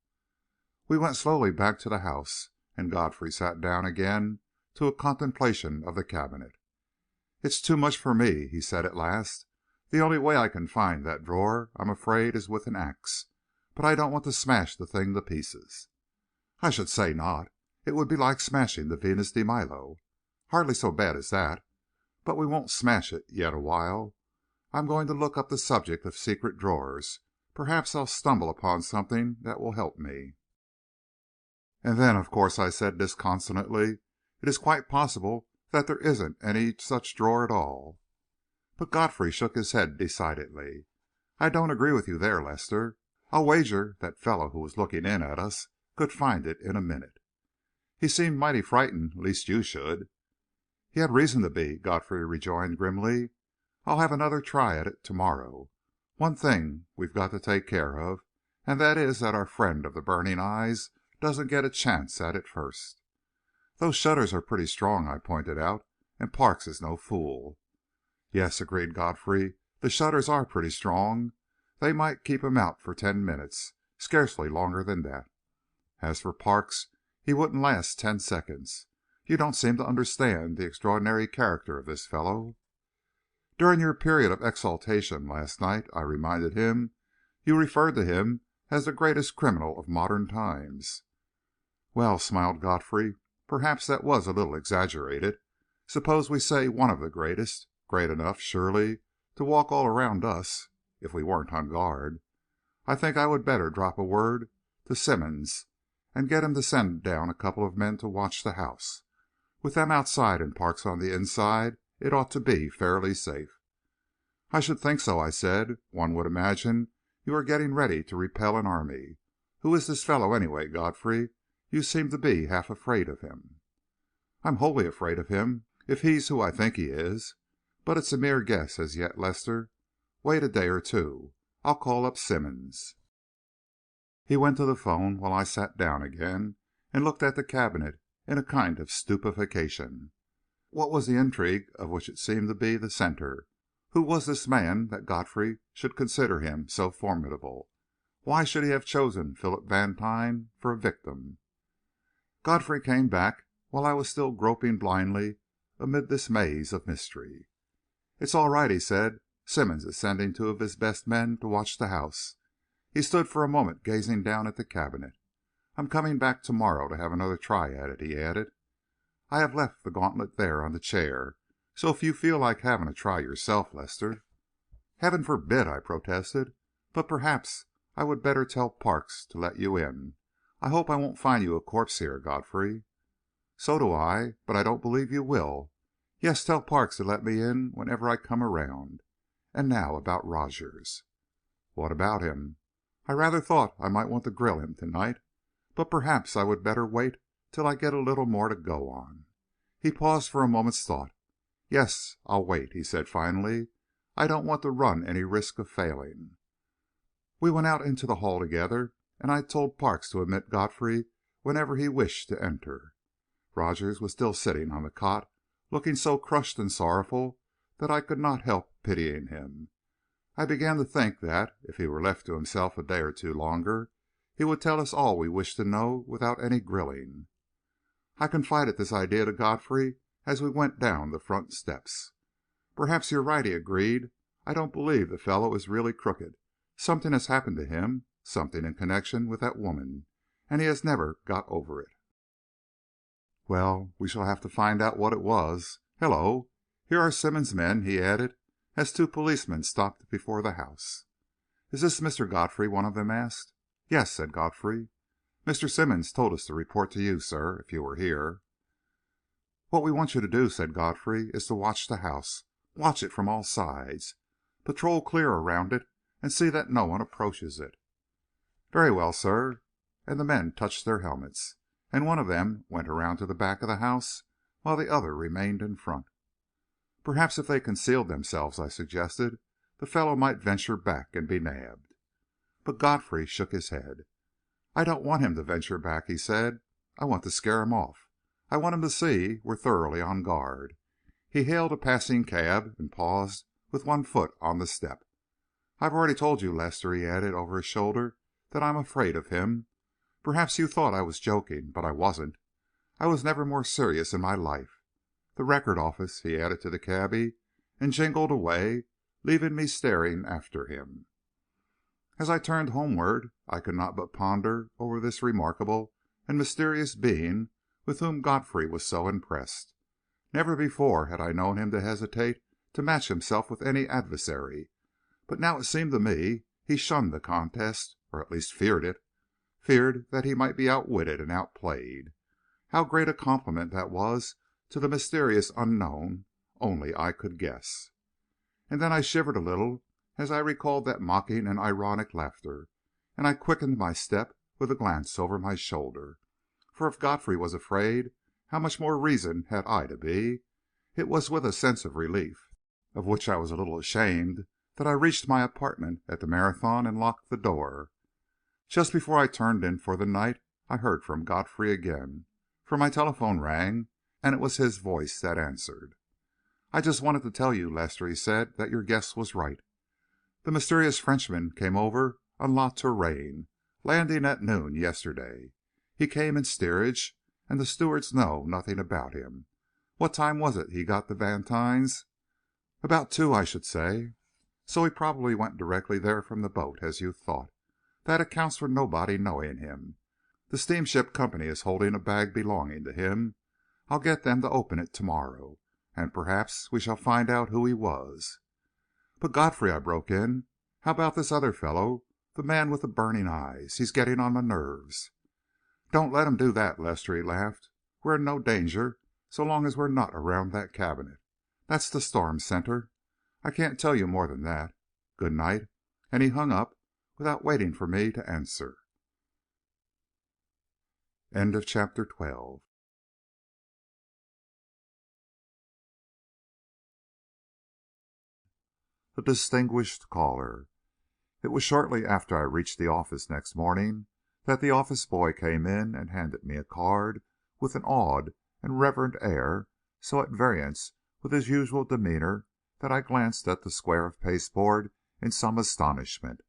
We went slowly back to the house, and Godfrey sat down again to a contemplation of the cabinet. "It's too much for me," he said at last. "The only way I can find that drawer, I'm afraid, is with an axe. But I don't want to smash the thing to pieces." "I should say not. It would be like smashing the Venus de Milo." "Hardly so bad as that. But we won't smash it yet awhile. I'm going to look up the subject of secret drawers. Perhaps I'll stumble upon something that will help me." And then, of course, I said disconsolately, it is quite possible that there isn't any such drawer at all. But Godfrey shook his head decidedly. I don't agree with you there, Lester. I'll wager that fellow who was looking in at us could find it in a minute. He seemed mighty frightened, lest you should. He had reason to be, Godfrey rejoined grimly. I'll have another try at it tomorrow. One thing we've got to take care of, and that is that our friend of the burning eyes doesn't get a chance at it first. Those shutters are pretty strong, I pointed out, and Parks is no fool. Yes, agreed Godfrey, the shutters are pretty strong. They might keep him out for 10 minutes, scarcely longer than that. As for Parks, he wouldn't last 10 seconds. You don't seem to understand the extraordinary character of this fellow. During your period of exaltation last night, I reminded him, you referred to him as the greatest criminal of modern times. Well, smiled Godfrey, perhaps that was a little exaggerated. Suppose we say one of the greatest, great enough, surely, to walk all around us, if we weren't on guard. I think I would better drop a word to Simmonds and get him to send down a couple of men to watch the house. With them outside and Parks on the inside, it ought to be fairly safe. I should think so, I said. One would imagine you are getting ready to repel an army. Who is this fellow, anyway, Godfrey? You seem to be half afraid of him. I'm wholly afraid of him, if he's who I think he is. But it's a mere guess as yet, Lester. Wait a day or two. I'll call up Simmonds. He went to the phone while I sat down again and looked at the cabinet in a kind of stupefaction. What was the intrigue of which it seemed to be the center? Who was this man that Godfrey should consider him so formidable? Why should he have chosen Philip Vantine for a victim? Godfrey came back while I was still groping blindly amid this maze of mystery. It's all right, he said. Simmonds is sending 2 of his best men to watch the house. He stood for a moment gazing down at the cabinet. I'm coming back tomorrow to have another try at it, he added. I have left the gauntlet there on the chair, so if you feel like having a try yourself, Lester. Heaven forbid, I protested. But perhaps I would better tell Parks to let you in. I hope I won't find you a corpse here, Godfrey. So do I, but I don't believe you will. Yes, tell Parks to let me in whenever I come around. And now about Rogers. What about him? I rather thought I might want to grill him tonight, but perhaps I would better wait till I get a little more to go on. He paused for a moment's thought. Yes, I'll wait, he said finally. I don't want to run any risk of failing. We went out into the hall together, and I told Parks to admit Godfrey whenever he wished to enter. Rogers was still sitting on the cot, looking so crushed and sorrowful that I could not help pitying him. I began to think that, if he were left to himself a day or two longer, he would tell us all we wished to know without any grilling. I confided this idea to Godfrey as we went down the front steps. Perhaps you're right, he agreed. I don't believe the fellow is really crooked. Something has happened to him, something in connection with that woman, and he has never got over it. Well, we shall have to find out what it was. Hello, here are Simmonds' men, he added, as 2 policemen stopped before the house. Is this Mr. Godfrey? One of them asked. Yes, said Godfrey. Mr. Simmonds told us to report to you, sir, if you were here. What we want you to do, said Godfrey, is to watch the house. Watch it from all sides. Patrol clear around it, and see that no one approaches it. Very well, sir. And the men touched their helmets, and one of them went around to the back of the house, while the other remained in front. Perhaps if they concealed themselves, I suggested, the fellow might venture back and be nabbed. But Godfrey shook his head. I don't want him to venture back, he said. I want to scare him off. I want him to see we're thoroughly on guard. He hailed a passing cab and paused with one foot on the step. I've already told you, Lester, he added over his shoulder, that I'm afraid of him. Perhaps you thought I was joking, but I wasn't. I was never more serious in my life. The Record Office, he added to the cabby, and jingled away, leaving me staring after him. As I turned homeward, I could not but ponder over this remarkable and mysterious being with whom Godfrey was so impressed. Never before had I known him to hesitate to match himself with any adversary, but now it seemed to me he shunned the contest, or at least feared it. feared that he might be outwitted and outplayed. How great a compliment that was to the mysterious unknown, only I could guess. And then I shivered a little as I recalled that mocking and ironic laughter, and I quickened my step with a glance over my shoulder. For if Godfrey was afraid, how much more reason had I to be? It was with a sense of relief, of which I was a little ashamed, that I reached my apartment at the Marathon and locked the door. Just before I turned in for the night, I heard from Godfrey again, for my telephone rang, and it was his voice that answered. "I just wanted to tell you, Lester," he said, "that your guess was right. The mysterious Frenchman came over on La Touraine, landing at noon yesterday. He came in steerage, and the stewards know nothing about him. What time was it he got to Vantine's?" "About 2, I should say." "So he probably went directly there from the boat, as you thought. That accounts for nobody knowing him. The steamship company is holding a bag belonging to him. I'll get them to open it to morrow, and perhaps we shall find out who he was." "But, Godfrey," I broke in, "how about this other fellow, the man with the burning eyes? He's getting on my nerves." "Don't let him do that, Lester," he laughed. "We're in no danger so long as we're not around that cabinet. That's the storm center. I can't tell you more than that. Good night." And he hung up without waiting for me to answer. Chapter 12. A distinguished caller. It was shortly after I reached the office next morning that the office boy came in and handed me a card with an awed and reverent air so at variance with his usual demeanor that I glanced at the square of pasteboard in some astonishment.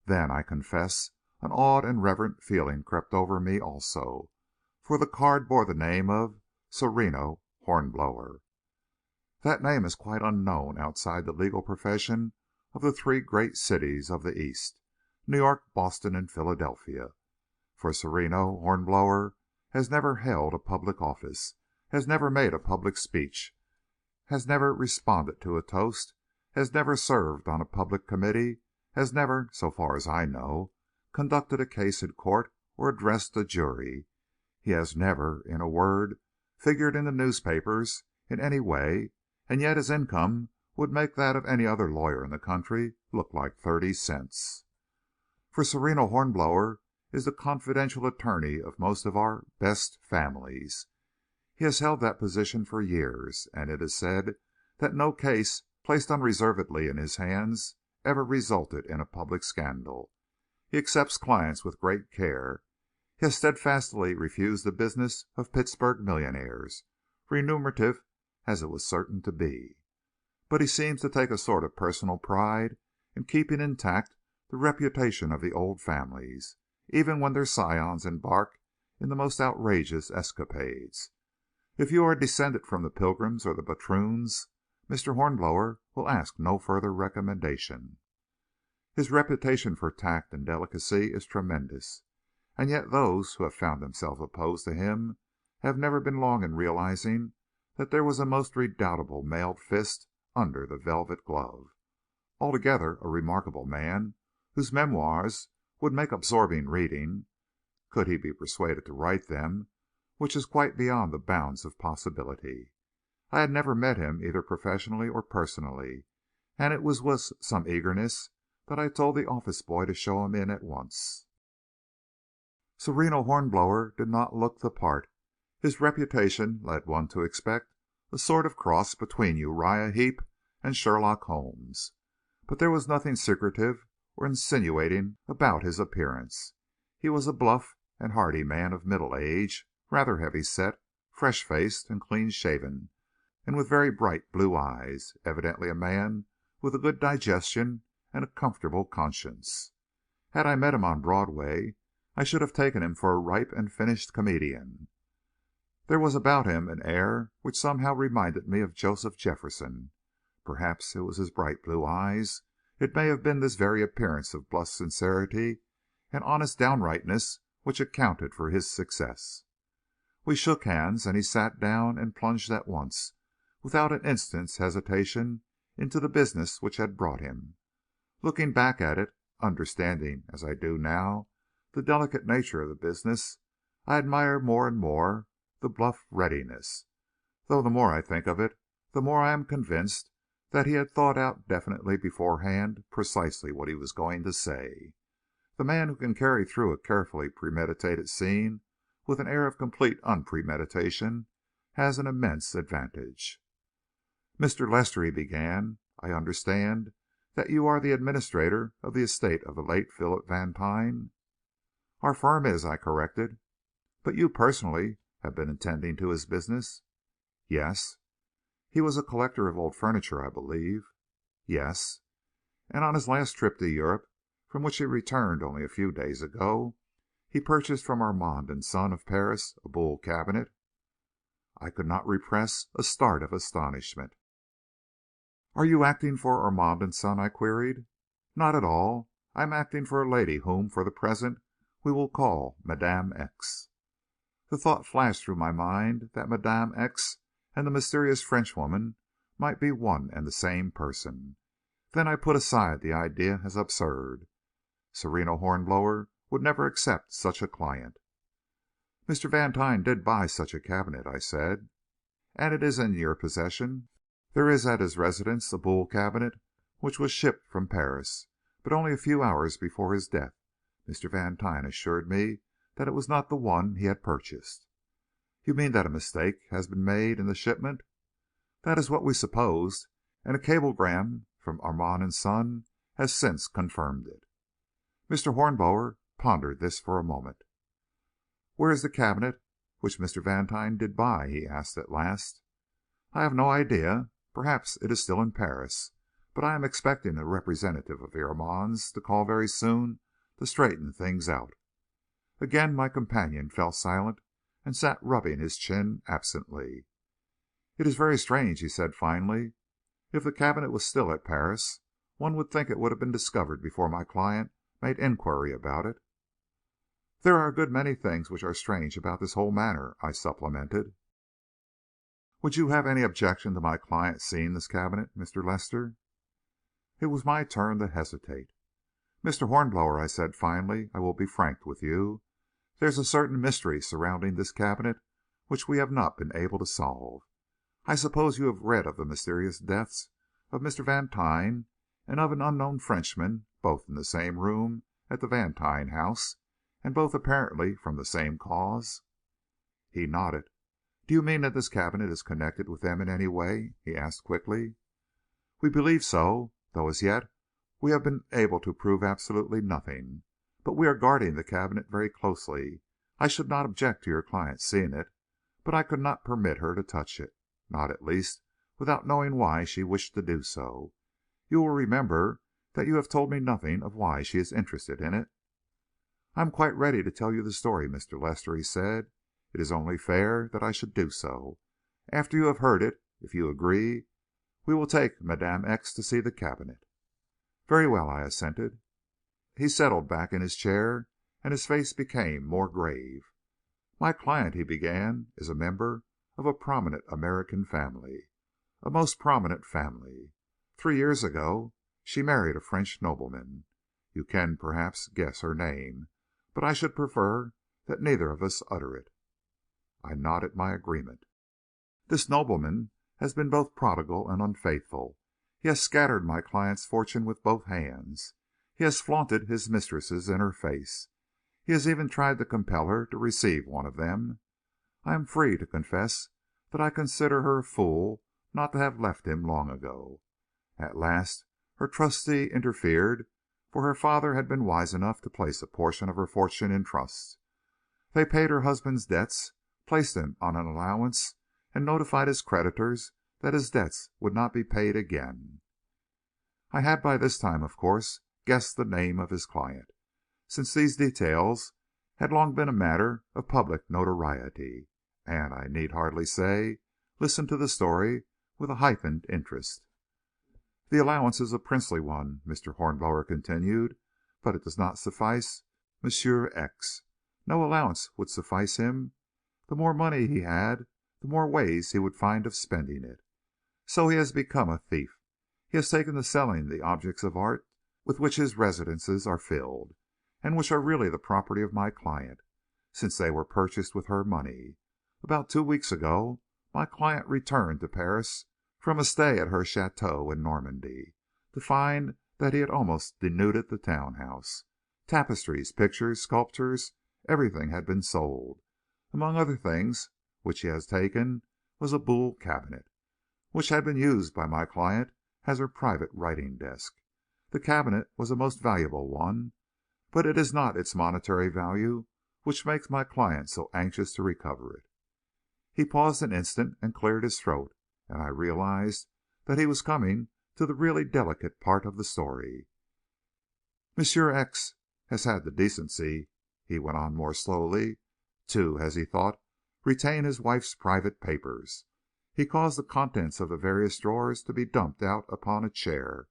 Then, I confess, an awed and reverent feeling crept over me also, for the card bore the name of Sereno Hornblower. That name is quite unknown outside the legal profession of the three great cities of the East, New York, Boston, and Philadelphia. For Sereno Hornblower has never held a public office, has never made a public speech, has never responded to a toast, has never served on a public committee, has never, so far as I know, conducted a case in court or addressed a jury. He has never, in a word, figured in the newspapers in any way, and yet his income would make that of any other lawyer in the country look like 30 cents. For Sereno Hornblower is the confidential attorney of most of our best families. He has held that position for years, and it is said that no case placed unreservedly in his hands ever resulted in a public scandal. He accepts clients with great care. He has steadfastly refused the business of Pittsburgh millionaires, remunerative as it was certain to be. But he seems to take a sort of personal pride in keeping intact the reputation of the old families, even when their scions embark in the most outrageous escapades. If you are descended from the Pilgrims or the Patroons, Mr. Hornblower will ask no further recommendation. His reputation for tact and delicacy is tremendous, and yet those who have found themselves opposed to him have never been long in realizing that there was a most redoubtable mailed fist under the velvet glove. Altogether a remarkable man, whose memoirs would make absorbing reading, could he be persuaded to write them, which is quite beyond the bounds of possibility. I had never met him either professionally or personally, and it was with some eagerness that I told the office boy to show him in at once. Sereno Hornblower did not look the part. His reputation led one to expect a sort of cross between Uriah Heep and Sherlock Holmes. But there was nothing secretive or insinuating about his appearance. He was a bluff and hearty man of middle age, rather heavy set, fresh-faced, and clean-shaven, and with very bright blue eyes, evidently a man with a good digestion and a comfortable conscience. Had I met him on Broadway, I should have taken him for a ripe and finished comedian. There was about him an air which somehow reminded me of Joseph Jefferson. Perhaps it was his bright blue eyes. It may have been this very appearance of bluff sincerity and honest downrightness which accounted for his success. We shook hands, and he sat down and plunged at once, without an instant's hesitation, into the business which had brought him. Looking back at it, understanding as I do now the delicate nature of the business, I admire more and more the bluff readiness, though the more I think of it, the more I am convinced that he had thought out definitely beforehand precisely what he was going to say. The man who can carry through a carefully premeditated scene with an air of complete unpremeditation has an immense advantage. "Mr. Lester," he began, "I understand that you are the administrator of the estate of the late Philip Vantine?" "Our firm is," I corrected. "But you, personally, have been attending to his business?" "Yes." "He was a collector of old furniture, I believe?" "Yes." "And on his last trip to Europe, from which he returned only a few days ago, he purchased from Armand and Son, of Paris, a Boule cabinet?" I could not repress a start of astonishment. "Are you acting for Armand and Son?" I queried. "Not at all. I am acting for a lady whom, for the present, we will call Madame X." The thought flashed through my mind that Madame X and the mysterious Frenchwoman might be one and the same person. Then I put aside the idea as absurd. Sereno Hornblower would never accept such a client. "Mr. Vantine did buy such a cabinet," I said. "And it is in your possession?" "There is at his residence a Boule cabinet which was shipped from Paris, but only a few hours before his death. Mr. Vantine assured me that it was not the one he had purchased." "You mean that a mistake has been made in the shipment?" "That is what we supposed, and a cablegram from Armand and Son has since confirmed it." Mr. Hornblower pondered this for a moment. "Where is the cabinet which Mr. Vantine did buy?" he asked at last. "I have no idea. Perhaps it is still in Paris, but I am expecting a representative of the Armands to call very soon to straighten things out." Again my companion fell silent and sat rubbing his chin absently. "It is very strange," he said finally. "If the cabinet was still at Paris, one would think it would have been discovered before my client made inquiry about it." "There are a good many things which are strange about this whole matter," I supplemented. "Would you have any objection to my client seeing this cabinet, Mr. Lester?" It was my turn to hesitate. "Mr. Hornblower," I said finally, "I will be frank with you. There is a certain mystery surrounding this cabinet which we have not been able to solve. I suppose you have read of the mysterious deaths of Mr. Vantine and of an unknown Frenchman, both in the same room at the Vantine house, and both apparently from the same cause?" He nodded. "Do you mean that this cabinet is connected with them in any way?" he asked quickly. "We believe so, though as yet we have been able to prove absolutely nothing. But we are guarding the cabinet very closely. I should not object to your client seeing it, but I could not permit her to touch it, not, at least, without knowing why she wished to do so. You will remember that you have told me nothing of why she is interested in it." "I am quite ready to tell you the story, Mr. Lester," he said. "It is only fair that I should do so. After you have heard it, if you agree, we will take Madame X to see the cabinet." "Very well," I assented. He settled back in his chair, and his face became more grave. "My client," he began, "is a member of a prominent American family, a most prominent family. 3 years ago she married a French nobleman. You can, perhaps, guess her name, but I should prefer that neither of us utter it." I nodded my agreement. "This nobleman has been both prodigal and unfaithful. He has scattered my client's fortune with both hands. He has flaunted his mistresses in her face. He has even tried to compel her to receive one of them. I am free to confess that I consider her a fool not to have left him long ago. At last her trustee interfered, for her father had been wise enough to place a portion of her fortune in trust. They paid her husband's debts, placed him on an allowance, and notified his creditors that his debts would not be paid again." I had by this time, of course, guessed the name of his client, since these details had long been a matter of public notoriety, and, I need hardly say, listened to the story with a heightened interest. "The allowance is a princely one," Mr. Hornblower continued, "but it does not suffice Monsieur X. No allowance would suffice him. The more money he had, the more ways he would find of spending it. So he has become a thief. He has taken to selling the objects of art with which his residences are filled. and which are really the property of my client, since they were purchased with her money. About 2 weeks ago, my client returned to Paris from a stay at her chateau in Normandy, to find that he had almost denuded the town house. Tapestries, pictures, sculptures, everything had been sold. Among other things which he has taken was a Boule Cabinet, which had been used by my client as her private writing desk. The cabinet was a most valuable one, but it is not its monetary value which makes my client so anxious to recover it. He paused an instant and cleared his throat, and I realized that he was coming to the really delicate part of the story. Monsieur X has had the decency, he went on more slowly, to, as he thought, retain his wife's private papers. He caused the contents of the various drawers to be dumped out upon a chair.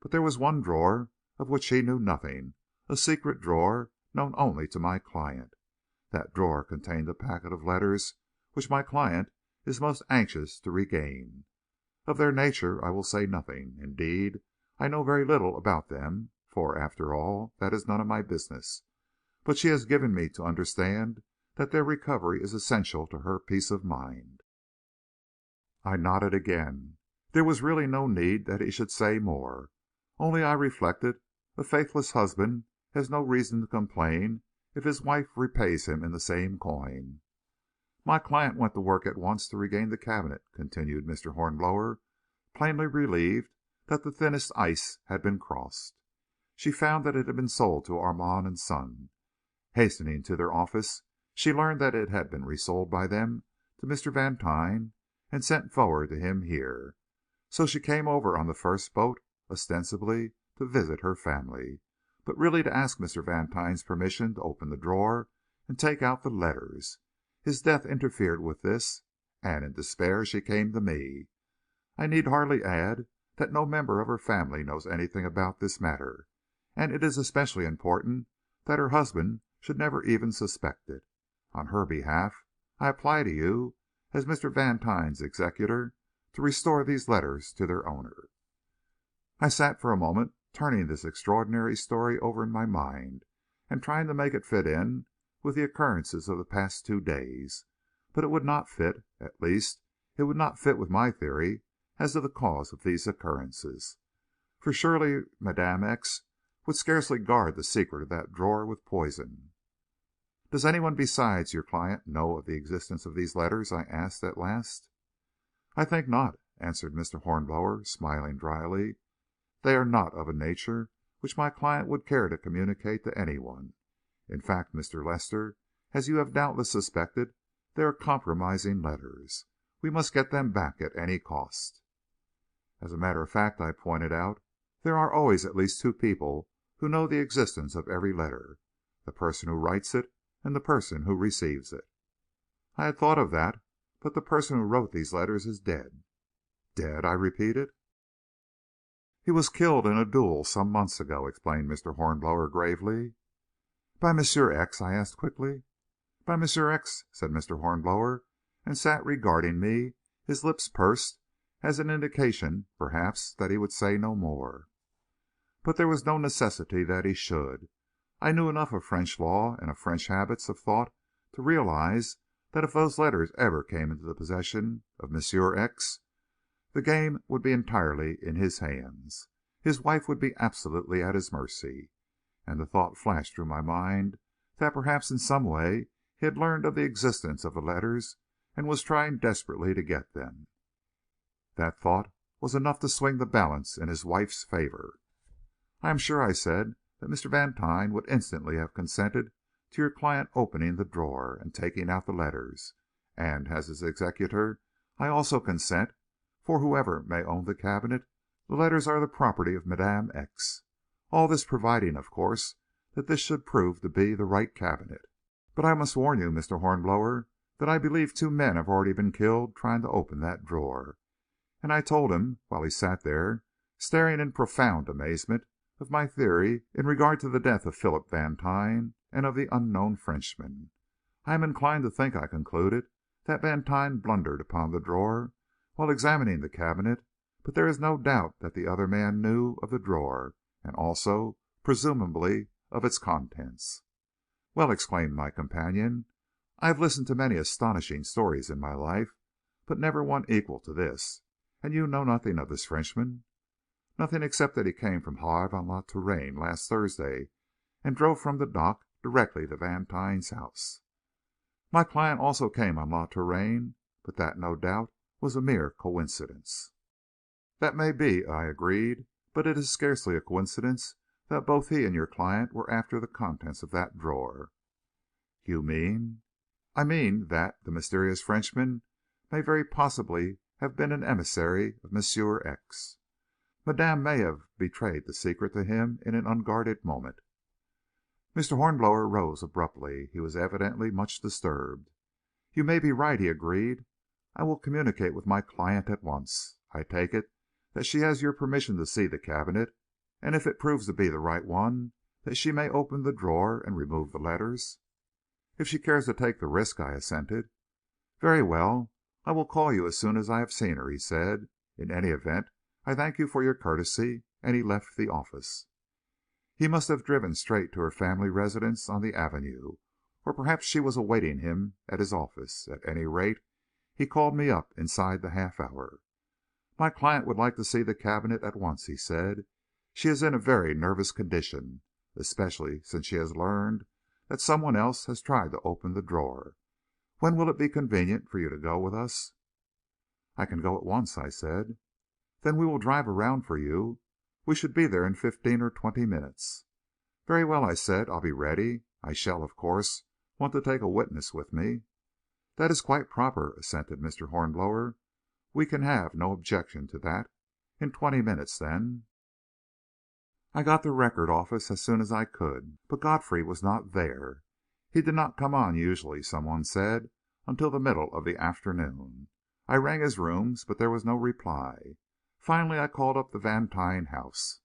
But there was one drawer of which he knew nothing, a secret drawer known only to my client. That drawer contained a packet of letters which my client is most anxious to regain. Of their nature I will say nothing. Indeed, I know very little about them, for, after all, that is none of my business. But she has given me to understand that their recovery is essential to her peace of mind. I nodded again. There was really no need that he should say more. Only I reflected, a faithless husband has no reason to complain if his wife repays him in the same coin. My client went to work at once to regain the cabinet, continued Mr. Hornblower, plainly relieved that the thinnest ice had been crossed. She found that it had been sold to Armand and Son. Hastening to their office, she learned that it had been resold by them to Mr. Vantine and sent forward to him here. So she came over on the first boat, ostensibly to visit her family, but really to ask Mr. Vantine's permission to open the drawer and take out the letters. His death interfered with this, and in despair she came to me. I need hardly add that no member of her family knows anything about this matter, and it is especially important that her husband should never even suspect it. On her behalf, I apply to you, as Mr. Vantine's executor, to restore these letters to their owner." I sat for a moment, turning this extraordinary story over in my mind, and trying to make it fit in with the occurrences of the past 2 days. But it would not fit, at least, it would not fit with my theory as to the cause of these occurrences. For surely Madame X would scarcely guard the secret of that drawer with poison. "Does anyone besides your client know of the existence of these letters?" I asked at last. "I think not," answered Mr. Hornblower, smiling dryly. "They are not of a nature which my client would care to communicate to anyone. In fact, Mr. Lester, as you have doubtless suspected, they are compromising letters. We must get them back at any cost." "As a matter of fact," I pointed out, "there are always at least 2 people who know the existence of every letter, the person who writes it and the person who receives it." "I had thought of that, but the person who wrote these letters is dead." "Dead?" I repeated. "He was killed in a duel some months ago," explained Mr. Hornblower gravely. "By Monsieur X?" I asked quickly. "By Monsieur X," said Mr. Hornblower, and sat regarding me, his lips pursed, as an indication, perhaps, that he would say no more. But there was no necessity that he should. I knew enough of French law and of French habits of thought to realize that if those letters ever came into the possession of Monsieur X, the game would be entirely in his hands. His wife would be absolutely at his mercy. And the thought flashed through my mind that perhaps in some way he had learned of the existence of the letters and was trying desperately to get them. That thought was enough to swing the balance in his wife's favor. "I am sure," I said, "that Mr. Vantine would instantly have consented to your client opening the drawer and taking out the letters, and as his executor I also consent, for whoever may own the cabinet, the letters are the property of Madame X. All this providing, of course, that this should prove to be the right cabinet. But I must warn you, Mr. Hornblower, that I believe 2 men have already been killed trying to open that drawer." And I told him, while he sat there, staring in profound amazement, of my theory in regard to the death of Philip Vantine and of the unknown Frenchman. "I am inclined to think," I concluded, "that Vantine blundered upon the drawer while examining the cabinet, but there is no doubt that the other man knew of the drawer, and also, presumably, of its contents. "Well," exclaimed my companion, "I have listened to many astonishing stories in my life, but never one equal to this. And you know nothing of this Frenchman?" "Nothing except that he came from Havre on La Touraine last Thursday, and drove from the dock directly to Vantine's house." "My client also came on La Touraine, but that, no doubt, was a mere coincidence." "That may be," I agreed, "but it is scarcely a coincidence that both he and your client were after the contents of that drawer." "You mean—" "I mean that the mysterious Frenchman may very possibly have been an emissary of Monsieur X. Madame may have betrayed the secret to him in an unguarded moment." Mr. Hornblower rose abruptly. He was evidently much disturbed. "You may be right," he agreed. "I will communicate with my client at once. I take it that she has your permission to see the cabinet, and if it proves to be the right one, that she may open the drawer and remove the letters?" "If she cares to take the risk," I assented. "Very well. I will call you as soon as I have seen her," he said. "In any event, I thank you for your courtesy," and he left the office. He must have driven straight to her family residence on the Avenue, or perhaps she was awaiting him at his office. At any rate, he called me up inside the half hour. "My client would like to see the cabinet at once," he said. "She is in a very nervous condition, especially since she has learned that some one else has tried to open the drawer. When will it be convenient for you to go with us?" "I can go at once," I said. "Then we will drive around for you. We should be there in 15 or 20 minutes." "Very well," I said. "I'll be ready. I shall, of course, want to take a witness with me." "That is quite proper," assented Mr. Hornblower. "We can have no objection to that. In 20 minutes, then." I got to Record office as soon as I could, but Godfrey was not there. He did not come on usually, some one said, until the middle of the afternoon. I rang his rooms, but there was no reply. Finally I called up the Vantine house.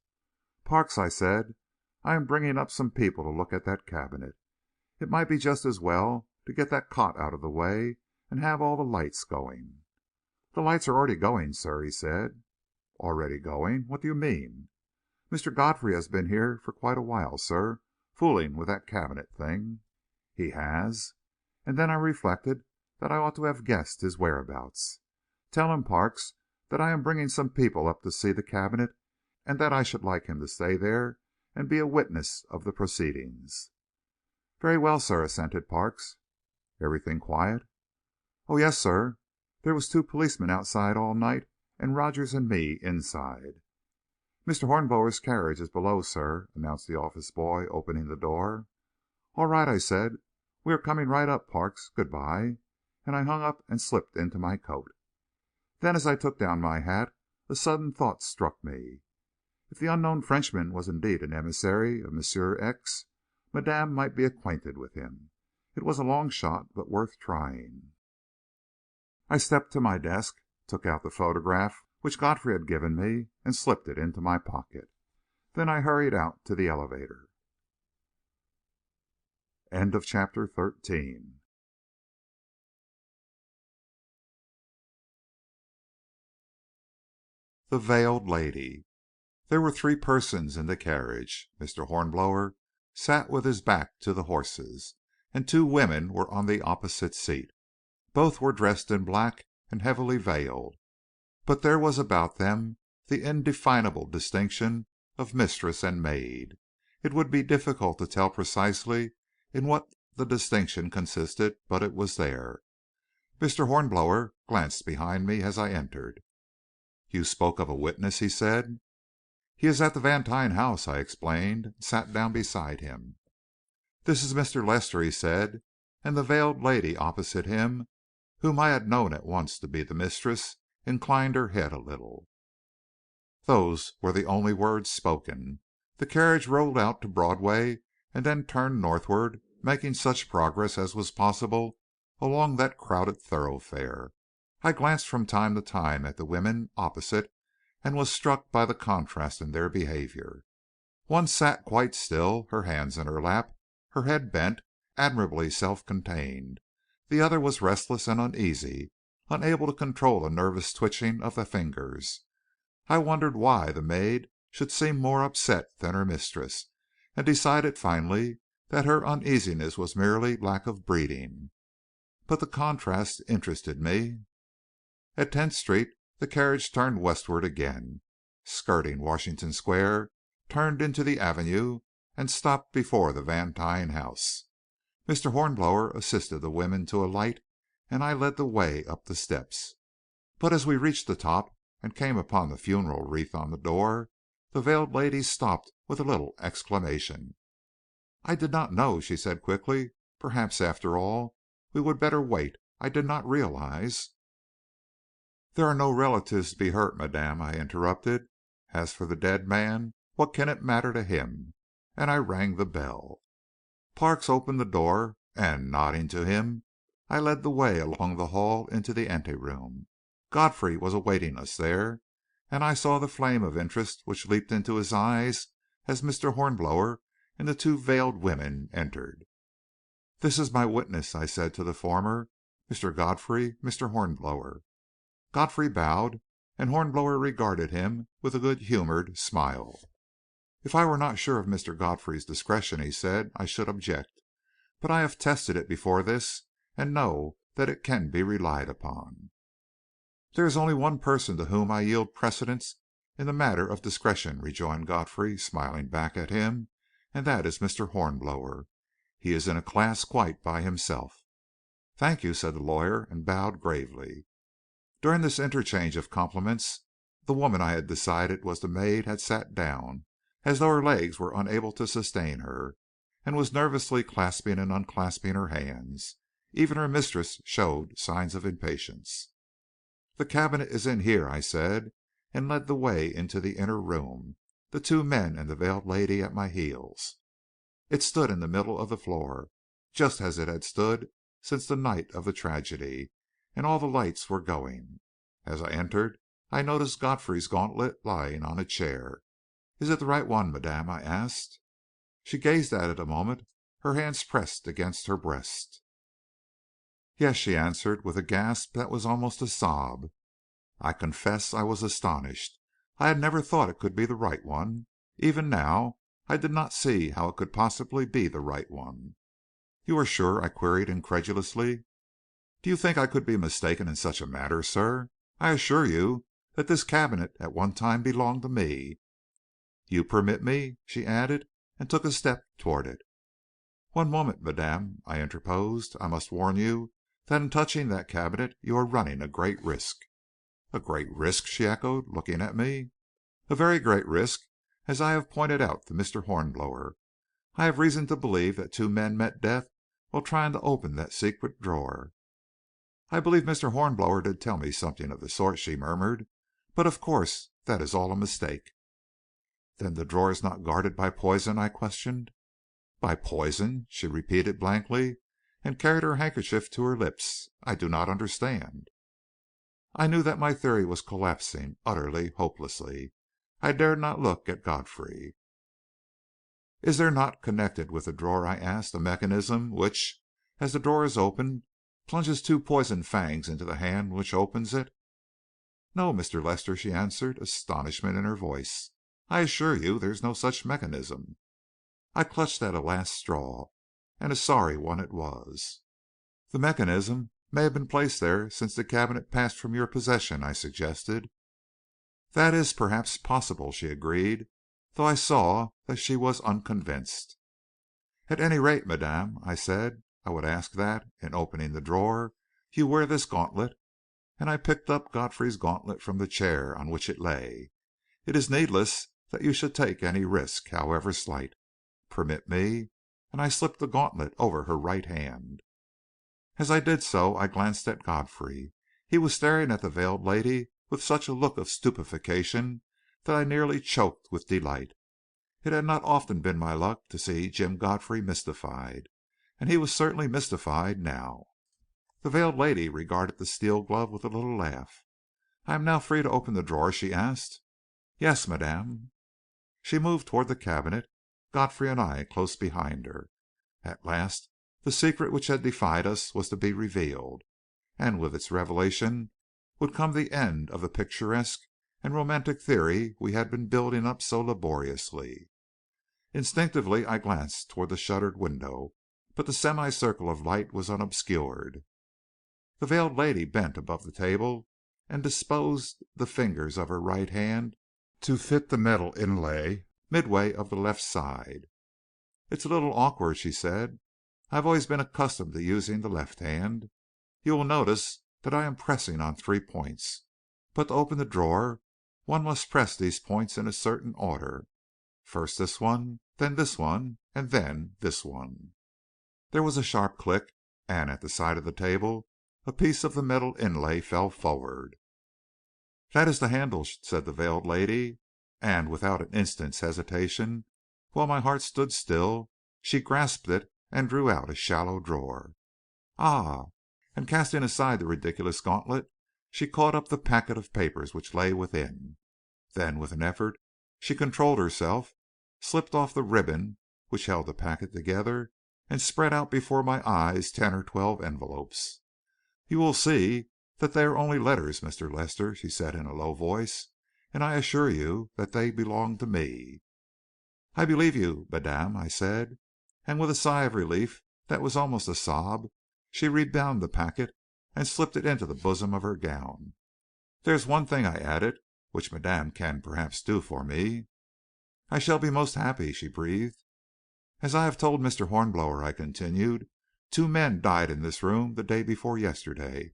"Parks," I said, "I am bringing up some people to look at that cabinet. It might be just as well to get that cot out of the way and have all the lights going." "The lights are already going, sir," he said. "Already going? What do you mean?" "Mr. Godfrey has been here for quite a while, sir, fooling with that cabinet thing." "He has?" And then I reflected that I ought to have guessed his whereabouts. "Tell him, Parks, that I am bringing some people up to see the cabinet, and that I should like him to stay there and be a witness of the proceedings." "Very well, sir," assented Parks. "Everything quiet?" "Oh, yes, sir. There was 2 policemen outside all night, and Rogers and me inside." "Mr. Hornblower's carriage is below, sir," announced the office boy, opening the door. "All right," I said. "We are coming right up, Parks. Good bye," and I hung up and slipped into my coat. Then, as I took down my hat, a sudden thought struck me. If the unknown Frenchman was indeed an emissary of Monsieur X., madame might be acquainted with him. It was a long shot, but worth trying. I stepped to my desk, took out the photograph which Godfrey had given me, and slipped it into my pocket. Then I hurried out to the elevator. Chapter 14. The Veiled Lady. There were 3 persons in the carriage. Mr. Hornblower sat with his back to the horses, and 2 women were on the opposite seat. Both were dressed in black and heavily veiled, but there was about them the indefinable distinction of mistress and maid. It would be difficult to tell precisely in what the distinction consisted, but it was there. Mr. Hornblower glanced behind me as I entered. "You spoke of a witness," he said. "He is at the Vantine house," I explained, and sat down beside him. "This is Mr. Lester," he said, and the veiled lady opposite him, whom I had known at once to be the mistress, inclined her head a little. Those were the only words spoken. The carriage rolled out to Broadway and then turned northward, making such progress as was possible along that crowded thoroughfare. I glanced from time to time at the women opposite and was struck by the contrast in their behavior. One sat quite still, her hands in her lap, her head bent, admirably self-contained. The other was restless and uneasy, unable to control a nervous twitching of the fingers. I wondered why the maid should seem more upset than her mistress, and decided finally that her uneasiness was merely lack of breeding. But the contrast interested me. At 10th Street the carriage turned westward again, skirting Washington Square, turned into the Avenue, and stopped before the Vantine house. Mr. Hornblower assisted the women to alight, and I led the way up the steps. But as we reached the top and came upon the funeral wreath on the door, the veiled lady stopped with a little exclamation. "I did not know," she said quickly. "Perhaps, after all, we would better wait. I did not realize—" "There are no relatives to be hurt, madame," I interrupted. "As for the dead man, what can it matter to him?" And I rang the bell. Parks opened the door, and, nodding to him, I led the way along the hall into the anteroom. Godfrey was awaiting us there, and I saw the flame of interest which leaped into his eyes as Mr. Hornblower and the two veiled women entered. "This is my witness," I said to the former, "Mr. Godfrey, Mr. Hornblower." Godfrey bowed, and Hornblower regarded him with a good-humored smile. "If I were not sure of Mr. Godfrey's discretion," he said, "I should object. But I have tested it before this, and know that it can be relied upon." "There is only one person to whom I yield precedence in the matter of discretion," rejoined Godfrey, smiling back at him, "and that is Mr. Hornblower. He is in a class quite by himself." "Thank you," said the lawyer, and bowed gravely. During this interchange of compliments, the woman I had decided was the maid had sat down, as though her legs were unable to sustain her, and was nervously clasping and unclasping her hands. Even her mistress showed signs of impatience. "The cabinet is in here," I said, and led the way into the inner room, the two men and the veiled lady at my heels. It stood in the middle of the floor, just as it had stood since the night of the tragedy, and all the lights were going. As I entered, I noticed Godfrey's gauntlet lying on a chair. "Is it the right one, madame?" I asked. She gazed at it a moment, her hands pressed against her breast. "Yes," she answered, with a gasp that was almost a sob. I confess I was astonished. I had never thought it could be the right one. Even now, I did not see how it could possibly be the right one. "You are sure?" I queried incredulously. "Do you think I could be mistaken in such a matter, sir? I assure you that this cabinet at one time belonged to me." "You permit me?" she added, and took a step toward it. "One moment, madame," I interposed. "I must warn you that in touching that cabinet you are running a great risk." "A great risk?" she echoed, looking at me. "A very great risk, as I have pointed out to Mr. Hornblower. I have reason to believe that two men met death while trying to open that secret drawer." "I believe Mr. Hornblower did tell me something of the sort," she murmured. "But, of course, that is all a mistake." "Then the drawer is not guarded by poison?" I questioned. "By poison?" she repeated blankly, and carried her handkerchief to her lips. "I do not understand." I knew that my theory was collapsing, utterly, hopelessly. I dared not look at Godfrey. "Is there not, connected with the drawer," I asked, "a mechanism which, as the drawer is opened, plunges two poisoned fangs into the hand which opens it?" "No, Mr. Lester," she answered, astonishment in her voice. "I assure you there is no such mechanism." I clutched at a last straw, and a sorry one it was. "The mechanism may have been placed there since the cabinet passed from your possession," I suggested. "That is, perhaps, possible," she agreed, though I saw that she was unconvinced. "At any rate, madame," I said, "I would ask that, in opening the drawer, you wear this gauntlet," and I picked up Godfrey's gauntlet from the chair on which it lay. "It is needless that you should take any risk, however slight. Permit me," and I slipped the gauntlet over her right hand. As I did so, I glanced at Godfrey. He was staring at the veiled lady with such a look of stupefaction that I nearly choked with delight. It had not often been my luck to see Jim Godfrey mystified, and he was certainly mystified now. The veiled lady regarded the steel glove with a little laugh. "I am now free to open the drawer?" she asked. "Yes, madame." She moved toward the cabinet, Godfrey and I close behind her. At last the secret which had defied us was to be revealed, and with its revelation would come the end of the picturesque and romantic theory we had been building up so laboriously. Instinctively I glanced toward the shuttered window, but the semicircle of light was unobscured. The veiled lady bent above the table and disposed the fingers of her right hand to fit the metal inlay midway of the left side. "It's a little awkward," she said. "I have always been accustomed to using the left hand. You will notice that I am pressing on 3 points, but to open the drawer one must press these points in a certain order. First this one, then this one, and then this one." There was a sharp click, and at the side of the table a piece of the metal inlay fell forward. "That is the handle," said the veiled lady, and without an instant's hesitation, while my heart stood still, she grasped it and drew out a shallow drawer. "Ah!" And casting aside the ridiculous gauntlet, she caught up the packet of papers which lay within. Then, with an effort, she controlled herself, slipped off the ribbon which held the packet together, and spread out before my eyes 10 or 12 envelopes. "You will see that they are only letters, Mr. Lester," she said in a low voice, "and I assure you that they belong to me." "I believe you, madame," I said, and with a sigh of relief that was almost a sob, she rebound the packet and slipped it into the bosom of her gown. "There is one thing," I added, "which madame can perhaps do for me." "I shall be most happy," she breathed. "As I have told Mr. Hornblower," I continued, "2 men died in this room the day before yesterday.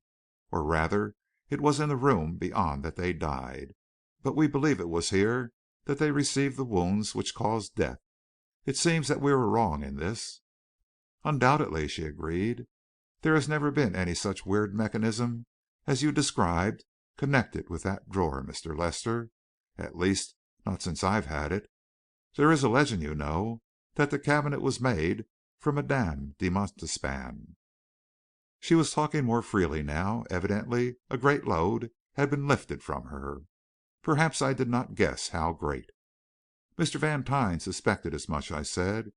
Or rather, it was in the room beyond that they died. But we believe it was here that they received the wounds which caused death. It seems that we were wrong in this." "Undoubtedly," she agreed. "There has never been any such weird mechanism as you described connected with that drawer, Mr. Lester. At least, not since I've had it. There is a legend, you know, that the cabinet was made for Madame de Montespan." She was talking more freely now. Evidently a great load had been lifted from her. Perhaps I did not guess how great. "Mr. Vantine suspected as much," I said.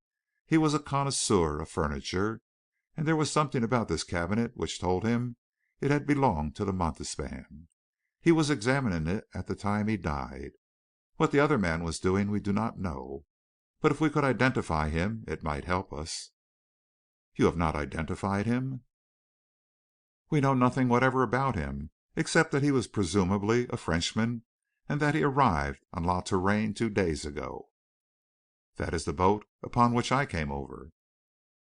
"He was a connoisseur of furniture, and there was something about this cabinet which told him it had belonged to the Montespan. He was examining it at the time he died. What the other man was doing we do not know, but if we could identify him it might help us." "You have not identified him?" "We know nothing whatever about him, except that he was presumably a Frenchman, and that he arrived on La Touraine 2 days ago." "That is the boat upon which I came over."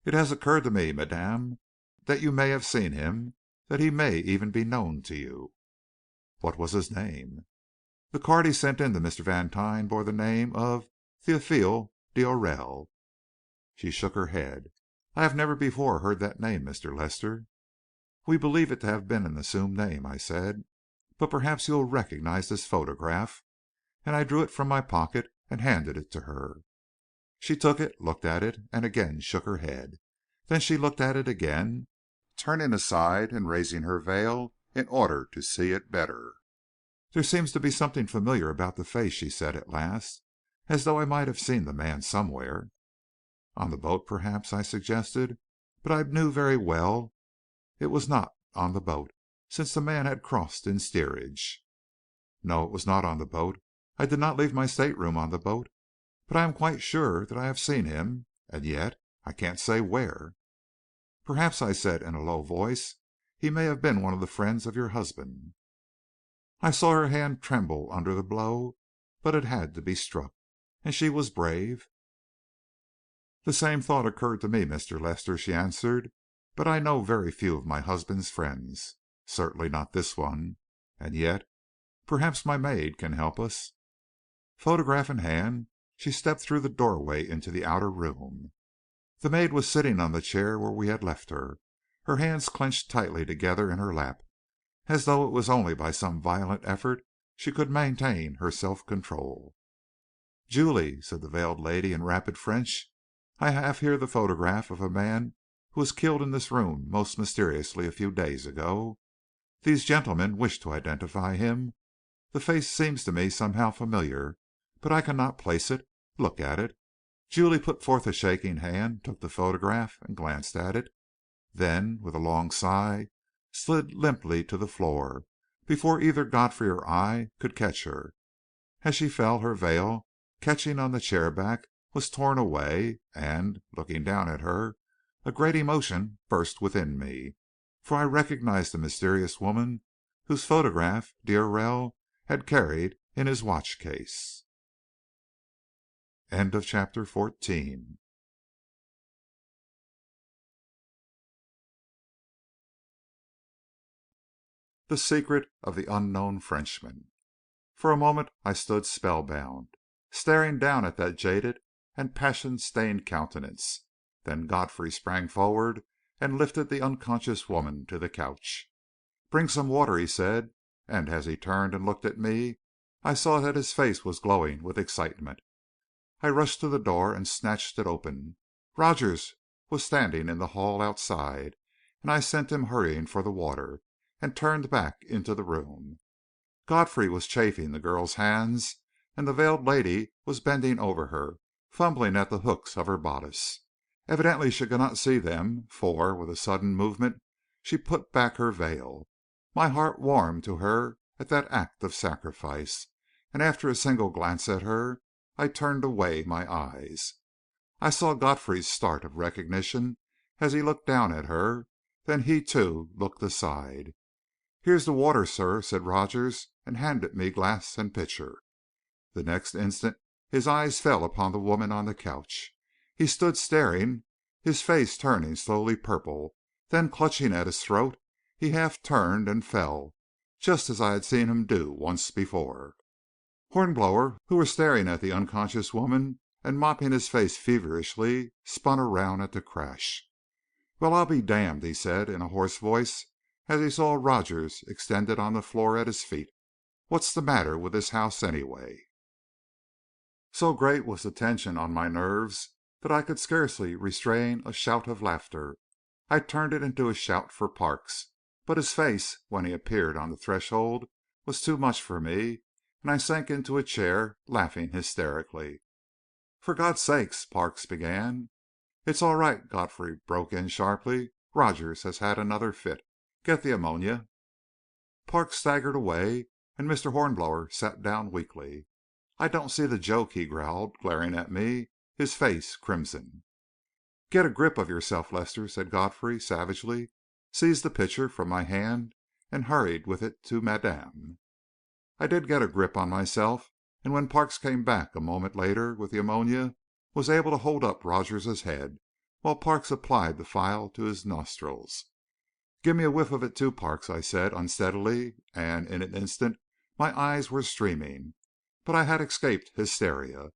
"It has occurred to me, madame, that you may have seen him, that he may even be known to you." "What was his name?" "The card he sent in to Mr. Vantine bore the name of Théophile d'Aurelle." She shook her head. "I have never before heard that name, Mr. Lester." "We believe it to have been an assumed name," I said. "But perhaps you will recognize this photograph," and I drew it from my pocket and handed it to her. She took it, looked at it, and again shook her head. Then she looked at it again, turning aside and raising her veil in order to see it better. "There seems to be something familiar about the face," she said at last, "as though I might have seen the man somewhere." "On the boat, perhaps," I suggested, but I knew very well it was not on the boat, since the man had crossed in steerage. "No, it was not on the boat. I did not leave my stateroom on the boat. But I am quite sure that I have seen him, and yet I can't say where." "Perhaps," I said in a low voice, "he may have been one of the friends of your husband." I saw her hand tremble under the blow, but it had to be struck, and she was brave. "The same thought occurred to me, Mr. Lester," she answered, "but I know very few of my husband's friends. Certainly not this one. And yet, perhaps my maid can help us." Photograph in hand, she stepped through the doorway into the outer room. The maid was sitting on the chair where we had left her, her hands clenched tightly together in her lap, as though it was only by some violent effort she could maintain her self-control. "Julie," said the veiled lady in rapid French, "I have here the photograph of a man who was killed in this room most mysteriously a few days ago. These gentlemen wish to identify him. The face seems to me somehow familiar, but I cannot place it. Look at it." Julie put forth a shaking hand, took the photograph, and glanced at it. Then, with a long sigh, slid limply to the floor, before either Godfrey or I could catch her. As she fell, her veil, catching on the chair back, was torn away, and, looking down at her, a great emotion burst within me, for I recognized the mysterious woman whose photograph d'Aurelle had carried in his watch case. Chapter 14. The secret of the unknown Frenchman. For a moment I stood spellbound, staring down at that jaded and passion-stained countenance. Then Godfrey sprang forward and lifted the unconscious woman to the couch. "Bring some water," he said, and as he turned and looked at me, I saw that his face was glowing with excitement. I rushed to the door and snatched it open. Rogers was standing in the hall outside, and I sent him hurrying for the water, and turned back into the room. Godfrey was chafing the girl's hands, and the veiled lady was bending over her, fumbling at the hooks of her bodice. Evidently she could not see them, for, with a sudden movement, she put back her veil. My heart warmed to her at that act of sacrifice, and after a single glance at her, I turned away my eyes. I saw Godfrey's start of recognition as he looked down at her, then he, too, looked aside. "Here's the water, sir," said Rogers, and handed me glass and pitcher. The next instant his eyes fell upon the woman on the couch. He stood staring, his face turning slowly purple, then clutching at his throat, he half turned and fell, just as I had seen him do once before. Hornblower, who was staring at the unconscious woman and mopping his face feverishly, spun around at the crash. "Well, I'll be damned," he said in a hoarse voice, as he saw Rogers extended on the floor at his feet. "What's the matter with this house, anyway?" So great was the tension on my nerves that I could scarcely restrain a shout of laughter. I turned it into a shout for Parks, but his face, when he appeared on the threshold, was too much for me, and I sank into a chair, laughing hysterically. "For God's sake," Parks began. "It's all right," Godfrey broke in sharply. "Rogers has had another fit. Get the ammonia." Parks staggered away, and Mr. Hornblower sat down weakly. "I don't see the joke," he growled, glaring at me, his face crimson. "Get a grip of yourself, Lester," said Godfrey, savagely, seized the pitcher from my hand, and hurried with it to Madame. I did get a grip on myself, and when Parks came back a moment later with the ammonia, was able to hold up Rogers's head, while Parks applied the phial to his nostrils. "Give me a whiff of it, too, Parks," I said, unsteadily, and in an instant my eyes were streaming. But I had escaped hysteria.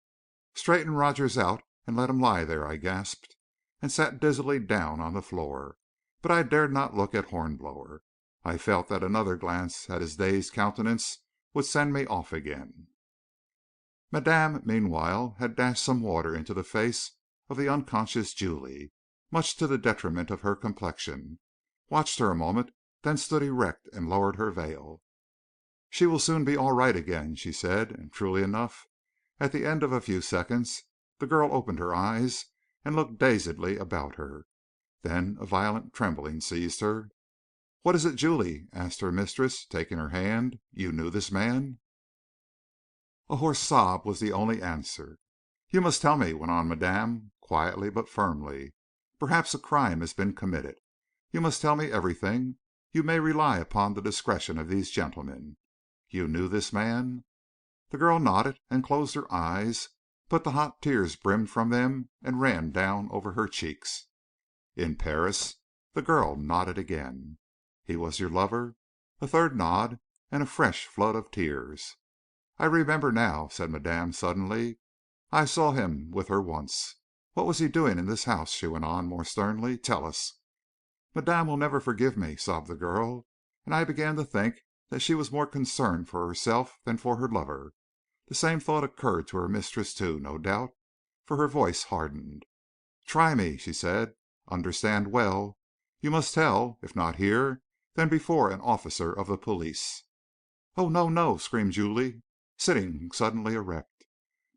"Straighten Rogers out and let him lie there," I gasped, and sat dizzily down on the floor. But I dared not look at Hornblower. I felt that another glance at his dazed countenance would send me off again. Madame, meanwhile, had dashed some water into the face of the unconscious Julie, much to the detriment of her complexion, watched her a moment, then stood erect and lowered her veil. "She will soon be all right again," she said, and truly enough, at the end of a few seconds, the girl opened her eyes and looked dazedly about her. Then a violent trembling seized her. "What is it, Julie?" asked her mistress, taking her hand. "You knew this man?" A hoarse sob was the only answer. "You must tell me," went on Madame, quietly but firmly. "Perhaps a crime has been committed. You must tell me everything. You may rely upon the discretion of these gentlemen. You knew this man?" The girl nodded and closed her eyes, but the hot tears brimmed from them and ran down over her cheeks. "In Paris?" The girl nodded again. "He was your lover?" A third nod, and a fresh flood of tears. "I remember now," said Madame suddenly. "I saw him with her once. What was he doing in this house?" she went on more sternly. "Tell us." "Madame will never forgive me," sobbed the girl, and I began to think that she was more concerned for herself than for her lover. The same thought occurred to her mistress, too, no doubt, for her voice hardened. "Try me," she said. "Understand well. You must tell, if not here, then before an officer of the police." "Oh, no, no!" screamed Julie, sitting suddenly erect.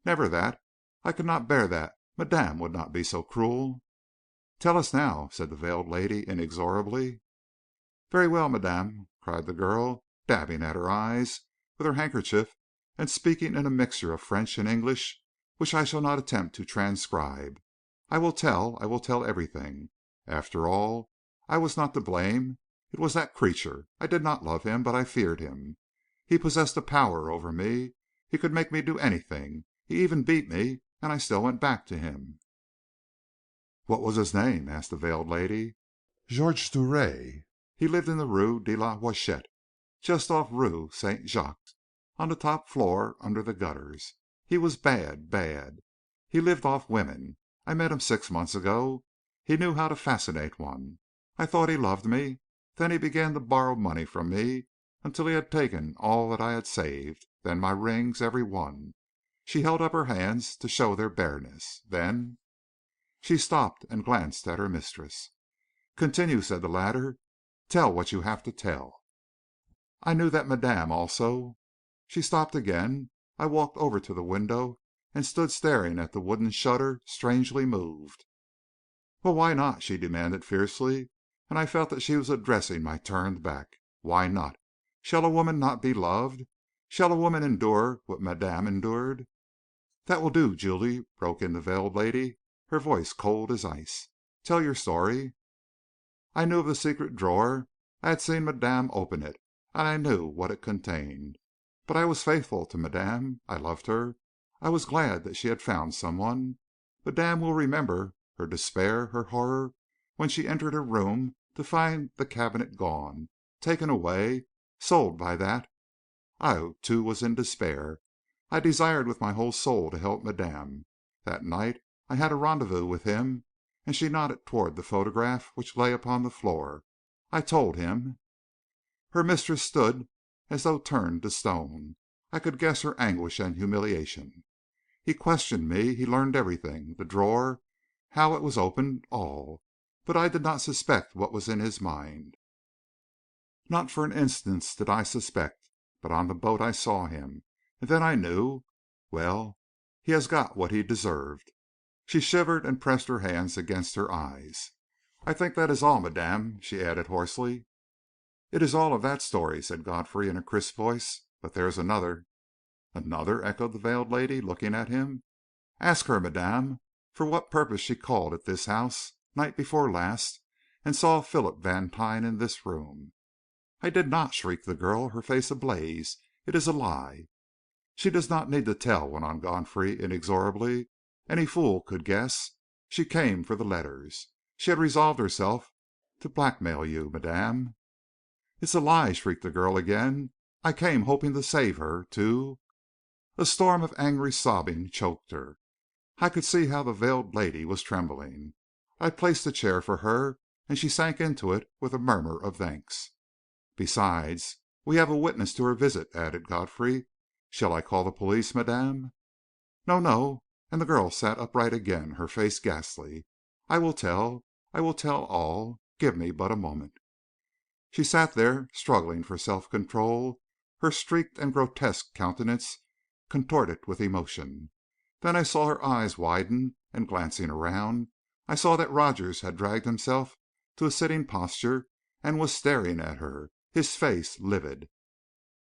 "Never that! I could not bear that! Madame would not be so cruel." "Tell us now," said the veiled lady inexorably. "Very well, Madame," cried the girl, dabbing at her eyes with her handkerchief and speaking in a mixture of French and English which I shall not attempt to transcribe. I will tell everything. After all, I was not to blame. It was that creature. I did not love him, but I feared him. He possessed a power over me. He could make me do anything. He even beat me, and I still went back to him." "What was his name?" asked the veiled lady. "Georges Drouet. He lived in the Rue de la Huchette, just off Rue Saint Jacques, on the top floor under the gutters. He was bad, bad. He lived off women. I met him 6 months ago. He knew how to fascinate one. I thought he loved me. Then he began to borrow money from me until he had taken all that I had saved, then my rings, every one." She held up her hands to show their bareness. "Then—" She stopped and glanced at her mistress. "Continue," said the latter. "Tell what you have to tell." "I knew that madame also—" She stopped again. I walked over to the window and stood staring at the wooden shutter, strangely moved. "Well, why not?" she demanded fiercely, and I felt that she was addressing my turned back. "Why not? Shall a woman not be loved? Shall a woman endure what madame endured?" "That will do, Julie," broke in the veiled lady, her voice cold as ice. "Tell your story." "I knew of the secret drawer. I had seen madame open it, and I knew what it contained. But I was faithful to madame. I loved her. I was glad that she had found someone. Madame will remember her despair, her horror, when she entered her room to find the cabinet gone, taken away, sold by that. I, too, was in despair. I desired with my whole soul to help madame. That night I had a rendezvous with him," and she nodded toward the photograph which lay upon the floor. "I told him—" Her mistress stood as though turned to stone. I could guess her anguish and humiliation. "He questioned me. He learned everything, the drawer, how it was opened, all. But I did not suspect what was in his mind. Not for an instant did I suspect. But on the boat I saw him, and then I knew. Well, he has got what he deserved." She shivered and pressed her hands against her eyes. "I think that is all, madame," she added hoarsely. "It is all of that story," said Godfrey in a crisp voice. "But there is another." "Another?" echoed the veiled lady, looking at him. "Ask her, madame, for what purpose she called at this house, night before last, and saw Philip Vantine in this room." "I did not!" shrieked the girl, her face ablaze. "It is a lie!" "She does not need to tell," went on Godfrey inexorably. "Any fool could guess. She came for the letters. She had resolved herself to blackmail you, madame." "It's a lie!" shrieked the girl again. "I came hoping to save her, to—" A storm of angry sobbing choked her. I could see how the veiled lady was trembling. I placed a chair for her, and she sank into it with a murmur of thanks. "Besides, we have a witness to her visit," added Godfrey. "Shall I call the police, madame?" "No, no," and the girl sat upright again, her face ghastly. "I will tell all. Give me but a moment." She sat there, struggling for self-control, her streaked and grotesque countenance contorted with emotion. Then I saw her eyes widen, and glancing around, I saw that Rogers had dragged himself to a sitting posture and was staring at her, his face livid.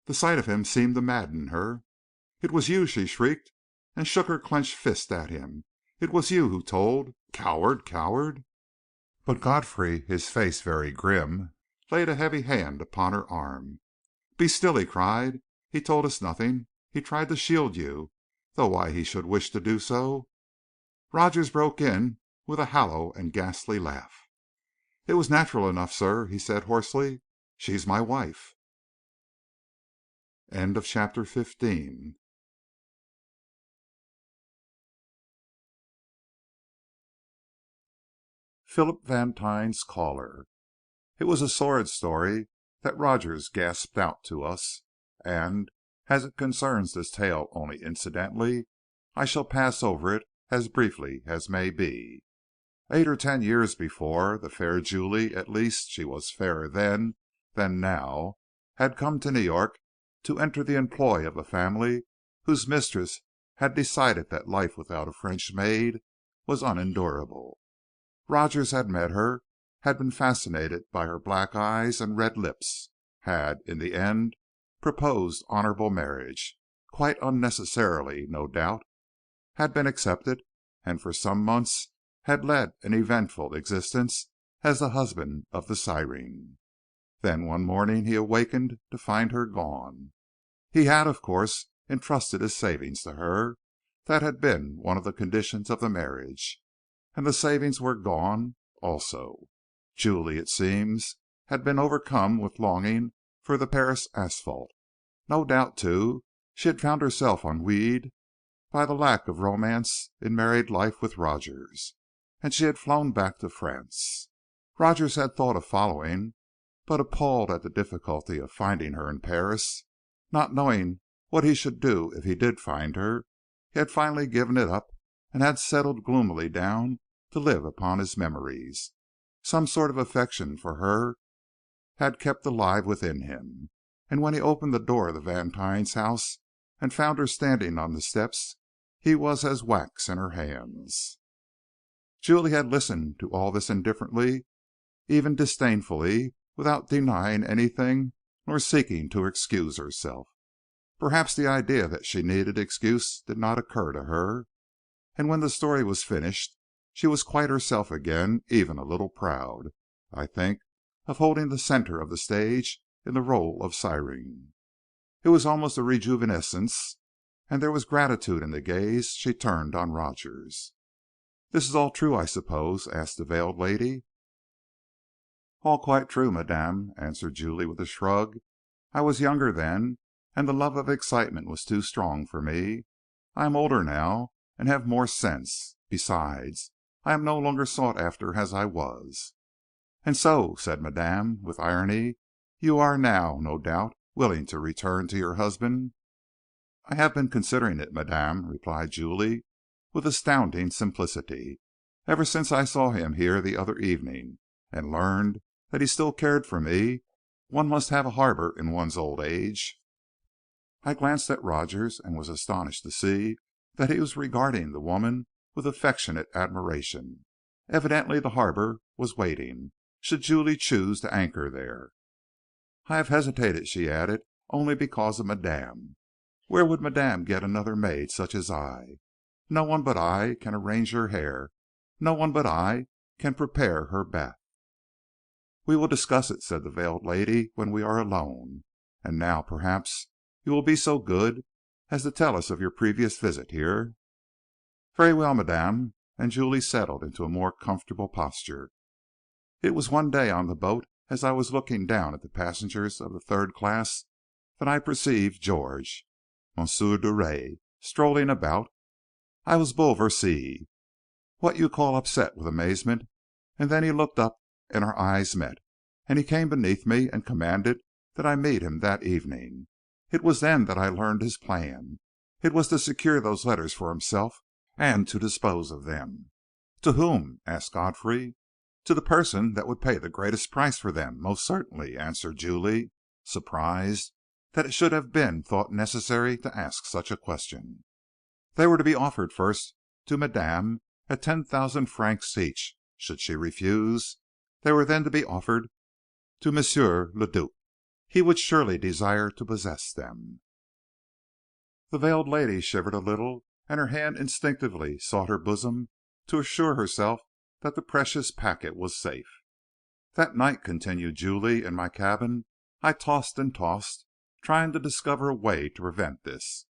The sight of him seemed to madden her. "It was you!" she shrieked, and shook her clenched fist at him. "It was you who told! Coward! Coward!" But Godfrey, his face very grim, laid a heavy hand upon her arm. "Be still!" he cried. "He told us nothing. He tried to shield you, though why he should wish to do so—" Rogers broke in with a hollow and ghastly laugh. "It was natural enough, sir," he said hoarsely. "She's my wife." Chapter 15. Philip Vantine's caller. It was a sordid story that Rogers gasped out to us, and, as it concerns this tale only incidentally, I shall pass over it as briefly as may be. 8 or 10 years before, the fair Julie, at least she was fairer then than now, had come to New York to enter the employ of a family whose mistress had decided that life without a French maid was unendurable. Rogers had met her, had been fascinated by her black eyes and red lips, had, in the end, proposed honorable marriage, quite unnecessarily, no doubt. had been accepted, and for some months had led an eventful existence as the husband of the siren. Then one morning he awakened to find her gone. He had, of course, entrusted his savings to her. That had been one of the conditions of the marriage. And the savings were gone also. Julie, it seems, had been overcome with longing for the Paris asphalt. No doubt, too, she had found herself ennuyed by the lack of romance in married life with Rogers, and she had flown back to France. Rogers had thought of following, but appalled at the difficulty of finding her in Paris, not knowing what he should do if he did find her, he had finally given it up and had settled gloomily down to live upon his memories. Some sort of affection for her had kept alive within him, and when he opened the door of the Vantines' house and found her standing on the steps, he was as wax in her hands. Julie had listened to all this indifferently, even disdainfully, without denying anything nor seeking to excuse herself. Perhaps the idea that she needed excuse did not occur to her, and when the story was finished, she was quite herself again, even a little proud, I think, of holding the center of the stage in the rôle of siren. It was almost a rejuvenescence, and there was gratitude in the gaze she turned on Rogers. "This is all true, I suppose?" asked the veiled lady. "All quite true, madame," answered Julie with a shrug. "I was younger then, and the love of excitement was too strong for me. I am older now, and have more sense. Besides, I am no longer sought after as I was." "And so," said madame, with irony, "you are now, no doubt, willing to return to your husband?" "I have been considering it, madame," replied Julie, with astounding simplicity. "Ever since I saw him here the other evening, and learned that he still cared for me. One must have a harbor in one's old age." I glanced at Rogers, and was astonished to see that he was regarding the woman with affectionate admiration. Evidently the harbor was waiting, should Julie choose to anchor there. "I have hesitated," she added, "only because of madame. Where would madame get another maid such as I? No one but I can arrange her hair. No one but I can prepare her bath." "We will discuss it," said the veiled lady, "when we are alone. And now, perhaps, you will be so good as to tell us of your previous visit here." "Very well, madame," and Julie settled into a more comfortable posture. "It was one day on the boat, as I was looking down at the passengers of the third class, that I perceived George, Monsieur Duray, strolling about. I was bouleversé, what you call upset with amazement, and then he looked up and our eyes met, and he came beneath me and commanded that I meet him that evening. It was then that I learned his plan. It was to secure those letters for himself and to dispose of them." "To whom?" asked Godfrey. "To the person that would pay the greatest price for them, most certainly," answered Julie, surprised that it should have been thought necessary to ask such a question. "They were to be offered first to madame at 10,000 francs each. Should she refuse, they were then to be offered to Monsieur le Duc. He would surely desire to possess them." The veiled lady shivered a little, and her hand instinctively sought her bosom to assure herself that the precious packet was safe. "That night," continued Julie, "in my cabin, I tossed and tossed, trying to discover a way to prevent this.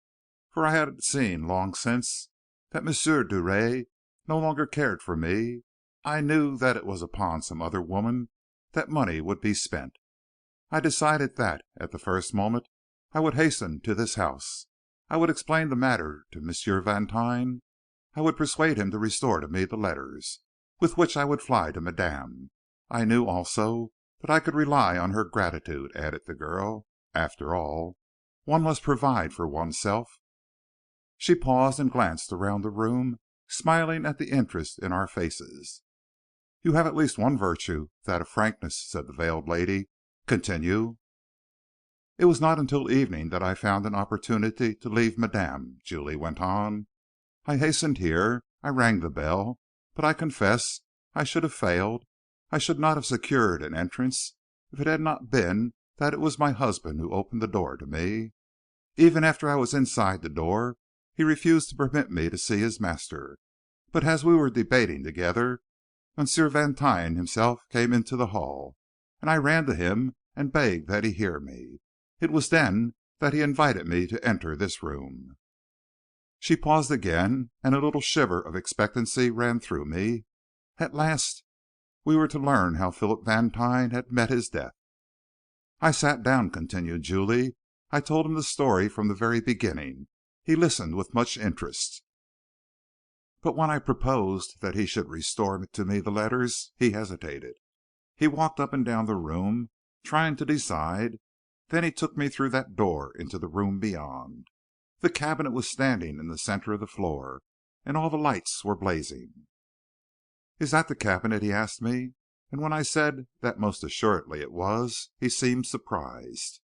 For I had seen long since that Monsieur Duray no longer cared for me. I knew that it was upon some other woman that money would be spent. I decided that, at the first moment, I would hasten to this house. I would explain the matter to Monsieur Vantine. I would persuade him to restore to me the letters, with which I would fly to madame. I knew, also, that I could rely on her gratitude," added the girl. "After all, one must provide for oneself." She paused and glanced around the room, smiling at the interest in our faces. "You have at least one virtue, that of frankness," said the veiled lady. "Continue." "It was not until evening that I found an opportunity to leave madame," Julie went on. "I hastened here. I rang the bell. But I confess I should have failed. I should not have secured an entrance if it had not been that it was my husband who opened the door to me. Even after I was inside the door, he refused to permit me to see his master. But as we were debating together, Monsieur Vantine himself came into the hall, and I ran to him and begged that he hear me. It was then that he invited me to enter this room." She paused again, and a little shiver of expectancy ran through me. At last we were to learn how Philip Vantine had met his death. "I sat down," continued Julie. "I told him the story from the very beginning. He listened with much interest. But when I proposed that he should restore to me the letters, he hesitated. He walked up and down the room, trying to decide. Then he took me through that door into the room beyond. The cabinet was standing in the center of the floor, and all the lights were blazing. "'Is that the cabinet?' he asked me, and when I said that most assuredly it was, he seemed surprised.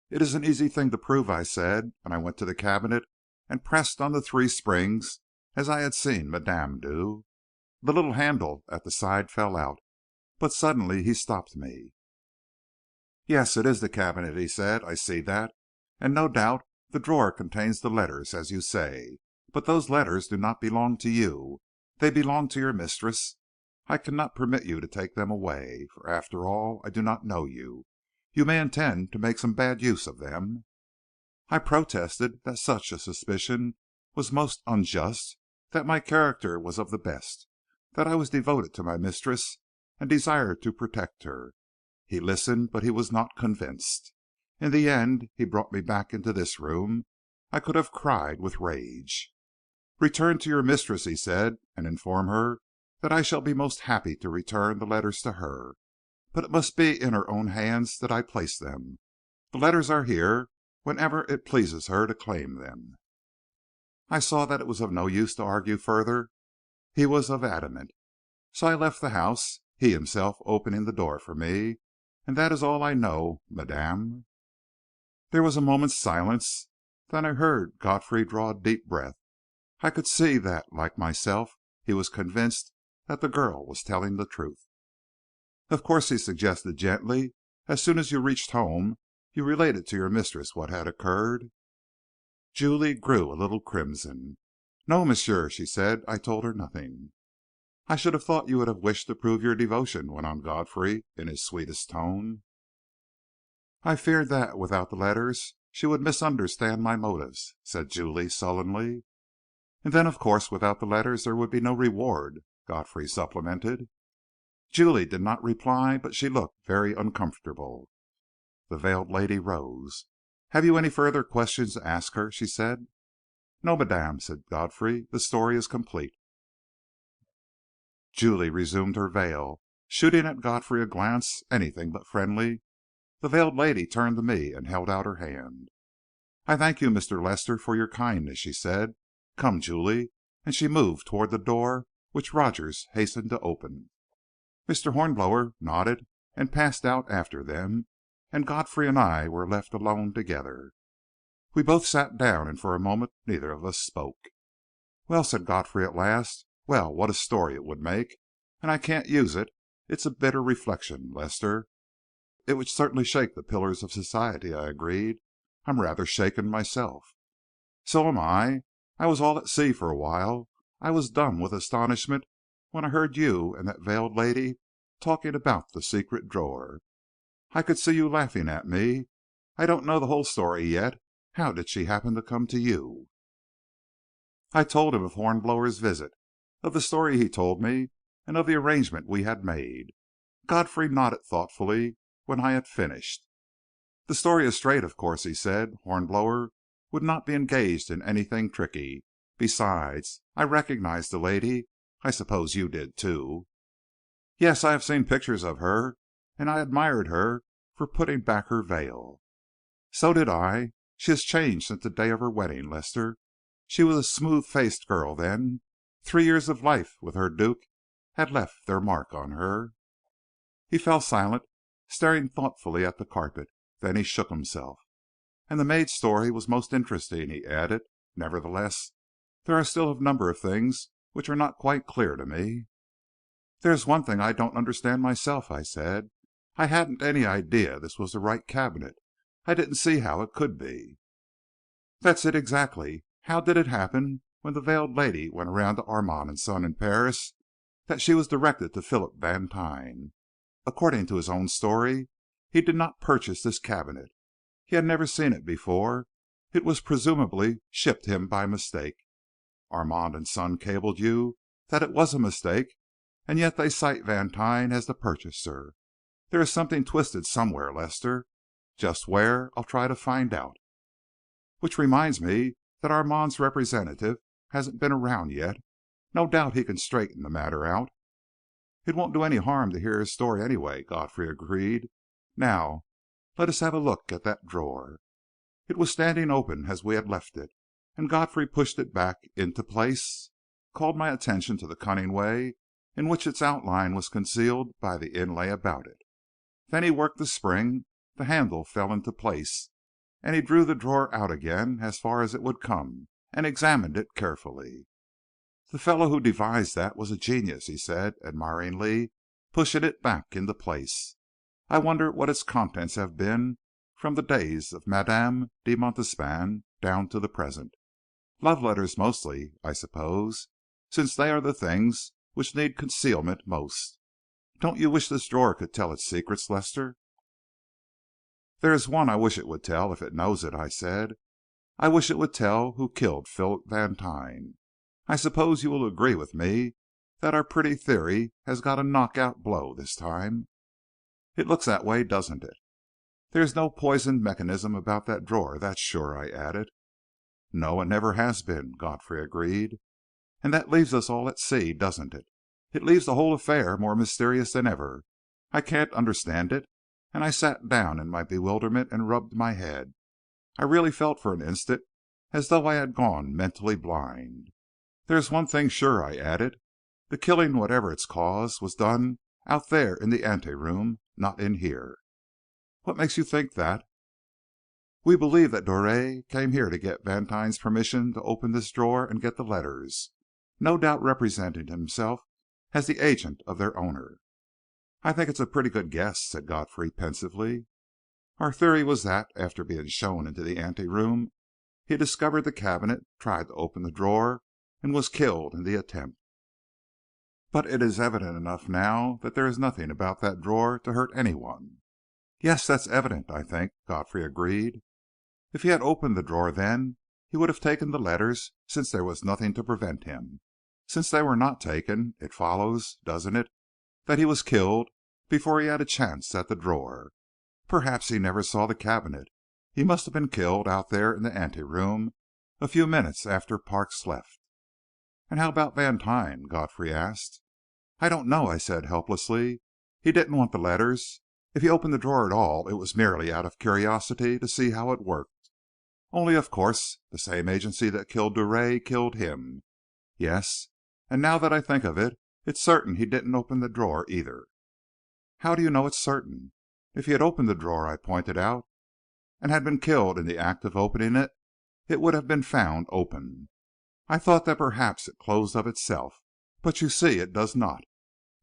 "'It is an easy thing to prove,' I said, and I went to the cabinet and pressed on the 3 springs as I had seen madame do. The little handle at the side fell out, but suddenly he stopped me. "'Yes, it is the cabinet,' he said. "'I see that, and no doubt the drawer contains the letters, as you say. But those letters do not belong to you. They belong to your mistress. I cannot permit you to take them away, for after all I do not know you. You may intend to make some bad use of them.' I protested that such a suspicion was most unjust, that my character was of the best, that I was devoted to my mistress and desired to protect her. He listened, but he was not convinced. In the end he brought me back into this room. I could have cried with rage. "'Return to your mistress,' he said, "'and inform her that I shall be most happy to return the letters to her. But it must be in her own hands that I place them. The letters are here whenever it pleases her to claim them.' I saw that it was of no use to argue further. He was of adamant. So I left the house, he himself opening the door for me. And that is all I know, madame." There was a moment's silence. Then I heard Godfrey draw a deep breath. I could see that, like myself, he was convinced that the girl was telling the truth. "Of course," he suggested gently, "as soon as you reached home, you related to your mistress what had occurred?" Julie grew a little crimson. "No, monsieur," she said, "I told her nothing." "I should have thought you would have wished to prove your devotion," went on Godfrey, in his sweetest tone. "I feared that, without the letters, she would misunderstand my motives," said Julie, sullenly. "And then, of course, without the letters there would be no reward," Godfrey supplemented. Julie did not reply, but she looked very uncomfortable. The veiled lady rose. "Have you any further questions to ask her?" she said. "No, madame," said Godfrey. "The story is complete." Julie resumed her veil, shooting at Godfrey a glance anything but friendly. The veiled lady turned to me and held out her hand. "I thank you, Mr. Lester, for your kindness," she said. "Come, Julie," and she moved toward the door, which Rogers hastened to open. Mr. Hornblower nodded and passed out after them, and Godfrey and I were left alone together. We both sat down, and for a moment neither of us spoke. "Well," said Godfrey at last, "well, what a story it would make! And I can't use it. It's a bitter reflection, Lester." "It would certainly shake the pillars of society," I agreed. "I'm rather shaken myself." "So am I. I was all at sea for a while. I was dumb with astonishment when I heard you and that veiled lady talking about the secret drawer. I could see you laughing at me. I don't know the whole story yet. How did she happen to come to you?" I told him of Hornblower's visit, of the story he told me, and of the arrangement we had made. Godfrey nodded thoughtfully when I had finished. "The story is straight, of course," he said. "Hornblower would not be engaged in anything tricky. Besides, I recognized the lady. I suppose you did, too." "Yes, I have seen pictures of her, and I admired her for putting back her veil." "So did I. She has changed since the day of her wedding, Lester. She was a smooth-faced girl then. 3 years of life with her duke had left their mark on her." He fell silent, staring thoughtfully at the carpet. Then he shook himself. "And the maid's story was most interesting," he added. "Nevertheless, there are still a number of things which are not quite clear to me." "There is one thing I don't understand myself," I said. "I hadn't any idea this was the right cabinet. I didn't see how it could be." "That's it exactly. How did it happen when the veiled lady went around to Armand and Son in Paris that she was directed to Philip Vantine? According to his own story, he did not purchase this cabinet. He had never seen it before. It was presumably shipped him by mistake. Armand and Son cabled you that it was a mistake, and yet they cite Vantine as the purchaser. There is something twisted somewhere, Lester. Just where, I'll try to find out. Which reminds me that Armand's representative hasn't been around yet. No doubt he can straighten the matter out." "It won't do any harm to hear his story anyway," Godfrey agreed. "Now, let us have a look at that drawer." It was standing open as we had left it, and Godfrey pushed it back into place, called my attention to the cunning way in which its outline was concealed by the inlay about it. Then he worked the spring, the handle fell into place, and he drew the drawer out again as far as it would come, and examined it carefully. "The fellow who devised that was a genius," he said, admiringly, pushing it back into place. "I wonder what its contents have been from the days of Madame de Montespan down to the present. Love letters mostly, I suppose, since they are the things which need concealment most. Don't you wish this drawer could tell its secrets, Lester?" "There is one I wish it would tell, if it knows it," I said. "I wish it would tell who killed Philip Vantine. I suppose you will agree with me that our pretty theory has got a knockout blow this time. It looks that way, doesn't it? There is no poisoned mechanism about that drawer, that's sure," I added. "No, and never has been," Godfrey agreed. "And that leaves us all at sea, doesn't it? It leaves the whole affair more mysterious than ever. I can't understand it," and I sat down in my bewilderment and rubbed my head. I really felt for an instant as though I had gone mentally blind. "There is one thing sure," I added. "The killing, whatever its cause, was done out there in the ante room, not in here." "What makes you think that?" "We believe that Drouet came here to get Vantine's permission to open this drawer and get the letters, no doubt representing himself as the agent of their owner." "I think it's a pretty good guess," said Godfrey, pensively. "Our theory was that, after being shown into the ante room, he discovered the cabinet, tried to open the drawer, and was killed in the attempt. But it is evident enough now that there is nothing about that drawer to hurt anyone." "Yes, that's evident, I think," Godfrey agreed. "If he had opened the drawer then, he would have taken the letters, since there was nothing to prevent him. Since they were not taken, it follows, doesn't it, that he was killed before he had a chance at the drawer. Perhaps he never saw the cabinet. He must have been killed out there in the ante room a few minutes after Parks left." "And how about Vantine?" Godfrey asked. "I don't know," I said, helplessly. "He didn't want the letters. If he opened the drawer at all, it was merely out of curiosity to see how it worked. Only, of course, the same agency that killed Drouet killed him. Yes, and now that I think of it, it's certain he didn't open the drawer either." "How do you know it's certain?" "If he had opened the drawer," I pointed out, "and had been killed in the act of opening it, it would have been found open. I thought that perhaps it closed of itself, but you see it does not.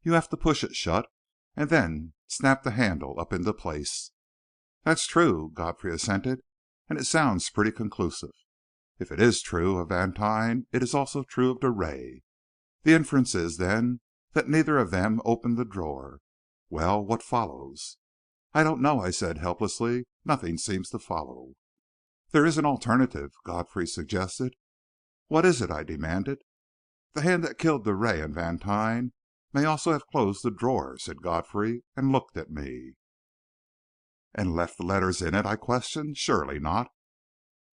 You have to push it shut, and then snap the handle up into place." "That's true," Godfrey assented, "and it sounds pretty conclusive. If it is true of Vantine, it is also true of Drouet. The inference is, then, that neither of them opened the drawer. Well, what follows?" "I don't know," I said, helplessly. "Nothing seems to follow." "There is an alternative," Godfrey suggested. "What is it?" I demanded. "The hand that killed Drouet and Vantine may also have closed the drawer," said Godfrey, and looked at me. "And left the letters in it?" I questioned. "Surely not."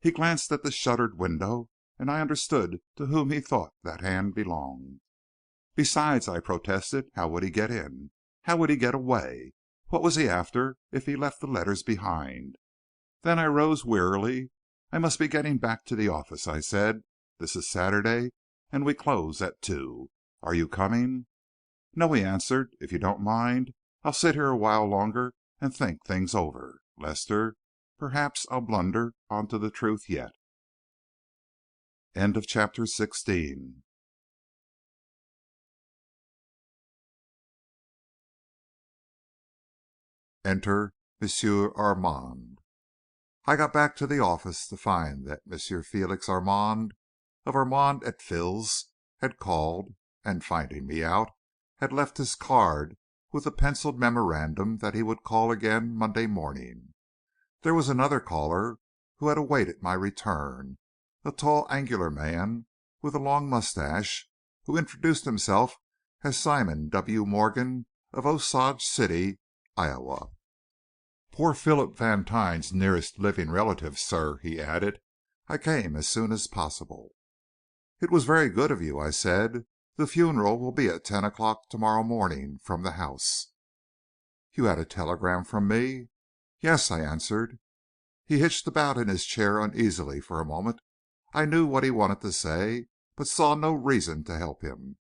He glanced at the shuttered window, and I understood to whom he thought that hand belonged. "Besides," I protested, "how would he get in? How would he get away? What was he after if he left the letters behind?" Then I rose wearily. "I must be getting back to the office," I said. "This is Saturday, and we close at 2. Are you coming?" "No," he answered. "If you don't mind, I'll sit here a while longer and think things over, Lester. Perhaps I'll blunder onto the truth yet." Chapter 16. Enter Monsieur Armand. I got back to the office to find that Monsieur Felix Armand, of Armand et Fils, had called, and, finding me out, had left his card with a penciled memorandum that he would call again Monday morning. There was another caller who had awaited my return, a tall, angular man with a long mustache, who introduced himself as Simon W. Morgan of Osage City, Iowa. "Poor Philip Vantine's nearest living relative, sir," he added. "I came as soon as possible." "It was very good of you," I said. "The funeral will be at 10 o'clock to morrow morning, from the house." "You had a telegram from me?" "Yes," I answered. He hitched about in his chair uneasily for a moment. I knew what he wanted to say, but saw no reason to help him.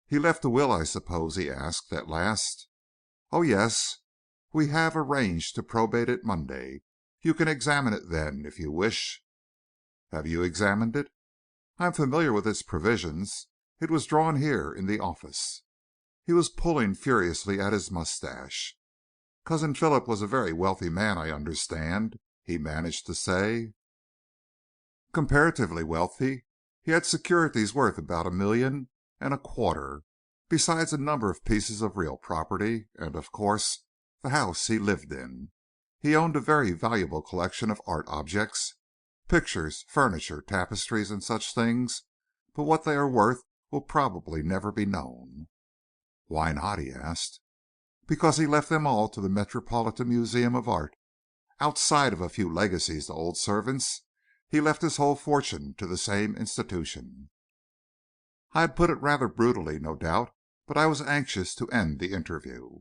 "He left a will, I suppose?" he asked, at last. "Oh, yes. We have arranged to probate it Monday. You can examine it then, if you wish." "Have you examined it?" "I am familiar with its provisions. It was drawn here in the office." He was pulling furiously at his mustache. "Cousin Philip was a very wealthy man, I understand," he managed to say. "Comparatively wealthy. He had securities worth about $1.25 million, besides a number of pieces of real property, and, of course, the house he lived in. He owned a very valuable collection of art objects, pictures, furniture, tapestries, and such things, but what they are worth will probably never be known." "Why not?" he asked. "Because he left them all to the Metropolitan Museum of Art. Outside of a few legacies to old servants, he left his whole fortune to the same institution." I had put it rather brutally, no doubt, but I was anxious to end the interview.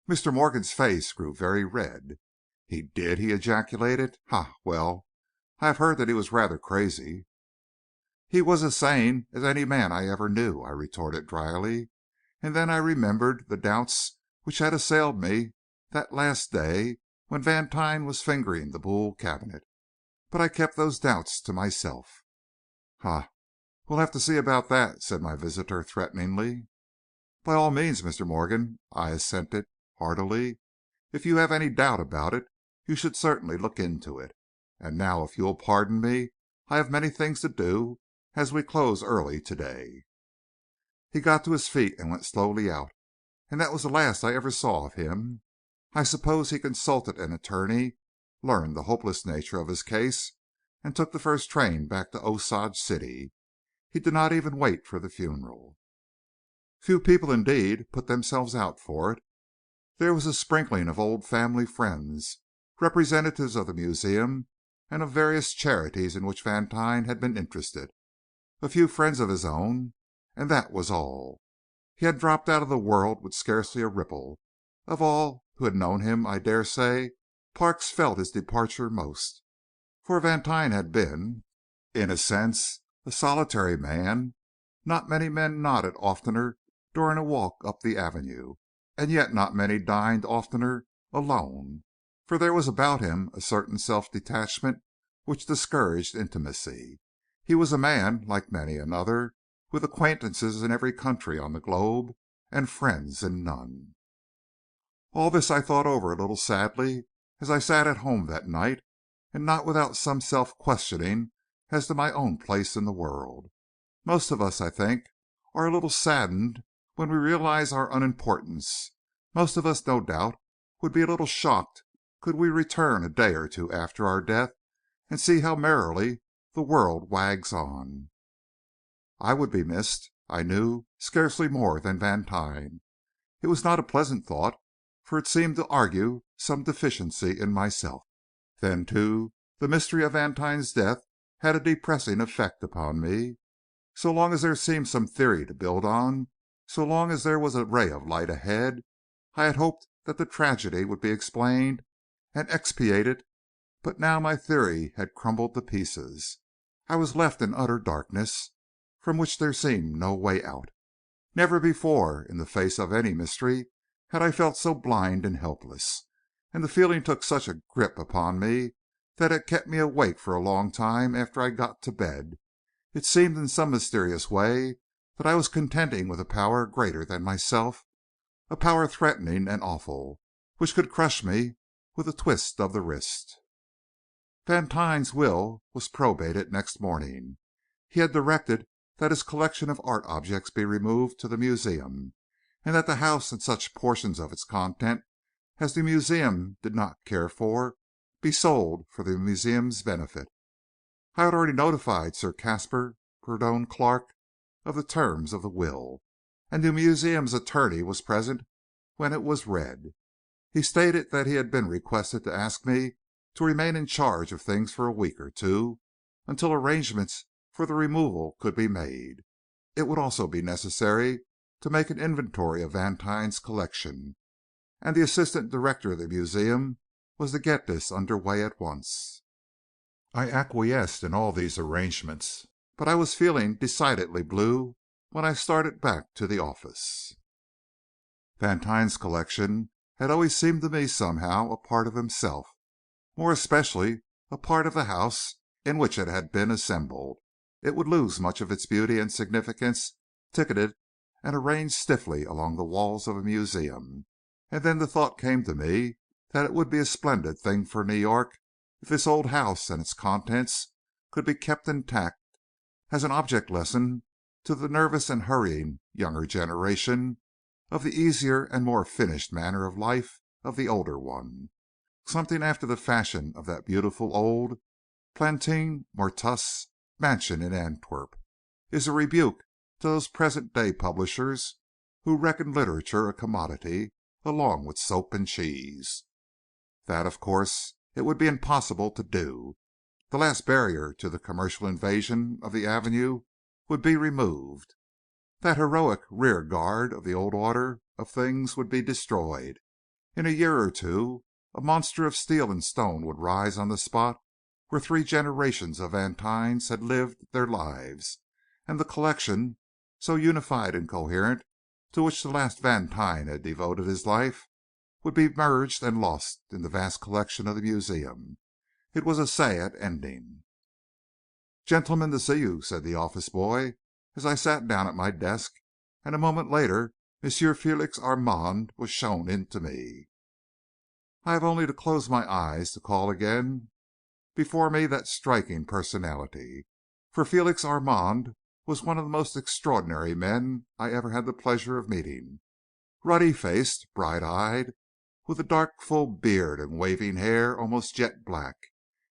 Mr. Morgan's face grew very red. "He did?" he ejaculated. "Ha! Well, I have heard that he was rather crazy." "He was as sane as any man I ever knew," I retorted dryly, and then I remembered the doubts which had assailed me that last day when Vantine was fingering the Boule Cabinet. But I kept those doubts to myself. "Ha! We'll have to see about that," said my visitor threateningly. "By all means, Mr. Morgan," I assented heartily. "If you have any doubt about it, you should certainly look into it. And now, if you will pardon me, I have many things to do, as we close early to day." He got to his feet and went slowly out, and that was the last I ever saw of him. I suppose he consulted an attorney, learned the hopeless nature of his case, and took the first train back to Osage City. He did not even wait for the funeral. Few people, indeed, put themselves out for it. There was a sprinkling of old family friends, representatives of the museum and of various charities in which Vantine had been interested, a few friends of his own, and that was all. He had dropped out of the world with scarcely a ripple. Of all who had known him, I dare say, Parks felt his departure most. For Vantine had been, in a sense, a solitary man. Not many men nodded oftener during a walk up the avenue, and yet not many dined oftener alone, for there was about him a certain self-detachment which discouraged intimacy. He was a man, like many another, with acquaintances in every country on the globe, and friends in none. All this I thought over a little sadly as I sat at home that night, and not without some self-questioning as to my own place in the world. Most of us, I think, are a little saddened when we realize our unimportance. Most of us, no doubt, would be a little shocked could we return a day or two after our death and see how merrily the world wags on. I would be missed, I knew, scarcely more than Vantine. It was not a pleasant thought, for it seemed to argue some deficiency in myself. Then, too, the mystery of Vantine's death had a depressing effect upon me. So long as there seemed some theory to build on, so long as there was a ray of light ahead, I had hoped that the tragedy would be explained and expiated, but now my theory had crumbled to pieces. I was left in utter darkness, from which there seemed no way out. Never before, in the face of any mystery, had I felt so blind and helpless, and the feeling took such a grip upon me that it kept me awake for a long time after I got to bed. It seemed in some mysterious way that I was contending with a power greater than myself, a power threatening and awful, which could crush me with a twist of the wrist. Vantine's will was probated next morning. He had directed that his collection of art objects be removed to the museum, and that the house and such portions of its contents as the museum did not care for be sold for the museum's benefit. I had already notified Sir Caspar Purdon Clarke of the terms of the will, and the museum's attorney was present when it was read. He stated that he had been requested to ask me to remain in charge of things for a week or two, until arrangements for the removal could be made. It would also be necessary to make an inventory of Vantine's collection, and the assistant director of the museum was to get this under way at once. I acquiesced in all these arrangements, but I was feeling decidedly blue when I started back to the office. Vantine's collection had always seemed to me somehow a part of himself, more especially a part of the house in which it had been assembled. It would lose much of its beauty and significance ticketed and arranged stiffly along the walls of a museum. And then the thought came to me that it would be a splendid thing for New York if this old house and its contents could be kept intact as an object lesson to the nervous and hurrying younger generation of the easier and more finished manner of life of the older one. Something after the fashion of that beautiful old Plantin Moretus mansion in Antwerp is a rebuke to those present-day publishers who reckon literature a commodity along with soap and cheese. That, of course, it would be impossible to do. The last barrier to the commercial invasion of the Avenue would be removed. That heroic rear guard of the old order of things would be destroyed. In a year or two, a monster of steel and stone would rise on the spot where 3 generations of Vantines had lived their lives, and the collection, so unified and coherent, to which the last Vantine had devoted his life, would be merged and lost in the vast collection of the museum. It was a sad ending. "Gentlemen to see you," said the office boy, as I sat down at my desk, and a moment later M. Félix Armand was shown in to me. I have only to close my eyes to call again before me that striking personality, for Félix Armand was one of the most extraordinary men I ever had the pleasure of meeting. Ruddy-faced, bright-eyed, with a dark full beard and waving hair almost jet black,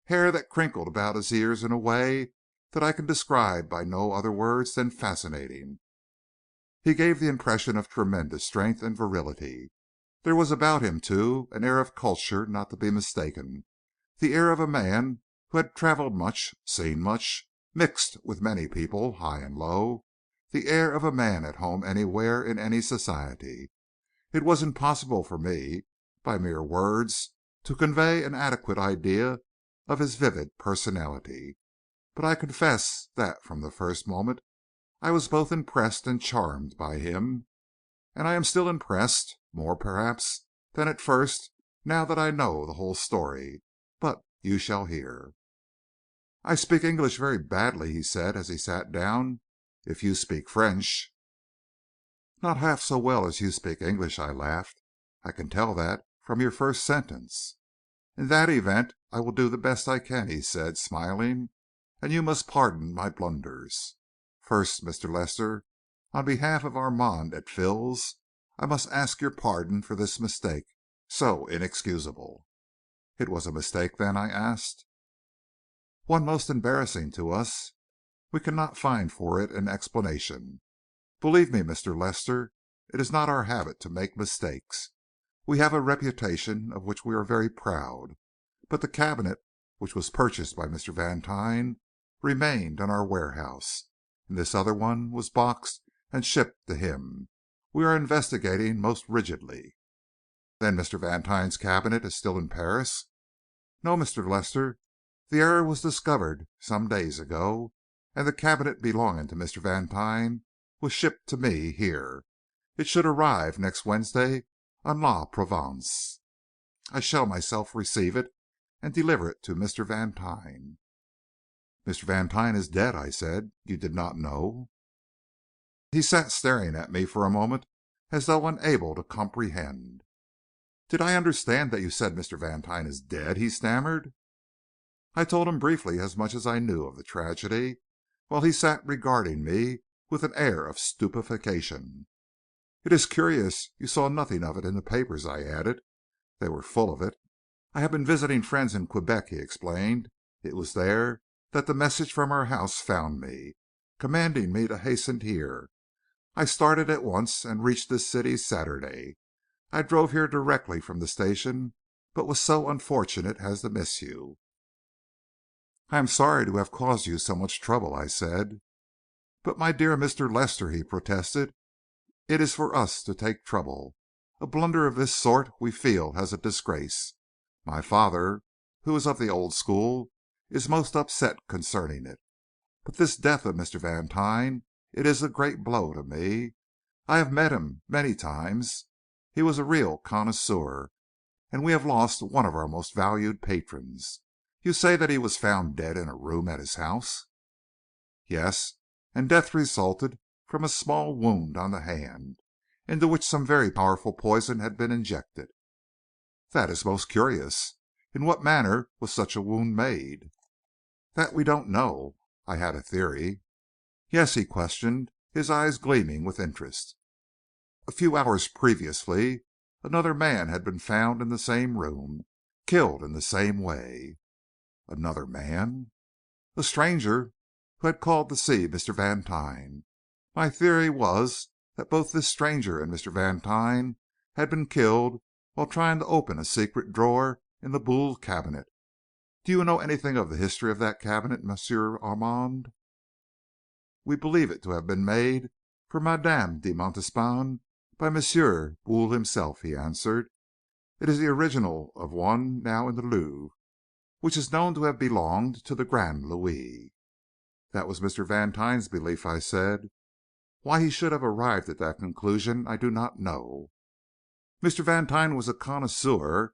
hair that crinkled about his ears in a way that I can describe by no other words than fascinating. He gave the impression of tremendous strength and virility. There was about him, too, an air of culture not to be mistaken, the air of a man who had traveled much, seen much, mixed with many people, high and low, the air of a man at home anywhere in any society. It was impossible for me, by mere words, to convey an adequate idea of his vivid personality, but I confess that from the first moment I was both impressed and charmed by him, and I am still impressed, more perhaps than at first, now that I know the whole story. But you shall hear. "I speak English very badly," he said as he sat down. "If you speak French—" "Not half so well as you speak English," I laughed. "I can tell that from your first sentence." "In that event I will do the best I can," he said, smiling, "and you must pardon my blunders. First, Mr. Lester, on behalf of Armand et Fils, I must ask your pardon for this mistake, so inexcusable." "It was a mistake, then?" I asked. "One most embarrassing to us. We cannot find for it an explanation. Believe me, Mr. Lester, it is not our habit to make mistakes. We have a reputation of which we are very proud. But the cabinet which was purchased by Mr. Vantine remained in our warehouse, and this other one was boxed and shipped to him. We are investigating most rigidly." "Then Mr. Vantine's cabinet is still in Paris?" "No, Mr. Lester. The error was discovered some days ago, and the cabinet belonging to Mr. Vantine was shipped to me here. It should arrive next Wednesday on La Provence. I shall myself receive it and deliver it to Mr. Vantine." "Mr. Vantine is dead," I said. "You did not know?" He sat staring at me for a moment as though unable to comprehend. "Did I understand that you said Mr. Vantine is dead?" he stammered. I told him briefly as much as I knew of the tragedy, while he sat regarding me with an air of stupefaction. "It is curious you saw nothing of it in the papers," I added. "They were full of it." "I have been visiting friends in Quebec," he explained. "It was there that the message from our house found me, commanding me to hasten here. I started at once and reached this city Saturday. I drove here directly from the station, but was so unfortunate as to miss you." "I am sorry to have caused you so much trouble," I said. "But my dear Mr. Lester," he protested, "it is for us to take trouble. A blunder of this sort we feel as a disgrace. My father, who is of the old school, is most upset concerning it. But this death of Mr. Vantine, it is a great blow to me. I have met him many times. He was a real connoisseur, and we have lost one of our most valued patrons. You say that he was found dead in a room at his house?" "Yes, and death resulted from a small wound on the hand, into which some very powerful poison had been injected." "That is most curious. In what manner was such a wound made?" "That we don't know. I had a theory." "Yes?" he questioned, his eyes gleaming with interest. "A few hours previously, another man had been found in the same room, killed in the same way." "Another man?" "A stranger who had called to see Mr. Vantine. My theory was that both this stranger and Mr. Vantine had been killed while trying to open a secret drawer in the Boule Cabinet. Do you know anything of the history of that cabinet, Monsieur Armand?" "We believe it to have been made for Madame de Montespan by Monsieur Boule himself," he answered. "It is the original of one now in the Louvre, which is known to have belonged to the Grand Louis." "That was Mr. Vantine's belief," I said. "Why he should have arrived at that conclusion I do not know." "Mr. Vantine was a connoisseur,"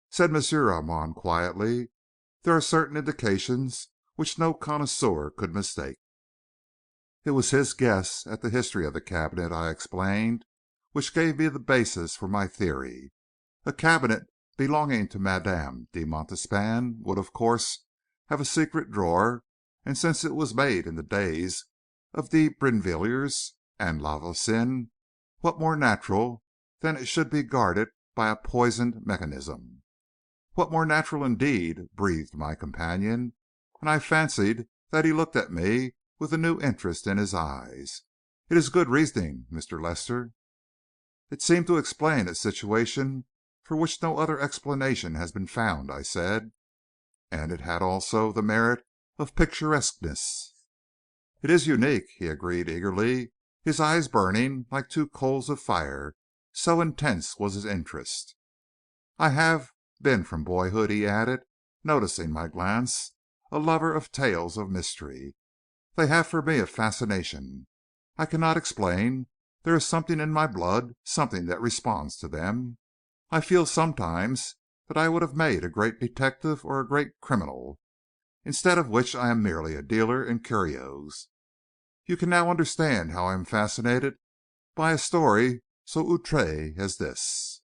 said Monsieur Armand, quietly. "There are certain indications which no connoisseur could mistake." "It was his guess at the history of the cabinet," I explained, "which gave me the basis for my theory. A cabinet belonging to Madame de Montespan would, of course, have a secret drawer, and since it was made in the days of de Brinvilliers and La Voisin, what more natural than that it should be guarded by a poisoned mechanism?" "What more natural, indeed!" breathed my companion, and I fancied that he looked at me with a new interest in his eyes. "It is good reasoning, Mr. Lester." "It seemed to explain a situation for which no other explanation has been found," I said, "and it had also the merit of picturesqueness." "It is unique," he agreed eagerly, his eyes burning like two coals of fire, so intense was his interest. "I have been from boyhood," he added, noticing my glance, "a lover of tales of mystery. They have for me a fascination I cannot explain. There is something in my blood, something that responds to them. I feel sometimes that I would have made a great detective or a great criminal, instead of which I am merely a dealer in curios. You can now understand how I am fascinated by a story so outré as this."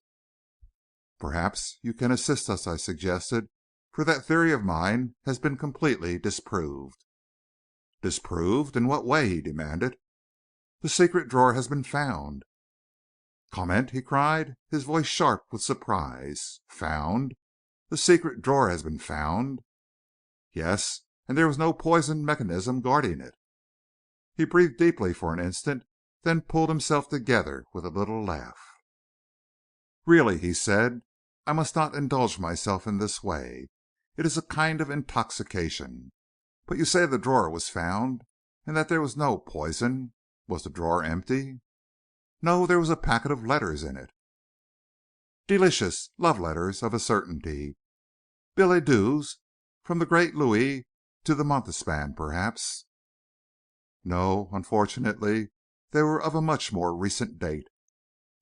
"Perhaps you can assist us," I suggested, "for that theory of mine has been completely disproved." "Disproved? In what way?" he demanded. "The secret drawer has been found." "Comment!" he cried, his voice sharp with surprise. "Found? The secret drawer has been found?" "Yes, and there was no poisoned mechanism guarding it." He breathed deeply for an instant, then pulled himself together with a little laugh. "Really," he said, "I must not indulge myself in this way. It is a kind of intoxication. But you say the drawer was found, and that there was no poison. Was the drawer empty?" "No, there was a packet of letters in it." "Delicious! Love letters, of a certainty. Billets doux from the great Louis to the Montespan, perhaps." "No, unfortunately, they were of a much more recent date.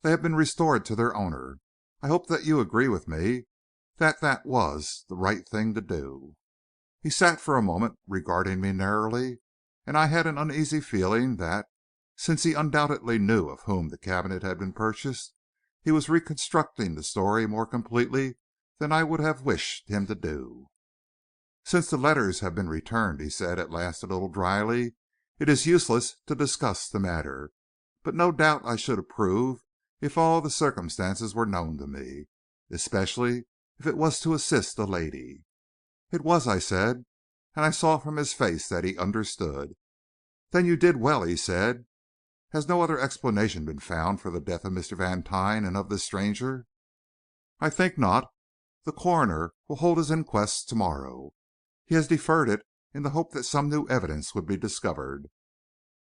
They have been restored to their owner. I hope that you agree with me that that was the right thing to do." He sat for a moment regarding me narrowly, and I had an uneasy feeling that, since he undoubtedly knew of whom the cabinet had been purchased, he was reconstructing the story more completely than I would have wished him to do. "Since the letters have been returned," he said at last a little dryly, "it is useless to discuss the matter. But no doubt I should approve if all the circumstances were known to me, especially if it was to assist a lady." "It was," I said, and I saw from his face that he understood. "Then you did well," he said. "Has no other explanation been found for the death of Mr. Vantine and of this stranger?" "I think not. The coroner will hold his inquest to morrow. He has deferred it in the hope that some new evidence would be discovered."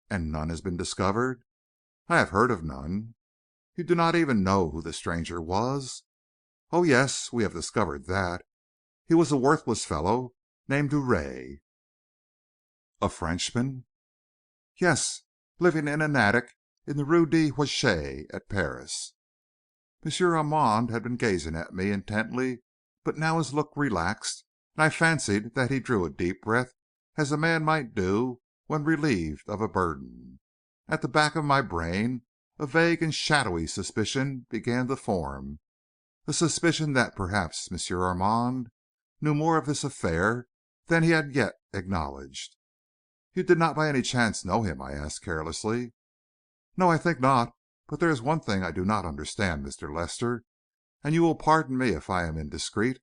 "And none has been discovered?" "I have heard of none." "You do not even know who the stranger was?" "Oh, yes, we have discovered that. He was a worthless fellow named Drouet." "A Frenchman?" "Yes, living in an attic in the Rue de Huchet at Paris." M. Armand had been gazing at me intently, but now his look relaxed, and I fancied that he drew a deep breath, as a man might do when relieved of a burden. At the back of my brain a vague and shadowy suspicion began to form, a suspicion that perhaps M. Armand knew more of this affair than he had yet acknowledged. "You did not by any chance know him?" I asked carelessly. "No, I think not. But there is one thing I do not understand, Mr. Lester, and you will pardon me if I am indiscreet,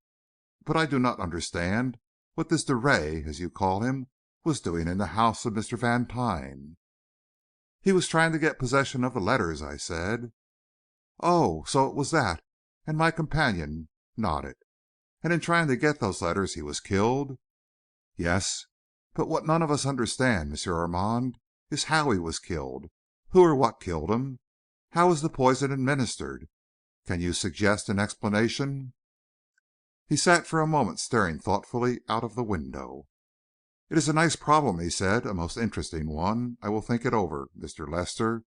but I do not understand what this Drouet, as you call him, was doing in the house of Mr. Vantine." "He was trying to get possession of the letters," I said. "Oh, so it was that," and my companion nodded. "And in trying to get those letters he was killed?" "Yes. But what none of us understand, M. Armand, is how he was killed. Who or what killed him? How was the poison administered? Can you suggest an explanation?" He sat for a moment staring thoughtfully out of the window. "It is a nice problem," he said, "a most interesting one. I will think it over, Mr. Lester.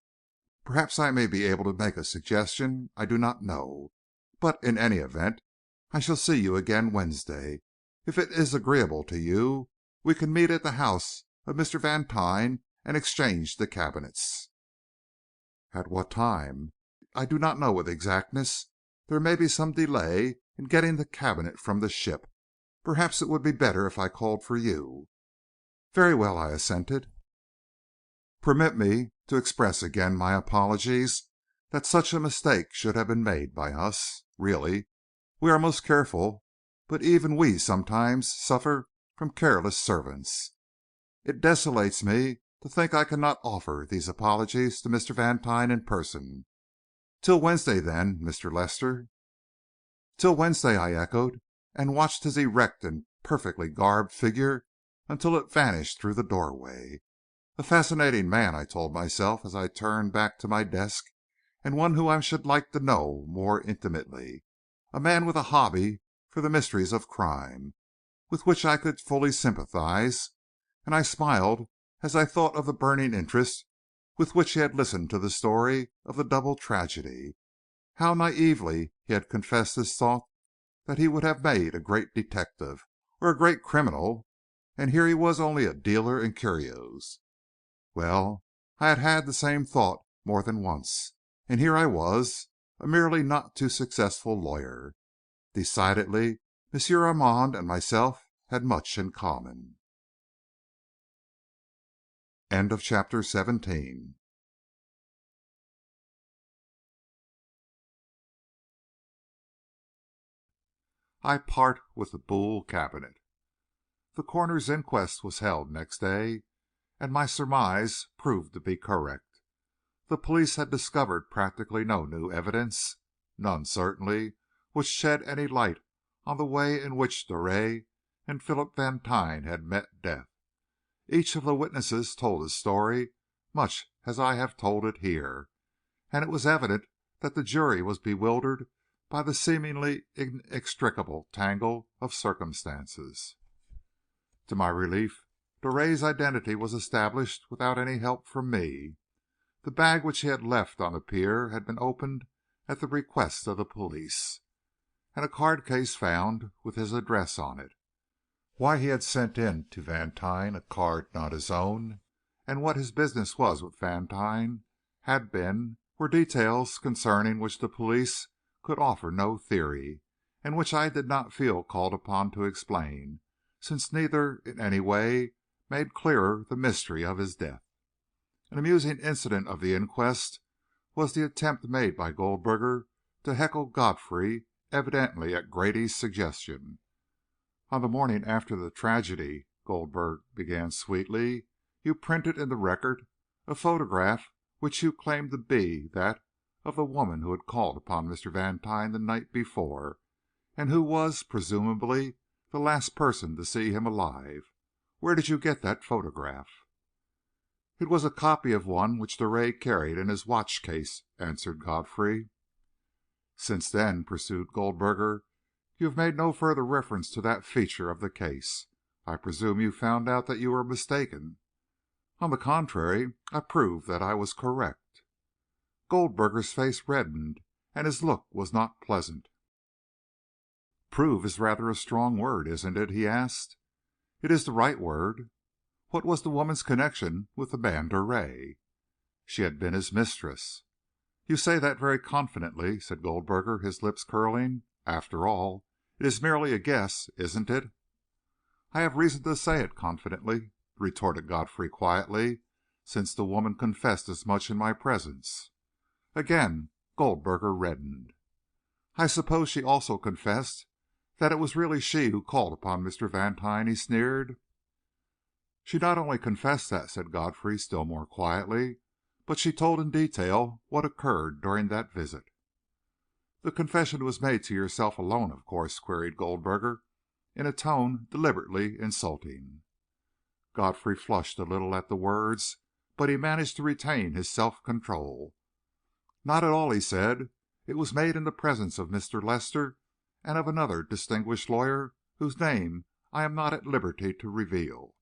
Perhaps I may be able to make a suggestion. I do not know. But, in any event, I shall see you again Wednesday. If it is agreeable to you, we can meet at the house of Mr. Vantine and exchange the cabinets." "At what time?" "I do not know with exactness. There may be some delay in getting the cabinet from the ship. Perhaps it would be better if I called for you." "Very well," I assented. "Permit me to express again my apologies that such a mistake should have been made by us. Really, we are most careful, but even we sometimes suffer from careless servants. It desolates me to think I cannot offer these apologies to Mr. Vantine in person. Till Wednesday, then, Mr. Lester." "Till Wednesday," I echoed, and watched his erect and perfectly garbed figure until it vanished through the doorway. A fascinating man, I told myself as I turned back to my desk, and one whom I should like to know more intimately. A man with a hobby for the mysteries of crime, with which I could fully sympathize, and I smiled as I thought of the burning interest with which he had listened to the story of the double tragedy. How naïvely he had confessed his thought that he would have made a great detective, or a great criminal, and here he was only a dealer in curios. Well, I had had the same thought more than once, and here I was, a merely not too successful lawyer. Decidedly, M. Armand and myself had much in common. Chapter 17. I part with the Boule Cabinet. The coroner's inquest was held next day, and my surmise proved to be correct. The police had discovered practically no new evidence, none certainly which shed any light on the way in which Drouet and Philip Vantine had met death. Each of the witnesses told his story much as I have told it here, and it was evident that the jury was bewildered by the seemingly inextricable tangle of circumstances. To my relief, Drouet's identity was established without any help from me. The bag which he had left on the pier had been opened at the request of the police, and a card case found with his address on it. Why he had sent in to Vantine a card not his own, and what his business was with Vantine had been, were details concerning which the police could offer no theory, and which I did not feel called upon to explain, since neither in any way made clearer the mystery of his death. An amusing incident of the inquest was the attempt made by Goldberger to heckle Godfrey, evidently at Grady's suggestion. "On the morning after the tragedy," Goldberger began sweetly, "you printed in the Record a photograph which you claimed to be that of the woman who had called upon Mr. Vantine the night before, and who was, presumably, the last person to see him alive. Where did you get that photograph?" "It was a copy of one which Drouet carried in his watch case," answered Godfrey. "Since then," pursued Goldberger, "you have made no further reference to that feature of the case. I presume you found out that you were mistaken." "On the contrary, I proved that I was correct." Goldberger's face reddened, and his look was not pleasant. "Prove is rather a strong word, isn't it?" he asked. "It is the right word. What was the woman's connection with the man Drouet?" "She had been his mistress." "You say that very confidently," said Goldberger, his lips curling. "After all, it is merely a guess, isn't it?" "I have reason to say it confidently," retorted Godfrey quietly, "since the woman confessed as much in my presence." Again Goldberger reddened. "I suppose she also confessed that it was really she who called upon Mr. Vantine?" he sneered. "She not only confessed that," said Godfrey, still more quietly, "but she told in detail what occurred during that visit." "The confession was made to yourself alone, of course?" queried Goldberger, in a tone deliberately insulting. Godfrey flushed a little at the words, but he managed to retain his self-control. "Not at all," he said. "It was made in the presence of Mr. Lester and of another distinguished lawyer whose name I am not at liberty to reveal."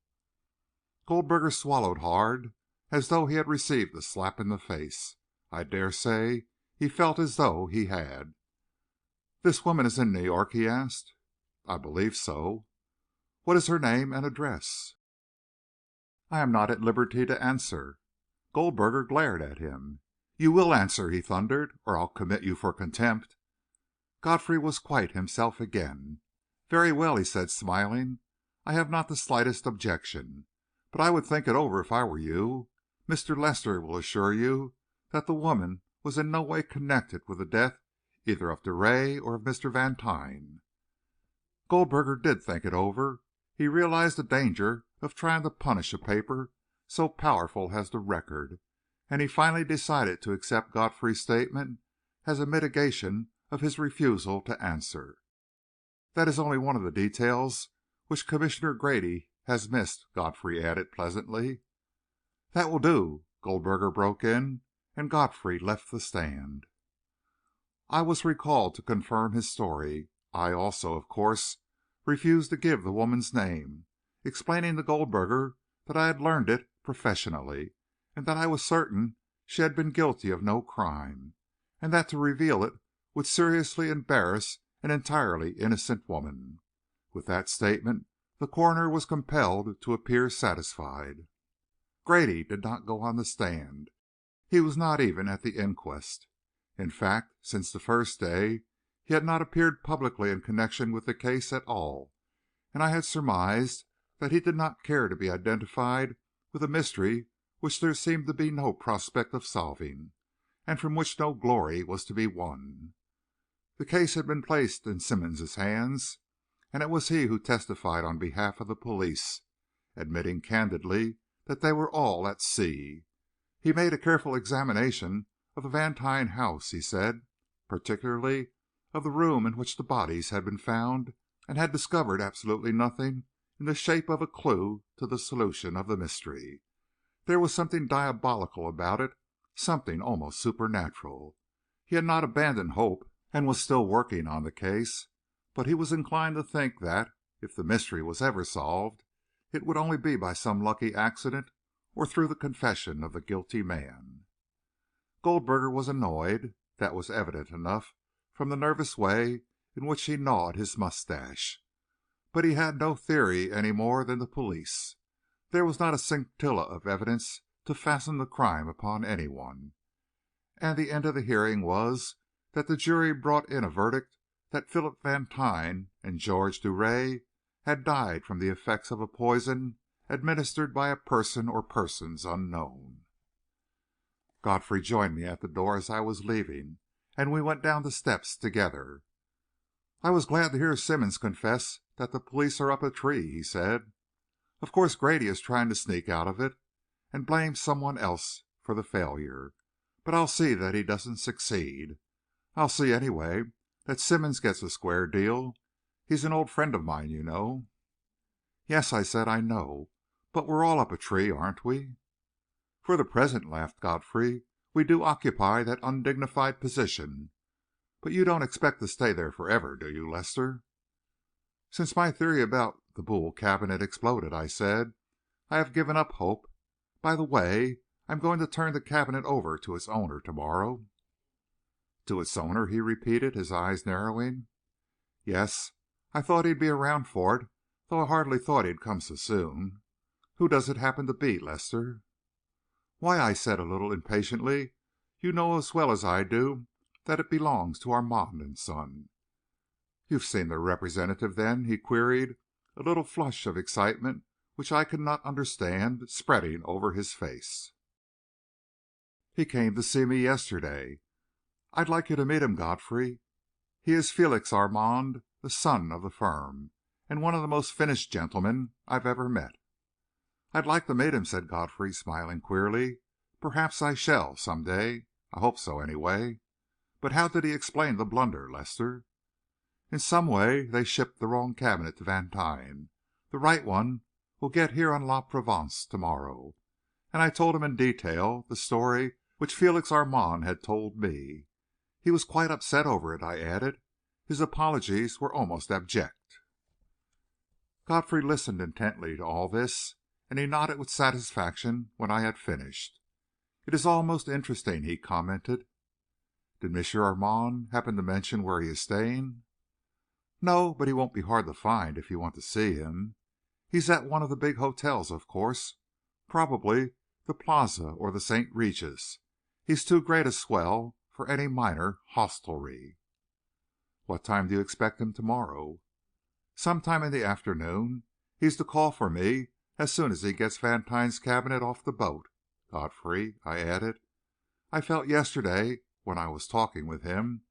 Goldberger swallowed hard, as though he had received a slap in the face. I dare say he felt as though he had. "This woman is in New York?" he asked. "I believe so." "What is her name and address?" "I am not at liberty to answer." Goldberger glared at him. "You will answer," he thundered, "or I'll commit you for contempt." Godfrey was quite himself again. "Very well," he said, smiling. "I have not the slightest objection. But I would think it over if I were you. Mr. Lester will assure you that the woman was in no way connected with the death either of Drouet or of Mr. Vantine." Goldberger did think it over. He realized the danger of trying to punish a paper so powerful as the Record, and he finally decided to accept Godfrey's statement as a mitigation of his refusal to answer. "That is only one of the details which Commissioner Grady has missed," Godfrey added pleasantly. "That will do," Goldberger broke in, and Godfrey left the stand. I was recalled to confirm his story. I also, of course, refused to give the woman's name, explaining to Goldberger that I had learned it professionally, and that I was certain she had been guilty of no crime, and that to reveal it would seriously embarrass an entirely innocent woman. With that statement, the coroner was compelled to appear satisfied. Grady did not go on the stand. He was not even at the inquest. In fact, since the first day, he had not appeared publicly in connection with the case at all, and I had surmised that he did not care to be identified with a mystery which there seemed to be no prospect of solving, and from which no glory was to be won. The case had been placed in Simmonds's hands, and it was he who testified on behalf of the police, admitting candidly that they were all at sea. He made a careful examination of the Vantine house, he said, particularly of the room in which the bodies had been found, and had discovered absolutely nothing in the shape of a clue to the solution of the mystery. There was something diabolical about it, something almost supernatural. He had not abandoned hope, and was still working on the case, but he was inclined to think that, if the mystery was ever solved, it would only be by some lucky accident or through the confession of the guilty man. Goldberger was annoyed. That was evident enough from the nervous way in which he gnawed his mustache. But he had no theory any more than the police. There was not a scintilla of evidence to fasten the crime upon anyone. And the end of the hearing was that the jury brought in a verdict that Philip Vantine and George Drouet had died from the effects of a poison administered by a person or persons unknown. Godfrey joined me at the door as I was leaving, and we went down the steps together. "I was glad to hear Simmonds confess that the police are up a tree," he said. "Of course Grady is trying to sneak out of it, and blame some one else for the failure. But I'll see that he doesn't succeed. I'll see, anyway, that Simmonds gets a square deal. He's an old friend of mine, you know." "Yes," I said, "I know. But we're all up a tree, aren't we?" "For the present," laughed Godfrey, "we do occupy that undignified position. But you don't expect to stay there forever, do you, Lester?" "Since my theory about the Boule Cabinet exploded," I said, "I have given up hope. By the way, I'm going to turn the cabinet over to its owner to morrow." "To its owner?" he repeated, his eyes narrowing. "Yes. I thought he'd be around for it, though I hardly thought he'd come so soon. Who does it happen to be, Lester?" "Why," I said a little impatiently, "you know as well as I do that it belongs to Armand and Son." "You've seen their representative, then?" he queried, a little flush of excitement which I could not understand spreading over his face. "He came to see me yesterday." "I'd like you to meet him, Godfrey. He is Félix Armand, the son of the firm, and one of the most finished gentlemen I've ever met." "I'd like to meet him," said Godfrey, smiling queerly. "Perhaps I shall, some day. I hope so, anyway. But how did he explain the blunder, Lester?" "In some way they shipped the wrong cabinet to Vantine. The right one will get here on La Provence to morrow." And I told him in detail the story which Félix Armand had told me. "He was quite upset over it," I added. "His apologies were almost abject." Godfrey listened intently to all this, and he nodded with satisfaction when I had finished. "It is all most interesting," he commented. "Did M. Armand happen to mention where he is staying?" "No, but he won't be hard to find if you want to see him. He's at one of the big hotels, of course. Probably the Plaza or the St. Regis. He's too great a swell for any minor hostelry." "What time do you expect him to morrow?" "Some time in the afternoon. He's to call for me as soon as he gets Vantine's cabinet off the boat. Godfrey," I added, "I felt yesterday, when I was talking with him,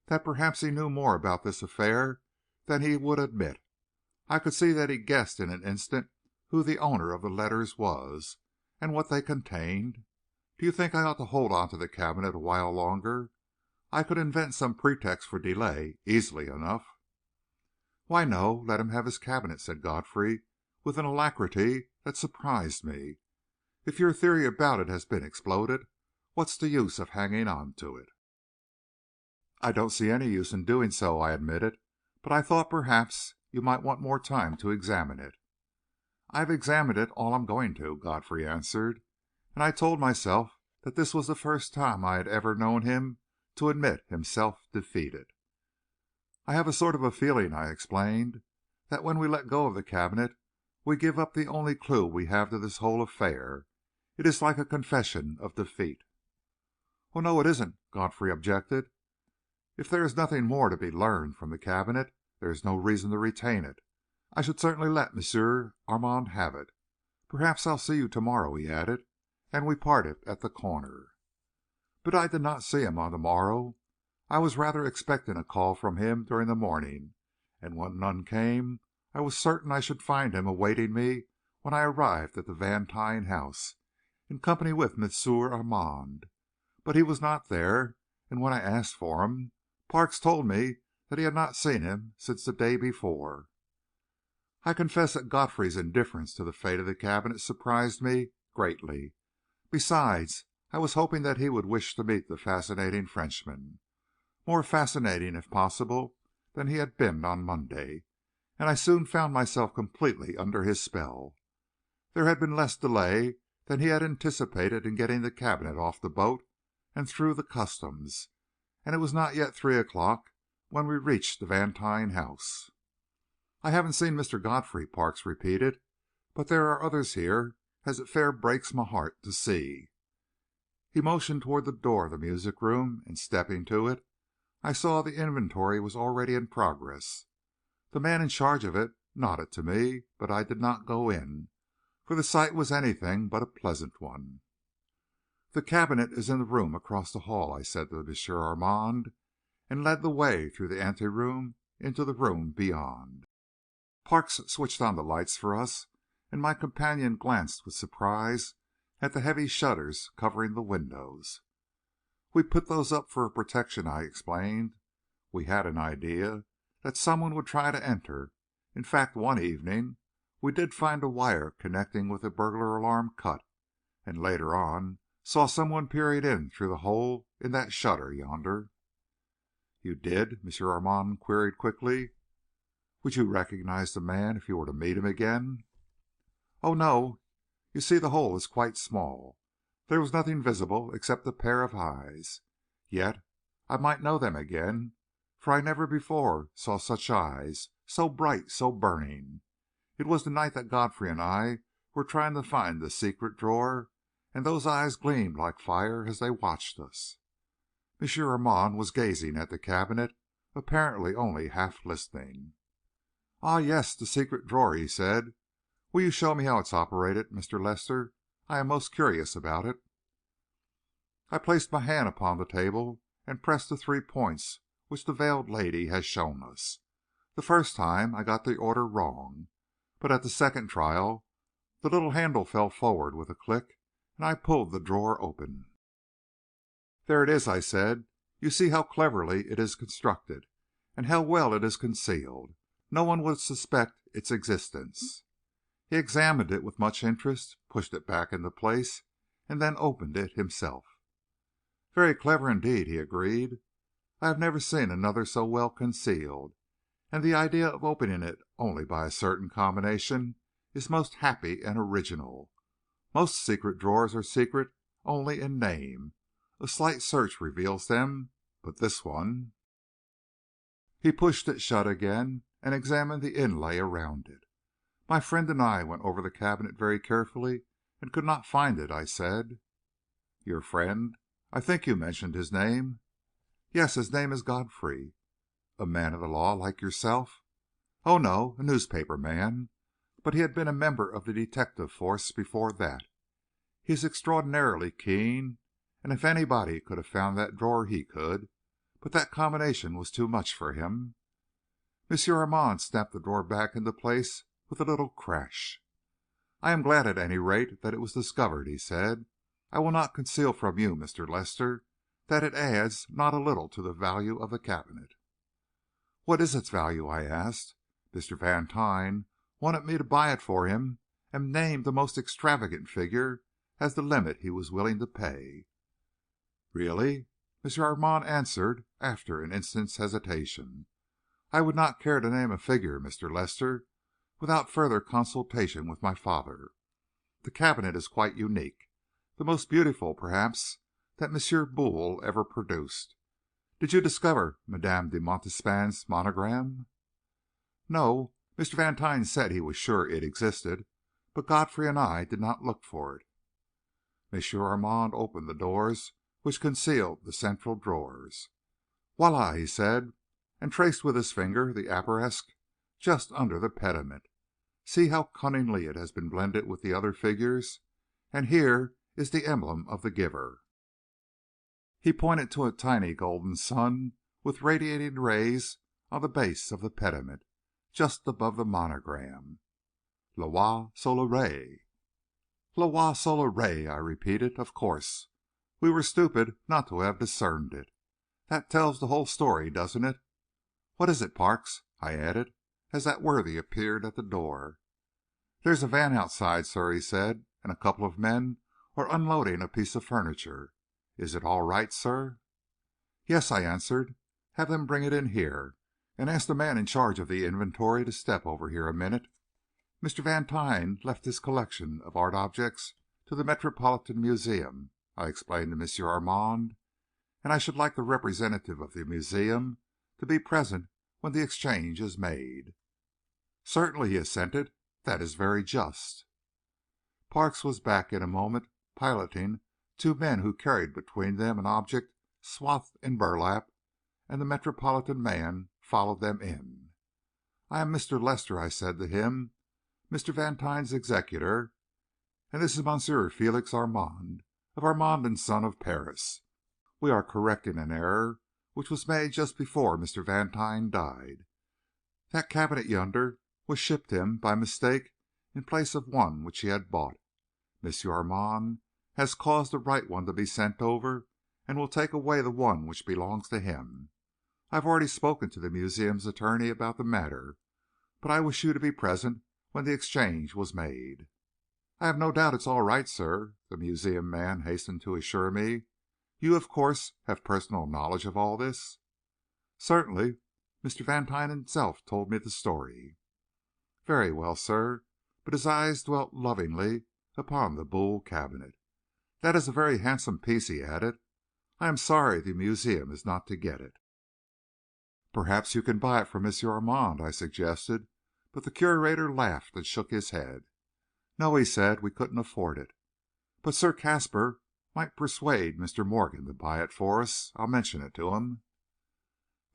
that perhaps he knew more about this affair than he would admit. I could see that he guessed in an instant who the owner of the letters was, and what they contained. Do you think I ought to hold on to the cabinet a while longer? I could invent some pretext for delay easily enough." "Why, no, let him have his cabinet," said Godfrey, with an alacrity that surprised me. "If your theory about it has been exploded, what's the use of hanging on to it?" "I don't see any use in doing so," I admitted, "but I thought perhaps you might want more time to examine it." "I've examined it all I'm going to," Godfrey answered, and I told myself that this was the first time I had ever known him to admit himself defeated. "I have a sort of a feeling," I explained, "that when we let go of the cabinet we give up the only clue we have to this whole affair. It is like a confession of defeat." "Oh, no, it isn't," Godfrey objected. "If there is nothing more to be learned from the cabinet, there is no reason to retain it. I should certainly let M. Armand have it. Perhaps I'll see you to morrow," he added, and we parted at the corner. But I did not see him on the morrow. I was rather expecting a call from him during the morning, and when none came, I was certain I should find him awaiting me when I arrived at the Vantine house, in company with M. Armand. But he was not there, and when I asked for him, Parks told me that he had not seen him since the day before. I confess that Godfrey's indifference to the fate of the cabinet surprised me greatly. Besides, I was hoping that he would wish to meet the fascinating Frenchman. More fascinating, if possible, than he had been on Monday, and I soon found myself completely under his spell. There had been less delay than he had anticipated in getting the cabinet off the boat and through the customs, and it was not yet 3 o'clock when we reached the Vantine house. "I haven't seen Mr. Godfrey," Parks repeated, "but there are others here as it fair breaks my heart to see." He motioned toward the door of the music room, and stepping to it, I saw the inventory was already in progress. The man in charge of it nodded to me, but I did not go in, for the sight was anything but a pleasant one. "The cabinet is in the room across the hall," I said to M. Armand, and led the way through the ante room into the room beyond. Parks switched on the lights for us, and my companion glanced with surprise at the heavy shutters covering the windows. "We put those up for protection," I explained. "We had an idea that some one would try to enter. In fact, one evening we did find a wire connecting with the burglar alarm cut, and later on saw some one peering in through the hole in that shutter yonder." "You did?" M. Armand queried quickly. "Would you recognize the man if you were to meet him again?" "Oh, no. You see, the hole is quite small. There was nothing visible except a pair of eyes. Yet I might know them again, for I never before saw such eyes, so bright, so burning. It was the night that Godfrey and I were trying to find the secret drawer, and those eyes gleamed like fire as they watched us." M. Armand was gazing at the cabinet, apparently only half listening. "Ah, yes, the secret drawer," he said. "Will you show me how it's operated, Mr. Lester? I am most curious about it." I placed my hand upon the table and pressed the 3 points which the veiled lady had shown us. The first time I got the order wrong, but at the second trial the little handle fell forward with a click, and I pulled the drawer open. "There it is," I said. "You see how cleverly it is constructed, and how well it is concealed. No one would suspect its existence." He examined it with much interest, pushed it back into place, and then opened it himself. "Very clever indeed," he agreed. "I have never seen another so well concealed, and the idea of opening it only by a certain combination is most happy and original. Most secret drawers are secret only in name. A slight search reveals them, but this one—" He pushed it shut again and examined the inlay around it. "My friend and I went over the cabinet very carefully and could not find it," I said. "Your friend? I think you mentioned his name." "Yes, his name is Godfrey." "A man of the law like yourself?" "Oh, no, a newspaper man. But he had been a member of the detective force before that. He is extraordinarily keen, and if anybody could have found that drawer he could, but that combination was too much for him." M. Armand snapped the drawer back into place with a little crash. "I am glad, at any rate, that it was discovered," he said. "I will not conceal from you, Mr. Lester, that it adds not a little to the value of the cabinet." "What is its value?" I asked. "Mr. Vantine wanted me to buy it for him, and named a most extravagant figure as the limit he was willing to pay." "Really?" M. Armand answered, after an instant's hesitation. "I would not care to name a figure, Mr. Lester, without further consultation with my father. The cabinet is quite unique, the most beautiful, perhaps, that Monsieur Boule ever produced. Did you discover Madame de Montespan's monogram?" "No. Mr. Vantine said he was sure it existed, but Godfrey and I did not look for it." M. Armand opened the doors which concealed the central drawers. "Voilà!" he said, and traced with his finger the arabesque just under the pediment. "See how cunningly it has been blended with the other figures. And here is the emblem of the giver." He pointed to a tiny golden sun with radiating rays on the base of the pediment, just above the monogram. "Le roi soleil." "Le roi soleil," I repeated. "Of course. We were stupid not to have discerned it. That tells the whole story, doesn't it? What is it, Parks?" I added, as that worthy appeared at the door. "There's a van outside, sir," he said, "and a couple of men are unloading a piece of furniture. Is it all right, sir?" "Yes," I answered. "Have them bring it in here, and ask the man in charge of the inventory to step over here a minute. Mr. Vantine left his collection of art objects to the Metropolitan Museum," I explained to M. Armand, "and I should like the representative of the museum to be present when the exchange is made." "Certainly," he assented. "That is very just." Parks was back in a moment, piloting 2 men who carried between them an object swathed in burlap, and the Metropolitan man followed them in. "I am Mr. Lester," I said to him, "Mr. Vantine's executor, and this is Monsieur Félix Armand, of Armand and Son, of Paris. We are correcting an error which was made just before Mr. Vantine died. That cabinet yonder was shipped him by mistake in place of one which he had bought. Monsieur Armand has caused the right one to be sent over, and will take away the one which belongs to him. I have already spoken to the museum's attorney about the matter, but I wish you to be present when the exchange was made." "I have no doubt it's all right, sir," the museum man hastened to assure me. "You, of course, have personal knowledge of all this?" "Certainly. Mr. Vantine himself told me the story." "Very well, sir," but his eyes dwelt lovingly upon the Boule Cabinet. "That is a very handsome piece," he added. "I am sorry the museum is not to get it." "Perhaps you can buy it from M. Armand," I suggested, but the curator laughed and shook his head. "No," he said, "we couldn't afford it. But Sir Caspar might persuade Mr. Morgan to buy it for us. I'll mention it to him."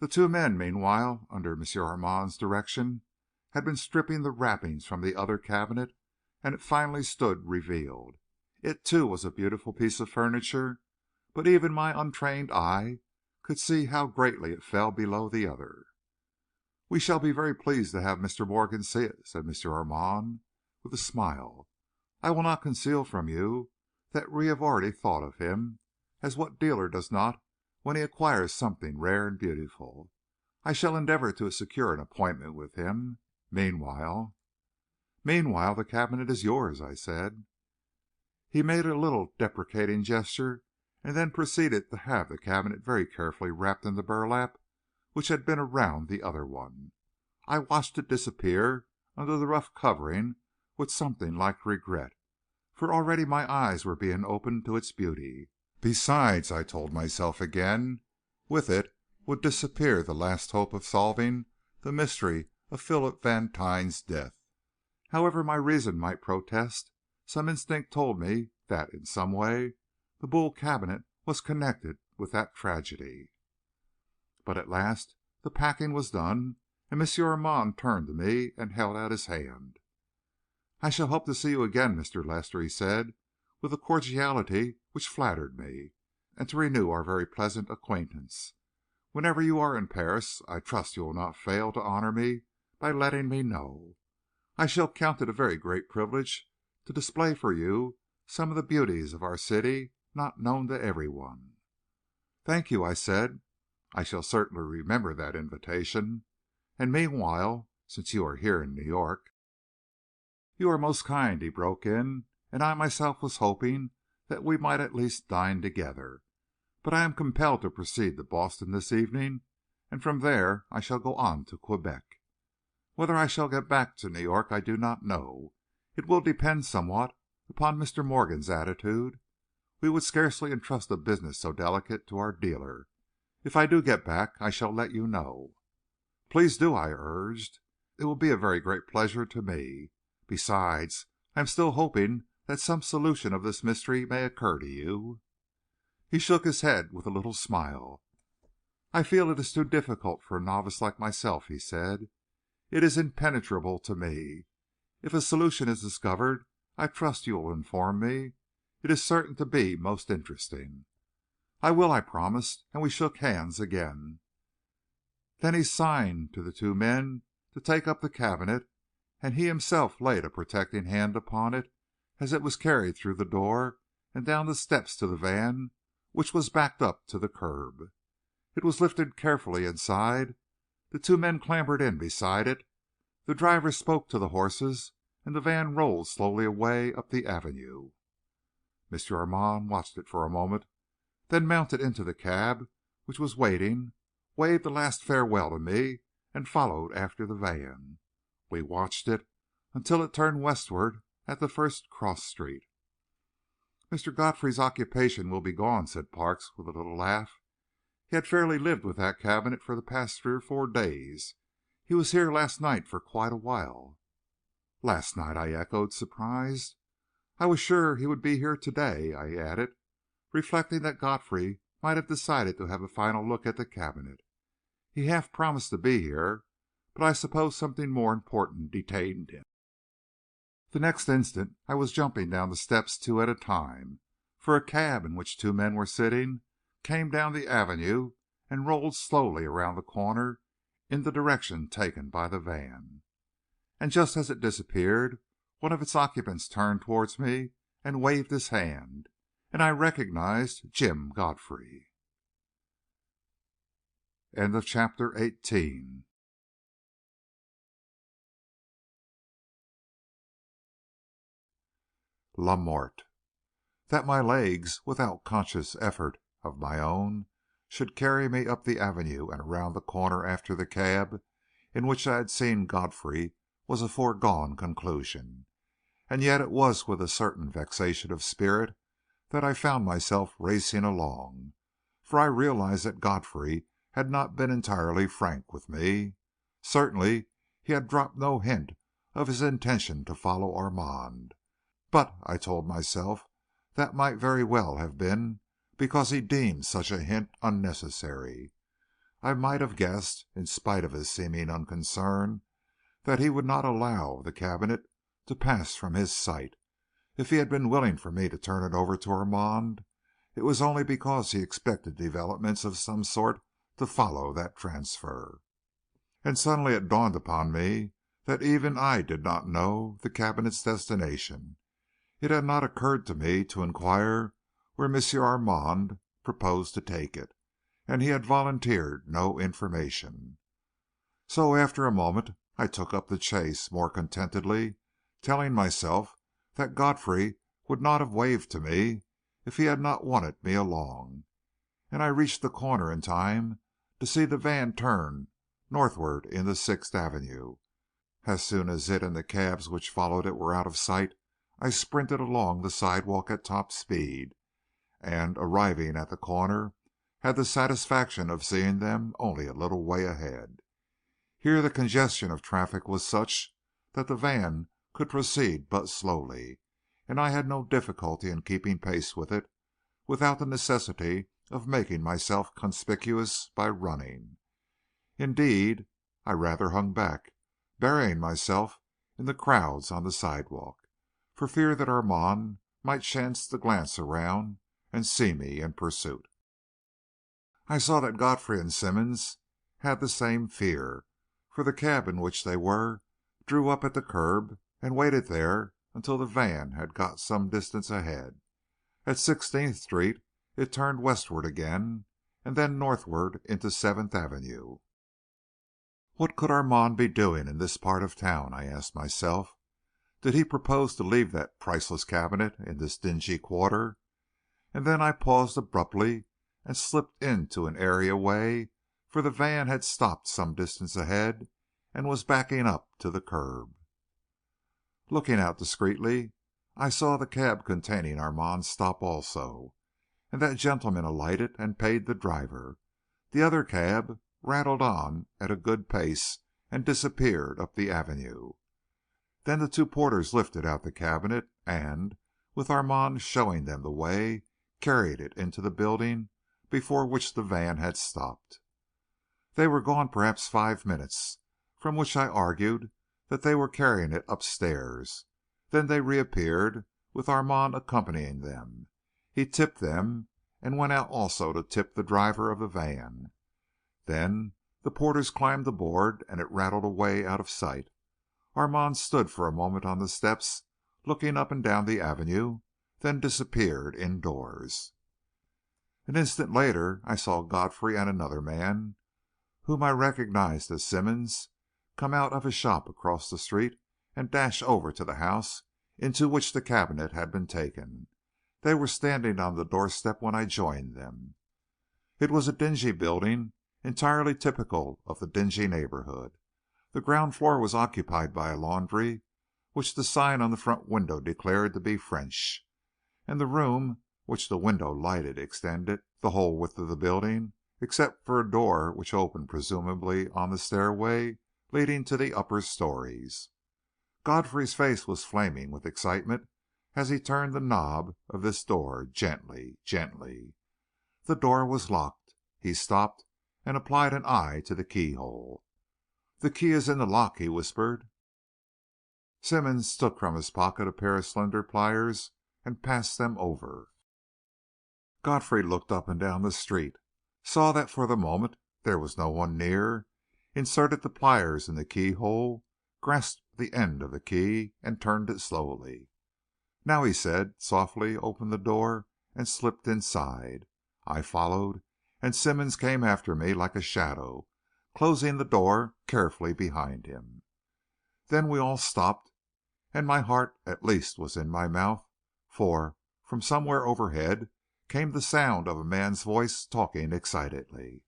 The two men, meanwhile, under M. Armand's direction, had been stripping the wrappings from the other cabinet, and it finally stood revealed. It, too, was a beautiful piece of furniture, but even my untrained eye could see how greatly it fell below the other. "We shall be very pleased to have Mr. Morgan see it," said M. Armand, with a smile. "I will not conceal from you that we have already thought of him, as what dealer does not when he acquires something rare and beautiful? I shall endeavor to secure an appointment with him. Meanwhile—" "Meanwhile, the cabinet is yours," I said. He made a little deprecating gesture, and then proceeded to have the cabinet very carefully wrapped in the burlap which had been around the other one. I watched it disappear under the rough covering with something like regret, for already my eyes were being opened to its beauty. Besides, I told myself again, with it would disappear the last hope of solving the mystery of Philip Vantine's death. However my reason might protest, some instinct told me that, in some way, the Boule cabinet was connected with that tragedy. But at last the packing was done, and M. Armand turned to me and held out his hand. "I shall hope to see you again, Mr. Lester," he said, with a cordiality which flattered me, "and to renew our very pleasant acquaintance. Whenever you are in Paris, I trust you will not fail to honor me by letting me know. I shall count it a very great privilege to display for you some of the beauties of our city not known to every one." "Thank you," I said. "I shall certainly remember that invitation. And meanwhile, since you are here in New York—" "You are most kind," he broke in, "and I myself was hoping that we might at least dine together. But I am compelled to proceed to Boston this evening, and from there I shall go on to Quebec. Whether I shall get back to New York I do not know. It will depend somewhat upon Mr. Morgan's attitude. We would scarcely entrust a business so delicate to our dealer. If I do get back, I shall let you know." "Please do," I urged. "It will be a very great pleasure to me. Besides, I am still hoping that some solution of this mystery may occur to you." He shook his head with a little smile. "I feel it is too difficult for a novice like myself," he said. "It is impenetrable to me. If a solution is discovered, I trust you will inform me. It is certain to be most interesting." "I will," I promised, and we shook hands again. Then he signed to the two men to take up the cabinet, and he himself laid a protecting hand upon it as it was carried through the door and down the steps to the van which was backed up to the curb. It was lifted carefully inside. The two men clambered in beside it. The driver spoke to the horses, and the van rolled slowly away up the avenue. M. Armand watched it for a moment, then mounted into the cab which was waiting, waved a last farewell to me, and followed after the van. We watched it until it turned westward at the first cross street. "Mr. Godfrey's occupation will be gone," said Parks, with a little laugh. "He had fairly lived with that cabinet for the past 3 or 4 days. He was here last night for quite a while." "Last night?" I echoed, surprised. "I was sure he would be here to day," I added, reflecting that Godfrey might have decided to have a final look at the cabinet. "He half promised to be here, but I suppose something more important detained him. The next instant I was jumping down the steps two at a time, for a cab in which two men were sitting came down the avenue and rolled slowly around the corner in the direction taken by the van. And just as it disappeared, one of its occupants turned towards me and waved his hand, and I recognized Jim Godfrey. End of chapter 18. Mort. That my legs, without conscious effort of my own, should carry me up the avenue and around the corner after the cab in which I had seen Godfrey was a foregone conclusion, and yet it was with a certain vexation of spirit that I found myself racing along, for I realized that Godfrey had not been entirely frank with me. Certainly he had dropped no hint of his intention to follow Armand. But, I told myself, that might very well have been because he deemed such a hint unnecessary. I might have guessed, in spite of his seeming unconcern, that he would not allow the cabinet to pass from his sight. If he had been willing for me to turn it over to Armand, it was only because he expected developments of some sort to follow that transfer. And suddenly it dawned upon me that even I did not know the cabinet's destination. It had not occurred to me to inquire where Monsieur Armand proposed to take it, and he had volunteered no information. So after a moment I took up the chase more contentedly, telling myself that Godfrey would not have waved to me if he had not wanted me along, and I reached the corner in time to see the van turn northward into Sixth Avenue. As soon as it and the cabs which followed it were out of sight, I sprinted along the sidewalk at top speed, and, arriving at the corner, had the satisfaction of seeing them only a little way ahead. Here the congestion of traffic was such that the van could proceed but slowly, and I had no difficulty in keeping pace with it, without the necessity of making myself conspicuous by running. Indeed, I rather hung back, burying myself in the crowds on the sidewalk, for fear that Armand might chance to glance around and see me in pursuit. I saw that Godfrey and Simmonds had the same fear, for the cab in which they were drew up at the curb and waited there until the van had got some distance ahead. At 16th Street it turned westward again, and then northward into 7th Avenue. What could Armand be doing in this part of town, I asked myself. Did he propose to leave that priceless cabinet in this dingy quarter? And then I paused abruptly and slipped into an area way, for the van had stopped some distance ahead and was backing up to the curb. Looking out discreetly, I saw the cab containing Armand stop also, and that gentleman alighted and paid the driver. The other cab rattled on at a good pace and disappeared up the avenue. Then the two porters lifted out the cabinet and, with Armand showing them the way, carried it into the building before which the van had stopped. They were gone perhaps 5 minutes, from which I argued that they were carrying it upstairs. Then they reappeared, with Armand accompanying them. He tipped them, and went out also to tip the driver of the van. Then the porters climbed aboard, and it rattled away out of sight. Armand stood for a moment on the steps, looking up and down the avenue, then disappeared indoors. An instant later I saw Godfrey and another man, whom I recognized as Simmonds, come out of a shop across the street and dash over to the house into which the cabinet had been taken. They were standing on the doorstep when I joined them. It was a dingy building, entirely typical of the dingy neighborhood. The ground floor was occupied by a laundry, which the sign on the front window declared to be French, and the room which the window lighted extended the whole width of the building, except for a door which opened presumably on the stairway leading to the upper stories. Godfrey's face was flaming with excitement as he turned the knob of this door gently, gently. The door was locked. He stopped and applied an eye to the keyhole. "The key is in the lock," he whispered. Simmonds took from his pocket a pair of slender pliers and passed them over. Godfrey looked up and down the street, saw that for the moment there was no one near, inserted the pliers in the keyhole, grasped the end of the key, and turned it slowly. "Now," he said, softly opened the door and slipped inside. I followed, and Simmonds came after me like a shadow, closing the door carefully behind him. Then we all stopped, and my heart at least was in my mouth, for from somewhere overhead came the sound of a man's voice talking excitedly.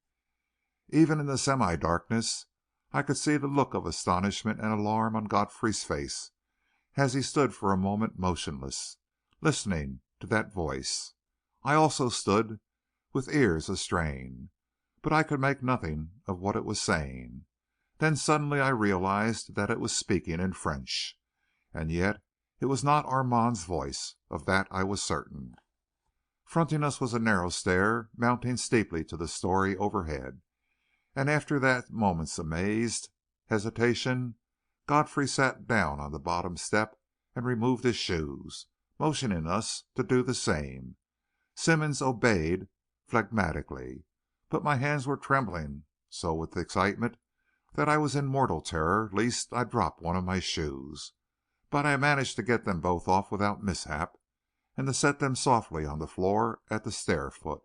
Even in the semi-darkness I could see the look of astonishment and alarm on Godfrey's face, as he stood for a moment motionless, listening to that voice. I also stood, with ears astrain, but I could make nothing of what it was saying. Then suddenly I realized that it was speaking in French. And yet it was not Armand's voice, of that I was certain. Fronting us was a narrow stair mounting steeply to the story overhead, and after that moment's amazed hesitation, Godfrey sat down on the bottom step and removed his shoes, motioning us to do the same. Simmonds obeyed phlegmatically, but my hands were trembling so with excitement that I was in mortal terror lest I drop one of my shoes. But I managed to get them both off without mishap, and to set them softly on the floor at the stair foot.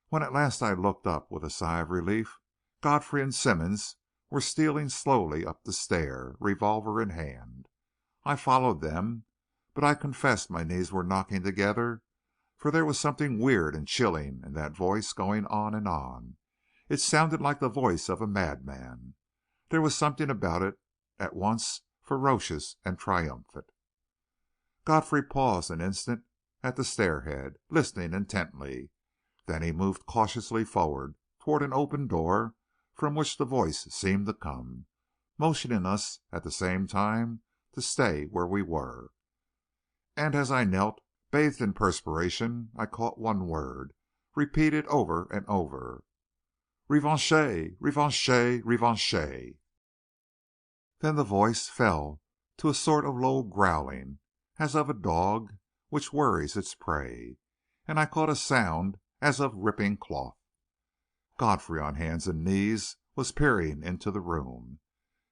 When at last I looked up with a sigh of relief, Godfrey and Simmonds were stealing slowly up the stair, revolver in hand. I followed them, but I confess my knees were knocking together, for there was something weird and chilling in that voice going on and on. It sounded like the voice of a madman. There was something about it at once ferocious and triumphant. Godfrey paused an instant at the stairhead, listening intently. Then he moved cautiously forward toward an open door from which the voice seemed to come, motioning us at the same time to stay where we were. And as I knelt, bathed in perspiration, I caught one word, repeated over and over: "Revanche! Revanche! Revanche!" Then the voice fell to a sort of low growling, as of a dog which worries its prey, and I caught a sound as of ripping cloth. Godfrey, on hands and knees, was peering into the room.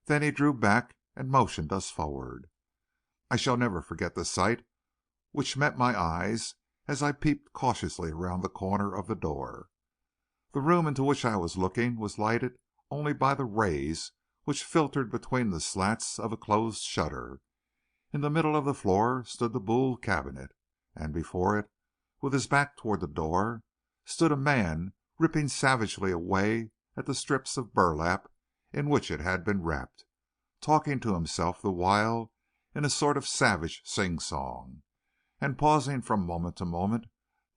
Then he drew back and motioned us forward. I shall never forget the sight which met my eyes as I peeped cautiously around the corner of the door. The room into which I was looking was lighted only by the rays which filtered between the slats of a closed shutter. In the middle of the floor stood the Boule Cabinet, and before it, with his back toward the door, stood a man ripping savagely away at the strips of burlap in which it had been wrapped, talking to himself the while in a sort of savage sing-song, and pausing from moment to moment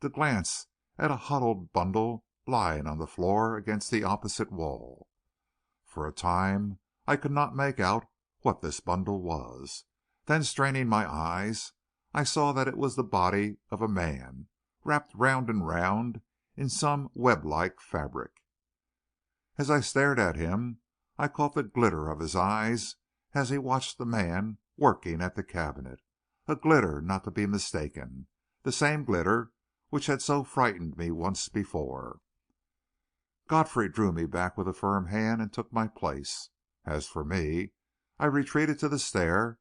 to glance at a huddled bundle lying on the floor against the opposite wall. For a time I could not make out what this bundle was. Then, straining my eyes, I saw that it was the body of a man, wrapped round and round in some web-like fabric. As I stared at him, I caught the glitter of his eyes as he watched the man working at the cabinet, a glitter not to be mistaken, the same glitter which had so frightened me once before. Godfrey drew me back with a firm hand and took my place. As for me, I retreated to the stair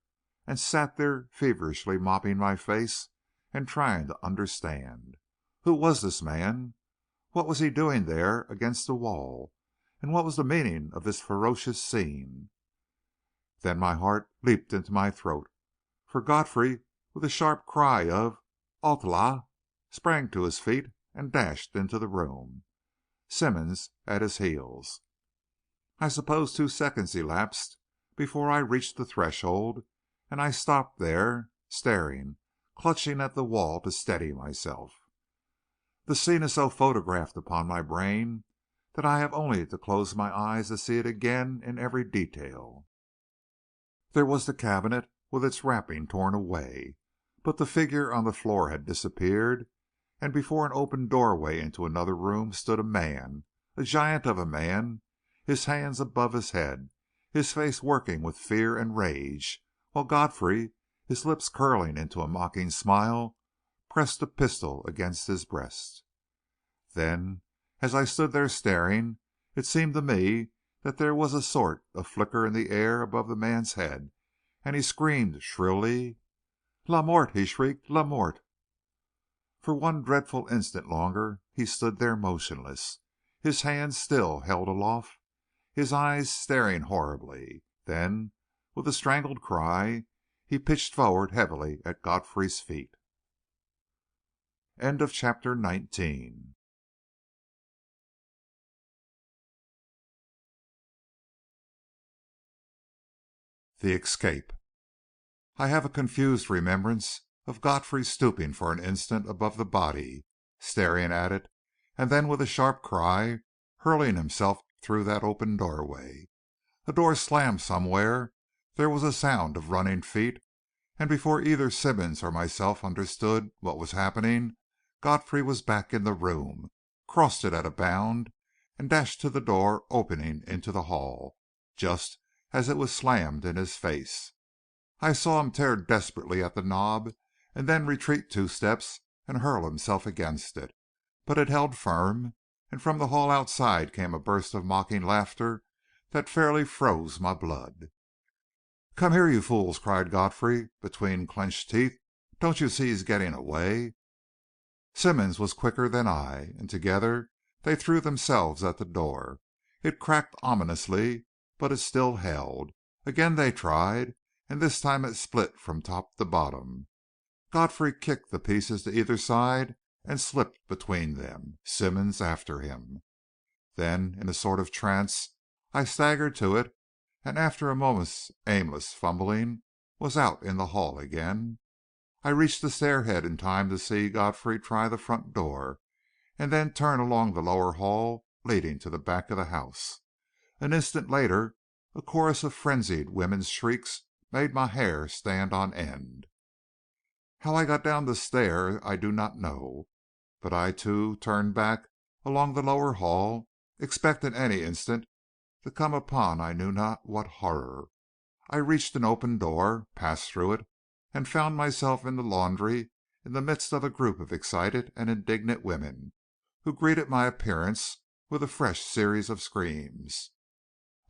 and sat there feverishly mopping my face and trying to understand. Who was this man? What was he doing there against the wall? And what was the meaning of this ferocious scene? Then my heart leaped into my throat, for Godfrey, with a sharp cry of "Halte là!" sprang to his feet and dashed into the room, Simmonds at his heels. I suppose 2 seconds elapsed before I reached the threshold, and I stopped there, staring, clutching at the wall to steady myself. The scene is so photographed upon my brain that I have only to close my eyes to see it again in every detail. There was the cabinet with its wrapping torn away, but the figure on the floor had disappeared, and before an open doorway into another room stood a man, a giant of a man, his hands above his head, his face working with fear and rage, while Godfrey, his lips curling into a mocking smile, pressed the pistol against his breast. Then, as I stood there staring, it seemed to me that there was a sort of flicker in the air above the man's head, and he screamed shrilly. "La Mort!" he shrieked. "La Mort!" For one dreadful instant longer he stood there motionless, his hands still held aloft, his eyes staring horribly. Then, with a strangled cry, he pitched forward heavily at Godfrey's feet. End of chapter 19. The Escape. I have a confused remembrance of Godfrey stooping for an instant above the body, staring at it, and then with a sharp cry hurling himself through that open doorway. A door slammed somewhere, there was a sound of running feet, and before either Simmonds or myself understood what was happening, Godfrey was back in the room, crossed it at a bound, and dashed to the door opening into the hall, just as it was slammed in his face. I saw him tear desperately at the knob, and then retreat 2 steps and hurl himself against it. But it held firm, and from the hall outside came a burst of mocking laughter that fairly froze my blood. "Come here, you fools!" cried Godfrey, between clenched teeth. "Don't you see he's getting away?" Simmonds was quicker than I, and together they threw themselves at the door. It cracked ominously, but it still held. Again they tried, and this time it split from top to bottom. Godfrey kicked the pieces to either side and slipped between them, Simmonds after him. Then, in a sort of trance, I staggered to it, and after a moment's aimless fumbling, was out in the hall again. I reached the stairhead in time to see Godfrey try the front door, and then turn along the lower hall leading to the back of the house. An instant later, a chorus of frenzied women's shrieks made my hair stand on end. How I got down the stair I do not know, but I too turned back along the lower hall, expecting any instant to come upon I knew not what horror. I reached an open door, passed through it, and found myself in the laundry in the midst of a group of excited and indignant women, who greeted my appearance with a fresh series of screams.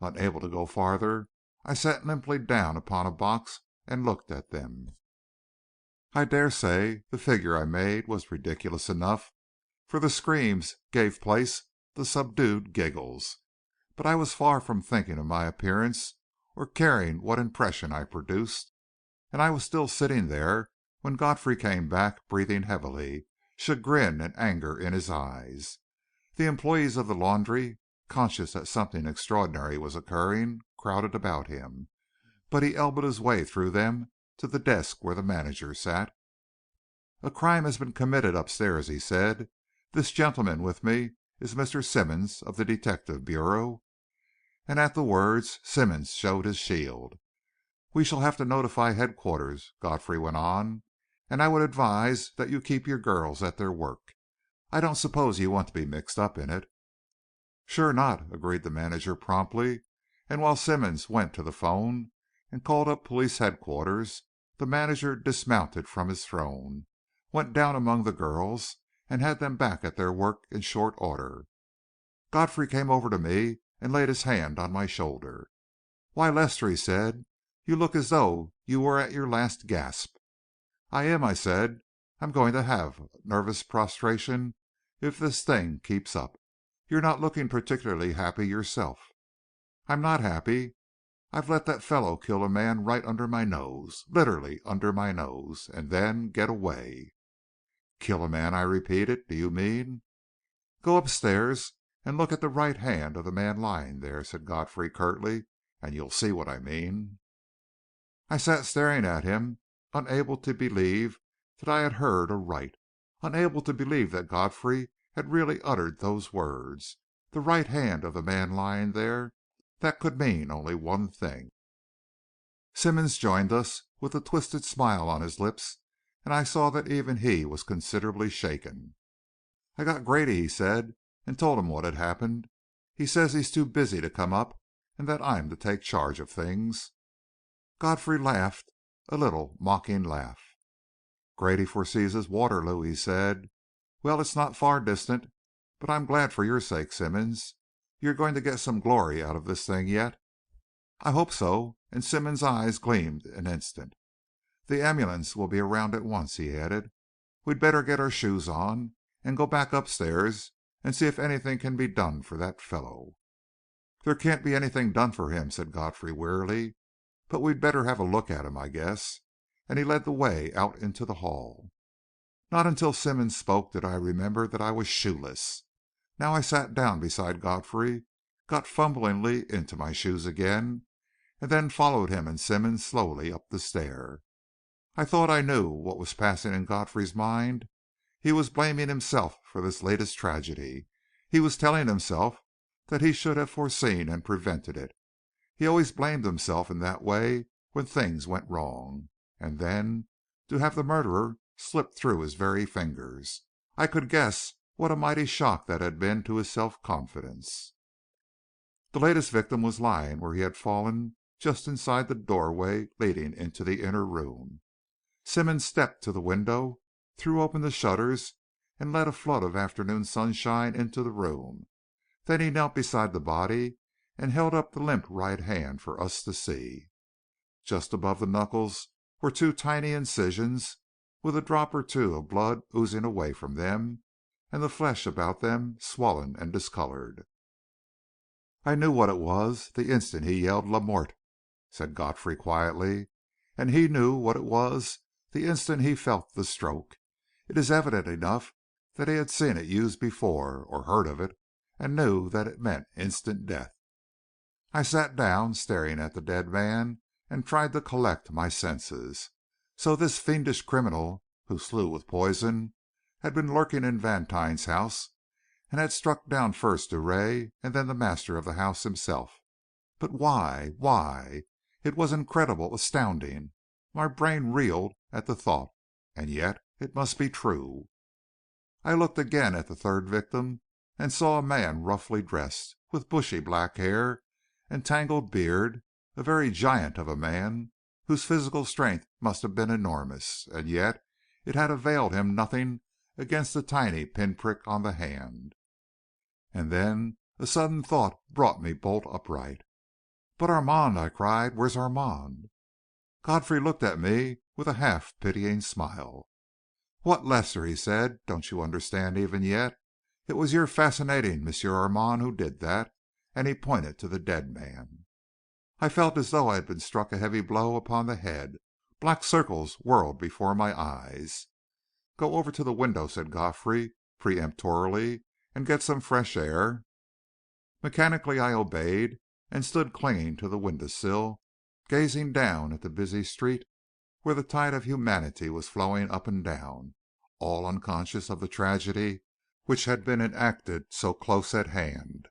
Unable to go farther, I sat limply down upon a box and looked at them. I dare say the figure I made was ridiculous enough, for the screams gave place to subdued giggles. But I was far from thinking of my appearance or caring what impression I produced, and I was still sitting there when Godfrey came back, breathing heavily, chagrin and anger in his eyes. The employees of the laundry, conscious that something extraordinary was occurring, crowded about him, but he elbowed his way through them to the desk where the manager sat. "A crime has been committed upstairs," he said. "This gentleman with me is Mr. Simmonds of the Detective Bureau." And at the words Simmonds showed his shield. "We shall have to notify headquarters," Godfrey went on, "and I would advise that you keep your girls at their work. I don't suppose you want to be mixed up in it." "Sure not," agreed the manager promptly, and while Simmonds went to the phone and called up police headquarters, the manager dismounted from his throne, went down among the girls, and had them back at their work in short order. Godfrey came over to me and laid his hand on my shoulder. "Why, Lester," he said, "you look as though you were at your last gasp." "I am," I said. "I'm going to have nervous prostration if this thing keeps up. You're not looking particularly happy yourself." "I'm not happy. I've let that fellow kill a man right under my nose, literally under my nose, and then get away." "Kill a man?" I repeated. "Do you mean—" "Go upstairs and look at the right hand of the man lying there," said Godfrey curtly, "and you'll see what I mean." I sat staring at him, unable to believe that I had heard aright, unable to believe that Godfrey had really uttered those words. The right hand of the man lying there, that could mean only one thing. Simmonds joined us with a twisted smile on his lips, and I saw that even he was considerably shaken. "I got Grady," he said, and told him what had happened. He says he's too busy to come up and that I'm to take charge of things." Godfrey laughed, a little mocking laugh. "Grady foresees his Waterloo," he said. "Well, it's not far distant, but I'm glad for your sake, Simmonds. You're going to get some glory out of this thing yet." "I hope so," and Simmonds' eyes gleamed an instant. "The ambulance will be around at once," he added. "We'd better get our shoes on and go back upstairs and see if anything can be done for that fellow." "There can't be anything done for him," said Godfrey wearily. "But we'd better have a look at him, I guess," and he led the way out into the hall. Not until Simmonds spoke did I remember that I was shoeless. Now I sat down beside Godfrey, got fumblingly into my shoes again, and then followed him and Simmonds slowly up the stair. I thought I knew what was passing in Godfrey's mind. He was blaming himself for this latest tragedy. He was telling himself that he should have foreseen and prevented it. He always blamed himself in that way when things went wrong. And then, to have the murderer slip through his very fingers! I could guess what a mighty shock that had been to his self-confidence. The latest victim was lying where he had fallen, just inside the doorway leading into the inner room. Simmonds stepped to the window, threw open the shutters, and let a flood of afternoon sunshine into the room. Then he knelt beside the body and held up the limp right hand for us to see. Just above the knuckles were two tiny incisions, with a drop or two of blood oozing away from them, and the flesh about them swollen and discolored. "I knew what it was the instant he yelled 'La Mort,'" said Godfrey quietly, "and he knew what it was the instant he felt the stroke. It is evident enough that he had seen it used before, or heard of it, and knew that it meant instant death." I sat down, staring at the dead man, and tried to collect my senses. So this fiendish criminal, who slew with poison, had been lurking in Vantine's house, and had struck down first Drouet and then the master of the house himself. But why? Why? It was incredible, astounding. My brain reeled at the thought, and yet it must be true. I looked again at the third victim, and saw a man roughly dressed, with bushy black hair and tangled beard, a very giant of a man, whose physical strength must have been enormous, and yet it had availed him nothing against the tiny pinprick on the hand. And then a sudden thought brought me bolt upright. "But Armand!" I cried. "Where's Armand?" Godfrey looked at me with a half pitying smile. "What, Lester?" he said. "Don't you understand even yet? It was your fascinating Monsieur Armand who did that," and he pointed to the dead man. I felt as though I had been struck a heavy blow upon the head. Black circles whirled before my eyes. "Go over to the window," said Godfrey peremptorily, "and get some fresh air." Mechanically I obeyed, and stood clinging to the window sill, gazing down at the busy street where the tide of humanity was flowing up and down, all unconscious of the tragedy which had been enacted so close at hand.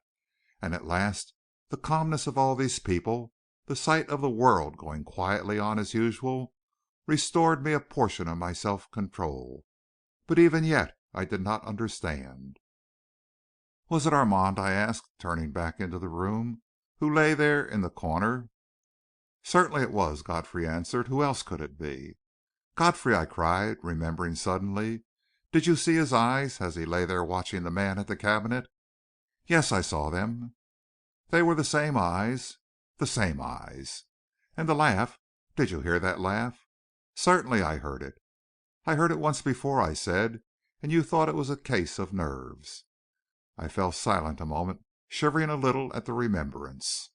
And at last the calmness of all these people, the sight of the world going quietly on as usual, restored me a portion of my self-control. But even yet I did not understand. "Was it Armand?" I asked, turning back into the room, "who lay there in the corner?" "Certainly it was," Godfrey answered. "Who else could it be?" "Godfrey," I cried, remembering suddenly, "did you see his eyes as he lay there watching the man at the cabinet?" "Yes, I saw them." "They were the same eyes?" "The same eyes." "And the laugh did you hear that laugh?" "Certainly I heard it." "I heard it once before," I said, "and you thought it was a case of nerves." I fell silent a moment, shivering a little at the remembrance.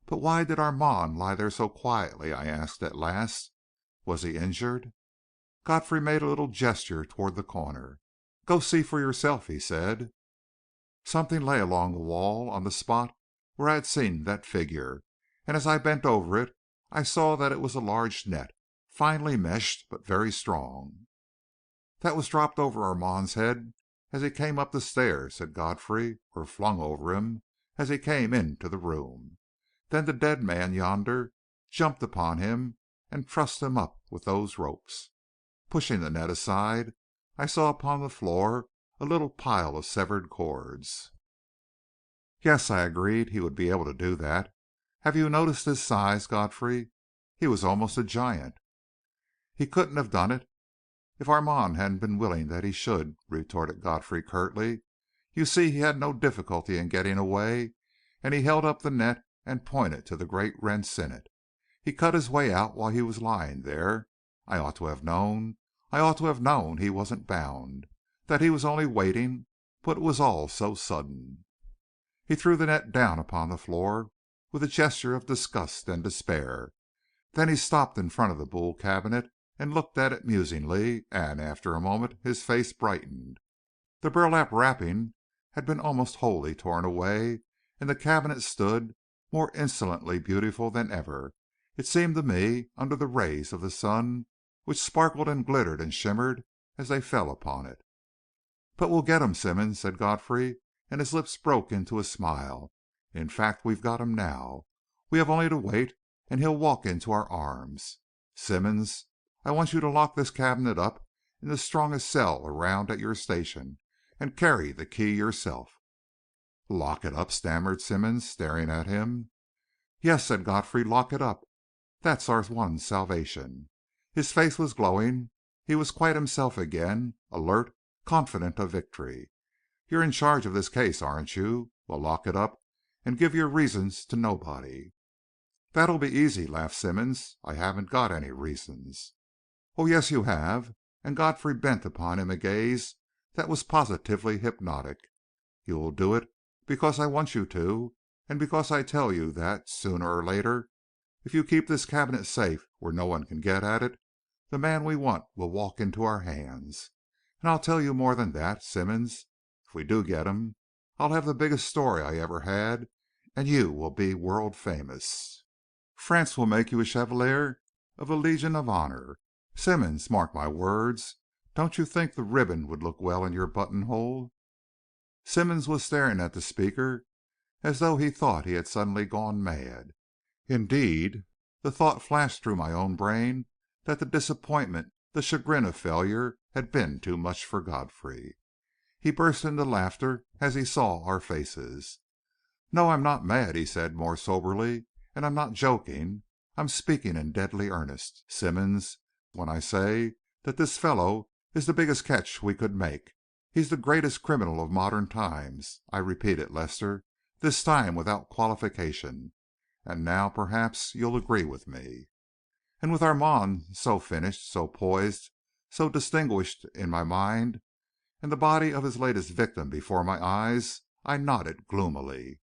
"But why did Armand lie there so quietly?" I asked at last. "Was he injured?" Godfrey made a little gesture toward the corner. "Go see for yourself," he said. Something lay along the wall on the spot where I had seen that figure, and as I bent over it I saw that it was a large net, finely meshed but very strong. "That was dropped over Armand's head as he came up the stairs," said Godfrey, "or flung over him as he came into the room. Then the dead man yonder jumped upon him and trussed him up with those ropes." Pushing the net aside, I saw upon the floor a little pile of severed cords. Yes, I agreed, he would be able to do that. Have you noticed his size, Godfrey? He was almost a giant. He couldn't have done it if Armand hadn't been willing that he should, retorted Godfrey curtly. You see, he had no difficulty in getting away, and he held up the net and pointed to the great rents in it. He cut his way out while he was lying there. I ought to have known. I ought to have known he wasn't bound, that he was only waiting, but it was all so sudden. He threw the net down upon the floor with a gesture of disgust and despair. Then he stopped in front of the Boule Cabinet and looked at it musingly, and after a moment his face brightened. The burlap wrapping had been almost wholly torn away, and the cabinet stood, more insolently beautiful than ever, it seemed to me, under the rays of the sun, which sparkled and glittered and shimmered as they fell upon it. "But we'll get him, Simmonds," said Godfrey, and his lips broke into a smile. "In fact, we've got him now. We have only to wait, and he'll walk into our arms. Simmonds, I want you to lock this cabinet up in the strongest cell around at your station, and carry the key yourself." "Lock it up?" stammered Simmonds, staring at him. "Yes," said Godfrey, "lock it up. That's our one salvation." His face was glowing. He was quite himself again, alert, confident of victory. "You're in charge of this case, aren't you? Well, lock it up, and give your reasons to nobody." "That'll be easy," laughed Simmonds. "I haven't got any reasons." "Oh, yes, you have," and Godfrey bent upon him a gaze that was positively hypnotic. "You will do it because I want you to, and because I tell you that, sooner or later, if you keep this cabinet safe where no one can get at it, the man we want will walk into our hands. And I'll tell you more than that, Simmonds. If we do get him, I'll have the biggest story I ever had, and you will be world famous. France will make you a Chevalier of the Legion of Honor. Simmonds, mark my words. Don't you think the ribbon would look well in your buttonhole?" Simmonds was staring at the speaker as though he thought he had suddenly gone mad. Indeed, the thought flashed through my own brain that the disappointment, the chagrin of failure, had been too much for Godfrey. He burst into laughter as he saw our faces. "No, I'm not mad," he said more soberly, "and I'm not joking. I'm speaking in deadly earnest, Simmonds, when I say that this fellow is the biggest catch we could make. He's the greatest criminal of modern times. I repeat it, Lester, this time without qualification. And now, perhaps, you'll agree with me." And with Armand so finished, so poised, so distinguished in my mind, and the body of his latest victim before my eyes, I nodded gloomily.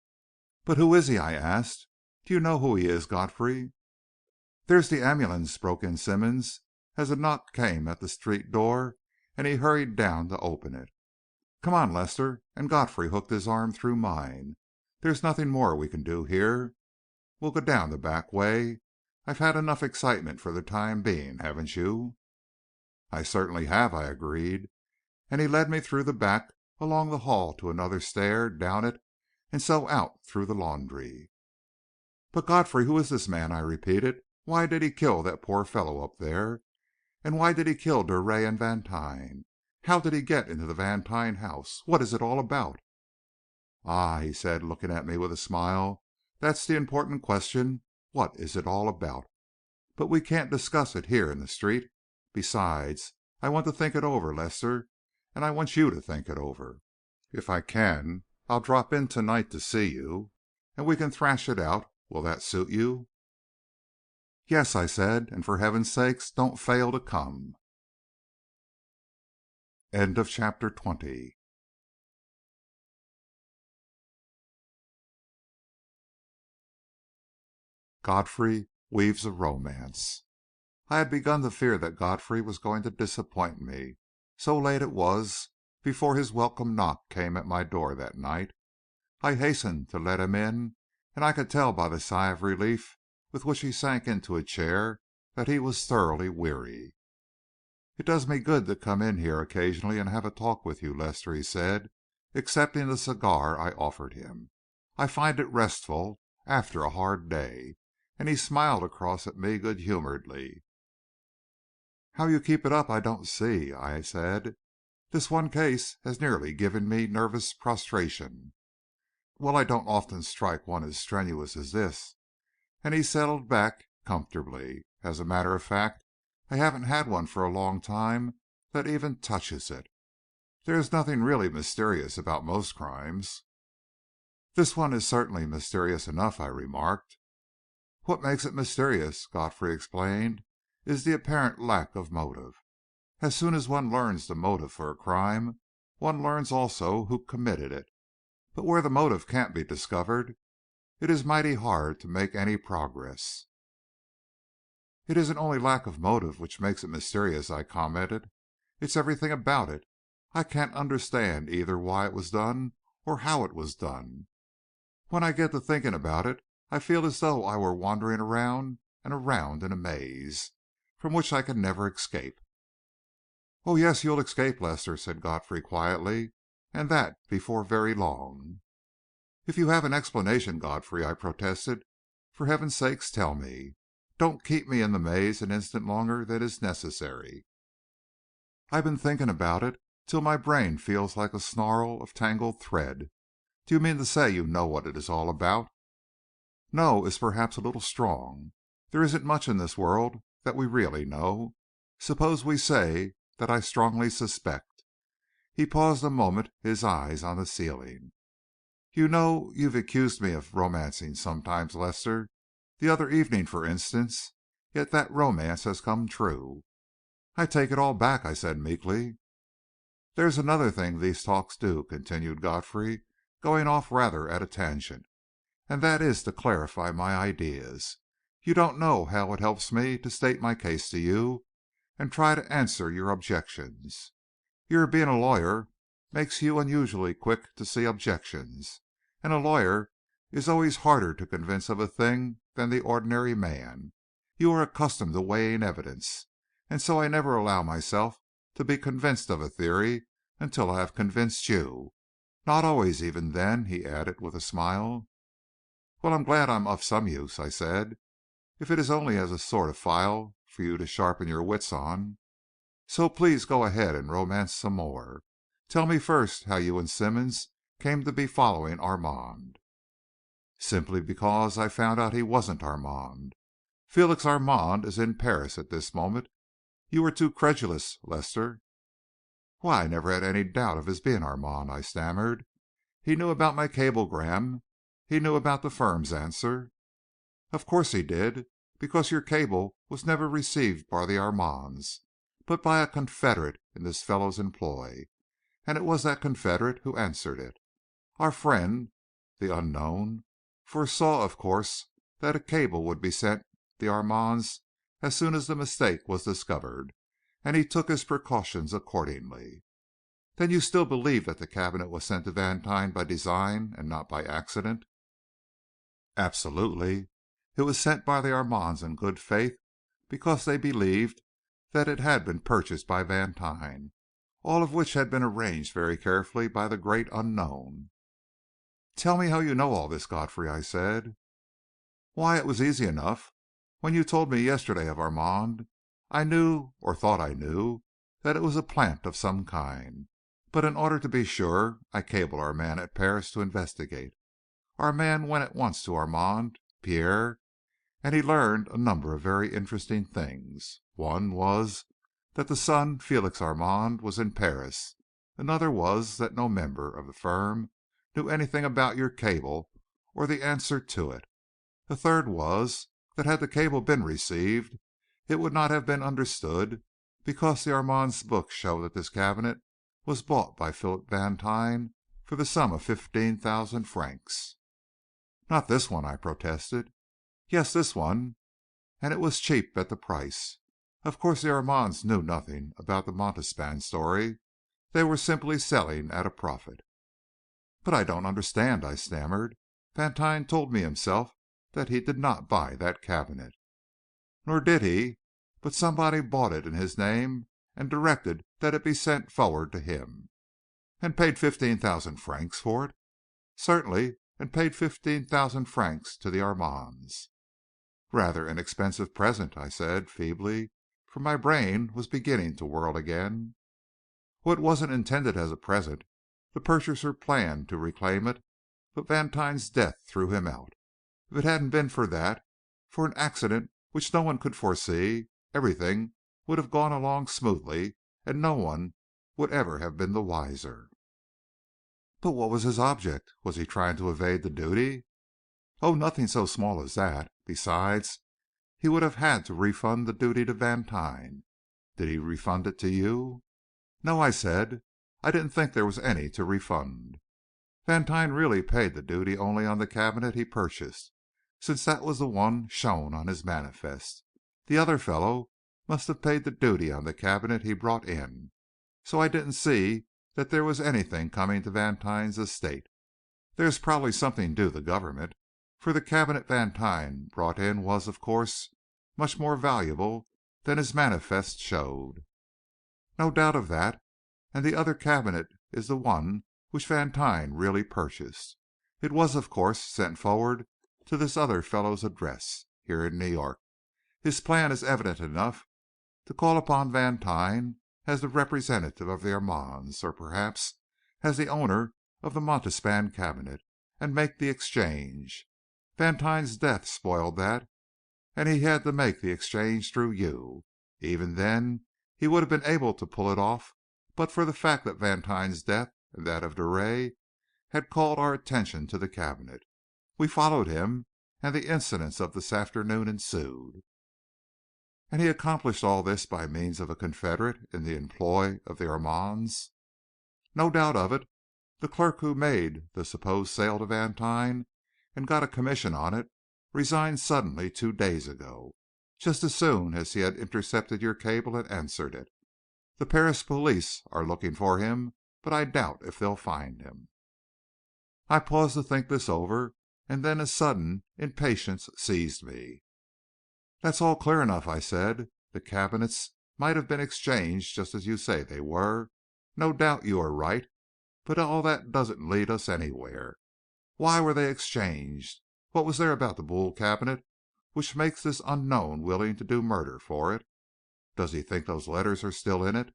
"But who is he?" I asked. "Do you know who he is, Godfrey?" "There's the ambulance," broke in Simmonds, as a knock came at the street door, and he hurried down to open it. "Come on, Lester," and Godfrey hooked his arm through mine. "There's nothing more we can do here. We'll go down the back way. I've had enough excitement for the time being, haven't you?" "I certainly have," I agreed, and he led me through the back, along the hall to another stair, down it, and so out through the laundry. "But, Godfrey, who is this man?" I repeated. "Why did he kill that poor fellow up there? And why did he kill Drouet and Vantine? How did he get into the Vantine house? What is it all about?" "Ah," he said, looking at me with a smile, "that's the important question. What is it all about? But we can't discuss it here in the street. Besides, I want to think it over, Lester, and I want you to think it over. If I can, I'll drop in tonight to see you, and we can thrash it out. Will that suit you?" "Yes," I said, "and for heaven's sake, don't fail to come." End of chapter 20. Godfrey weaves a romance. I had begun to fear that Godfrey was going to disappoint me. So late it was before his welcome knock came at my door that night. I hastened to let him in, and I could tell by the sigh of relief with which he sank into a chair that he was thoroughly weary. "It does me good to come in here occasionally and have a talk with you, Lester," he said, accepting the cigar I offered him. "I find it restful, after a hard day," and he smiled across at me good humoredly. "How you keep it up I don't see," I said. "This one case has nearly given me nervous prostration." Well, I don't often strike one as strenuous as this," and he settled back comfortably. "As a matter of fact, I haven't had one for a long time that even touches it. There is nothing really mysterious about most crimes." "This one is certainly mysterious enough," I remarked. "What makes it mysterious," Godfrey explained, "is the apparent lack of motive. As soon as one learns the motive for a crime, one learns also who committed it. But where the motive can't be discovered, it is mighty hard to make any progress." "It isn't only lack of motive which makes it mysterious," I commented. "It's everything about it. I can't understand either why it was done or how it was done. When I get to thinking about it, I feel as though I were wandering around and around in a maze, from which I can never escape." "Oh, yes, you'll escape, Lester," said Godfrey quietly, "and that before very long." "If you have an explanation, Godfrey," I protested, "for heaven's sake tell me. Don't keep me in the maze an instant longer than is necessary. I've been thinking about it till my brain feels like a snarl of tangled thread. Do you mean to say you know what it is all about?" "Know is perhaps a little strong. There isn't much in this world that we really know. Suppose we say that I strongly suspect." He paused a moment, his eyes on the ceiling. "You know you've accused me of romancing sometimes, Lester. The other evening, for instance. Yet that romance has come true." "I take it all back," I said meekly. "There's another thing these talks do," continued Godfrey, going off rather at a tangent, "and that is to clarify my ideas. You don't know how it helps me to state my case to you, and try to answer your objections. Your being a lawyer makes you unusually quick to see objections, and a lawyer is always harder to convince of a thing than the ordinary man. You are accustomed to weighing evidence, and so I never allow myself to be convinced of a theory until I have convinced you. Not always, even then," he added, with a smile. "Well, I'm glad I'm of some use," I said, "if it is only as a sort of file for you to sharpen your wits on. So please go ahead and romance some more. Tell me first how you and Simmonds came to be following Armand." "Simply because I found out he wasn't Armand. Felix Armand is in Paris at this moment. You were too credulous, Lester." "Why, I never had any doubt of his being Armand," I stammered. "He knew about my cablegram. He knew about the firm's answer." "Of course he did, because your cable was never received by the Armands, but by a confederate in this fellow's employ, and it was that confederate who answered it. Our friend, the unknown, foresaw, of course, that a cable would be sent the Armands as soon as the mistake was discovered, and he took his precautions accordingly." "Then you still believe that the cabinet was sent to Vantine by design and not by accident?" "Absolutely. It was sent by the Armands in good faith, because they believed that it had been purchased by Vantine, all of which had been arranged very carefully by the great unknown." "Tell me how you know all this, Godfrey," I said. "Why, it was easy enough. When you told me yesterday of Armand, I knew, or thought I knew, that it was a plant of some kind. But in order to be sure, I cabled our man at Paris to investigate. Our man went at once to Armand, Pierre, and he learned a number of very interesting things. One was that the son, Felix Armand, was in Paris. Another was that no member of the firm knew anything about your cable or the answer to it. A third was that had the cable been received, it would not have been understood, because the Armands' books show that this cabinet was bought by Philip Vantine for the sum of 15,000 francs." "Not this one," I protested. "Yes, this one, and it was cheap at the price. Of course the Armands knew nothing about the Montespan story. They were simply selling at a profit." "But I don't understand," I stammered. "Vantine told me himself that he did not buy that cabinet." "Nor did he, but somebody bought it in his name and directed that it be sent forward to him." "And paid 15,000 francs for it?" "Certainly, and paid 15,000 francs to the Armands." "Rather an expensive present," I said feebly, for my brain was beginning to whirl again. "Oh, it wasn't intended as a present. The purchaser planned to reclaim it, but Vantine's death threw him out. If it hadn't been for that, for an accident which no one could foresee, everything would have gone along smoothly, and no one would ever have been the wiser." "But what was his object? Was he trying to evade the duty?" "Oh, nothing so small as that. Besides, he would have had to refund the duty to Vantine. Did he refund it to you?" "No," I said. "I didn't think there was any to refund. Vantine really paid the duty only on the cabinet he purchased, since that was the one shown on his manifest. The other fellow must have paid the duty on the cabinet he brought in. So I didn't see that there was anything coming to Vantine's estate. There is probably something due the government, for the cabinet Vantine brought in was, of course, much more valuable than his manifest showed." "No doubt of that. And the other cabinet is the one which Vantine really purchased. It was, of course, sent forward to this other fellow's address, here in New York. His plan is evident enough: to call upon Vantine as the representative of the Armands, or perhaps as the owner of the Montespan cabinet, and make the exchange. Vantine's death spoiled that, and he had to make the exchange through you. Even then, he would have been able to pull it off but for the fact that Vantine's death and that of Drouet had called our attention to the cabinet. We followed him, and the incidents of this afternoon ensued." "And he accomplished all this by means of a confederate in the employ of the Armands?" "No doubt of it. The clerk who made the supposed sale to Vantine and got a commission on it resigned suddenly 2 days ago, just as soon as he had intercepted your cable and answered it. The Paris police are looking for him, but I doubt if they'll find him." I paused to think this over, and then a sudden impatience seized me. "That's all clear enough," I said. "The cabinets might have been exchanged just as you say they were. No doubt you are right. But all that doesn't lead us anywhere. Why were they exchanged? What was there about the Boule cabinet which makes this unknown willing to do murder for it? Does he think those letters are still in it?"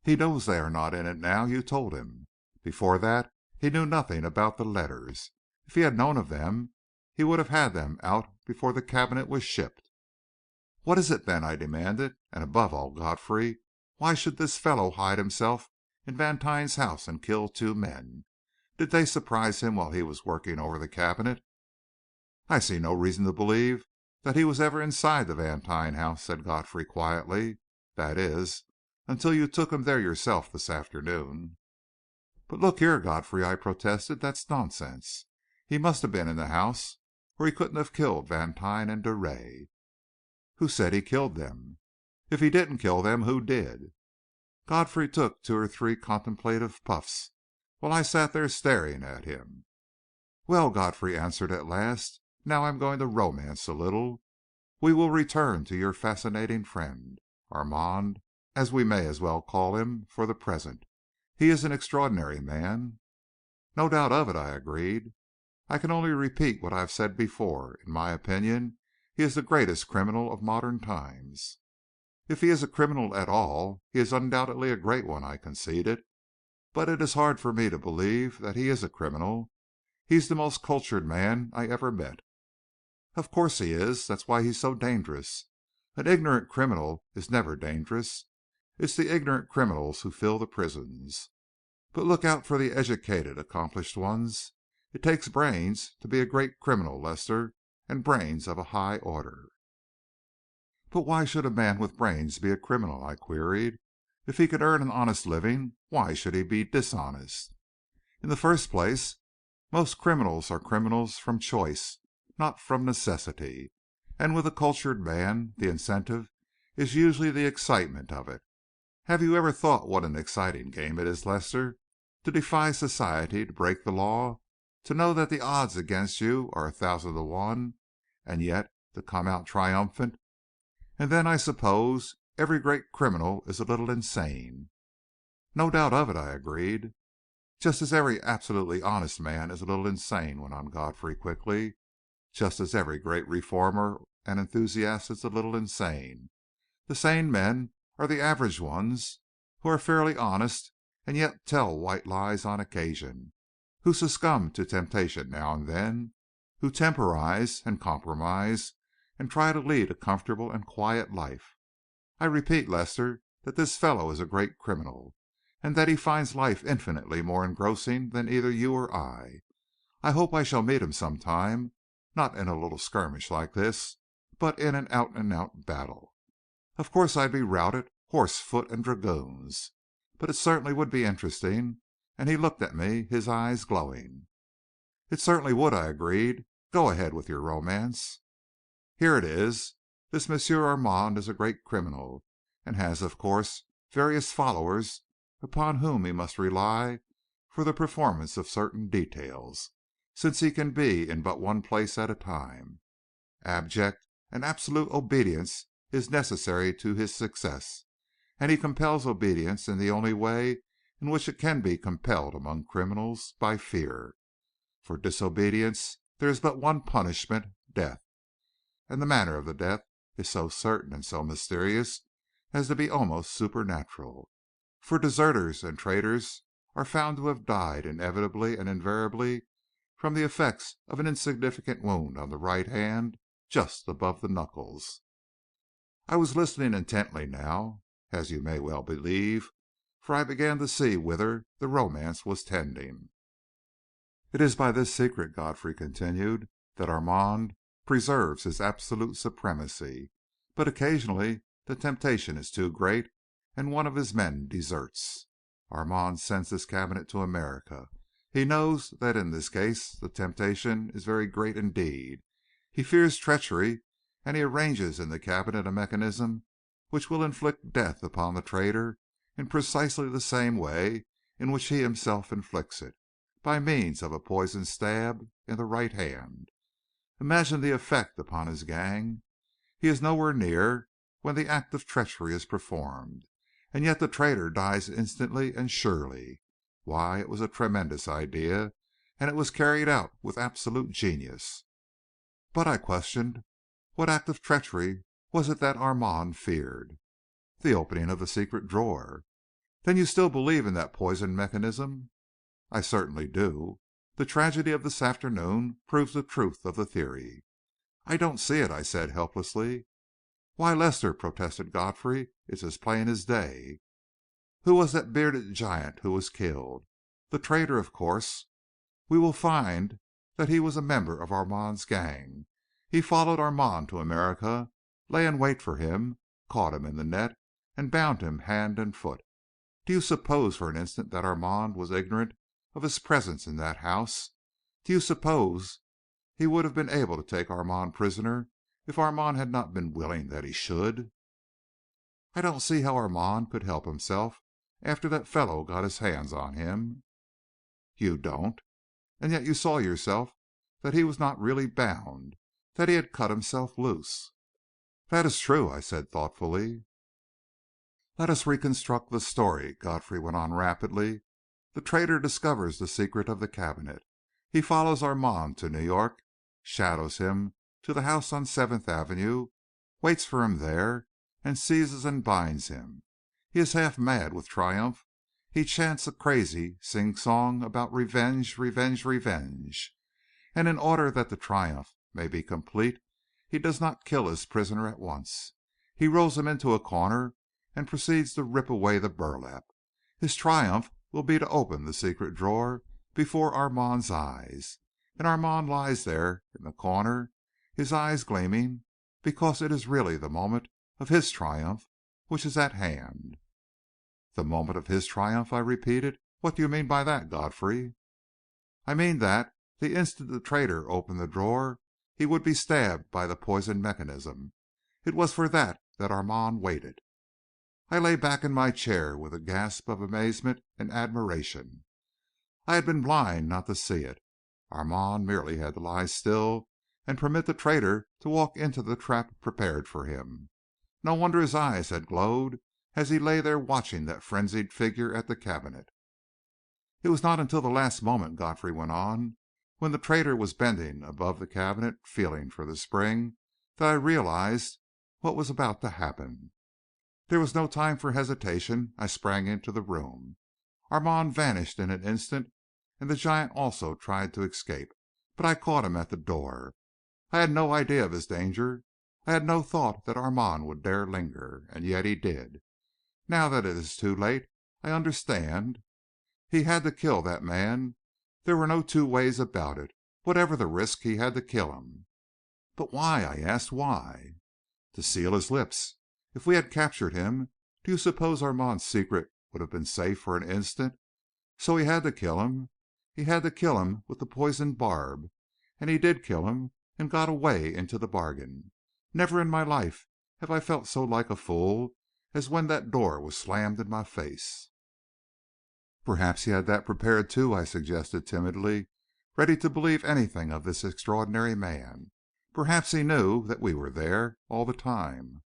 "He knows they are not in it now. You told him. Before that, he knew nothing about the letters. If he had known of them, he would have had them out before the cabinet was shipped." "What is it, then?" I demanded. "And above all, Godfrey, why should this fellow hide himself in Vantine's house and kill 2 men? Did they surprise him while he was working over the cabinet?" "I see no reason to believe that he was ever inside the Vantine house," said Godfrey quietly. "That is, until you took him there yourself this afternoon." "But look here, Godfrey," I protested, "that's nonsense. He must have been in the house, or he couldn't have killed Vantine and Drouet." "Who said he killed them?" "If he didn't kill them, who did?" Godfrey took 2 or 3 contemplative puffs, while I sat there staring at him. "Well," Godfrey answered at last, "now I'm going to romance a little. We will return to your fascinating friend, Armand, as we may as well call him for the present. He is an extraordinary man." "No doubt of it," I agreed. "I can only repeat what I have said before. In my opinion, he is the greatest criminal of modern times." "If he is a criminal at all, he is undoubtedly a great one," I conceded. "But it is hard for me to believe that he is a criminal. He's the most cultured man I ever met." "Of course he is. That's why he's so dangerous. An ignorant criminal is never dangerous. It's the ignorant criminals who fill the prisons. But look out for the educated, accomplished ones. It takes brains to be a great criminal, Lester, and brains of a high order." "But why should a man with brains be a criminal?" I queried. "If he can earn an honest living, why should he be dishonest?" "In the first place, most criminals are criminals from choice, not from necessity. And with a cultured man the incentive is usually the excitement of it. Have you ever thought what an exciting game it is, Lester, to defy society, to break the law, to know that the odds against you are 1,000 to 1, and yet to come out triumphant? And then I suppose every great criminal is a little insane." "No doubt of it," I agreed. "Just as every absolutely honest man is a little insane," went on Godfrey quickly. "Just as every great reformer and enthusiast is a little insane. The sane men are the average ones, who are fairly honest and yet tell white lies on occasion, who succumb to temptation now and then, who temporize and compromise and try to lead a comfortable and quiet life. I repeat, Lester, that this fellow is a great criminal, and that he finds life infinitely more engrossing than either you or I. I hope I shall meet him some time, not in a little skirmish like this, but in an out-and-out battle. Of course I'd be routed, horse, foot, and dragoons, but it certainly would be interesting," and he looked at me, his eyes glowing. "It certainly would," I agreed. "Go ahead with your romance." "Here it is. This Monsieur Armand is a great criminal, and has, of course, various followers upon whom he must rely for the performance of certain details, since he can be in but one place at a time. Abject and absolute obedience is necessary to his success, and he compels obedience in the only way in which it can be compelled among criminals, by fear. For disobedience there is but one punishment, death, and the manner of the death is so certain and so mysterious as to be almost supernatural. For deserters and traitors are found to have died inevitably and invariably from the effects of an insignificant wound on the right hand, just above the knuckles." I was listening intently now, as you may well believe, for I began to see whither the romance was tending. "It is by this secret," Godfrey continued, "that Armand preserves his absolute supremacy. But occasionally the temptation is too great, and one of his men deserts. Armand sends this cabinet to America. He knows that in this case the temptation is very great indeed. He fears treachery, and he arranges in the cabinet a mechanism which will inflict death upon the traitor in precisely the same way in which he himself inflicts it, by means of a poisoned stab in the right hand. Imagine the effect upon his gang. He is nowhere near when the act of treachery is performed, and yet the traitor dies instantly and surely. Why, it was a tremendous idea, and it was carried out with absolute genius." "But," I questioned, "what act of treachery was it that Armand feared?" "The opening of the secret drawer." "Then you still believe in that poison mechanism?" "I certainly do. The tragedy of this afternoon proves the truth of the theory." "I don't see it," I said helplessly. "Why, Lester," protested Godfrey, "it's as plain as day. Who was that bearded giant who was killed? The traitor, of course. We will find that he was a member of Armand's gang. He followed Armand to America, lay in wait for him, caught him in the net, and bound him hand and foot. Do you suppose for an instant that Armand was ignorant of his presence in that house? Do you suppose he would have been able to take Armand prisoner if Armand had not been willing that he should? I don't see how Armand could help himself after that fellow got his hands on him." "You don't? And yet you saw yourself that he was not really bound, that he had cut himself loose." "That is true," I said thoughtfully. "Let us reconstruct the story," Godfrey went on rapidly. "The traitor discovers the secret of the cabinet. He follows Armand to New York, shadows him to the house on Seventh Avenue, waits for him there, and seizes and binds him. He is half mad with triumph. He chants a crazy sing-song about revenge, revenge, revenge. And in order that the triumph may be complete, he does not kill his prisoner at once. He rolls him into a corner and proceeds to rip away the burlap. His triumph will be to open the secret drawer before Armand's eyes. And Armand lies there in the corner, his eyes gleaming, because it is really the moment of his triumph which is at hand." "The moment of his triumph?" I repeated. "What do you mean by that, Godfrey?" "I mean that, the instant the traitor opened the drawer, he would be stabbed by the poison mechanism. It was for that Armand waited." I lay back in my chair with a gasp of amazement and admiration. I had been blind not to see it. Armand merely had to lie still and permit the traitor to walk into the trap prepared for him. No wonder his eyes had glowed as he lay there watching that frenzied figure at the cabinet. "It was not until the last moment," Godfrey went on, "when the traitor was bending above the cabinet, feeling for the spring, that I realized what was about to happen. There was no time for hesitation. I sprang into the room. Armand vanished in an instant, and the giant also tried to escape, but I caught him at the door. I had no idea of his danger. I had no thought that Armand would dare linger, and yet he did. Now that it is too late, I understand. He had to kill that man. There were no two ways about it. Whatever the risk, he had to kill him. But why? I asked. Why? To seal his lips. If we had captured him, do you suppose Armand's secret would have been safe for an instant? So he had to kill him. He had to kill him with the poisoned barb. And he did kill him, and got away into the bargain. Never in my life have I felt so like a fool as when that door was slammed in my face. Perhaps he had that prepared too, I suggested timidly, ready to believe anything of this extraordinary man. Perhaps he knew that we were there all the time.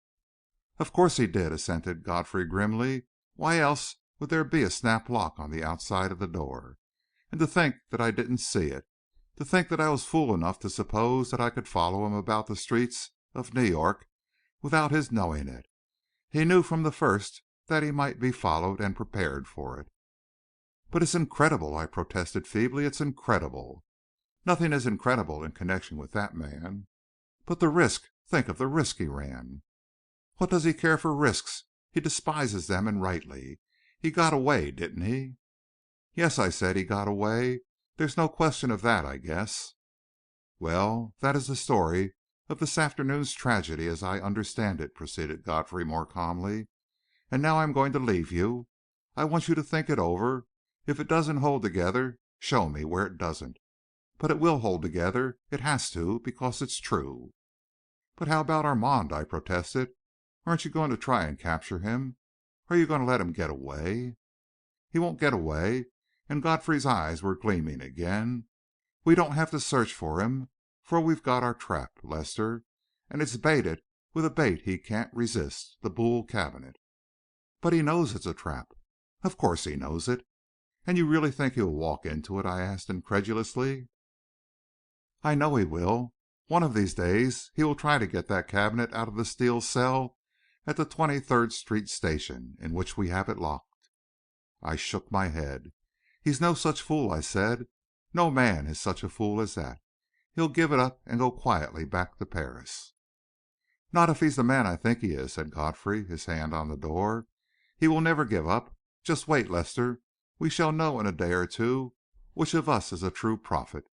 Of course he did, assented Godfrey grimly. Why else would there be a snap lock on the outside of the door? And to think that I didn't see it. To think that I was fool enough to suppose that I could follow him about the streets of New York without his knowing it. He knew from the first that he might be followed and prepared for it. "But it's incredible," I protested feebly. "It's incredible." "Nothing is incredible in connection with that man." "But the risk! Think of the risk he ran." "What does he care for risks? He despises them, and rightly. He got away, didn't he?" "Yes," I said, "he got away. There's no question of that, I guess." "Well, that is the story of this afternoon's tragedy as I understand it," proceeded Godfrey more calmly. "And now I am going to leave you. I want you to think it over. If it doesn't hold together, show me where it doesn't. But it will hold together. It has to, because it's true." "But how about Armand?" I protested. "Aren't you going to try and capture him? Are you going to let him get away?" "He won't get away," and Godfrey's eyes were gleaming again. "We don't have to search for him, for we've got our trap, Lester, and it's baited with a bait he can't resist, the Boule Cabinet." "But he knows it's a trap." "Of course he knows it." "And you really think he'll walk into it?" I asked incredulously. "I know he will. One of these days he will try to get that cabinet out of the steel cell at the 23rd Street station, in which we have it locked." I shook my head. "He's no such fool," I said. "No man is such a fool as that. He'll give it up and go quietly back to Paris." "Not if he's the man I think he is," said Godfrey, his hand on the door. "He will never give up. Just wait, Lester. We shall know in a day or two which of us is a true prophet.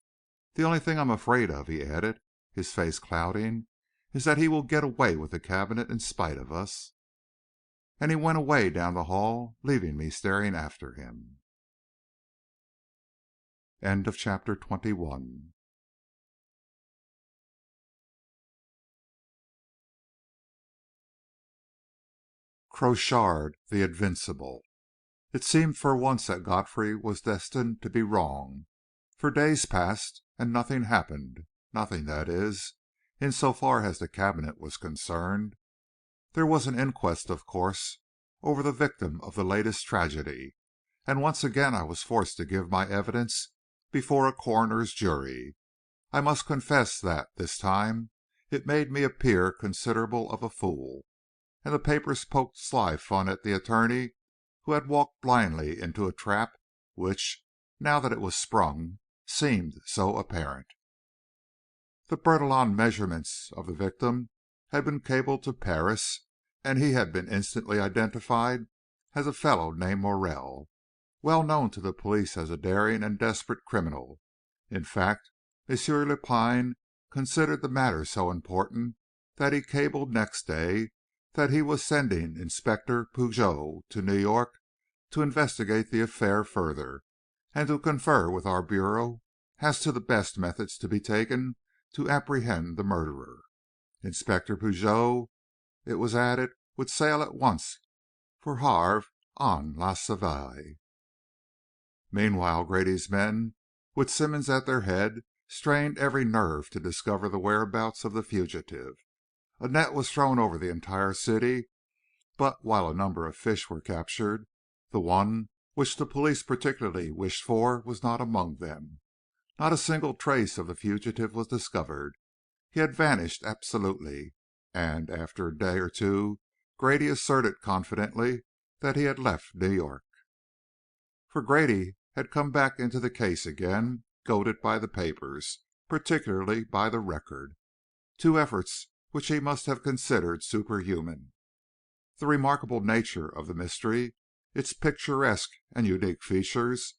The only thing I'm afraid of," he added, his face clouding, "is that he will get away with the cabinet in spite of us." And he went away down the hall, leaving me staring after him. Chapter 22. Crochard, the Invincible. It seemed for once that Godfrey was destined to be wrong. For days passed, and nothing happened. Nothing, that is, in so far as the cabinet was concerned. There was an inquest, of course, over the victim of the latest tragedy, and once again I was forced to give my evidence before a coroner's jury. I must confess that, this time, it made me appear considerable of a fool, and the papers poked sly fun at the attorney who had walked blindly into a trap which, now that it was sprung, seemed so apparent. The Bertillon measurements of the victim had been cabled to Paris, and he had been instantly identified as a fellow named Morel, well known to the police as a daring and desperate criminal. In fact, M. Lupin considered the matter so important that he cabled next day that he was sending Inspector Pigot to New York to investigate the affair further, and to confer with our bureau as to the best methods to be taken to apprehend the murderer. Inspector Pigot, it was added, would sail at once for Havre on la Savoie. Meanwhile, Grady's men, with Simmonds at their head, strained every nerve to discover the whereabouts of the fugitive. A net was thrown over the entire city, but while a number of fish were captured, the one which the police particularly wished for was not among them. Not a single trace of the fugitive was discovered. He had vanished absolutely, and after a day or two Grady asserted confidently that he had left New York. For Grady had come back into the case again, goaded by the papers, particularly by the Record. Two efforts which he must have considered superhuman. The remarkable nature of the mystery, its picturesque and unique features,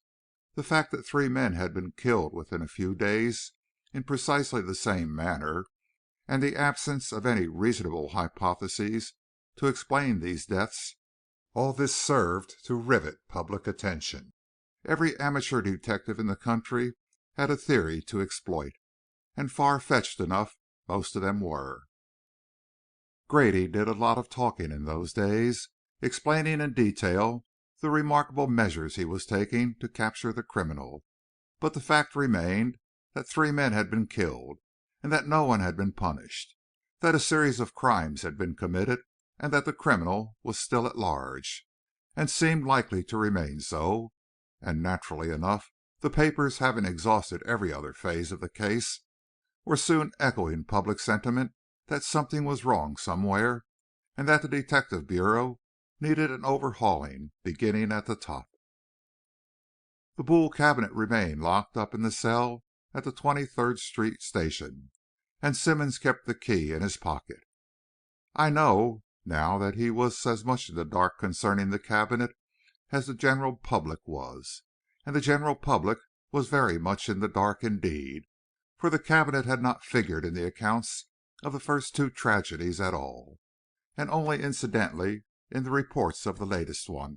the fact that three men had been killed within a few days in precisely the same manner, and the absence of any reasonable hypotheses to explain these deaths, all this served to rivet public attention. Every amateur detective in the country had a theory to exploit, and far-fetched enough most of them were. Grady did a lot of talking in those days, explaining in detail the remarkable measures he was taking to capture the criminal, but the fact remained that three men had been killed, and that no one had been punished, that a series of crimes had been committed, and that the criminal was still at large, and seemed likely to remain so, and naturally enough, the papers, having exhausted every other phase of the case, were soon echoing public sentiment that something was wrong somewhere, and that the detective bureau needed an overhauling, beginning at the top. The Boule Cabinet remained locked up in the cell at the 23rd Street station, and Simmonds kept the key in his pocket. I know now that he was as much in the dark concerning the cabinet as the general public was, and the general public was very much in the dark indeed, for the cabinet had not figured in the accounts of the first two tragedies at all, and only incidentally in the reports of the latest one.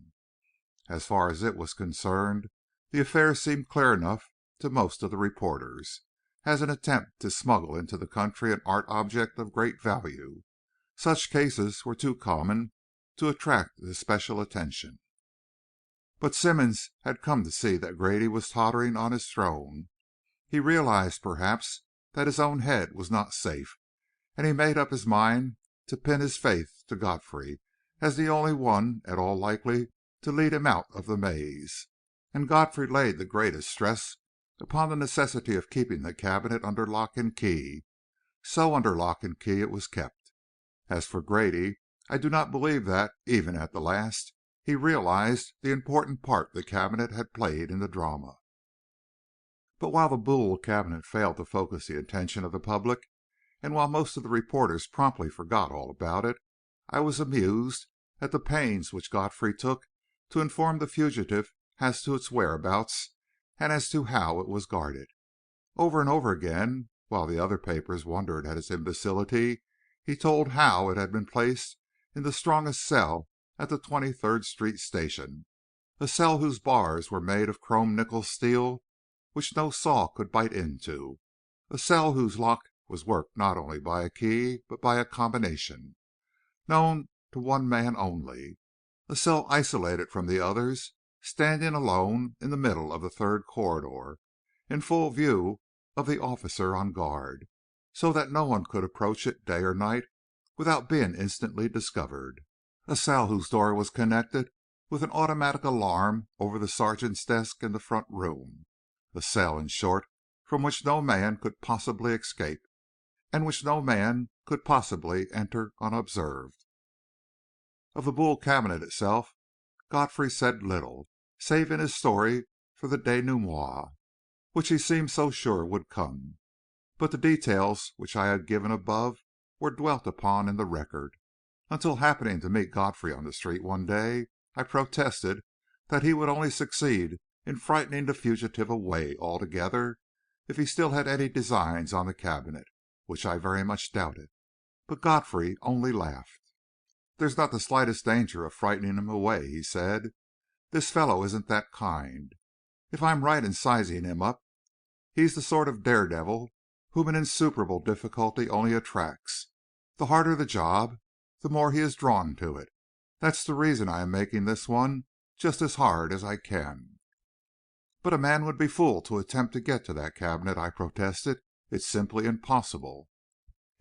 As far as it was concerned, the affair seemed clear enough to most of the reporters, as an attempt to smuggle into the country an art object of great value. Such cases were too common to attract the special attention. But Simmonds had come to see that Grady was tottering on his throne. He realized, perhaps, that his own head was not safe, and he made up his mind to pin his faith to Godfrey as the only one at all likely to lead him out of the maze. And Godfrey laid the greatest stress upon the necessity of keeping the cabinet under lock and key. So under lock and key it was kept. As for Grady, I do not believe that, even at the last, he realized the important part the cabinet had played in the drama. But while the Boule Cabinet failed to focus the attention of the public, and while most of the reporters promptly forgot all about it, I was amused at the pains which Godfrey took to inform the fugitive as to its whereabouts and as to how it was guarded. Over and over again, while the other papers wondered at his imbecility, he told how it had been placed in the strongest cell at the 23rd Street station, a cell whose bars were made of chrome nickel steel which no saw could bite into, a cell whose lock was worked not only by a key but by a combination, known to one man only, a cell isolated from the others, standing alone in the middle of the third corridor, in full view of the officer on guard, so that no one could approach it day or night without being instantly discovered, a cell whose door was connected with an automatic alarm over the sergeant's desk in the front room, a cell, in short, from which no man could possibly escape, and which no man could possibly enter unobserved. Of the Boule Cabinet itself, Godfrey said little, save in his story for the denouement, which he seemed so sure would come. But the details which I have given above were dwelt upon in the Record, until happening to meet Godfrey on the street one day, I protested that he would only succeed in frightening the fugitive away altogether if he still had any designs on the cabinet, which I very much doubted. But Godfrey only laughed. "There's not the slightest danger of frightening him away," he said. "This fellow isn't that kind. If I'm right in sizing him up, he's the sort of daredevil whom an insuperable difficulty only attracts. The harder the job, the more he is drawn to it. That's the reason I am making this one just as hard as I can." "But a man would be fooled to attempt to get to that cabinet," I protested. "It's simply impossible."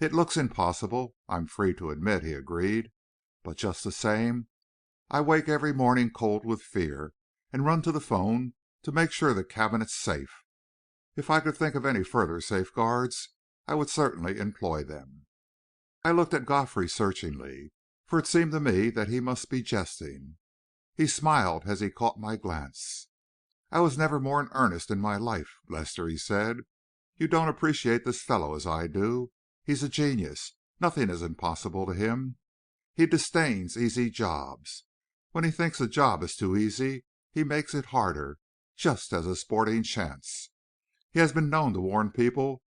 "It looks impossible, I'm free to admit," he agreed. "But just the same, I wake every morning cold with fear, and run to the phone to make sure the cabinet's safe. If I could think of any further safeguards, I would certainly employ them." I looked at Godfrey searchingly, for it seemed to me that he must be jesting. He smiled as he caught my glance. "I was never more in earnest in my life, Lester," he said. "You don't appreciate this fellow as I do. He's a genius. Nothing is impossible to him. He disdains easy jobs. When he thinks a job is too easy, he makes it harder, just as a sporting chance. He has been known to warn people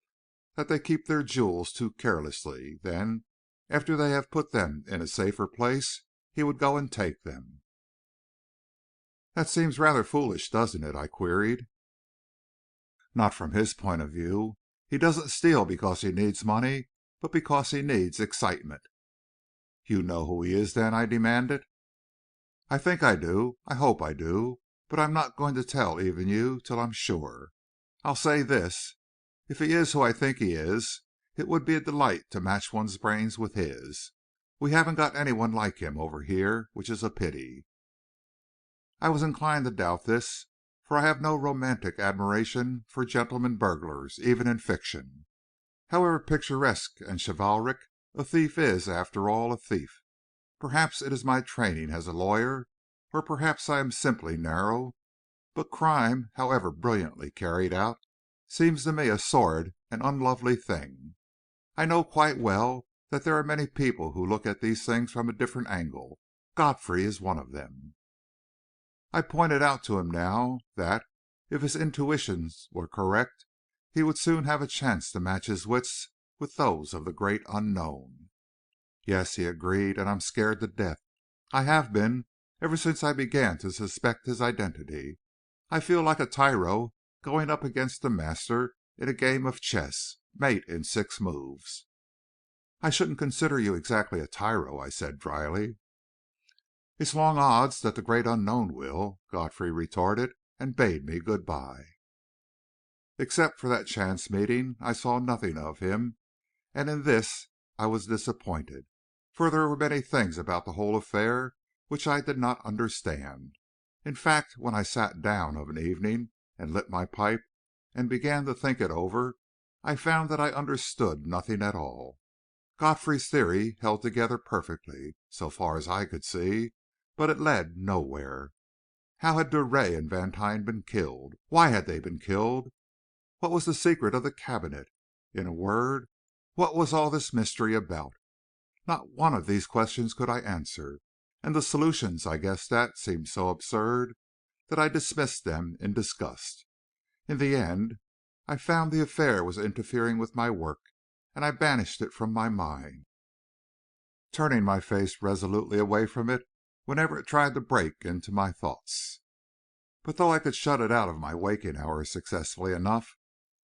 that they keep their jewels too carelessly. Then, after they have put them in a safer place, he would go and take them." "That seems rather foolish, doesn't it?" I queried. "Not from his point of view. He doesn't steal because he needs money, but because he needs excitement." "You know who he is, then?" I demanded. "I think I do. I hope I do. But I'm not going to tell even you till I'm sure. I'll say this. If he is who I think he is, it would be a delight to match one's brains with his. We haven't got anyone like him over here, which is a pity." I was inclined to doubt this, for I have no romantic admiration for gentlemen burglars, even in fiction. However picturesque and chivalric, a thief is, after all, a thief. Perhaps it is my training as a lawyer, or perhaps I am simply narrow, but crime, however brilliantly carried out, seems to me a sordid and unlovely thing. I know quite well that there are many people who look at these things from a different angle. Godfrey is one of them. I pointed out to him now that, if his intuitions were correct, he would soon have a chance to match his wits with those of the great unknown. "Yes," he agreed, "and I'm scared to death. I have been, ever since I began to suspect his identity. I feel like a tyro going up against a master in a game of chess, mate in 6 moves." "I shouldn't consider you exactly a tyro," I said dryly. "It's long odds that the great unknown will," Godfrey retorted, and bade me good bye. Except for that chance meeting, I saw nothing of him, and in this I was disappointed, for there were many things about the whole affair which I did not understand. In fact, when I sat down of an evening and lit my pipe and began to think it over, I found that I understood nothing at all. Godfrey's theory held together perfectly, so far as I could see, but it led nowhere. How had Drouet and Vantine been killed? Why had they been killed? What was the secret of the cabinet? In a word, what was all this mystery about? Not one of these questions could I answer, and the solutions I guessed at seemed so absurd that I dismissed them in disgust. In the end, I found the affair was interfering with my work, and I banished it from my mind, turning my face resolutely away from it whenever it tried to break into my thoughts. But though I could shut it out of my waking hours successfully enough,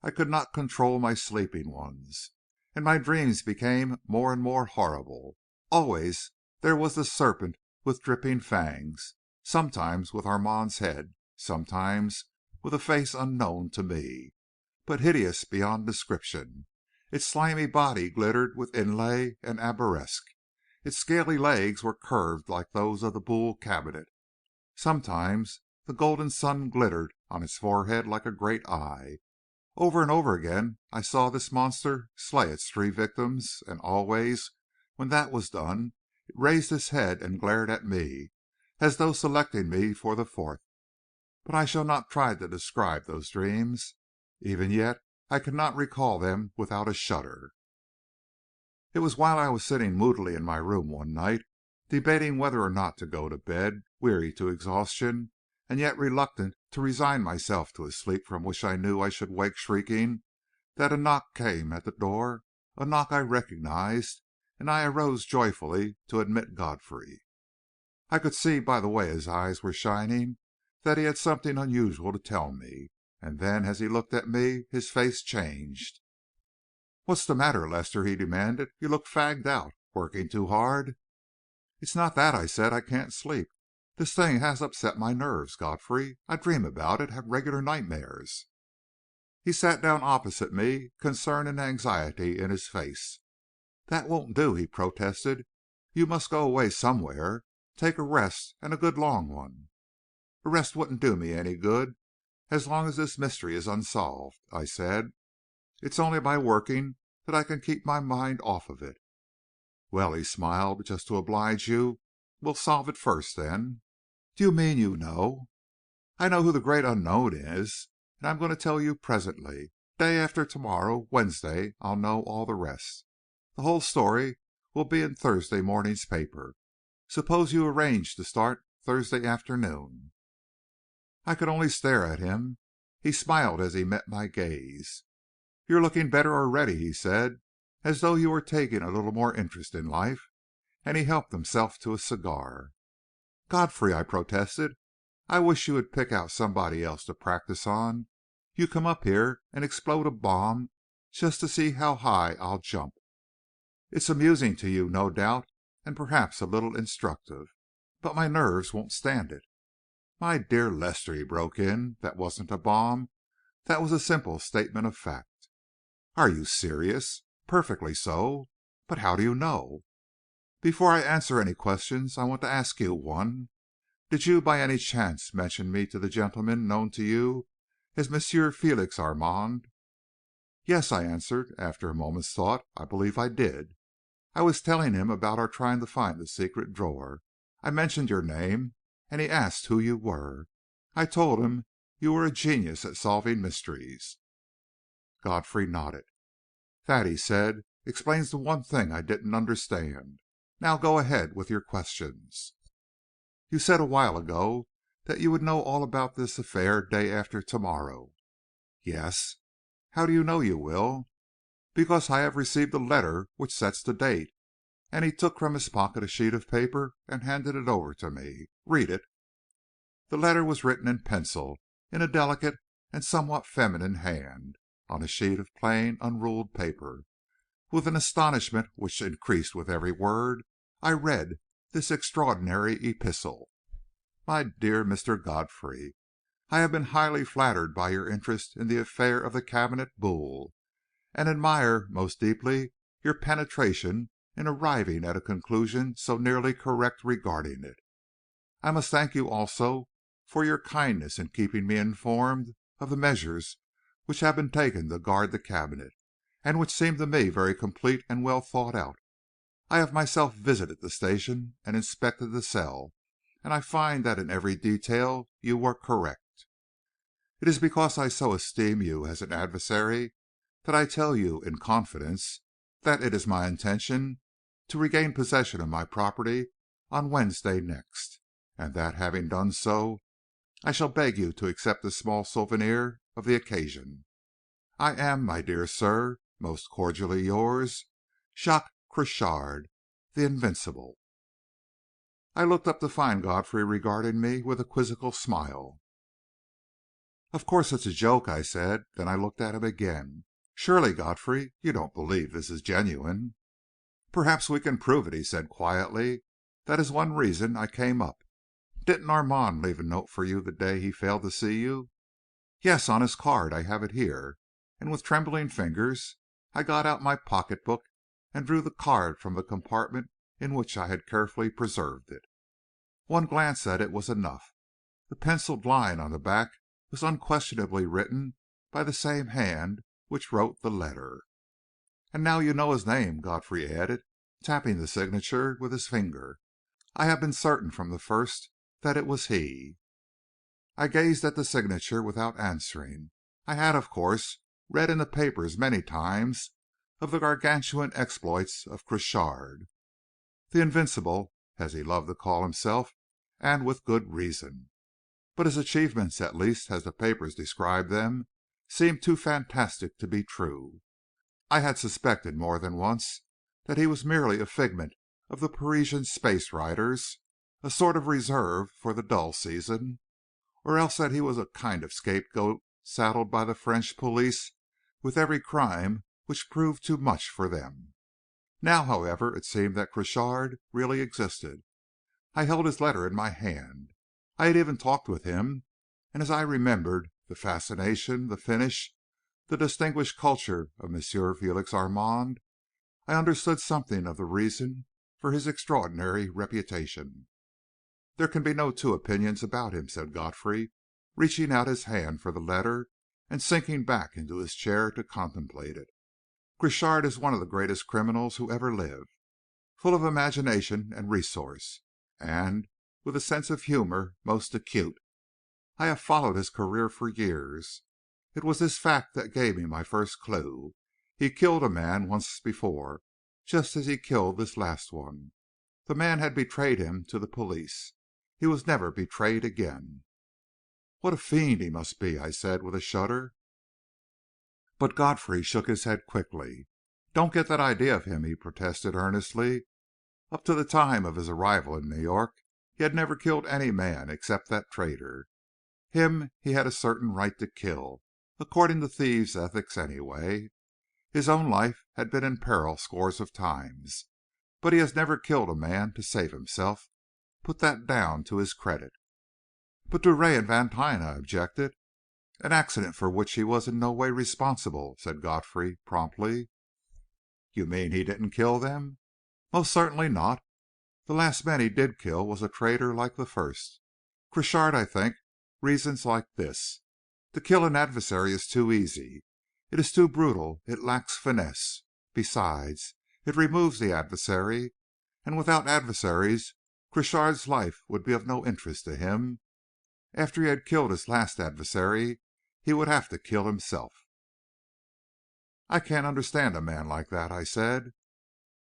I could not control my sleeping ones, and my dreams became more and more horrible. Always there was the serpent with dripping fangs, sometimes with Armand's head, sometimes with a face unknown to me, but hideous beyond description. Its slimy body glittered with inlay and arabesque. Its scaly legs were curved like those of the Boule Cabinet. Sometimes the golden sun glittered on its forehead like a great eye. Over and over again I saw this monster slay its 3 victims, and always, when that was done, it raised its head and glared at me, as though selecting me for the 4th. But I shall not try to describe those dreams. Even yet I cannot recall them without a shudder. It was while I was sitting moodily in my room one night, debating whether or not to go to bed, weary to exhaustion, and yet reluctant to resign myself to a sleep from which I knew I should wake shrieking, that a knock came at the door, a knock I recognized, and I arose joyfully to admit Godfrey. I could see by the way his eyes were shining that he had something unusual to tell me, and then as he looked at me his face changed. "What's the matter, Lester?" he demanded. "You look fagged out. Working too hard?" "It's not that," I said. "I can't sleep. This thing has upset my nerves, Godfrey. I dream about it, have regular nightmares." He sat down opposite me, concern and anxiety in his face. "That won't do," he protested. "You must go away somewhere. Take a rest, and a good long one." "A rest wouldn't do me any good as long as this mystery is unsolved," I said. "It's only by working that I can keep my mind off of it." "Well," he smiled, "just to oblige you, we'll solve it first, then." "Do you mean you know?" I know who the great unknown is, and I'm going to tell you presently. Day after tomorrow, Wednesday, I'll know all the rest. The whole story will be in Thursday morning's paper. Suppose you arrange to start Thursday afternoon." I could only stare at him. He smiled as he met my gaze. "You're looking better already," he said, "as though you were taking a little more interest in life," and he helped himself to a cigar. "Godfrey," I protested, "I wish you would pick out somebody else to practise on. You come up here and explode a bomb just to see how high I'll jump. It's amusing to you, no doubt, and perhaps a little instructive, but my nerves won't stand it." "My dear Lester," he broke in, "that wasn't a bomb. That was a simple statement of fact." "Are you serious?" "Perfectly so." "But how do you know?" "Before I answer any questions, I want to ask you one. Did you by any chance mention me to the gentleman known to you as Monsieur Félix Armand?" "Yes," I answered, after a moment's thought, "I believe I did. I was telling him about our trying to find the secret drawer. I mentioned your name, and he asked who you were. I told him you were a genius at solving mysteries." Godfrey nodded. "That," he said, "explains the one thing I didn't understand. Now go ahead with your questions." "You said a while ago that you would know all about this affair day after to morrow." "Yes." "How do you know you will?" "Because I have received a letter which sets the date." And he took from his pocket a sheet of paper and handed it over to me. "Read it." The letter was written in pencil, in a delicate and somewhat feminine hand, on a sheet of plain, unruled paper. With an astonishment which increased with every word, I read this extraordinary epistle: "My dear Mr. Godfrey, I have been highly flattered by your interest in the affair of the cabinet Boule, and admire most deeply your penetration in arriving at a conclusion so nearly correct regarding it. I must thank you also for your kindness in keeping me informed of the measures which have been taken to guard the cabinet, and which seem to me very complete and well thought out. I have myself visited the station and inspected the cell, and I find that in every detail you were correct. It is because I so esteem you as an adversary that I tell you in confidence that it is my intention to regain possession of my property on Wednesday next, and that, having done so, I shall beg you to accept a small souvenir of the occasion. I am, my dear sir, most cordially yours, Jacques Crochard, the Invincible. I looked up to find Godfrey regarding me with a quizzical smile. "Of course it's a joke," I said. Then I looked at him again. "Surely, Godfrey, you don't believe this is genuine?" "Perhaps we can prove it," he said quietly. "That is one reason I came up. Didn't Armand leave a note for you the day he failed to see you?" "Yes, on his card. I have it here." And with trembling fingers I got out my pocketbook and drew the card from the compartment in which I had carefully preserved it. One glance at it was enough. The penciled line on the back was unquestionably written by the same hand which wrote the letter. "And now you know his name," Godfrey added, tapping the signature with his finger. "I have been certain from the first that it was he." I gazed at the signature without answering. I had, of course, read in the papers many times of the gargantuan exploits of Crochard, the Invincible, as he loved to call himself, and with good reason. But his achievements, at least as the papers described them, seemed too fantastic to be true. I had suspected more than once that he was merely a figment of the Parisian space writers, a sort of reserve for the dull season, or else that he was a kind of scapegoat saddled by the French police with every crime which proved too much for them. Now, however, it seemed that Crochard really existed. I held his letter in my hand. I had even talked with him, and as I remembered the fascination, the finish, the distinguished culture of Monsieur Félix Armand, I understood something of the reason for his extraordinary reputation. "There can be no two opinions about him," said Godfrey, reaching out his hand for the letter and sinking back into his chair to contemplate it. "Crochard is one of the greatest criminals who ever lived, full of imagination and resource, and with a sense of humor most acute. I have followed his career for years. It was this fact that gave me my first clue. He killed a man once before, just as he killed this last one. The man had betrayed him to the police. He was never betrayed again." "What a fiend he must be!" I said, with a shudder. But Godfrey shook his head quickly. "Don't get that idea of him," he protested earnestly. "Up to the time of his arrival in New York he had never killed any man except that traitor. Him he had a certain right to kill, according to thieves' ethics, anyway. His own life had been in peril scores of times, but he has never killed a man to save himself. Put that down to his credit." "But Drouet and Vantine," I objected. "An accident for which he was in no way responsible," said Godfrey promptly. "You mean he didn't kill them?" "Most certainly not. The last man he did kill was a traitor like the first. Crochard, I think, reasons like this: to kill an adversary is too easy. It is too brutal. It lacks finesse. Besides, it removes the adversary, and without adversaries Crochard's life would be of no interest to him. After he had killed his last adversary, he would have to kill himself." "I can't understand a man like that," I said.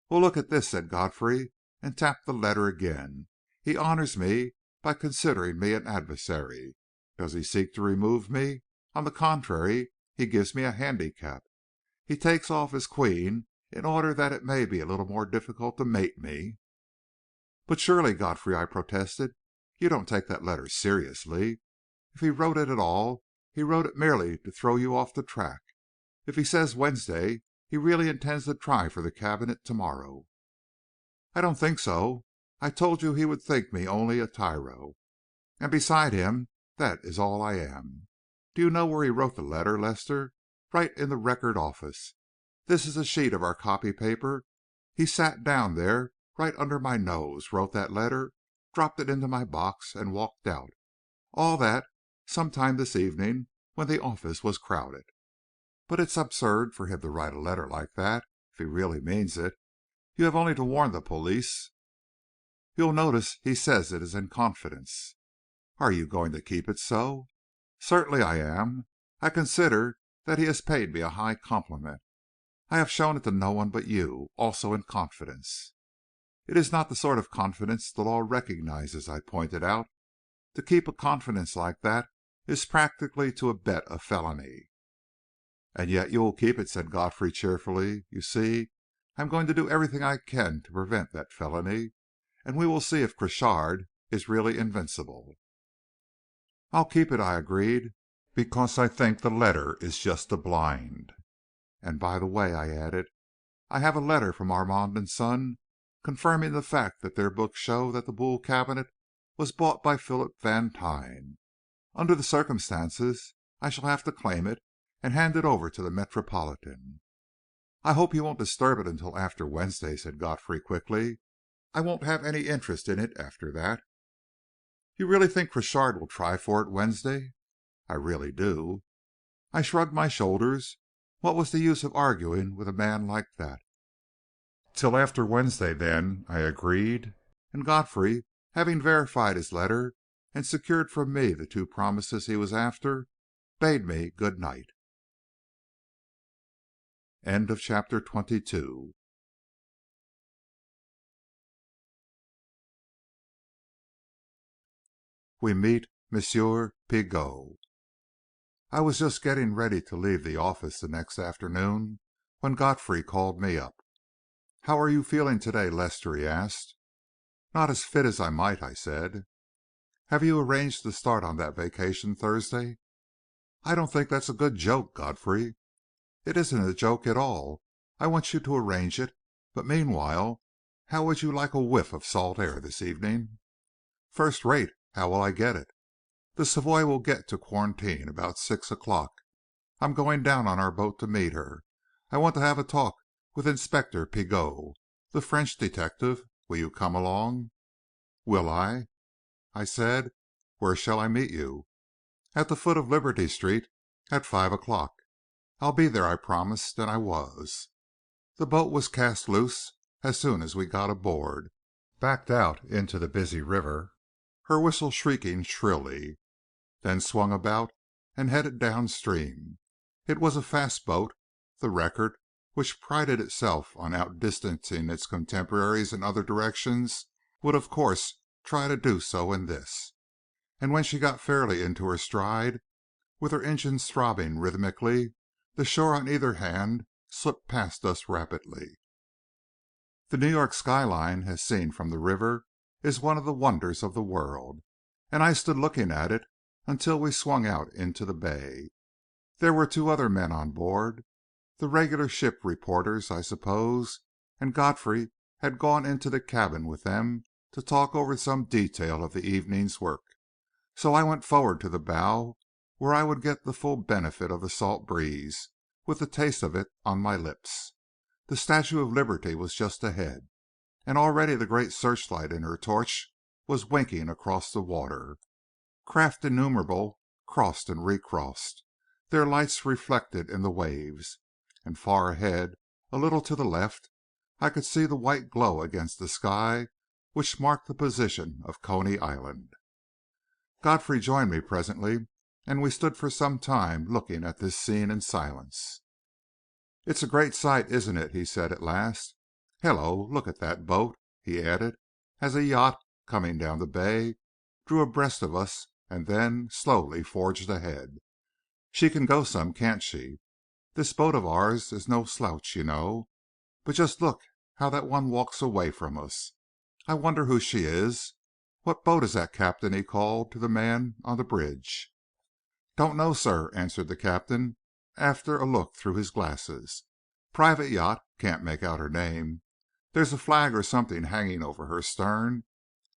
"Well, look at this," said Godfrey, and tapped the letter again. "He honors me by considering me an adversary. Does he seek to remove me? On the contrary, he gives me a handicap. He takes off his queen in order that it may be a little more difficult to mate me." "But surely, Godfrey," I protested, "you don't take that letter seriously? If he wrote it at all, he wrote it merely to throw you off the track. If he says Wednesday, he really intends to try for the cabinet to morrow." "I don't think so. I told you he would think me only a tyro. And beside him, that is all I am. Do you know where he wrote the letter, Lester? Right in the Record office. This is a sheet of our copy paper. He sat down there right under my nose, wrote that letter, dropped it into my box, and walked out. All that sometime this evening when the office was crowded. But it's absurd for him to write a letter like that, if he really means it. You have only to warn the police." "You'll notice he says it is in confidence." "Are you going to keep it so?" "Certainly I am. I consider that he has paid me a high compliment. I have shown it to no one but you, also in confidence." "It is not the sort of confidence the law recognizes," I pointed out. "To keep a confidence like that is practically to abet a felony." "And yet you will keep it," said Godfrey cheerfully. "You see, I am going to do everything I can to prevent that felony, and we will see if Crochard is really invincible." "I'll keep it," I agreed, "because I think the letter is just a blind. And by the way," I added, "I have a letter from Armand and Son, confirming the fact that their books show that the Boule Cabinet was bought by Philip Vantine. Under the circumstances, I shall have to claim it and hand it over to the Metropolitan." "I hope you won't disturb it until after Wednesday," said Godfrey quickly. "I won't have any interest in it after that." "You really think Crochard will try for it Wednesday?" "I really do." I shrugged my shoulders. What was the use of arguing with a man like that? "Till after Wednesday, then," I agreed, and Godfrey, having verified his letter and secured from me the two promises he was after, bade me good night. Chapter 23. We meet Monsieur Pigot. I was just getting ready to leave the office the next afternoon when Godfrey called me up. "How are you feeling today, Lester?" he asked. "Not as fit as I might," I said. "Have you arranged to start on that vacation Thursday?" "I don't think that's a good joke, Godfrey." "It isn't a joke at all. I want you to arrange it. But meanwhile, how would you like a whiff of salt air this evening?" "First rate. How will I get it?" "The Savoie will get to Quarantine about 6 o'clock. I'm going down on our boat to meet her. I want to have a talk with Inspector Pigot, the French detective. Will you come along?" "Will I?" I said. "Where shall I meet you?" "At the foot of Liberty Street at 5 o'clock." "I'll be there," I promised, and I was. The boat was cast loose as soon as we got aboard, backed out into the busy river, her whistle shrieking shrilly. then swung about and headed downstream. It was a fast boat. The Record, which prided itself on outdistancing its contemporaries in other directions, would of course try to do so in this. And when she got fairly into her stride, with her engines throbbing rhythmically, the shore on either hand slipped past us rapidly. The New York skyline, as seen from the river, is one of the wonders of the world, and I stood looking at it until we swung out into the bay. There were 2 other men on board, the regular ship reporters, I suppose, and Godfrey had gone into the cabin with them to talk over some detail of the evening's work. So I went forward to the bow, where I would get the full benefit of the salt breeze, with the taste of it on my lips. The Statue of Liberty was just ahead, and already the great searchlight in her torch was winking across the water. Craft innumerable crossed and recrossed, their lights reflected in the waves, and far ahead, a little to the left, I could see the white glow against the sky which marked the position of Coney Island. Godfrey joined me presently, and we stood for some time looking at this scene in silence. "It's a great sight, isn't it?" he said at last. "Hello, look at that boat," he added, as a yacht, coming down the bay, drew abreast of us and then slowly forged ahead. "She can go some, can't she? This boat of ours is no slouch, you know. But just look how that one walks away from us. I wonder who she is. What boat is that, Captain?" he called to the man on the bridge. "Don't know, sir," answered the captain, after a look through his glasses. "Private yacht. Can't make out her name. There's a flag or something hanging over her stern.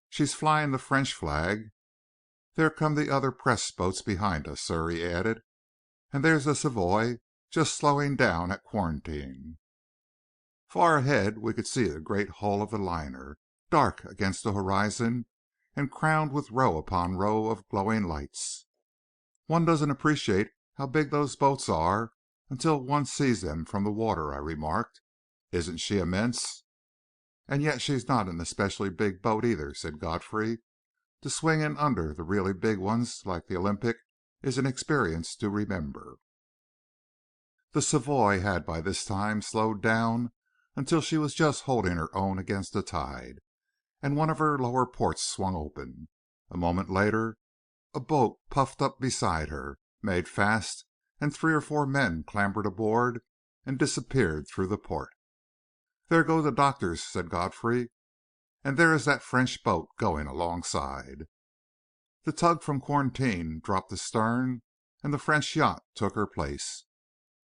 She's flying the French flag. There come the other press boats behind us, sir," he added. "And there's the Savoy just slowing down at Quarantine." Far ahead we could see the great hull of the liner, dark against the horizon and crowned with row upon row of glowing lights. "One doesn't appreciate how big those boats are until one sees them from the water," I remarked. "Isn't she immense?" "And yet she's not an especially big boat either," said Godfrey. "To swing in under the really big ones like the Olympic is an experience to remember." The Savoy had by this time slowed down until she was just holding her own against the tide, and one of her lower ports swung open. A moment later a boat puffed up beside her, made fast, and 3 or 4 men clambered aboard and disappeared through the port. "There go the doctors," said Godfrey, "and there is that French boat going alongside." The tug from Quarantine dropped astern, and the French yacht took her place.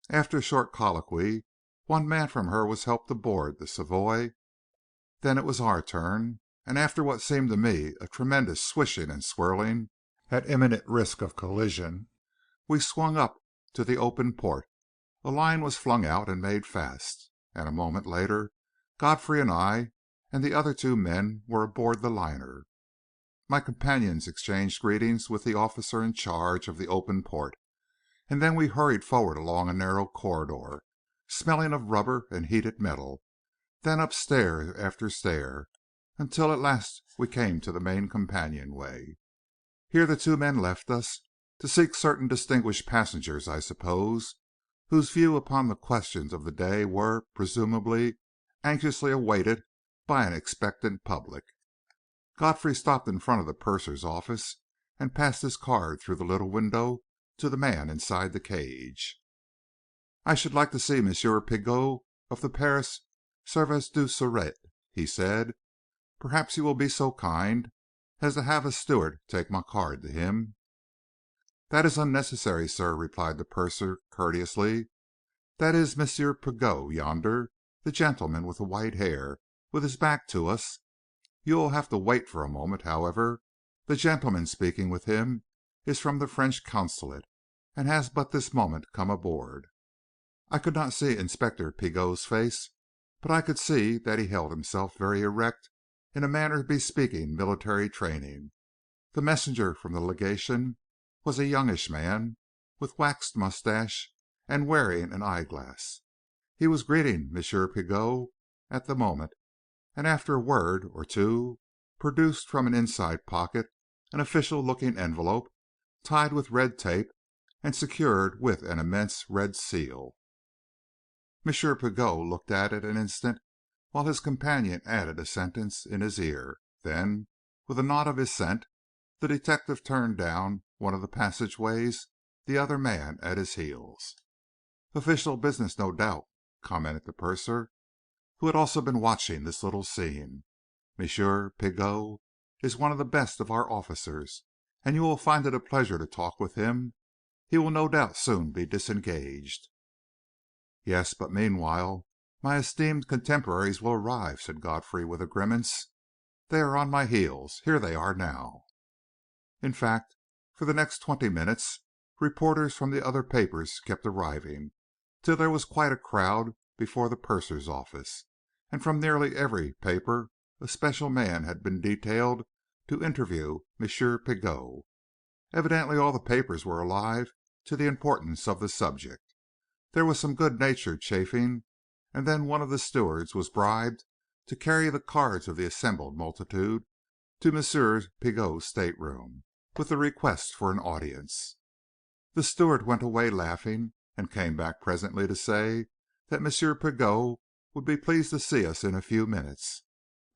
After a short colloquy, one man from her was helped aboard the Savoy. Then it was our turn, and after what seemed to me a tremendous swishing and swirling, at imminent risk of collision, we swung up to the open port. A line was flung out and made fast, and a moment later Godfrey and I and the other 2 men were aboard the liner. My companions exchanged greetings with the officer in charge of the open port, and then we hurried forward along a narrow corridor, smelling of rubber and heated metal, then up stair after stair, until at last we came to the main companionway. Here the 2 men left us, to seek certain distinguished passengers, I suppose, whose view upon the questions of the day were, presumably, anxiously awaited by an expectant public. Godfrey stopped in front of the purser's office and passed his card through the little window to the man inside the cage. "I should like to see Monsieur Pigot of the Paris Service du Sûreté," he said. "Perhaps you will be so kind as to have a steward take my card to him." "That is unnecessary, sir," replied the purser, courteously. "That is Monsieur Pigot yonder, the gentleman with the white hair, with his back to us. You will have to wait for a moment, however. The gentleman speaking with him is from the French consulate, and has but this moment come aboard." I could not see Inspector Pigot's face, but I could see that he held himself very erect, in a manner bespeaking military training. The messenger from the legation was a youngish man, with waxed moustache and wearing an eyeglass. He was greeting M. Pigot at the moment, and after a word or 2, produced from an inside pocket an official-looking envelope, tied with red tape and secured with an immense red seal. M. Pigot looked at it an instant, while his companion added a sentence in his ear. Then, with a nod of assent, the detective turned down one of the passageways, the other man at his heels. "Official business, no doubt," commented the purser, who had also been watching this little scene. "Monsieur Pigot is one of the best of our officers, and you will find it a pleasure to talk with him. He will no doubt soon be disengaged." "Yes, but meanwhile my esteemed contemporaries will arrive," said Godfrey with a grimace. "They are on my heels. Here they are now." In fact, for the next 20 minutes, reporters from the other papers kept arriving, till there was quite a crowd before the purser's office, and from nearly every paper a special man had been detailed to interview M. Pigot. Evidently all the papers were alive to the importance of the subject. There was some good-natured chaffing, and then one of the stewards was bribed to carry the cards of the assembled multitude to M. Pigot's stateroom, with the request for an audience. The steward went away laughing, and came back presently to say that M. Pigot would be pleased to see us in a few minutes.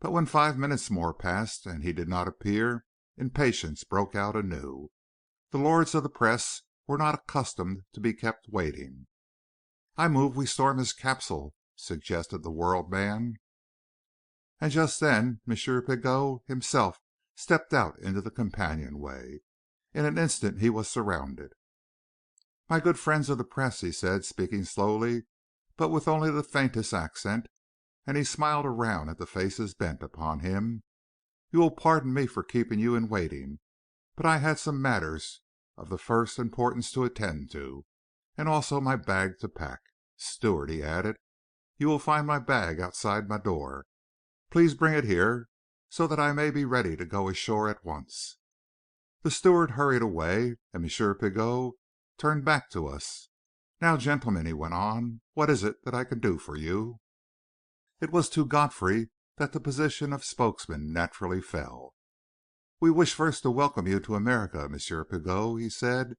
But when 5 minutes more passed and he did not appear, impatience broke out anew. The lords of the press were not accustomed to be kept waiting. "I move we storm his capsule," suggested the world man. And just then M. Pigot himself stepped out into the companionway. In an instant he was surrounded. "My good friends of the press," he said, speaking slowly, but with only the faintest accent, and he smiled around at the faces bent upon him, "you will pardon me for keeping you in waiting, but I had some matters of the first importance to attend to, and also my bag to pack. Steward," he added, "you will find my bag outside my door. Please bring it here, so that I may be ready to go ashore at once." The steward hurried away, and M. Pigot turned back to us. "Now, gentlemen," he went on, "what is it that I can do for you?" It was to Godfrey that the position of spokesman naturally fell. "We wish first to welcome you to America, M. Pigot," he said,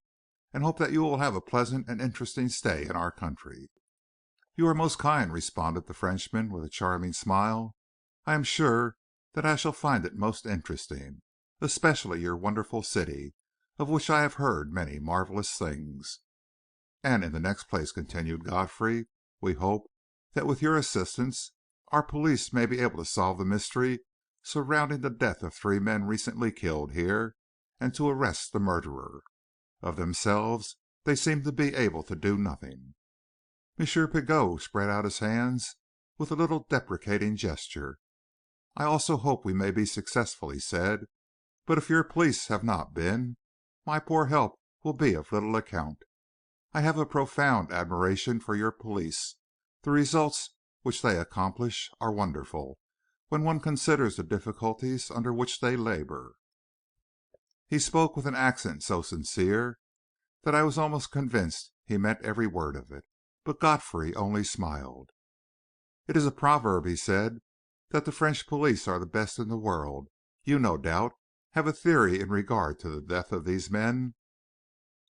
"and hope that you will have a pleasant and interesting stay in our country." "You are most kind," responded the Frenchman, with a charming smile. "I am sure that I shall find it most interesting, especially your wonderful city, of which I have heard many marvelous things." "And in the next place," continued Godfrey, "we hope that with your assistance our police may be able to solve the mystery surrounding the death of 3 men recently killed here, and to arrest the murderer. Of themselves they seem to be able to do nothing." M. Pigot spread out his hands with a little deprecating gesture. "I also hope we may be successful," he said. "But if your police have not been, my poor help will be of little account. I have a profound admiration for your police. The results which they accomplish are wonderful, when one considers the difficulties under which they labor." He spoke with an accent so sincere that I was almost convinced he meant every word of it. But Godfrey only smiled. "It is a proverb," he said, "that the French police are the best in the world. You, no doubt, have a theory in regard to the death of these men."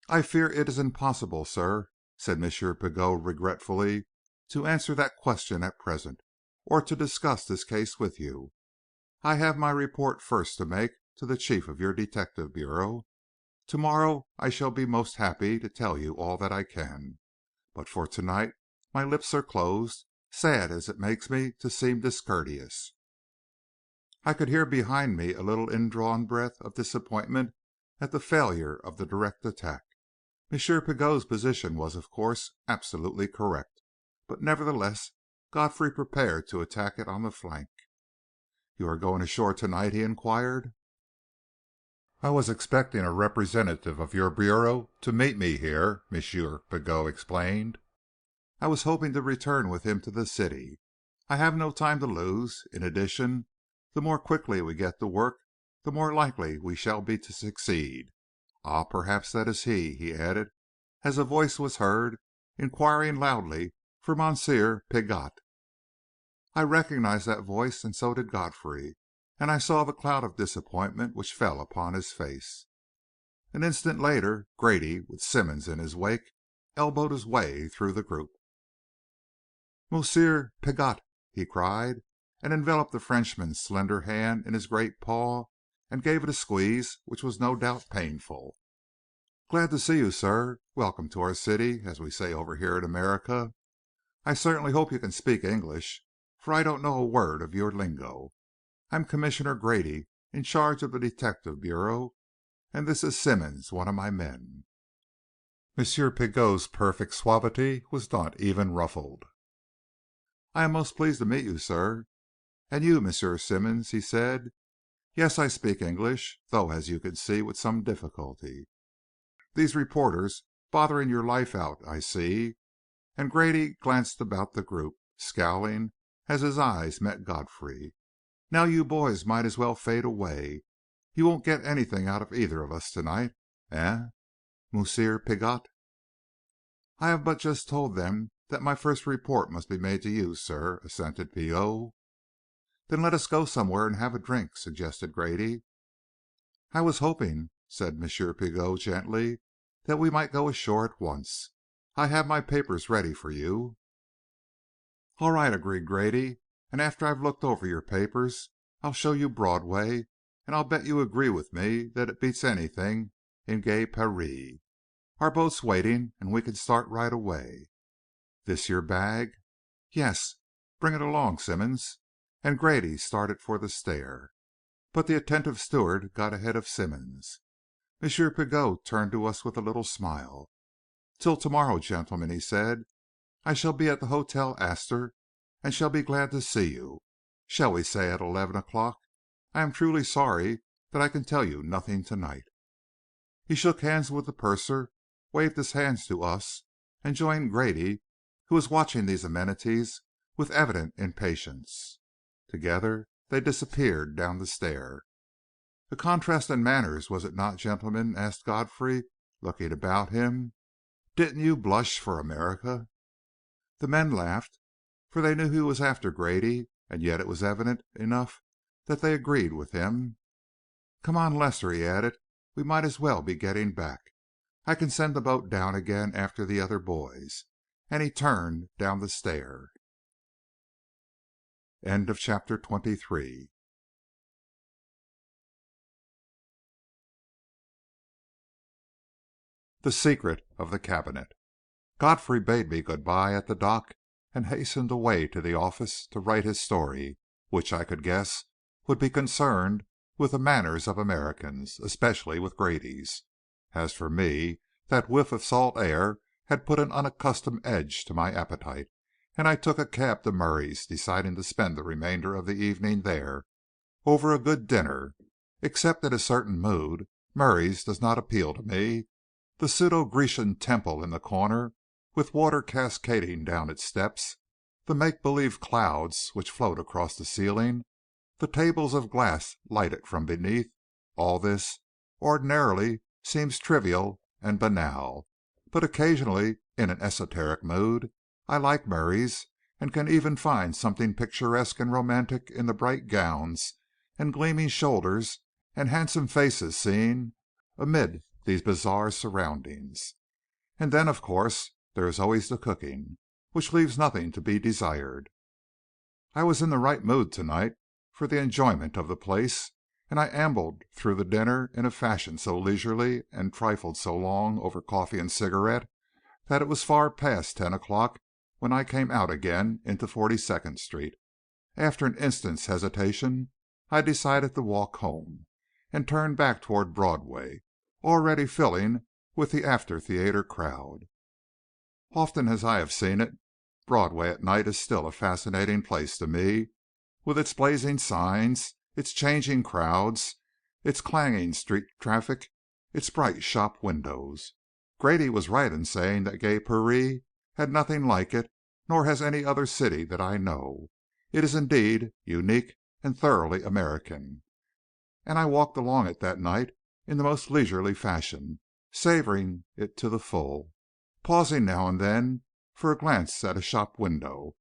"I fear it is impossible, sir," said M. Pigot, regretfully, "to answer that question at present, or to discuss this case with you. I have my report first to make to the chief of your detective bureau. To morrow I shall be most happy to tell you all that I can. But for to night my lips are closed, sad as it makes me to seem discourteous." I could hear behind me a little indrawn breath of disappointment at the failure of the direct attack. M. Pigot's position was, of course, absolutely correct, but nevertheless Godfrey prepared to attack it on the flank. "You are going ashore to night?" he inquired. "I was expecting a representative of your bureau to meet me here," M. Pigot explained. "I was hoping to return with him to the city. I have no time to lose. In addition, the more quickly we get to work, the more likely we shall be to succeed. Ah, perhaps that is he," he added, as a voice was heard inquiring loudly for Monsieur Pigot. I recognized that voice, and so did Godfrey, and I saw the cloud of disappointment which fell upon his face. An instant later, Grady, with Simmonds in his wake, elbowed his way through the group. "Monsieur Pigot!" he cried, and enveloped the Frenchman's slender hand in his great paw and gave it a squeeze which was no doubt painful. "Glad to see you, sir. Welcome to our city, as we say over here in America. I certainly hope you can speak English, for I don't know a word of your lingo. I'm Commissioner Grady, in charge of the Detective Bureau, and this is Simmonds, one of my men." Monsieur Pigot's perfect suavity was not even ruffled. "I am most pleased to meet you, sir. And you, Monsieur Simmonds," he said. "Yes, I speak English, though, as you can see, with some difficulty. These reporters bothering your life out, I see." And Grady glanced about the group, scowling as his eyes met Godfrey. "Now you boys might as well fade away. You won't get anything out of either of us tonight, eh, Monsieur Pigot?" "I have but just told them that my first report must be made to you, sir," assented Pigot. "Then let us go somewhere and have a drink," suggested Grady. "I was hoping," said M. Pigot, gently, "that we might go ashore at once. I have my papers ready for you." "All right," agreed Grady. "And after I've looked over your papers, I'll show you Broadway, and I'll bet you agree with me that it beats anything in gay Paree. Our boat's waiting, and we can start right away. This your bag?" "Yes. Bring it along, Simmonds." And Grady started for the stair. But the attentive steward got ahead of Simmonds. M. Pigot turned to us with a little smile. "Till tomorrow, gentlemen," he said. "I shall be at the Hotel Astor, and shall be glad to see you. Shall we say at 11 o'clock? I am truly sorry that I can tell you nothing tonight." He shook hands with the purser, waved his hands to us, and joined Grady, who was watching these amenities with evident impatience. Together they disappeared down the stair. "A contrast in manners, was it not, gentlemen?" asked Godfrey, looking about him. "Didn't you blush for America?" The men laughed, for they knew he was after Grady, and yet it was evident enough that they agreed with him. "Come on, Lester," he added. "We might as well be getting back. I can send the boat down again after the other boys." And he turned down the stair. End of chapter 23. The Secret of the Cabinet. Godfrey bade me good-bye at the dock and hastened away to the office to write his story, which I could guess would be concerned with the manners of Americans, especially with Grady's. As for me, that whiff of salt air had put an unaccustomed edge to my appetite, and I took a cab to Murray's, deciding to spend the remainder of the evening there, over a good dinner. Except in a certain mood, Murray's does not appeal to me. The pseudo-Grecian temple in the corner, with water cascading down its steps, the make-believe clouds which float across the ceiling, the tables of glass lighted from beneath, all this ordinarily seems trivial and banal. But occasionally, in an esoteric mood, I like Murray's, and can even find something picturesque and romantic in the bright gowns and gleaming shoulders and handsome faces seen amid these bizarre surroundings. And then, of course, there is always the cooking, which leaves nothing to be desired. I was in the right mood tonight for the enjoyment of the place, and I ambled through the dinner in a fashion so leisurely and trifled so long over coffee and cigarette that it was far past 10 o'clock when I came out again into 42nd Street. After an instant's hesitation, I decided to walk home, and turned back toward Broadway, already filling with the after theatre crowd. Often as I have seen it, Broadway at night is still a fascinating place to me, with its blazing signs, its changing crowds, its clanging street traffic, its bright shop windows. Grady was right in saying that gay Paree had nothing like it, nor has any other city that I know. It is indeed unique and thoroughly American. And I walked along it that night in the most leisurely fashion, savoring it to the full, pausing now and then for a glance at a shop window,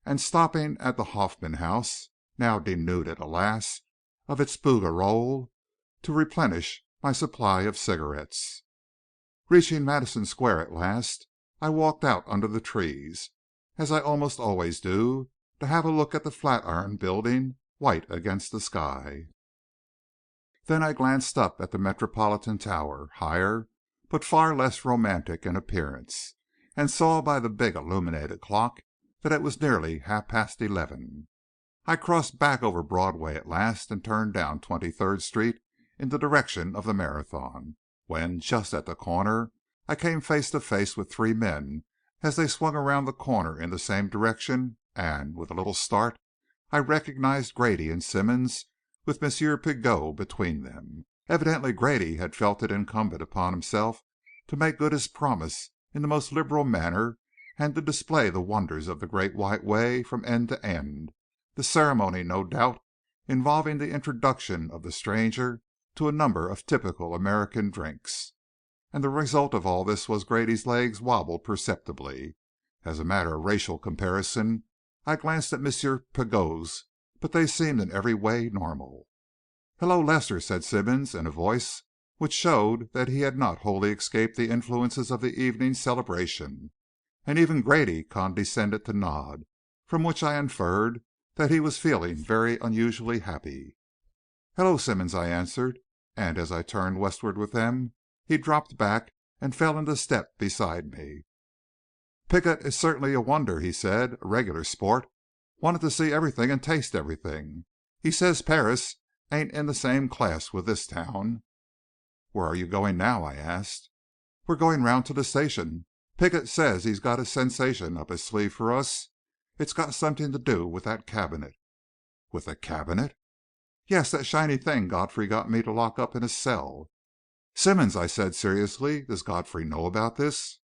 and stopping at the Hoffman House, now denuded, alas, of its bouguereau, to replenish my supply of cigarettes. Reaching Madison Square at last, I walked out under the trees, as I almost always do, to have a look at the Flatiron Building, white against the sky. Then I glanced up at the Metropolitan Tower, higher, but far less romantic in appearance, and saw by the big illuminated clock that it was nearly 11:30. I crossed back over Broadway at last and turned down 23rd Street in the direction of the Marathon, when, just at the corner, I came face to face with three men as they swung around the corner in the same direction, and, with a little start, I recognized Grady and Simmonds, with M. Pigot between them. Evidently Grady had felt it incumbent upon himself to make good his promise in the most liberal manner and to display the wonders of the Great White Way from end to end, the ceremony, no doubt, involving the introduction of the stranger to a number of typical American drinks. And the result of all this was Grady's legs wobbled perceptibly. As a matter of racial comparison, I glanced at M. Pigot's, but they seemed in every way normal. "Hello, Lester," said Simmonds, in a voice which showed that he had not wholly escaped the influences of the evening's celebration. And even Grady condescended to nod, from which I inferred that he was feeling very unusually happy. "Hello, Simmonds," I answered, and as I turned westward with them, he dropped back and fell into step beside me. "Pigot is certainly a wonder," he said. "A regular sport. Wanted to see everything and taste everything. He says Paris ain't in the same class with this town." "Where are you going now?" I asked. "We're going round to the station. Pigot says he's got a sensation up his sleeve for us. It's got something to do with that cabinet." "With the cabinet?" "Yes, that shiny thing Godfrey got me to lock up in his cell." "Simmonds," I said seriously, "does Godfrey know about this?"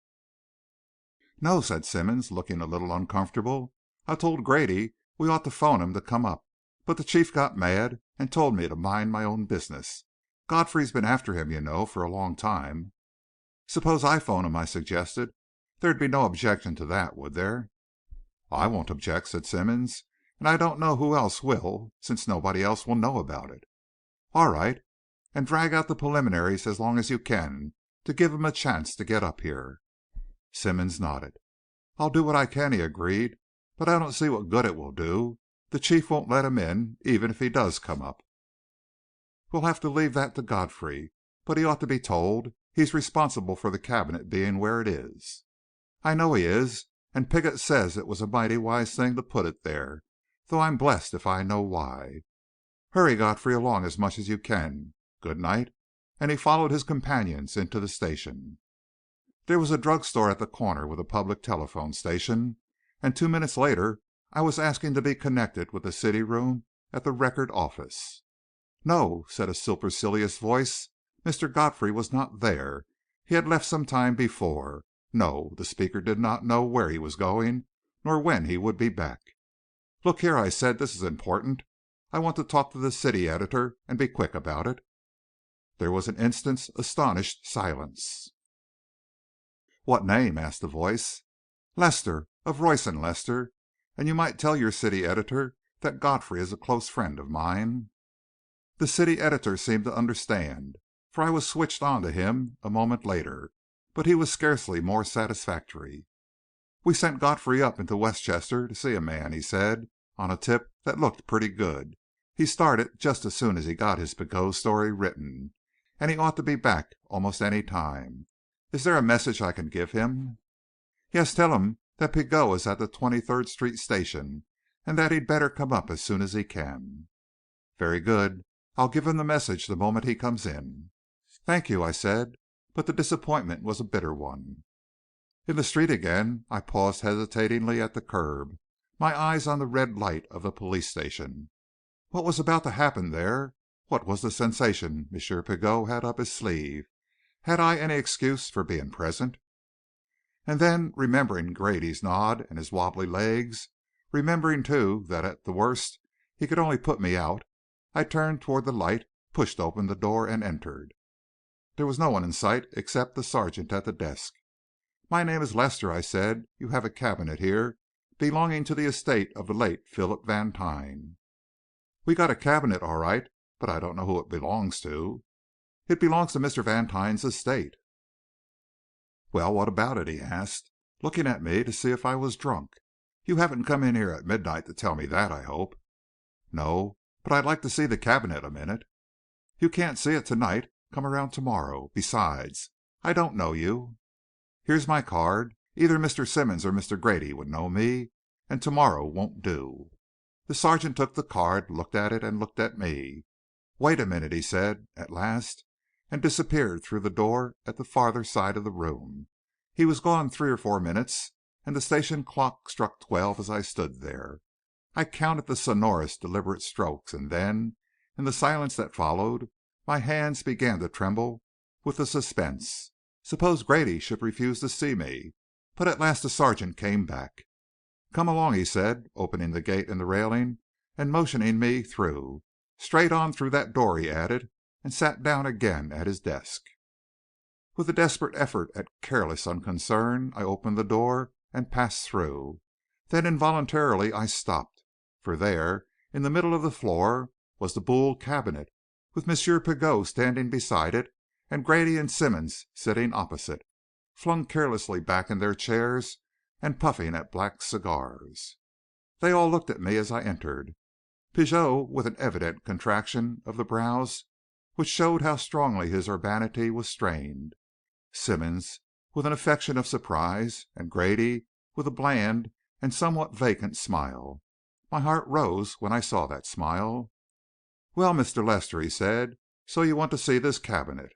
"No," said Simmonds, looking a little uncomfortable. "I told Grady we ought to phone him to come up, but the Chief got mad and told me to mind my own business. Godfrey's been after him, you know, for a long time." "Suppose I phone him," I suggested. "There'd be no objection to that, would there?" "I won't object," said Simmonds, "and I don't know who else will, since nobody else will know about it." "All right. And drag out the preliminaries as long as you can, to give him a chance to get up here." Simmonds nodded. "I'll do what I can," he agreed, "but I don't see what good it will do. The Chief won't let him in, even if he does come up." "We'll have to leave that to Godfrey, but he ought to be told. He's responsible for the cabinet being where it is." "I know he is, and Pigot says it was a mighty wise thing to put it there, though I'm blessed if I know why. Hurry, Godfrey, along as much as you can. Good night," and he followed his companions into the station. There was a drug store at the corner with a public telephone station, and 2 minutes later I was asking to be connected with the city room at the Record office. "No," said a supercilious voice. Mr. Godfrey was not there. He had left some time before. No, the speaker did not know where he was going, nor when he would be back. "Look here," I said, "this is important. I want to talk to the city editor, and be quick about it." There was an instant's astonished silence. "What name?" asked the voice. "Lester, of Royce and Lester. And you might tell your city editor that Godfrey is a close friend of mine." The city editor seemed to understand, for I was switched on to him a moment later, but he was scarcely more satisfactory. "We sent Godfrey up into Westchester to see a man," he said, "on a tip that looked pretty good. He started just as soon as he got his Pigot story written, and he ought to be back almost any time. Is there a message I can give him?" "Yes, tell him that Pigot is at the 23rd Street station, and that he'd better come up as soon as he can." "Very good. I'll give him the message the moment he comes in." "Thank you," I said, but the disappointment was a bitter one. In the street again, I paused hesitatingly at the curb, my eyes on the red light of the police station. What was about to happen there? What was the sensation M. Pigot had up his sleeve? Had I any excuse for being present? And then, remembering Grady's nod and his wobbly legs, remembering, too, that at the worst he could only put me out, I turned toward the light, pushed open the door, and entered. There was no one in sight except the sergeant at the desk. "My name is Lester," I said. "You have a cabinet here, belonging to the estate of the late Philip Vantine." "We got a cabinet, all right, but I don't know who it belongs to." "It belongs to Mr. Vantine's estate." "Well, what about it?" he asked, looking at me to see if I was drunk. "You haven't come in here at midnight to tell me that, I hope." "No, but I'd like to see the cabinet a minute." "You can't see it to night. Come around to morrow. Besides, I don't know you." "Here's my card. Either Mr. Simmonds or Mr. Grady would know me, and to morrow won't do." The sergeant took the card, looked at it, and looked at me. "Wait a minute," he said, at last, and disappeared through the door at the farther side of the room. He was gone 3 or 4 minutes, and the station clock struck 12 as I stood there. I counted the sonorous, deliberate strokes, and then, in the silence that followed, my hands began to tremble with the suspense. Suppose Grady should refuse to see me? But at last the sergeant came back. "Come along," he said, opening the gate in the railing and motioning me through. "Straight on through that door," he added, and sat down again at his desk. With a desperate effort at careless unconcern, I opened the door and passed through. Then involuntarily I stopped, for there, in the middle of the floor, was the Boule Cabinet, with M. Pigot standing beside it, and Grady and Simmonds sitting opposite, flung carelessly back in their chairs and puffing at black cigars. They all looked at me as I entered. Pigot with an evident contraction of the brows which showed how strongly his urbanity was strained. Simmonds with an affection of surprise, and Grady with a bland and somewhat vacant smile. My heart rose when I saw that smile. "Well, Mr. Lester," he said, "so you want to see this cabinet?"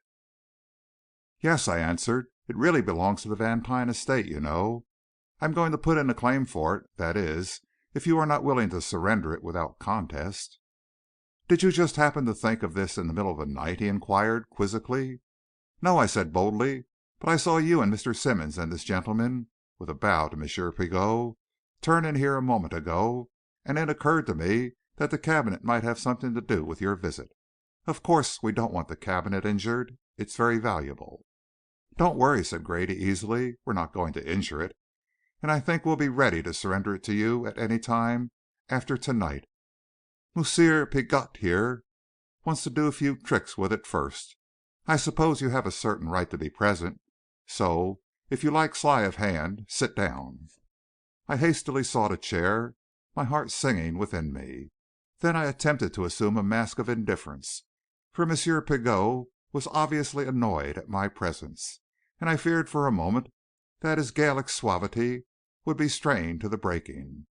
"Yes," I answered. "It really belongs to the Vantine estate, you know. I'm going to put in a claim for it, that is, if you are not willing to surrender it without contest." "Did you just happen to think of this in the middle of the night?" he inquired, quizzically. "No," I said boldly, "but I saw you and Mr. Simmonds and this gentleman," with a bow to M. Pigot, "turn in here a moment ago, and it occurred to me that the cabinet might have something to do with your visit. Of course, we don't want the cabinet injured. It's very valuable." "Don't worry," said Grady, easily. "We're not going to injure it, and I think we'll be ready to surrender it to you at any time after to night. Monsieur Pigot here wants to do a few tricks with it first. I suppose you have a certain right to be present, so, if you like sleight of hand, sit down." I hastily sought a chair, my heart singing within me. Then I attempted to assume a mask of indifference, for M. Pigot was obviously annoyed at my presence, and I feared for a moment that his Gallic suavity would be strained to the breaking.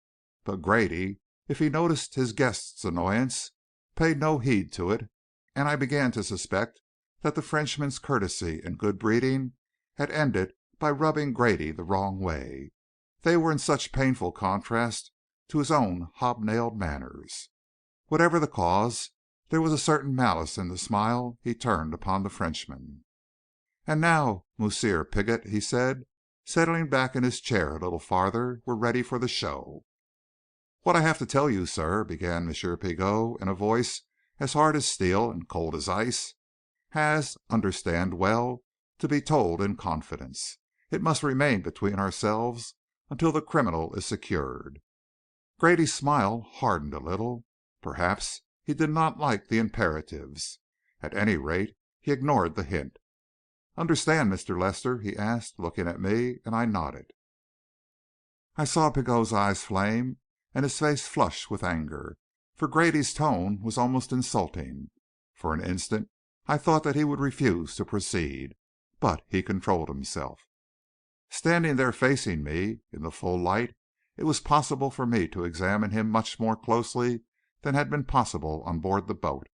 But Grady, if he noticed his guest's annoyance, paid no heed to it, and I began to suspect that the Frenchman's courtesy and good breeding had ended by rubbing Grady the wrong way. They were in such painful contrast to his own hobnailed manners. Whatever the cause, there was a certain malice in the smile he turned upon the Frenchman. "And now, Monsieur Pigot," he said, settling back in his chair a little farther, "we're ready for the show." "What I have to tell you, sir," began M. Pigot, in a voice as hard as steel and cold as ice, "has, understand well, to be told in confidence. It must remain between ourselves until the criminal is secured." Grady's smile hardened a little. Perhaps he did not like the imperatives. At any rate, he ignored the hint. "Understand, Mr. Lester?" he asked, looking at me, and I nodded. I saw Pigot's eyes flame and his face flush with anger, for Grady's tone was almost insulting. For an instant I thought that he would refuse to proceed, but he controlled himself. Standing there facing me, in the full light, it was possible for me to examine him much more closely than had been possible on board the boat,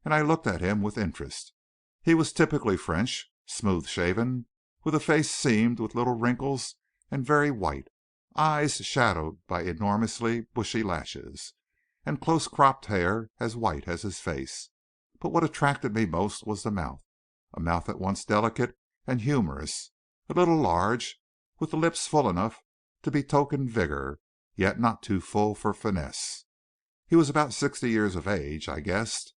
and I looked at him with interest. He was typically French, smooth shaven, with a face seamed with little wrinkles and very white, eyes shadowed by enormously bushy lashes, and close cropped hair as white as his face. But what attracted me most was the mouth, a mouth at once delicate and humorous, a little large, with the lips full enough to betoken vigor, yet not too full for finesse. He was about 60 years of age, I guessed,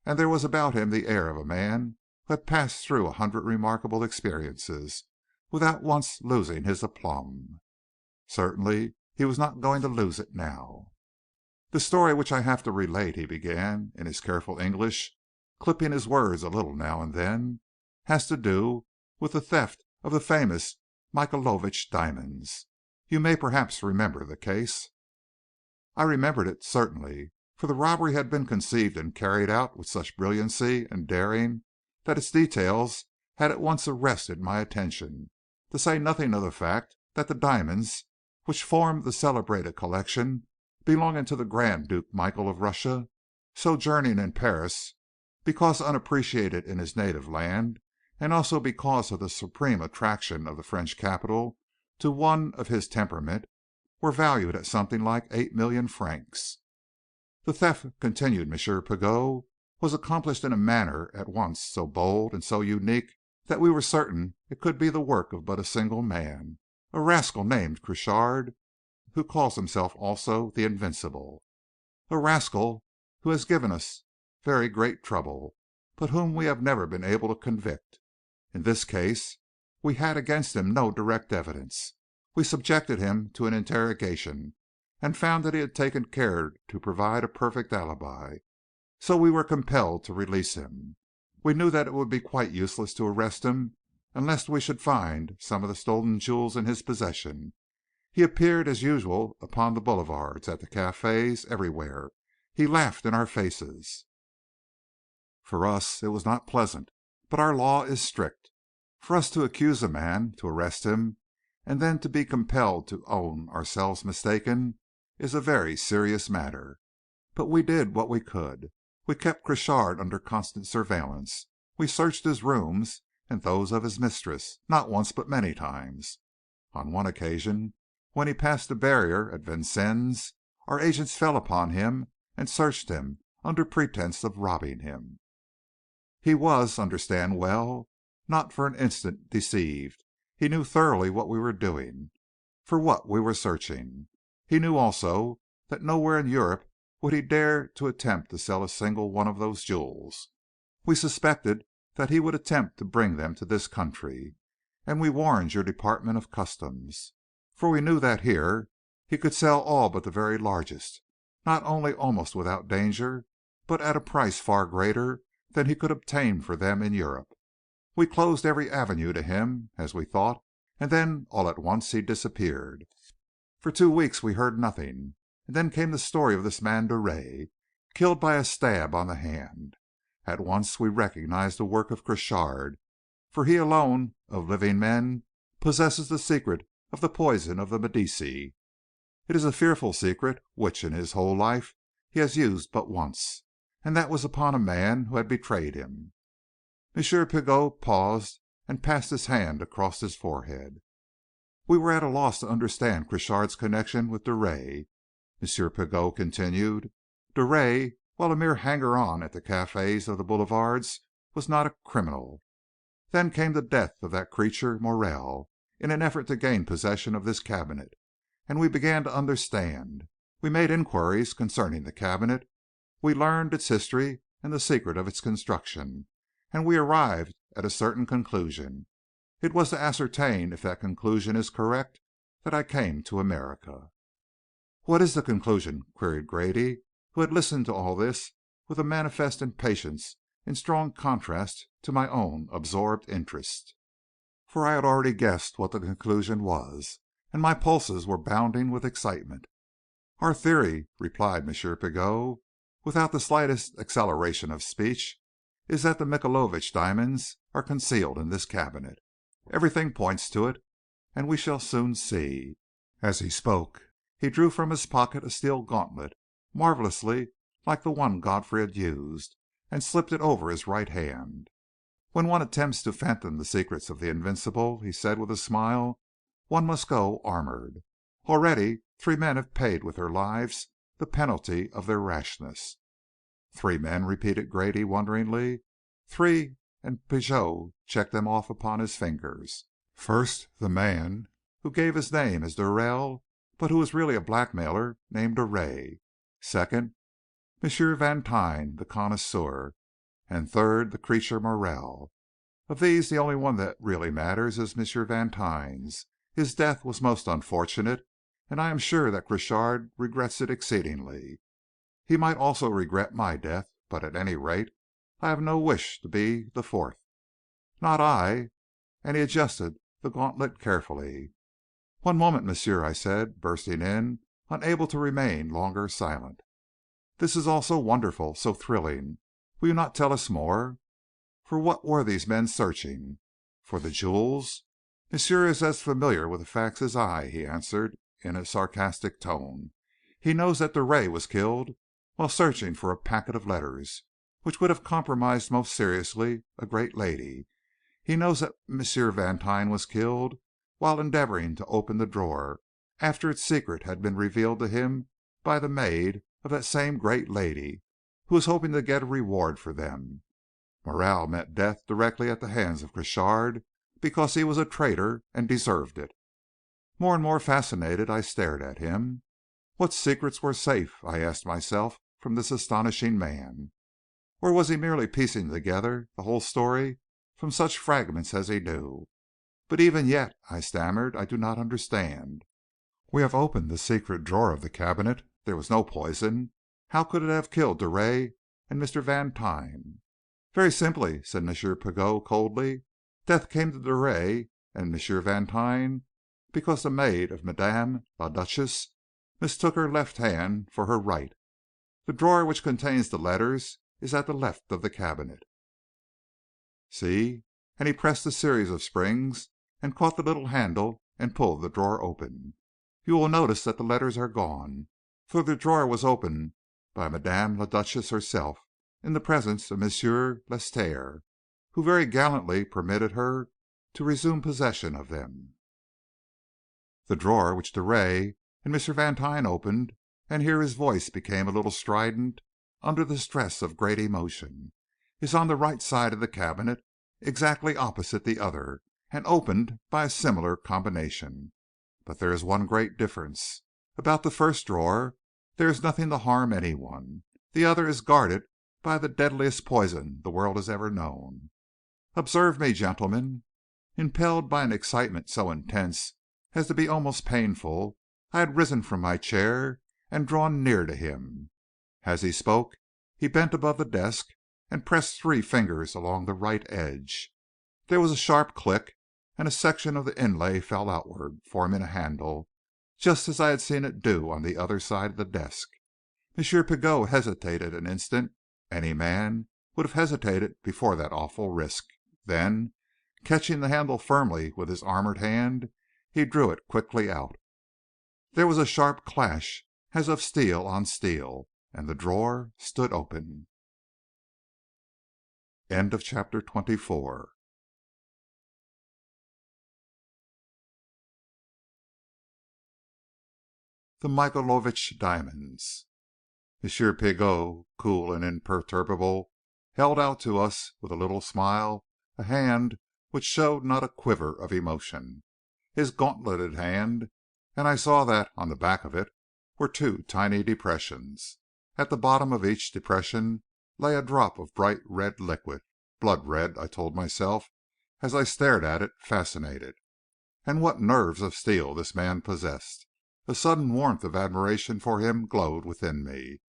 and there was about him the air of a man who had passed through 100 remarkable experiences without once losing his aplomb. Certainly he was not going to lose it now. "The story which I have to relate," he began, in his careful English, clipping his words a little now and then, "has to do with the theft of the famous Michaelovitch Diamonds. You may perhaps remember the case." I remembered it certainly, for the robbery had been conceived and carried out with such brilliancy and daring that its details had at once arrested my attention, to say nothing of the fact that the diamonds which formed the celebrated collection belonging to the Grand Duke Michael of Russia, sojourning in Paris because unappreciated in his native land, and also because of the supreme attraction of the French capital to one of his temperament, were valued at something like 8,000,000 francs. The theft, continued M. Pigot, was accomplished in a manner at once so bold and so unique that we were certain it could be the work of but a single man, a rascal named Crochard, who calls himself also the Invincible. A rascal who has given us very great trouble, but whom we have never been able to convict. In this case we had against him no direct evidence. We subjected him to an interrogation, and found that he had taken care to provide a perfect alibi. So we were compelled to release him. We knew that it would be quite useless to arrest him unless we should find some of the stolen jewels in his possession. He appeared as usual upon the boulevards, at the cafés, everywhere. He laughed in our faces. For us it was not pleasant, but our law is strict. For us to accuse a man, to arrest him, and then to be compelled to own ourselves mistaken, is a very serious matter. But we did what we could. We kept Crochard under constant surveillance. We searched his rooms and those of his mistress, not once but many times. On one occasion, when he passed the barrier at Vincennes, our agents fell upon him and searched him under pretense of robbing him. He was, understand well, not for an instant deceived. He knew thoroughly what we were doing, for what we were searching. He knew also that nowhere in Europe would he dare to attempt to sell a single one of those jewels. We suspected that he would attempt to bring them to this country, and we warned your Department of Customs, for we knew that here he could sell all but the very largest, not only almost without danger, but at a price far greater than he could obtain for them in Europe. We closed every avenue to him, as we thought, and then all at once he disappeared. For 2 weeks we heard nothing, and then came the story of this man Drouet, killed by a stab on the hand. At once we recognized the work of Crochard, for he alone of living men possesses the secret of the poison of the Medici. It is a fearful secret, which in his whole life he has used but once, and that was upon a man who had betrayed him. M. Pigot paused and passed his hand across his forehead. We were at a loss to understand Crochard's connection with Drouet. M. Pigot continued. Drouet, while a mere hanger-on at the cafés of the boulevards, was not a criminal. Then came the death of that creature Morel, in an effort to gain possession of this cabinet, and we began to understand. We made inquiries concerning the cabinet. We learned its history and the secret of its construction, and we arrived at a certain conclusion. It was to ascertain if that conclusion is correct that I came to America." "What is the conclusion?" queried Grady, who had listened to all this with a manifest impatience in strong contrast to my own absorbed interest. For I had already guessed what the conclusion was, and my pulses were bounding with excitement. "Our theory," replied M. Pigot, without the slightest acceleration of speech, "is that the Michaelovitch diamonds are concealed in this cabinet. Everything points to it, and we shall soon see." As he spoke, he drew from his pocket a steel gauntlet, marvelously like the one Godfrey had used, and slipped it over his right hand. "When one attempts to fathom the secrets of the Invincible," he said with a smile, "one must go armored. Already 3 men have paid with their lives the penalty of their rashness." "3 men?" repeated Grady wonderingly. "3," and Pigot checked them off upon his fingers. "First, the man who gave his name as Durrell, but who was really a blackmailer named Drouet. Second, M. Vantine, the Connoisseur. And third, the creature Morel. Of these, the only one that really matters is M. Vantine's. His death was most unfortunate, and I am sure that Crochard regrets it exceedingly. He might also regret my death, but at any rate, I have no wish to be the fourth." "Not I," and he adjusted the gauntlet carefully. "One moment, monsieur," I said, bursting in, unable to remain longer silent. "This is all so wonderful, so thrilling. Will you not tell us more? For what were these men searching? For the jewels?" "Monsieur is as familiar with the facts as I," he answered, in a sarcastic tone. "He knows that Drouet was killed while searching for a packet of letters which would have compromised most seriously a great lady. He knows that M. Vantine was killed while endeavoring to open the drawer after its secret had been revealed to him by the maid of that same great lady, who was hoping to get a reward for them. Morel met death directly at the hands of Crochard because he was a traitor and deserved it." More and more fascinated, I stared at him. What secrets were safe, I asked myself, from this astonishing man? Or was he merely piecing together the whole story from such fragments as he knew? "But even yet," I stammered, "I do not understand. We have opened the secret drawer of the cabinet. There was no poison. How could it have killed Drouet and Mr. Vantine?" "Very simply," said M. Pigot, coldly. "Death came to Drouet and M. Vantine because the maid of Madame la Duchesse mistook her left hand for her right. The drawer which contains the letters is at the left of the cabinet. See," and he pressed a series of springs and caught the little handle and pulled the drawer open. "You will notice that the letters are gone, for the drawer was opened by Madame la Duchesse herself in the presence of M. Lestr, who very gallantly permitted her to resume possession of them. The drawer which Drouet and M. Vantine opened," and here his voice became a little strident under the stress of great emotion, "is on the right side of the cabinet, exactly opposite the other, and opened by a similar combination. But there is one great difference. About the first drawer there is nothing to harm anyone. The other is guarded by the deadliest poison the world has ever known. Observe me, gentlemen." Impelled by an excitement so intense as to be almost painful, I had risen from my chair and drawn near to him. As he spoke, he bent above the desk and pressed 3 fingers along the right edge. There was a sharp click, and a section of the inlay fell outward, forming a handle, just as I had seen it do on the other side of the desk. M. Pigot hesitated an instant. Any man would have hesitated before that awful risk. Then, catching the handle firmly with his armored hand, he drew it quickly out. There was a sharp clash as of steel on steel, and the drawer stood open. End of chapter 24. The Michaelovitch Diamonds. M. Pigot, cool and imperturbable, held out to us, with a little smile, a hand which showed not a quiver of emotion. His gauntleted hand, and I saw that, on the back of it, were 2 tiny depressions. At the bottom of each depression lay a drop of bright red liquid. Blood red, I told myself, as I stared at it, fascinated. And what nerves of steel this man possessed! A sudden warmth of admiration for him glowed within me.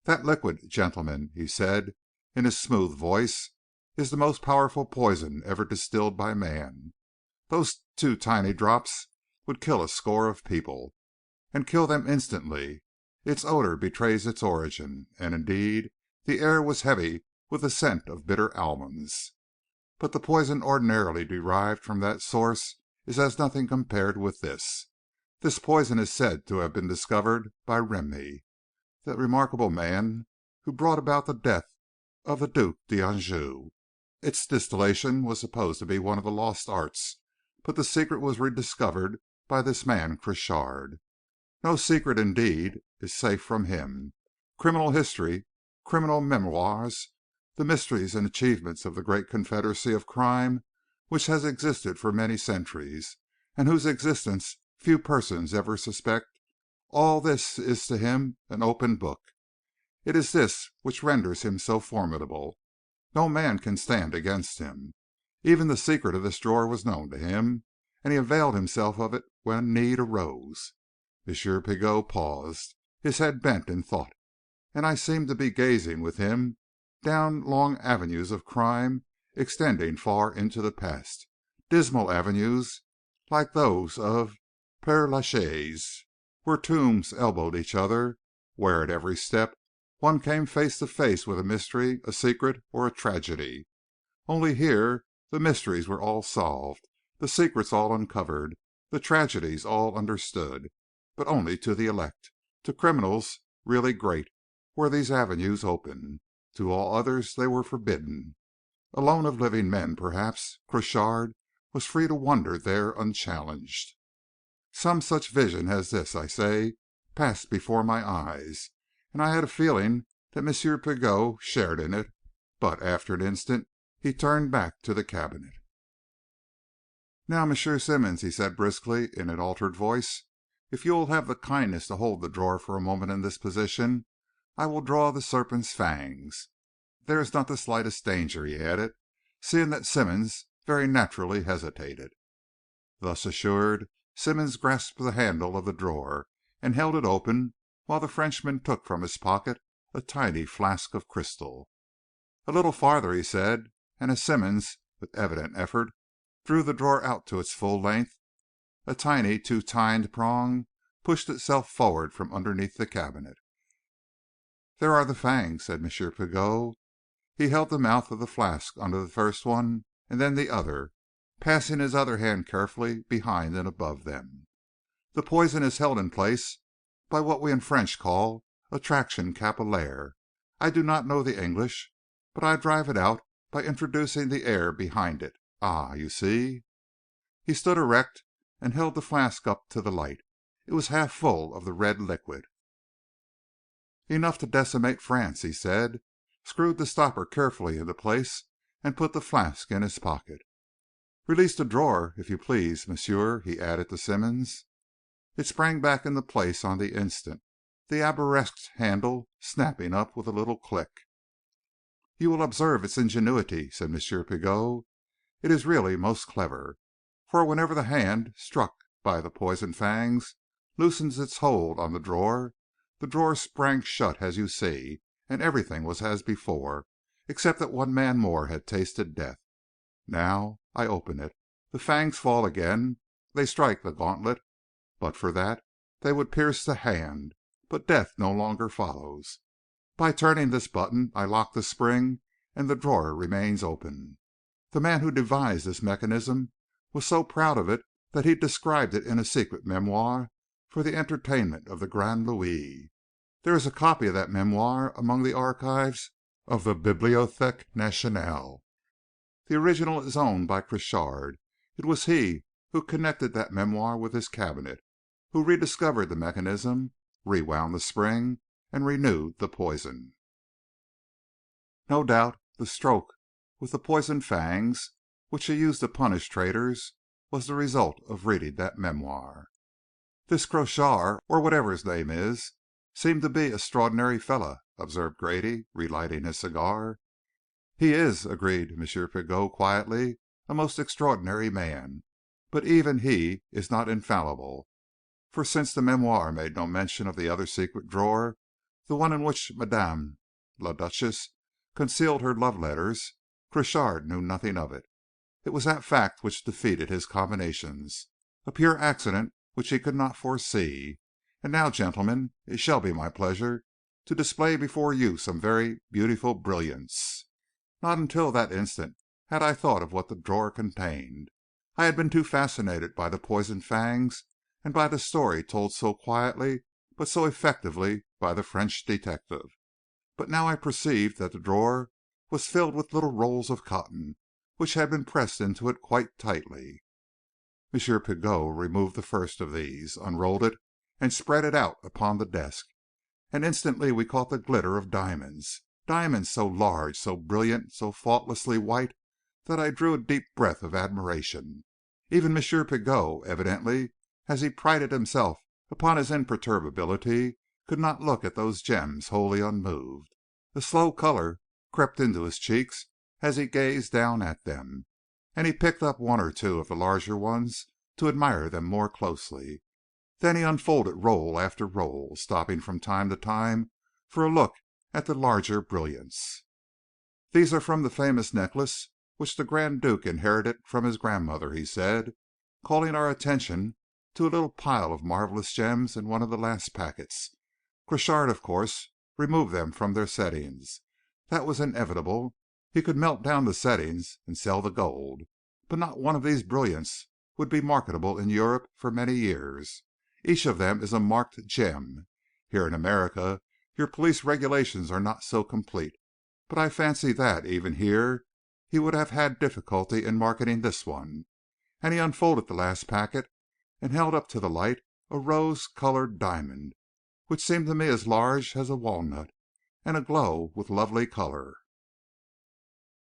"That liquid, gentlemen," he said, in his smooth voice, "is the most powerful poison ever distilled by man. Those 2 tiny drops would kill a score of people, and kill them instantly. Its odor betrays its origin, and indeed the air was heavy with the scent of bitter almonds. But the poison ordinarily derived from that source is as nothing compared with this. This poison is said to have been discovered by Remy, the remarkable man who brought about the death of the Duc d'Anjou. Its distillation was supposed to be one of the lost arts, but the secret was rediscovered by this man Crochard. No secret, indeed, is safe from him. Criminal history, criminal memoirs, the mysteries and achievements of the great confederacy of crime which has existed for many centuries, and whose existence few persons ever suspect, all this is to him an open book. It is this which renders him so formidable. No man can stand against him. Even the secret of this drawer was known to him, and he availed himself of it when need arose." M. Pigot paused, his head bent in thought, and I seemed to be gazing with him down long avenues of crime extending far into the past, dismal avenues like those of Père Lachaise, where tombs elbowed each other, where at every step one came face to face with a mystery, a secret, or a tragedy. Only here the mysteries were all solved, the secrets all uncovered, the tragedies all understood, but only to the elect, to criminals really great, were these avenues open. To all others they were forbidden. Alone of living men, perhaps, Crochard was free to wander there unchallenged. Some such vision as this, I say, passed before my eyes, and I had a feeling that Monsieur Pigot shared in it, but after an instant he turned back to the cabinet. "Now, Monsieur Simmons," he said briskly, in an altered voice, "if you will have the kindness to hold the drawer for a moment in this position, I will draw the serpent's fangs. There is not the slightest danger," he added, seeing that Simmons very naturally hesitated. Thus assured, Simmons grasped the handle of the drawer and held it open while the Frenchman took from his pocket a tiny flask of crystal. "A little farther," he said, and as Simmons, with evident effort, drew the drawer out to its full length, a tiny two-tined prong pushed itself forward from underneath the cabinet. "There are the fangs," said M. Pigot. He held the mouth of the flask under the first one and then the other, passing his other hand carefully behind and above them. "The poison is held in place by what we in French call attraction capillaire. I do not know the English, but I drive it out by introducing the air behind it. Ah, you see?" He stood erect and held the flask up to the light. It was half full of the red liquid. "Enough to decimate France," he said, screwed the stopper carefully into place, and put the flask in his pocket. "Release the drawer, if you please, monsieur," he added to Simmons. It sprang back into place on the instant, the arabesque handle snapping up with a little click. "You will observe its ingenuity," said M. Pigot. "It is really most clever. For whenever the hand struck by the poison fangs loosened its hold on the drawer sprang shut as you see, and everything was as before, except that one man more had tasted death. Now I open it. The fangs fall again. They strike the gauntlet. But for that, they would pierce the hand. But death no longer follows. By turning this button, I lock the spring, and the drawer remains open. The man who devised this mechanism was so proud of it that he described it in a secret memoir for the entertainment of the Grand Louis. There is a copy of that memoir among the archives of the Bibliothèque Nationale. The original is owned by Crochard. It was he who connected that memoir with his cabinet, who rediscovered the mechanism, rewound the spring, and renewed the poison. No doubt the stroke with the poisoned fangs, which he used to punish traitors, was the result of reading that memoir. "This Crochard, or whatever his name is, seems to be a 'strordinary feller," observed Grady, relighting his cigar. "He is," agreed M. Pigot, quietly, "a most extraordinary man. But even he is not infallible. For since the memoir made no mention of the other secret drawer, the one in which Madame la Duchesse concealed her love letters, Crochard knew nothing of it. It was that fact which defeated his combinations, a pure accident which he could not foresee. And now, gentlemen, it shall be my pleasure to display before you some very beautiful brilliants. Not until that instant had I thought of what the drawer contained. I had been too fascinated by the poisoned fangs and by the story told so quietly but so effectively by the French detective. But now I perceived that the drawer was filled with little rolls of cotton, which had been pressed into it quite tightly. M. Pigot removed the first of these, unrolled it, and spread it out upon the desk, and instantly we caught the glitter of diamonds, diamonds so large, so brilliant, so faultlessly white, that I drew a deep breath of admiration. Even M. Pigot, evidently, as he prided himself upon his imperturbability, could not look at those gems wholly unmoved. A slow color crept into his cheeks as he gazed down at them, and he picked up one or two of the larger ones to admire them more closely. Then he unfolded roll after roll, stopping from time to time for a look at the larger brilliants. "These are from the famous necklace which the Grand Duke inherited from his grandmother," he said, calling our attention to a little pile of marvelous gems in one of the last packets. "Crochard, of course, removed them from their settings. That was inevitable. He could melt down the settings and sell the gold. But not one of these brilliants would be marketable in Europe for many years. Each of them is a marked gem. Here in America your police regulations are not so complete, but I fancy that, even here, he would have had difficulty in marketing this one." And he unfolded the last packet and held up to the light a rose-colored diamond, which seemed to me as large as a walnut, and aglow with lovely color.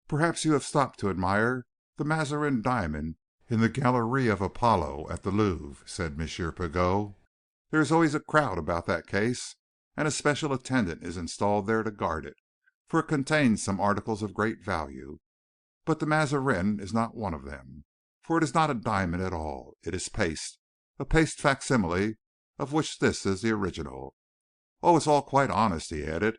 "Perhaps you have stopped to admire the Mazarin diamond in the Galerie of Apollo at the Louvre," said M. Pigot. "There is always a crowd about that case, and a special attendant is installed there to guard it, for it contains some articles of great value. But the Mazarin is not one of them, for it is not a diamond at all. It is paste, a paste facsimile of which this is the original. Oh, it's all quite honest," he added,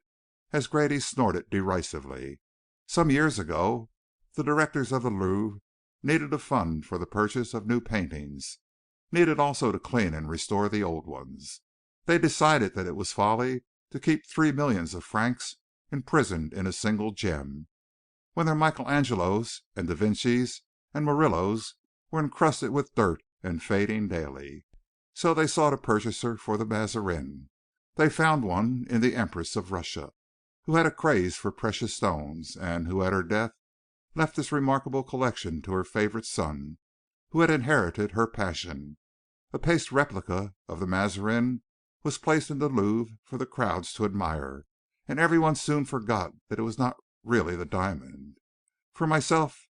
as Grady snorted derisively. "Some years ago the directors of the Louvre needed a fund for the purchase of new paintings, needed also to clean and restore the old ones. They decided that it was folly to keep 3 millions of francs imprisoned in a single gem, when their Michelangelos and Da Vincis and Murillos were encrusted with dirt and fading daily. So they sought a purchaser for the Mazarin. They found one in the Empress of Russia, who had a craze for precious stones, and who at her death left this remarkable collection to her favorite son, who had inherited her passion. A paste replica of the Mazarin was placed in the Louvre for the crowds to admire, and everyone soon forgot that it was not really the diamond. For myself,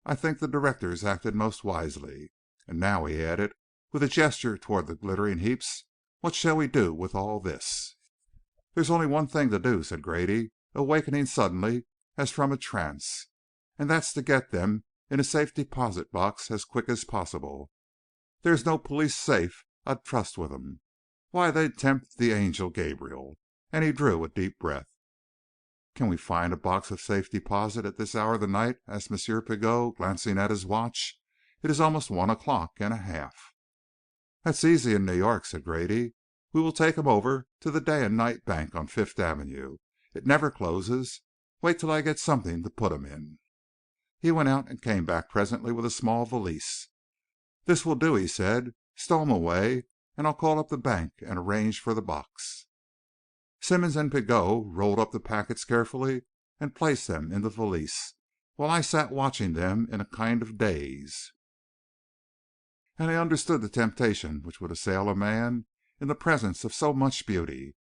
I think the directors acted most wisely. And now," he added, with a gesture toward the glittering heaps, "what shall we do with all this?" "There's only one thing to do," said Grady, awakening suddenly as from a trance, "and that's to get them in a safe deposit box as quick as possible. There's no police safe I'd trust with 'em. Why, they'd tempt the angel Gabriel." And he drew a deep breath. "Can we find a box of safe deposit at this hour of the night?" asked M. Pigot, glancing at his watch. "It is almost 1:30. "That's easy in New York," said Grady. "We will take 'em over to the Day and Night Bank on Fifth Avenue. It never closes. Wait till I get something to put 'em in." He went out and came back presently with a small valise. "This will do," he said. "Stow 'em away, and I'll call up the bank and arrange for the box." Simmonds and Pigot rolled up the packets carefully and placed them in the valise, while I sat watching them in a kind of daze. And I understood the temptation which would assail a man in the presence of so much beauty.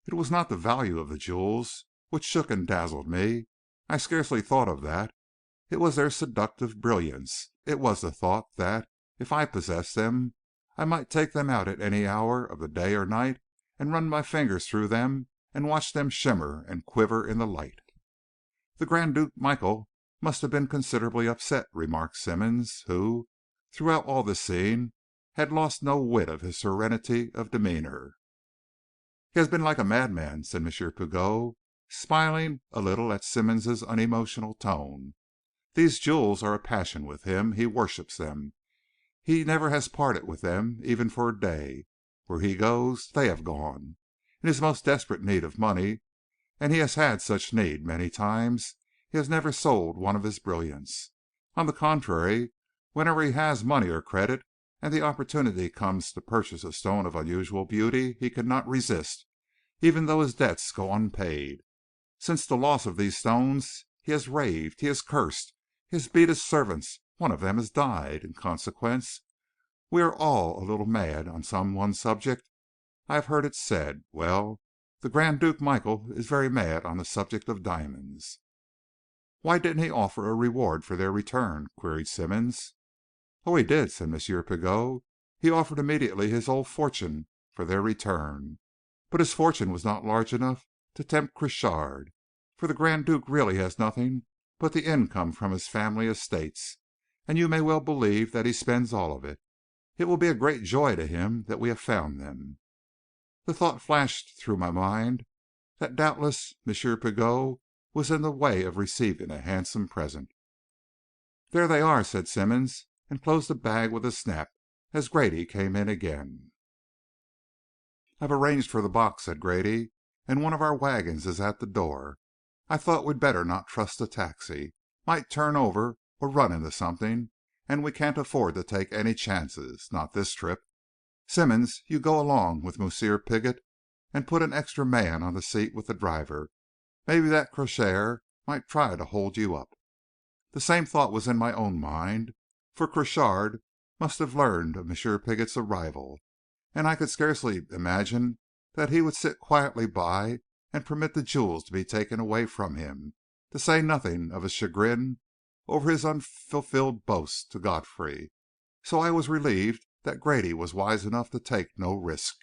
It was not the value of the jewels which shook and dazzled me. I scarcely thought of that. It was their seductive brilliance. It was the thought that, if I possessed them, I might take them out at any hour of the day or night and run my fingers through them and watch them shimmer and quiver in the light. "The Grand Duke Michael must have been considerably upset," remarked Simmonds, who, throughout all this scene, had lost no whit of his serenity of demeanor. "He has been like a madman," said M. Pigot, smiling a little at Simmonds's unemotional tone. "These jewels are a passion with him. He worships them. He never has parted with them, even for a day. Where he goes, they have gone. In his most desperate need of money, and he has had such need many times, he has never sold one of his brilliants. On the contrary, whenever he has money or credit, and the opportunity comes to purchase a stone of unusual beauty, he cannot resist, even though his debts go unpaid. Since the loss of these stones, he has raved, he has cursed, he has beat his servants. One of them has died, in consequence. We are all a little mad on some one subject. I have heard it said. Well, the Grand Duke Michael is very mad on the subject of diamonds." "Why didn't he offer a reward for their return?" queried Simmonds. "Oh, he did," said M. Pigot. "He offered immediately his whole fortune for their return. But his fortune was not large enough to tempt Crochard, for the Grand Duke really has nothing but the income from his family estates, and you may well believe that he spends all of it. It will be a great joy to him that we have found them." The thought flashed through my mind that doubtless M. Pigot was in the way of receiving a handsome present. "There they are," said Simmonds, and closed the bag with a snap as Grady came in again. "I've arranged for the box," said Grady, "and one of our wagons is at the door. I thought we'd better not trust a taxi. Might turn over or run into something, and we can't afford to take any chances, not this trip. Simmonds, you go along with Monsieur Pigot and put an extra man on the seat with the driver. Maybe that Crochard might try to hold you up." The same thought was in my own mind, for Crochard must have learned of M. Pigot's arrival, and I could scarcely imagine that he would sit quietly by and permit the jewels to be taken away from him, to say nothing of his chagrin over his unfulfilled boast to Godfrey. So I was relieved that Grady was wise enough to take no risk.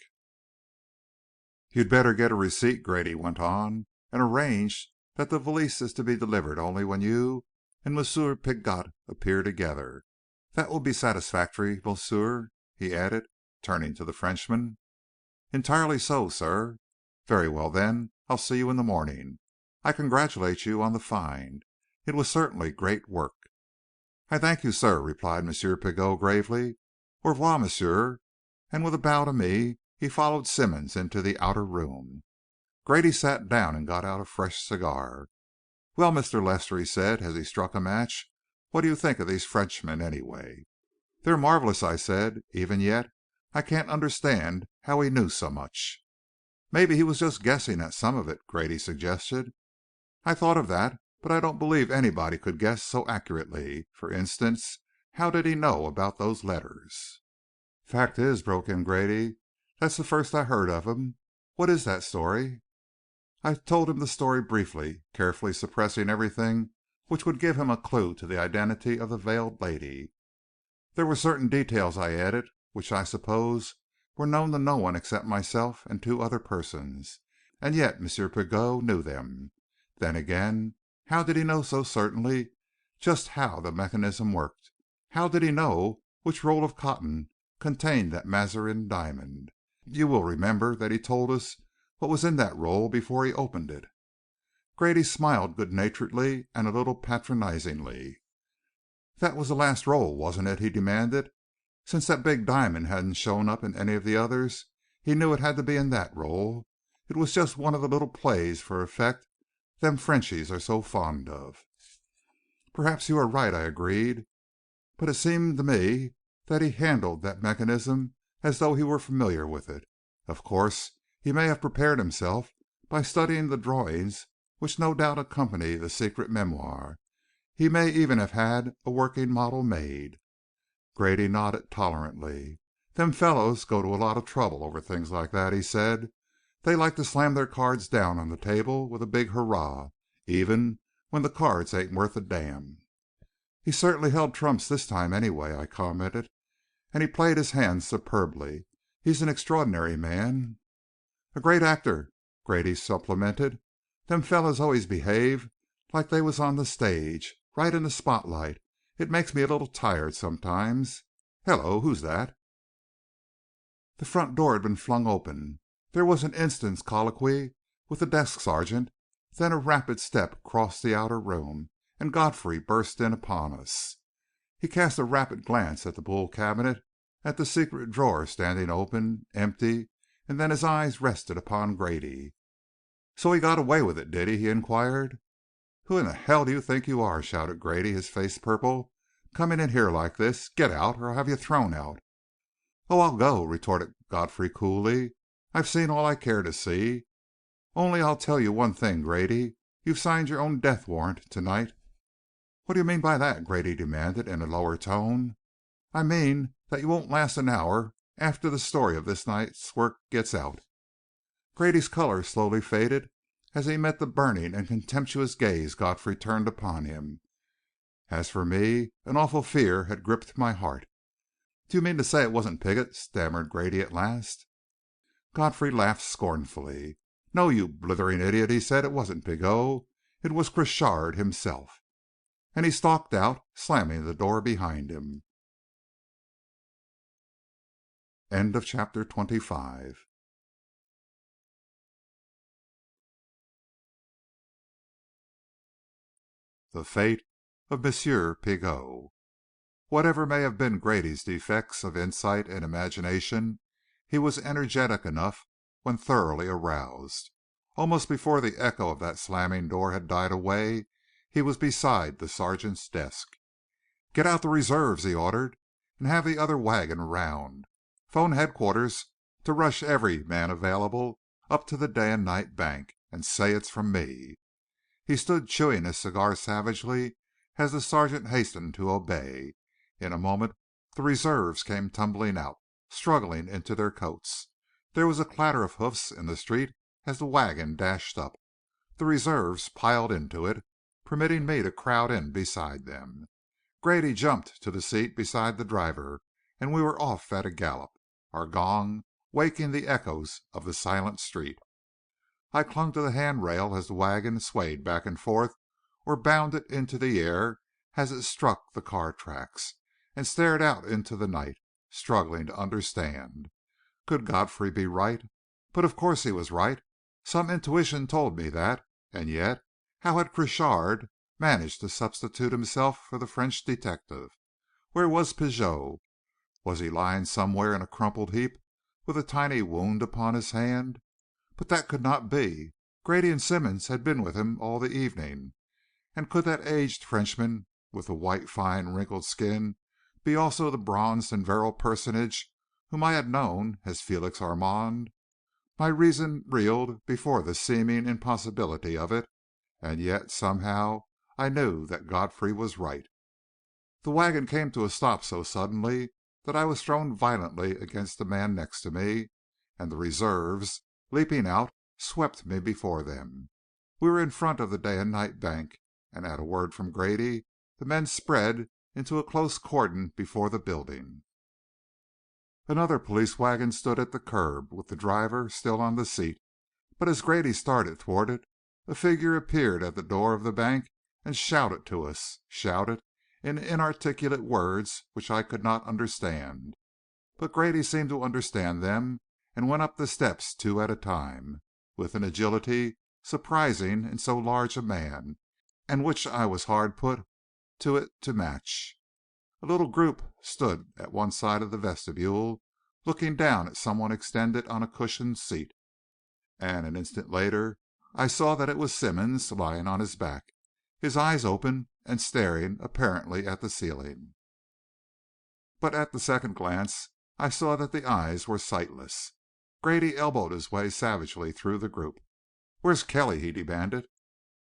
"You'd better get a receipt," Grady went on, "and arrange that the valise is to be delivered only when you and Monsieur Pigot appear together. That will be satisfactory, monsieur?" he added, turning to the Frenchman. "Entirely so, sir." "Very well, then. I'll see you in the morning. I congratulate you on the find. It was certainly great work." "I thank you, sir," replied M. Pigot, gravely. "Au revoir, monsieur," and with a bow to me, he followed Simmonds into the outer room. Grady sat down and got out a fresh cigar. "Well, Mr. Lester," he said, as he struck a match, "what do you think of these Frenchmen, anyway?" "They're marvelous," I said. "Even yet, I can't understand how he knew so much." "Maybe he was just guessing at some of it," Grady suggested. "I thought of that, but I don't believe anybody could guess so accurately. For instance, how did he know about those letters?" "Fact is," broke in Grady, "that's the first I heard of 'em. What is that story?" I told him the story briefly, carefully suppressing everything which would give him a clue to the identity of the veiled lady. There were certain details, I added, which I suppose were known to no one except myself and two other persons, and yet M. Pigot knew them. Then again, how did he know so certainly just how the mechanism worked? How did he know which roll of cotton contained that Mazarin diamond? You will remember that he told us what was in that roll before he opened it. Grady smiled good-naturedly and a little patronizingly. "That was the last roll, wasn't it?" he demanded. Since that big diamond hadn't shown up in any of the others, he knew it had to be in that roll. It was just one of the little plays for effect them Frenchies are so fond of. "Perhaps you are right," I agreed. "But it seemed to me that he handled that mechanism as though he were familiar with it. Of course, he may have prepared himself by studying the drawings which no doubt accompany the secret memoir. He may even have had a working model made." Grady nodded tolerantly. "Them fellows go to a lot of trouble over things like that," he said. "They like to slam their cards down on the table with a big hurrah, even when the cards ain't worth a damn." "He certainly held trumps this time, anyway," I commented. "And he played his hand superbly. He's an extraordinary man." "A great actor," Grady supplemented. "Them fellows always behave like they was on the stage, right in the spotlight. It makes me a little tired sometimes. Hello, who's that?" The front door had been flung open. There was an instant's colloquy with the desk sergeant, then a rapid step crossed the outer room, and Godfrey burst in upon us. He cast a rapid glance at the Boule Cabinet, at the secret drawer standing open, empty, and then his eyes rested upon Grady. "So he got away with it, did he?" he inquired. "Who in the hell do you think you are?" shouted Grady, his face purple. "Coming in here like this! Get out, or I'll have you thrown out." "Oh, I'll go," retorted Godfrey coolly. "I've seen all I care to see. Only I'll tell you one thing, Grady. You've signed your own death warrant to night." "What do you mean by that?" Grady demanded in a lower tone. "I mean that you won't last an hour after the story of this night's work gets out." Grady's color slowly faded as he met the burning and contemptuous gaze Godfrey turned upon him. As for me, an awful fear had gripped my heart. "Do you mean to say it wasn't Pigot?" stammered Grady at last. Godfrey laughed scornfully. "No, you blithering idiot," he said. "It wasn't Pigot. It was Crochard himself." And he stalked out, slamming the door behind him. End of chapter 25. The fate of Monsieur Pigot. Whatever may have been Grady's defects of insight and imagination, he was energetic enough when thoroughly aroused. Almost before the echo of that slamming door had died away, he was beside the sergeant's desk. "Get out the reserves," he ordered, "and have the other wagon around. Phone headquarters to rush every man available up to the Day and Night Bank, and say it's from me." He stood chewing his cigar savagely as the sergeant hastened to obey. In a moment the reserves came tumbling out, struggling into their coats. There was a clatter of hoofs in the street as the wagon dashed up. The reserves piled into it, permitting me to crowd in beside them. Grady jumped to the seat beside the driver, and we were off at a gallop, our gong waking the echoes of the silent street. I clung to the handrail as the wagon swayed back and forth or bounded into the air as it struck the car tracks, and stared out into the night, struggling to understand. Could Godfrey be right? But of course he was right. Some intuition told me that, and yet how had Crochard managed to substitute himself for the French detective? Where was Pigot? Was he lying somewhere in a crumpled heap, with a tiny wound upon his hand? But that could not be. Grady and Simmonds had been with him all the evening. And could that aged Frenchman with the white, fine, wrinkled skin be also the bronzed and virile personage whom I had known as Felix Armand? My reason reeled before the seeming impossibility of it, and yet somehow I knew that Godfrey was right. The wagon came to a stop so suddenly that I was thrown violently against the man next to me, and the reserves, leaping out, swept me before them. We were in front of the Day and Night Bank, and at a word from Grady, the men spread into a close cordon before the building. Another police wagon stood at the curb, with the driver still on the seat, but as Grady started toward it, a figure appeared at the door of the bank and shouted to us, shouted in inarticulate words which I could not understand. But Grady seemed to understand them, and went up the steps two at a time, with an agility surprising in so large a man, and which I was hard put to it to match. A little group stood at one side of the vestibule, looking down at someone extended on a cushioned seat, and an instant later I saw that it was Simmonds lying on his back, his eyes open and staring apparently at the ceiling. But at the second glance I saw that the eyes were sightless. Grady elbowed his way savagely through the group. "Where's Kelly?" he demanded.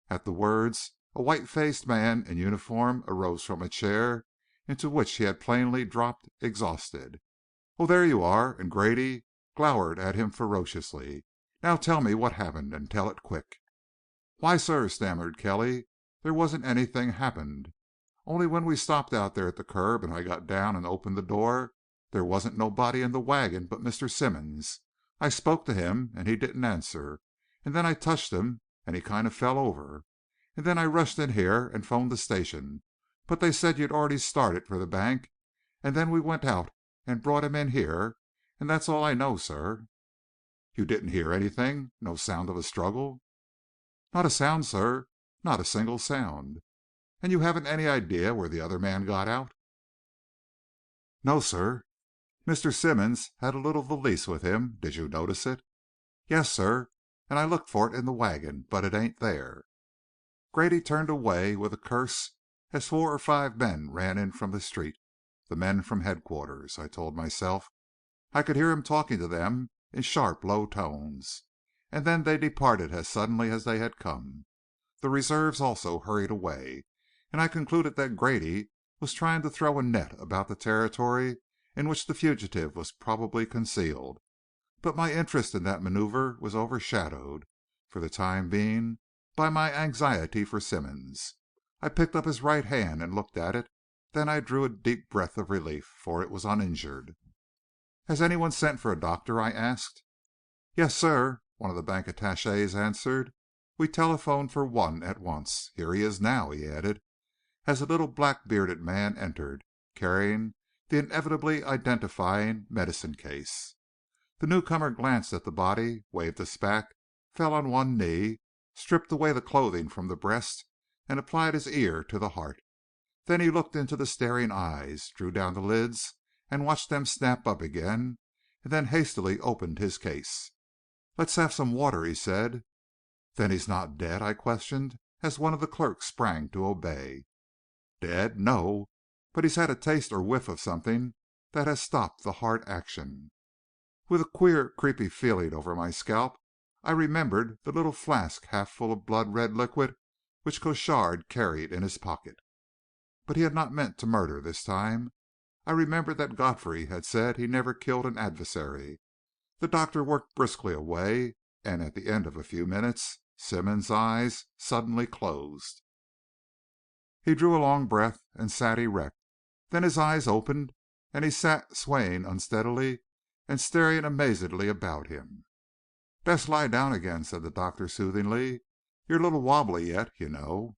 At the words, a white-faced man in uniform arose from a chair into which he had plainly dropped exhausted. "Oh, there you are!" and Grady glowered at him ferociously. "Now tell me what happened, and tell it quick." "Why, sir," stammered Kelly, "there wasn't anything happened. Only when we stopped out there at the curb and I got down and opened the door, there wasn't nobody in the wagon but Mr. Simmonds. I spoke to him and he didn't answer, and then I touched him and he kind of fell over. And then I rushed in here and phoned the station, but they said you'd already started for the bank, and then we went out and brought him in here, and that's all I know, sir." "You didn't hear anything? No sound of a struggle?" "Not a sound, sir. Not a single sound." "And you haven't any idea where the other man got out?" "No, sir." "Mr. Simmonds had a little valise with him. Did you notice it?" "Yes, sir, and I looked for it in the wagon, but it ain't there." Grady turned away with a curse as 4 or 5 men ran in from the street. The men from headquarters, I told myself. I could hear him talking to them in sharp, low tones. And then they departed as suddenly as they had come. The reserves also hurried away, and I concluded that Grady was trying to throw a net about the territory in which the fugitive was probably concealed. But my interest in that maneuver was overshadowed, for the time being, by my anxiety for Simmonds. I picked up his right hand and looked at it. Then I drew a deep breath of relief, for it was uninjured. "Has anyone sent for a doctor?" I asked. "Yes, sir," one of the bank attachés answered. "We telephoned for one at once. Here he is now," he added, as a little black-bearded man entered, carrying the inevitably identifying medicine case. The newcomer glanced at the body, waved us back, fell on one knee, stripped away the clothing from the breast, and applied his ear to the heart. Then he looked into the staring eyes, drew down the lids, and watched them snap up again, and then hastily opened his case. "Let's have some water," he said. "Then he's not dead?" I questioned, as one of the clerks sprang to obey. "Dead? No, but he's had a taste or whiff of something that has stopped the heart action." With a queer, creepy feeling over my scalp, I remembered the little flask half full of blood red liquid which Crochard carried in his pocket. But he had not meant to murder this time. I remembered that Godfrey had said he never killed an adversary. The doctor worked briskly away, and at the end of a few minutes, Simmonds' eyes suddenly closed. He drew a long breath and sat erect. Then his eyes opened, and he sat swaying unsteadily and staring amazedly about him. "Best lie down again," said the doctor soothingly. "You're a little wobbly yet, you know."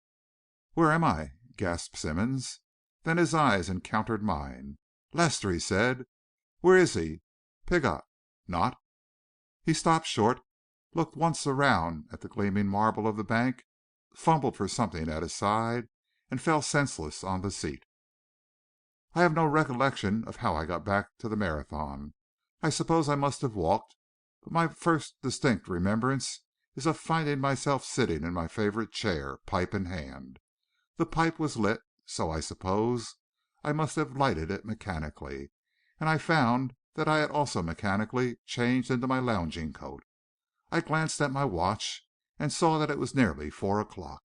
"Where am I?" gasped Simmonds. Then his eyes encountered mine. "Lester," he said. "Where is he? Pigot? Not—" He stopped short, looked once around at the gleaming marble of the bank, fumbled for something at his side, and fell senseless on the seat. I have no recollection of how I got back to the Marathon. I suppose I must have walked, but my first distinct remembrance is of finding myself sitting in my favorite chair, pipe in hand. The pipe was lit, so I suppose I must have lighted it mechanically, and I found that I had also mechanically changed into my lounging coat. I glanced at my watch and saw that it was nearly 4 o'clock.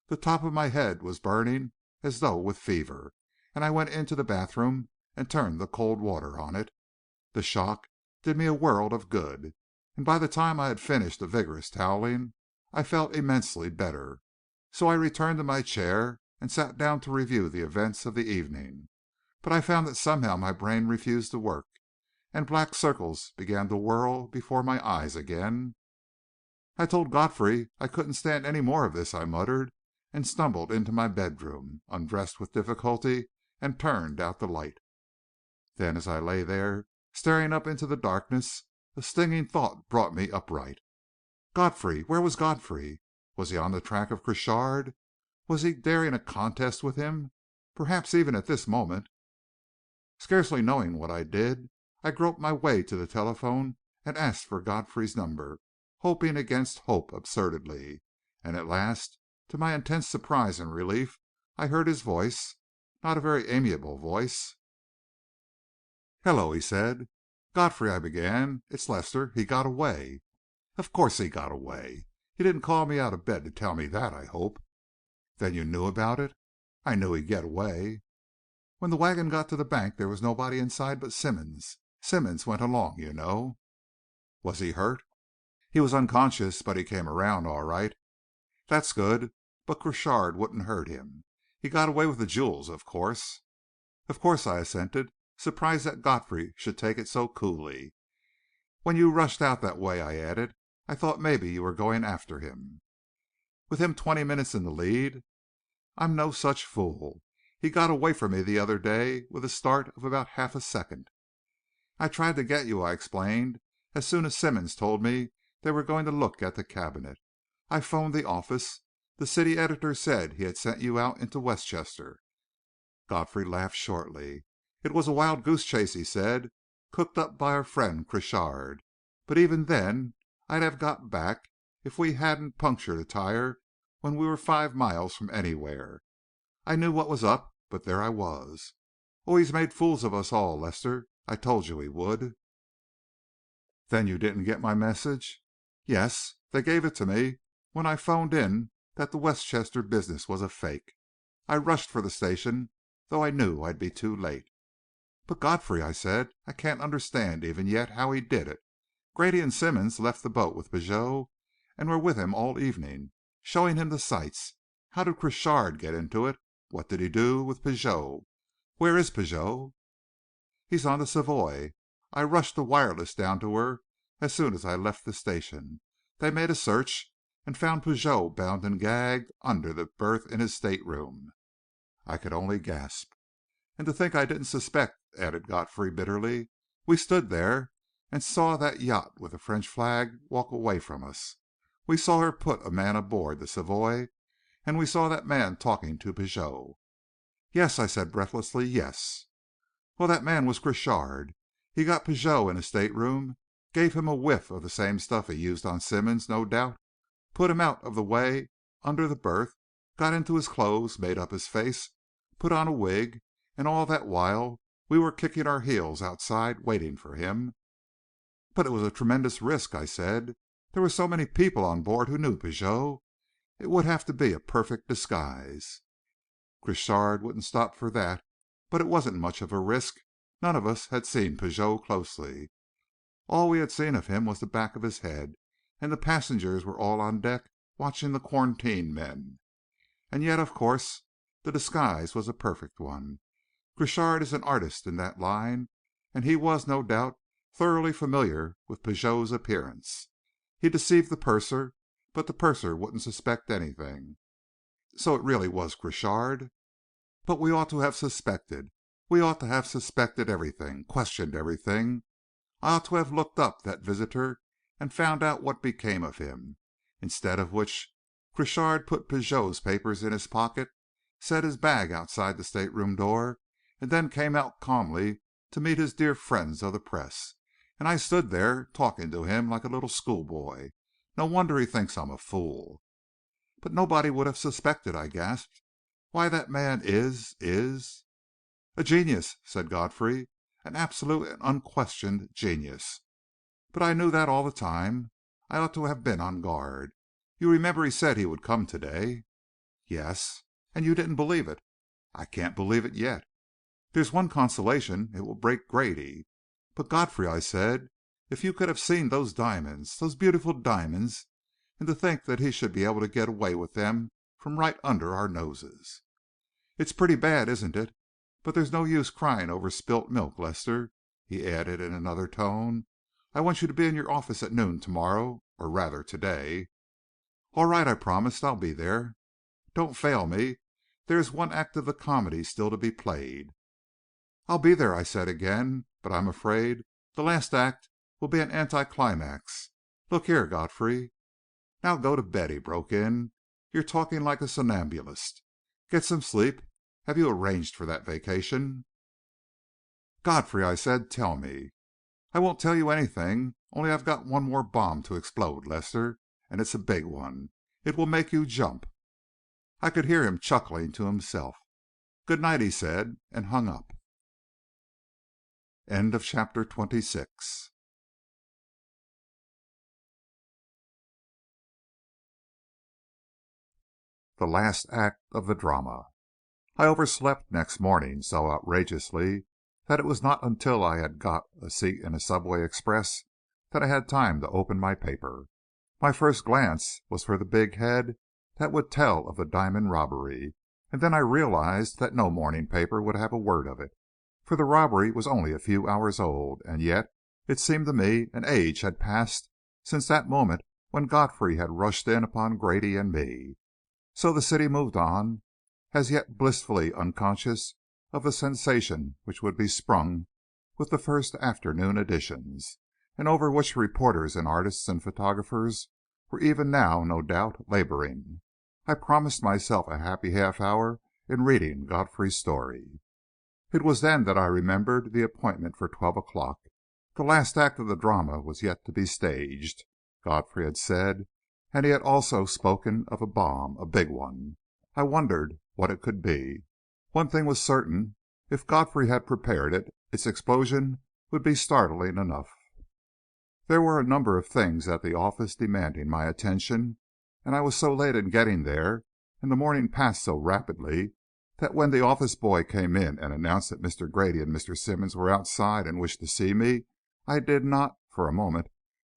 The top of my head was burning as though with fever, and I went into the bathroom and turned the cold water on it. The shock did me a world of good, and by the time I had finished a vigorous toweling, I felt immensely better. So I returned to my chair and sat down to review the events of the evening. But I found that somehow my brain refused to work, and black circles began to whirl before my eyes again. "I told Godfrey I couldn't stand any more of this," I muttered, and stumbled into my bedroom, undressed with difficulty, and turned out the light. Then, as I lay there, staring up into the darkness, a stinging thought brought me upright. Godfrey! Where was Godfrey? Was he on the track of Crochard? Was he daring a contest with him? Perhaps even at this moment. Scarcely knowing what I did, I groped my way to the telephone and asked for Godfrey's number, hoping against hope absurdly. And at last, to my intense surprise and relief, I heard his voice. Not a very amiable voice. "Hello," he said. "Godfrey," I began, "it's Lester. He got away." "Of course he got away. You didn't call me out of bed to tell me that, I hope." "Then you knew about it?" "I knew he'd get away. When the wagon got to the bank there was nobody inside but Simmonds. Simmonds went along, you know." "Was he hurt?" "He was unconscious, but he came around all right." "That's good. But Crochard wouldn't hurt him. He got away with the jewels, of course." "Of course," I assented, surprised that Godfrey should take it so coolly. "When you rushed out that way," I added, "I thought maybe you were going after him." "With him 20 minutes in the lead? I'm no such fool. He got away from me the other day with a start of about half a second." "I tried to get you," I explained, "as soon as Simmonds told me they were going to look at the cabinet. I phoned the office. The city editor said he had sent you out into Westchester." Godfrey laughed shortly. "It was a wild goose chase," he said, "cooked up by our friend Crochard. But even then I'd have got back if we hadn't punctured a tire when we were 5 miles from anywhere. I knew what was up, but there I was. Oh, he's made fools of us all, Lester. I told you he would." "Then you didn't get my message?" "Yes. They gave it to me when I phoned in that the Westchester business was a fake. I rushed for the station, though I knew I'd be too late." "But Godfrey," I said, "I can't understand even yet how he did it. Grady and Simmonds left the boat with Pigot and were with him all evening, showing him the sights. How did Crochard get into it? What did he do with Pigot? Where is Pigot?" "He's on the Savoy. I rushed the wireless down to her as soon as I left the station. They made a search and found Pigot bound and gagged under the berth in his stateroom." I could only gasp. "And to think I didn't suspect," added Godfrey bitterly. "We stood there and saw that yacht with the French flag walk away from us. We saw her put a man aboard the Savoy, and we saw that man talking to Pigot." "Yes," I said breathlessly, "yes." "Well, that man was Crochard. He got Pigot in his stateroom, gave him a whiff of the same stuff he used on Simmonds, no doubt, put him out of the way under the berth, got into his clothes, made up his face, put on a wig, and all that while we were kicking our heels outside waiting for him." "But it was a tremendous risk," I said. "There were so many people on board who knew Pigot. It would have to be a perfect disguise." "Crochard wouldn't stop for that, but it wasn't much of a risk. None of us had seen Pigot closely. All we had seen of him was the back of his head, and the passengers were all on deck watching the quarantine men. And yet, of course, the disguise was a perfect one. Crochard is an artist in that line, and he was, no doubt, thoroughly familiar with Pigot's appearance. He deceived the purser, but the purser wouldn't suspect anything. So it really was Crochard. But we ought to have suspected. We ought to have suspected everything, questioned everything. I ought to have looked up that visitor and found out what became of him. Instead of which, Crochard put Pigot's papers in his pocket, set his bag outside the stateroom door, and then came out calmly to meet his dear friends of the press. And I stood there talking to him like a little schoolboy. No wonder he thinks I'm a fool." "But nobody would have suspected," I gasped. "Why, that man is "A genius," said Godfrey. "An absolute and unquestioned genius. But I knew that all the time. I ought to have been on guard. You remember he said he would come to day?" "Yes." "And you didn't believe it." "I can't believe it yet." "There's one consolation. It will break Grady." "But, Godfrey," I said, "if you could have seen those diamonds, those beautiful diamonds, and to think that he should be able to get away with them from right under our noses!" "It's pretty bad, isn't it? But there's no use crying over spilt milk, Lester," he added in another tone. "I want you to be in your office at noon to morrow, or rather to day." "All right," I promised. "I'll be there. Don't fail me. There is one act of the comedy still to be played." "I'll be there," I said again, "but I'm afraid the last act will be an anticlimax. Look here, Godfrey." "Now go to bed," he broke in. "You're talking like a somnambulist. Get some sleep. Have you arranged for that vacation?" "Godfrey," I said, "tell me." "I won't tell you anything. Only I've got one more bomb to explode, Lester, and it's a big one. It will make you jump." I could hear him chuckling to himself. "Good night," he said, and hung up. End of chapter 26. The last act of the drama. I overslept next morning so outrageously that it was not until I had got a seat in a subway express that I had time to open my paper. My first glance was for the big head that would tell of the diamond robbery, and then I realized that no morning paper would have a word of it. For the robbery was only a few hours old, and yet it seemed to me an age had passed since that moment when Godfrey had rushed in upon Grady and me. So the city moved on, as yet blissfully unconscious of the sensation which would be sprung with the first afternoon editions, and over which reporters and artists and photographers were even now, no doubt, laboring. I promised myself a happy half hour in reading Godfrey's story. It was then that I remembered the appointment for 12 o'clock. The last act of the drama was yet to be staged, Godfrey had said, and he had also spoken of a bomb, a big one. I wondered what it could be. One thing was certain. If Godfrey had prepared it, its explosion would be startling enough. There were a number of things at the office demanding my attention, and I was so late in getting there, and the morning passed so rapidly, that when the office boy came in and announced that Mr. Grady and Mr. Simmonds were outside and wished to see me, I did not, for a moment,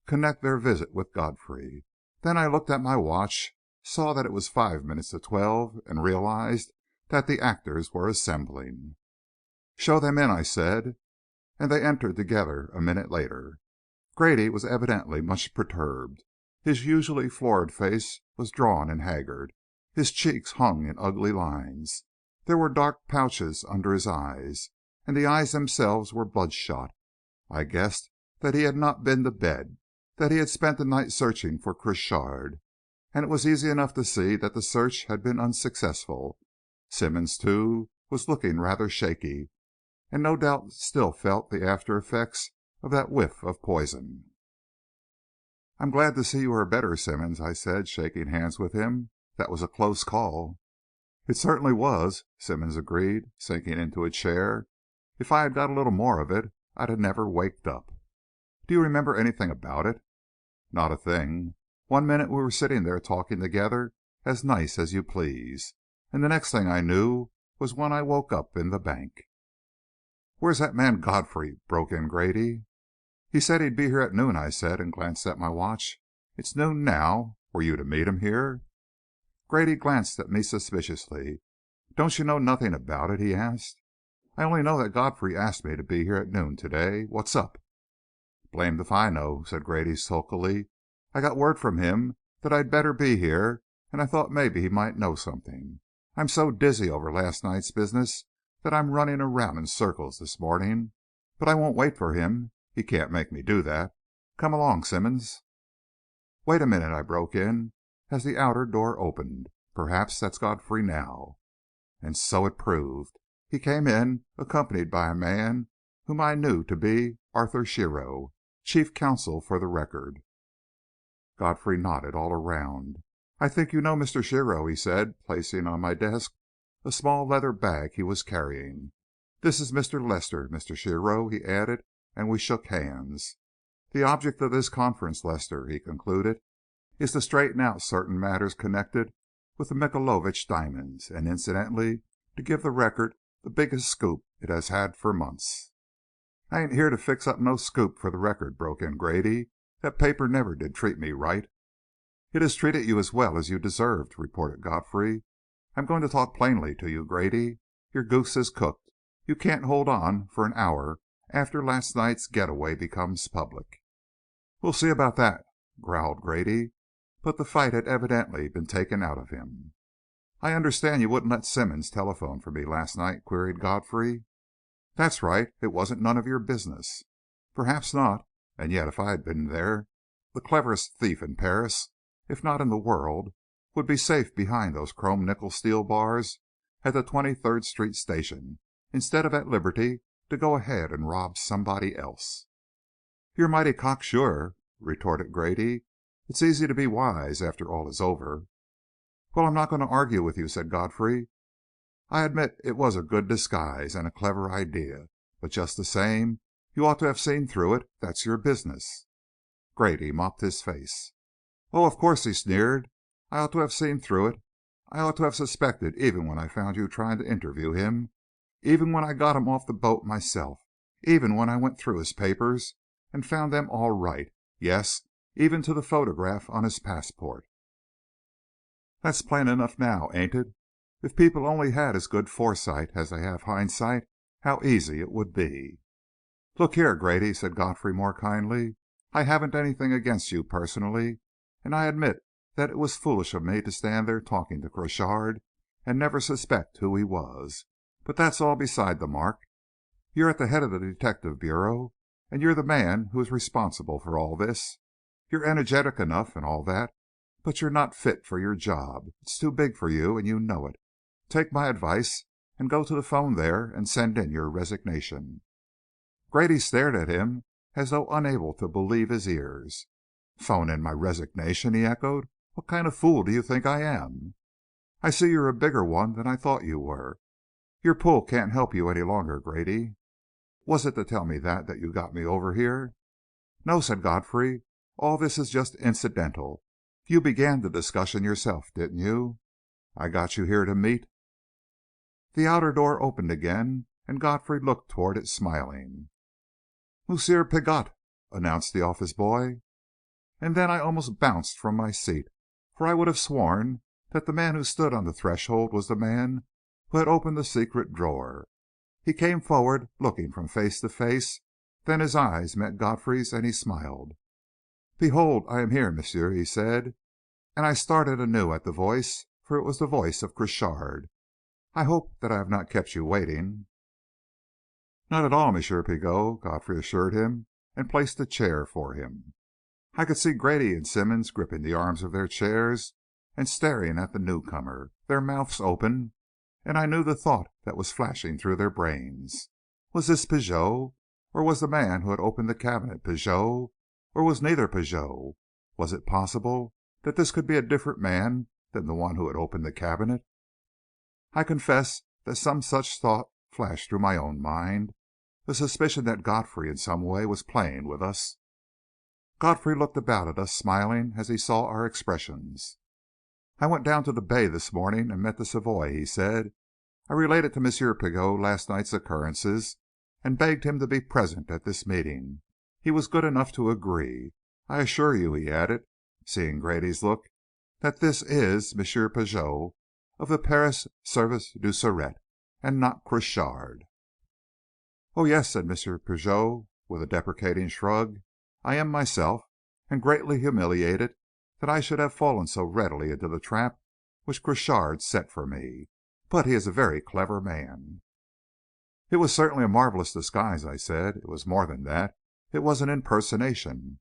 connect their visit with Godfrey. Then I looked at my watch, saw that it was 5 minutes to 12, and realized that the actors were assembling. "Show them in," I said, and they entered together a minute later. Grady was evidently much perturbed. His usually florid face was drawn and haggard. His cheeks hung in ugly lines. There were dark pouches under his eyes, and the eyes themselves were bloodshot. I guessed that he had not been to bed, that he had spent the night searching for Crochard, and it was easy enough to see that the search had been unsuccessful. Simmonds, too, was looking rather shaky, and no doubt still felt the after effects of that whiff of poison. "I'm glad to see you are better, Simmonds," I said, shaking hands with him. "That was a close call." "It certainly was," Simmonds agreed, sinking into a chair. "If I had got a little more of it, I'd have never waked up." "Do you remember anything about it?" "Not a thing. One minute we were sitting there talking together as nice as you please, and the next thing I knew was when I woke up in the bank." "Where's that man Godfrey?" broke in Grady. "He said he'd be here at noon," I said, and glanced at my watch. "It's noon now. Were you to meet him here?" Grady glanced at me suspiciously. "Don't you know nothing about it?" he asked. "I only know that Godfrey asked me to be here at noon to day. What's up?" "Blamed if I know," said Grady sulkily. "I got word from him that I'd better be here, and I thought maybe he might know something. I'm so dizzy over last night's business that I'm running around in circles this morning. But I won't wait for him. He can't make me do that. Come along, Simmonds." "Wait a minute," I broke in, as the outer door opened. "Perhaps that's Godfrey now." And so it proved. He came in, accompanied by a man whom I knew to be Arthur Shiro, chief counsel for the Record. Godfrey nodded all around. "I think you know Mr. Shiro," he said, placing on my desk a small leather bag he was carrying. "This is Mr. Lester, Mr. Shiro," he added, and we shook hands. "The object of this conference, Lester," he concluded, "is to straighten out certain matters connected with the Michaelovitch Diamonds, and incidentally to give the Record the biggest scoop it has had for months." "I ain't here to fix up no scoop for the Record," broke in Grady. "That paper never did treat me right." "It has treated you as well as you deserved," reported Godfrey. "I'm going to talk plainly to you, Grady. Your goose is cooked. You can't hold on for an hour after last night's getaway becomes public." "We'll see about that," growled Grady, but the fight had evidently been taken out of him. "I understand you wouldn't let Simmonds telephone for me last night?" queried Godfrey. "That's right. It wasn't none of your business." "Perhaps not. And yet if I had been there, the cleverest thief in Paris, if not in the world, would be safe behind those chrome nickel steel bars at the 23rd Street station, instead of at liberty to go ahead and rob somebody else." "You're mighty cocksure," retorted Grady. "It's easy to be wise after all is over." "Well, I'm not going to argue with you," said Godfrey. "I admit it was a good disguise, and a clever idea. But just the same, you ought to have seen through it. That's your business." Grady mopped his face. "Oh, of course," he sneered. "I ought to have seen through it. I ought to have suspected even when I found you trying to interview him, even when I got him off the boat myself, even when I went through his papers and found them all right, yes, even to the photograph on his passport. That's plain enough now, ain't it? If people only had as good foresight as they have hindsight, how easy it would be." "Look here, Grady," said Godfrey more kindly. "I haven't anything against you personally, and I admit that it was foolish of me to stand there talking to Crochard and never suspect who he was. But that's all beside the mark. You're at the head of the detective bureau, and you're the man who is responsible for all this. You're energetic enough and all that, but you're not fit for your job. It's too big for you, and you know it. Take my advice and go to the phone there and send in your resignation." Grady stared at him as though unable to believe his ears. "Phone in my resignation?" he echoed. "What kind of fool do you think I am?" "I see you're a bigger one than I thought you were. Your pull can't help you any longer, Grady. Was it to tell me that you got me over here?" "No," said Godfrey. "All this is just incidental. You began the discussion yourself, didn't you? I got you here to meet—" The outer door opened again, and Godfrey looked toward it, smiling. "Monsieur Pigot," announced the office boy. And then I almost bounced from my seat, for I would have sworn that the man who stood on the threshold was the man who had opened the secret drawer. He came forward, looking from face to face, then his eyes met Godfrey's, and he smiled. "Behold, I am here, monsieur," he said, and I started anew at the voice, for it was the voice of Crochard. "I hope that I have not kept you waiting." "Not at all, Monsieur Pigot," Godfrey assured him, and placed a chair for him. I could see Grady and Simmonds gripping the arms of their chairs and staring at the newcomer, their mouths open, and I knew the thought that was flashing through their brains. Was this Pigot? Or was the man who had opened the cabinet Pigot? Or was neither Pigot? Was it possible that this could be a different man than the one who had opened the cabinet? I confess that some such thought flashed through my own mind, a suspicion that Godfrey in some way was playing with us. Godfrey looked about at us, smiling as he saw our expressions. "I went down to the bay this morning and met the Savoy," he said. "I related to M. Pigot last night's occurrences, and begged him to be present at this meeting. He was good enough to agree. I assure you," he added, seeing Grady's look, "that this is M. Pigot of the Paris Service du Surete, and not Crochard." "Oh, yes," said M. Pigot, with a deprecating shrug. "I am myself, and greatly humiliated that I should have fallen so readily into the trap which Crochard set for me. But he is a very clever man." "It was certainly a marvelous disguise," I said. "It was more than that. It was an impersonation."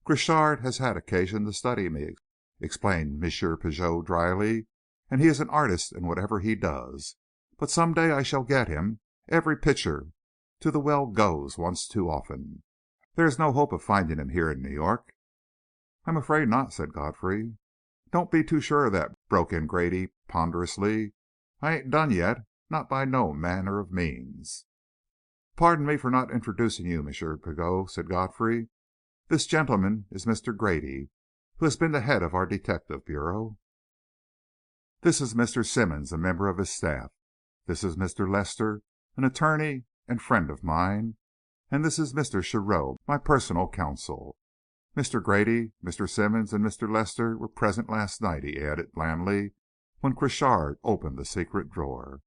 "Crochard has had occasion to study me," explained M. Pigot, dryly, "and he is an artist in whatever he does. But some day I shall get him. Every pitcher to the well goes once too often. There is no hope of finding him here in New York?" "I'm afraid not," said Godfrey. "Don't be too sure of that," broke in Grady, ponderously. "I ain't done yet, not by no manner of means." "Pardon me for not introducing you, M. Pigot," said Godfrey. "This gentleman is Mr. Grady, who has been the head of our detective bureau. This is Mr. Simmonds, a member of his staff. This is Mr. Lester, an attorney and friend of mine, and this is Mr. Shearrow, my personal counsel. Mr. Grady, Mr. Simmonds, and Mr. Lester were present last night," he added, blandly, "when Crochard opened the secret drawer."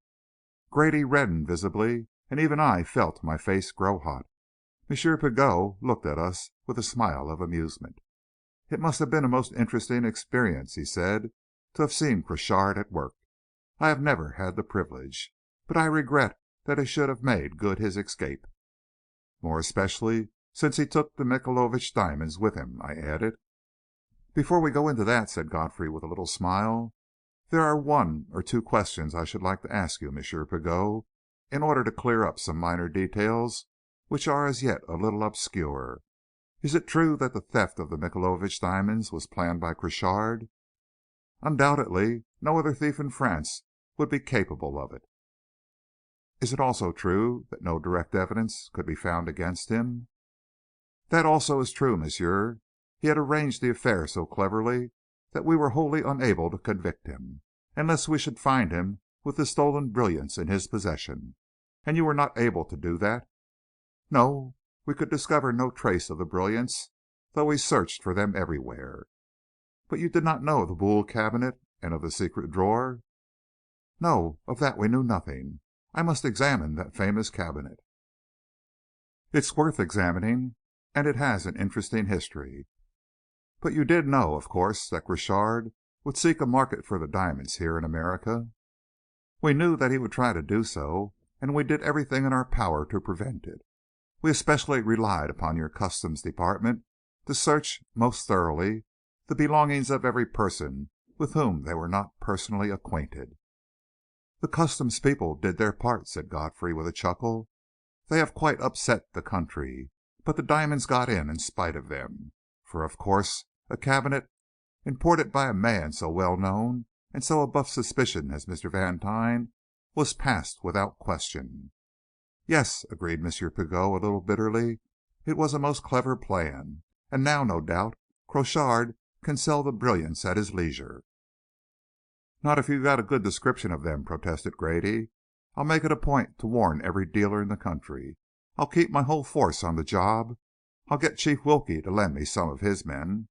Grady reddened visibly, and even I felt my face grow hot. M. Pigot looked at us with a smile of amusement. "It must have been a most interesting experience," he said, "to have seen Crochard at work. I have never had the privilege, but I regret that he should have made good his escape." "More especially since he took the Michaelovitch diamonds with him," I added. "Before we go into that," said Godfrey, with a little smile, "there are one or two questions I should like to ask you, M. Pigot, in order to clear up some minor details which are as yet a little obscure. Is it true that the theft of the Michaelovitch diamonds was planned by Crochard?" "Undoubtedly. No other thief in France would be capable of it." "Is it also true that no direct evidence could be found against him?" "That also is true, monsieur. He had arranged the affair so cleverly that we were wholly unable to convict him, unless we should find him with the stolen brilliants in his possession. And you were not able to do that?" "No. We could discover no trace of the brilliants, though we searched for them everywhere." "But you did not know of the Boule Cabinet and of the secret drawer?" "No, of that we knew nothing. I must examine that famous cabinet." "It's worth examining, and it has an interesting history. But you did know, of course, that Crochard would seek a market for the diamonds here in America?" "We knew that he would try to do so, and we did everything in our power to prevent it. We especially relied upon your customs department to search most thoroughly the belongings of every person with whom they were not personally acquainted." "The customs people did their part," said Godfrey, with a chuckle. "They have quite upset the country, but the diamonds got in spite of them. For, of course, a cabinet imported by a man so well known and so above suspicion as Mr. Vantine was passed without question." "Yes," agreed M. Pigot, a little bitterly, "it was a most clever plan. And now, no doubt, Crochard can sell the brilliants at his leisure." "Not if you've got a good description of them," protested Grady. "I'll make it a point to warn every dealer in the country. I'll keep my whole force on the job. I'll get Chief Wilkie to lend me some of his men."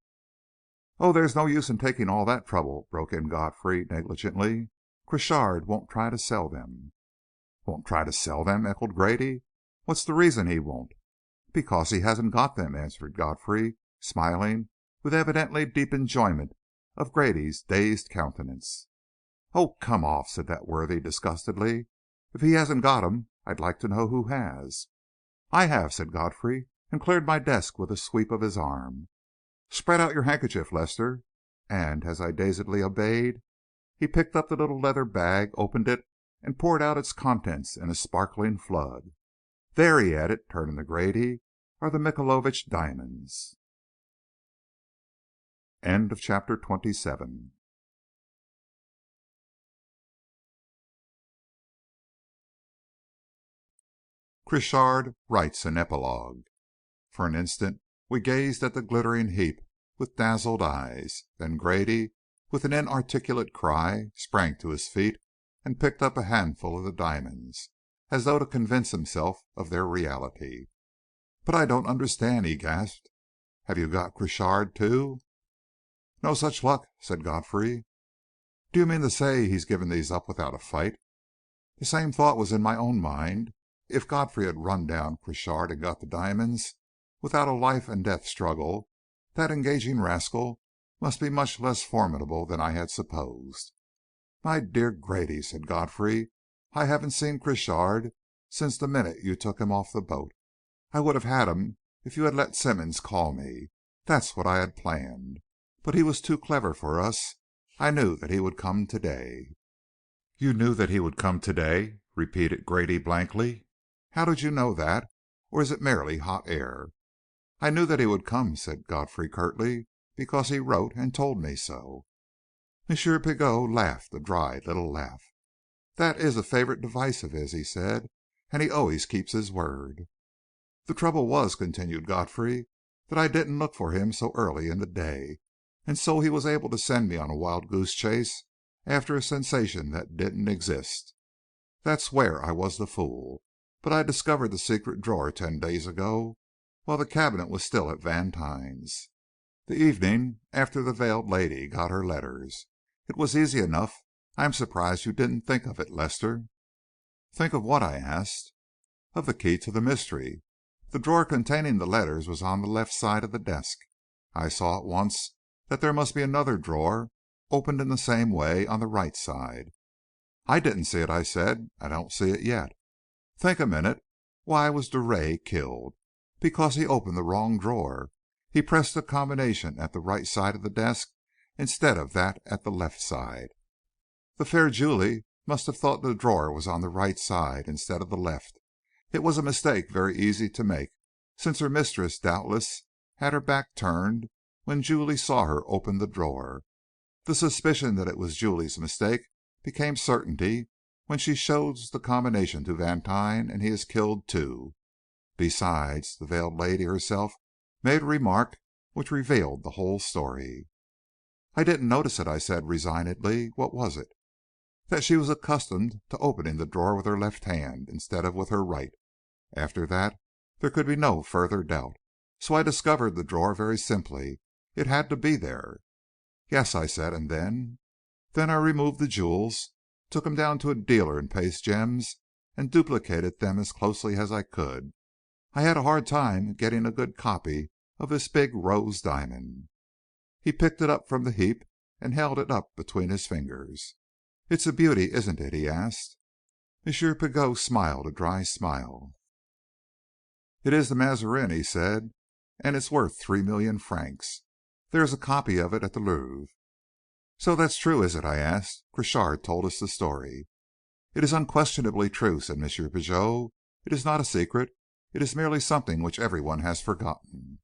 "Oh, there's no use in taking all that trouble," broke in Godfrey, negligently. "Crochard won't try to sell them." "Won't try to sell them?" echoed Grady. "What's the reason he won't?" "Because he hasn't got them," answered Godfrey, smiling with evidently deep enjoyment of Grady's dazed countenance. "Oh, come off," said that worthy, disgustedly. "If he hasn't got 'em, I'd like to know who has." "I have," said Godfrey, and cleared my desk with a sweep of his arm. "Spread out your handkerchief, Lester. and as I dazedly obeyed, he picked up the little leather bag, opened it, and poured out its contents in a sparkling flood. "There," he added, turning to Grady, "are the Michaelovitch diamonds." End of chapter 27. Crochard writes an epilogue. For an instant we gazed at the glittering heap with dazzled eyes. Then Grady, with an inarticulate cry, sprang to his feet and picked up a handful of the diamonds, as though to convince himself of their reality. "But I don't understand," he gasped. "Have you got Crochard, too?" "No such luck," said Godfrey. "Do you mean to say he's given these up without a fight?" The same thought was in my own mind. If Godfrey had run down Crochard and got the diamonds without a life and death struggle, that engaging rascal must be much less formidable than I had supposed. "My dear Grady," said Godfrey, "I haven't seen Crochard since the minute you took him off the boat. I would have had him if you had let Simmonds call me. That's what I had planned. But he was too clever for us. I knew that he would come today." "You knew that he would come today?" repeated Grady blankly. "How did you know that? Or is it merely hot air?" "I knew that he would come," said Godfrey curtly, "because he wrote and told me so." M. Pigot laughed a dry little laugh. "That is a favorite device of his," he said, "and he always keeps his word." "The trouble was," continued Godfrey, "that I didn't look for him so early in the day, and so he was able to send me on a wild goose chase after a sensation that didn't exist. That's where I was the fool. But I discovered the secret drawer 10 days ago, while the cabinet was still at Vantine's, the evening after the veiled lady got her letters. It was easy enough. I am surprised you didn't think of it, Lester." "Think of what?" I asked. "Of the key to the mystery. The drawer containing the letters was on the left side of the desk. I saw at once that there must be another drawer, opened in the same way, on the right side." "I didn't see it," I said. "I don't see it yet." "Think a minute. Why was Drouet killed? Because he opened the wrong drawer. He pressed the combination at the right side of the desk instead of that at the left side. The fair Julie must have thought the drawer was on the right side instead of the left. It was a mistake very easy to make, since her mistress doubtless had her back turned when Julie saw her open the drawer. The suspicion that it was Julie's mistake became certainty when she shows the combination to Vantine and he is killed too. Besides, the veiled lady herself made a remark which revealed the whole story." "I didn't notice it," I said resignedly. "What was it?" "That she was accustomed to opening the drawer with her left hand instead of with her right. After that there could be no further doubt. So I discovered the drawer very simply. It had to be there." "Yes," I said, "and then?" "Then I removed the jewels, took them down to a dealer in paste gems, and duplicated them as closely as I could. I had a hard time getting a good copy of this big rose diamond." He picked it up from the heap and held it up between his fingers. "It's a beauty, isn't it?" he asked. M. Pigot smiled a dry smile. "It is the Mazarin," he said, "and it's worth 3,000,000 francs. There is a copy of it at the Louvre." "So that's true, is it?" I asked. "Crochard told us the story." "It is unquestionably true," said M. Pigot. "It is not a secret. It is merely something which everyone has forgotten."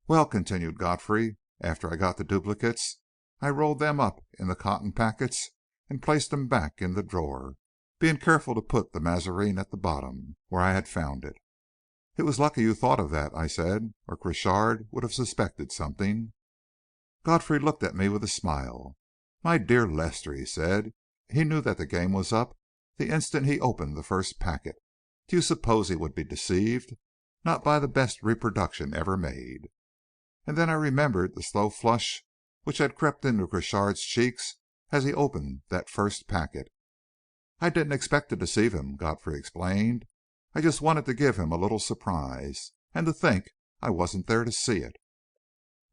"Well," continued Godfrey, "after I got the duplicates, I rolled them up in the cotton packets and placed them back in the drawer, being careful to put the Mazarin at the bottom, where I had found it." "It was lucky you thought of that," I said, "or Crochard would have suspected something." Godfrey looked at me with a smile. "My dear Lester," he said, "he knew that the game was up the instant he opened the first packet. Do you suppose he would be deceived? Not by the best reproduction ever made." And then I remembered the slow flush which had crept into Crochard's cheeks as he opened that first packet. "I didn't expect to deceive him," Godfrey explained. "I just wanted to give him a little surprise. And to think I wasn't there to see it."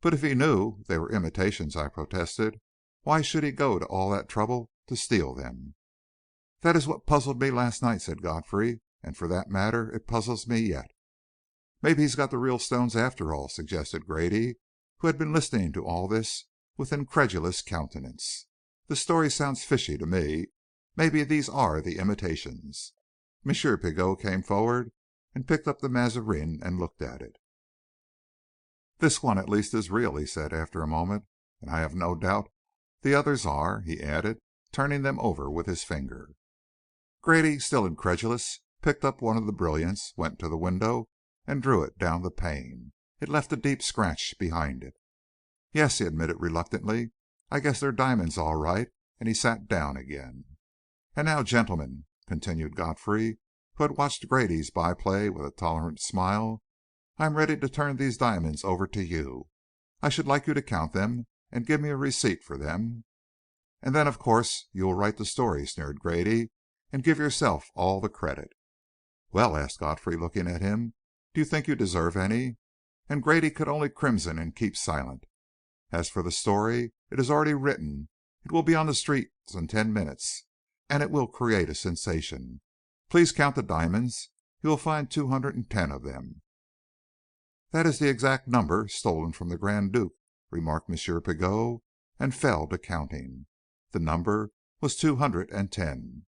"But if he knew they were imitations," I protested, "why should he go to all that trouble to steal them?" "That is what puzzled me last night," said Godfrey, "and for that matter it puzzles me yet." "Maybe he's got the real stones after all," suggested Grady, who had been listening to all this with incredulous countenance. "The story sounds fishy to me. Maybe these are the imitations." M. Pigot came forward and picked up the Mazarin and looked at it. "This one at least is real," he said after a moment. "And I have no doubt the others are," he added, turning them over with his finger. Grady, still incredulous, picked up one of the brilliants, went to the window, and drew it down the pane. It left a deep scratch behind it. "Yes," he admitted reluctantly, "I guess they're diamonds all right," and he sat down again. "And now, gentlemen," continued Godfrey, who had watched Grady's byplay with a tolerant smile, "I am ready to turn these diamonds over to you. I should like you to count them and give me a receipt for them." "And then, of course, you will write the story," sneered Grady, "and give yourself all the credit." "Well," asked Godfrey, looking at him, "do you think you deserve any?" And Grady could only crimson and keep silent. "As for the story, it is already written. It will be on the streets in 10 minutes, and it will create a sensation. Please count the diamonds. You will find 210 of them." "That is the exact number stolen from the Grand Duke," remarked M. Pigot, and fell to counting. The number was 210.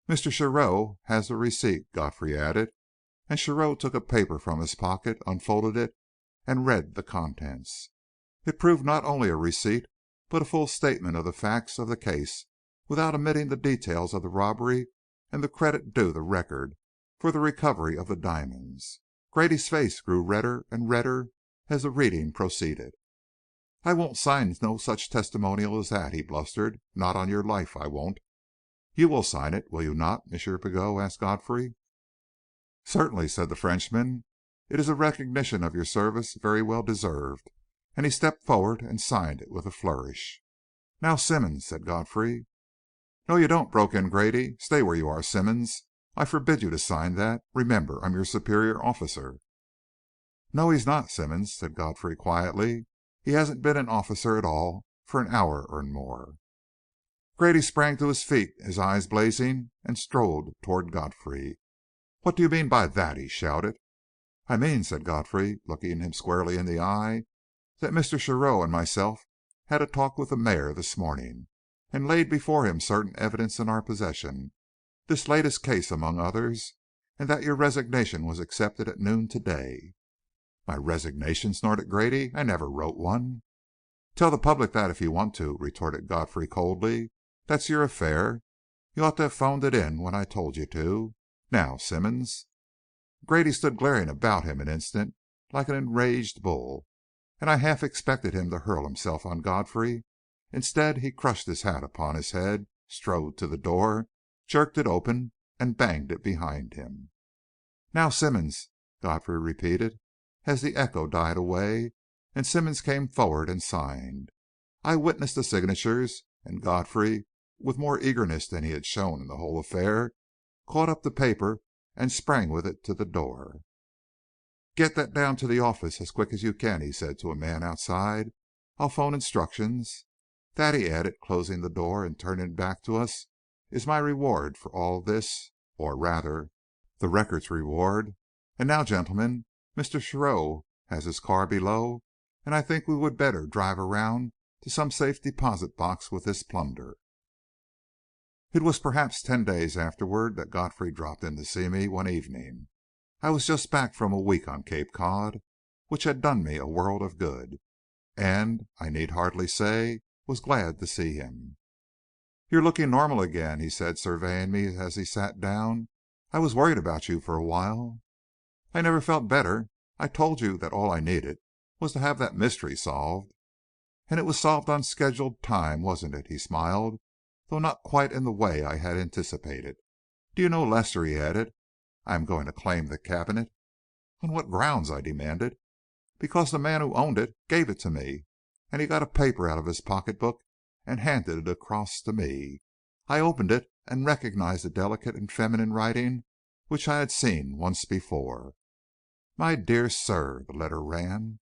"Mr. Shearrow has the receipt," Godfrey added, and Shearrow took a paper from his pocket, unfolded it, and read the contents. It proved not only a receipt, but a full statement of the facts of the case, without omitting the details of the robbery and the credit due the Record for the recovery of the diamonds. Grady's face grew redder and redder as the reading proceeded. "I won't sign no such testimonial as that," he blustered. "Not on your life, I won't." "You will sign it, will you not, M. Pigot?" asked Godfrey. "Certainly," said the Frenchman. "It is a recognition of your service very well deserved," and he stepped forward and signed it with a flourish. "Now, Simmonds," said Godfrey. "No, you don't," broke in Grady. "Stay where you are, Simmonds. I forbid you to sign that. Remember, I'm your superior officer." "No, he's not, Simmonds," said Godfrey quietly. "He hasn't been an officer at all for an hour or more." Grady sprang to his feet, his eyes blazing, and strode toward Godfrey. "What do you mean by that?" he shouted. "I mean," said Godfrey, looking him squarely in the eye, "that Mr. Shearrow and myself had a talk with the mayor this morning, and laid before him certain evidence in our possession, this latest case among others, and that your resignation was accepted at noon to day." "My resignation?" snorted Grady. "I never wrote one." "Tell the public that if you want to," retorted Godfrey coldly. "That's your affair. You ought to have phoned it in when I told you to. Now, Simmonds." Grady stood glaring about him an instant like an enraged bull, and I half expected him to hurl himself on Godfrey. Instead, he crushed his hat upon his head, strode to the door, jerked it open, and banged it behind him. "Now, Simmonds," Godfrey repeated, as the echo died away, and Simmonds came forward and signed. I witnessed the signatures, and Godfrey, with more eagerness than he had shown in the whole affair, caught up the paper and sprang with it to the door. "Get that down to the office as quick as you can," he said to a man outside. "I'll phone instructions. That," he added, closing the door and turning back to us, "is my reward for all this, or rather, the Record's reward. And now, gentlemen, Mr. Shearrow has his car below, and I think we would better drive around to some safe deposit box with this plunder." It was perhaps 10 days afterward that Godfrey dropped in to see me one evening. I was just back from a week on Cape Cod, which had done me a world of good, and, I need hardly say, was glad to see him. "You're looking normal again," he said, surveying me as he sat down. "I was worried about you for a while." "I never felt better. I told you that all I needed was to have that mystery solved." "And it was solved on scheduled time, wasn't it?" he smiled, though not quite in the way I had anticipated. "Do you know, Lester," he added, "I am going to claim the cabinet." "On what grounds?" I demanded. "Because the man who owned it gave it to me," and he got a paper out of his pocketbook and handed it across to me. I opened it and recognized the delicate and feminine writing which I had seen once before. "My dear sir," the letter ran,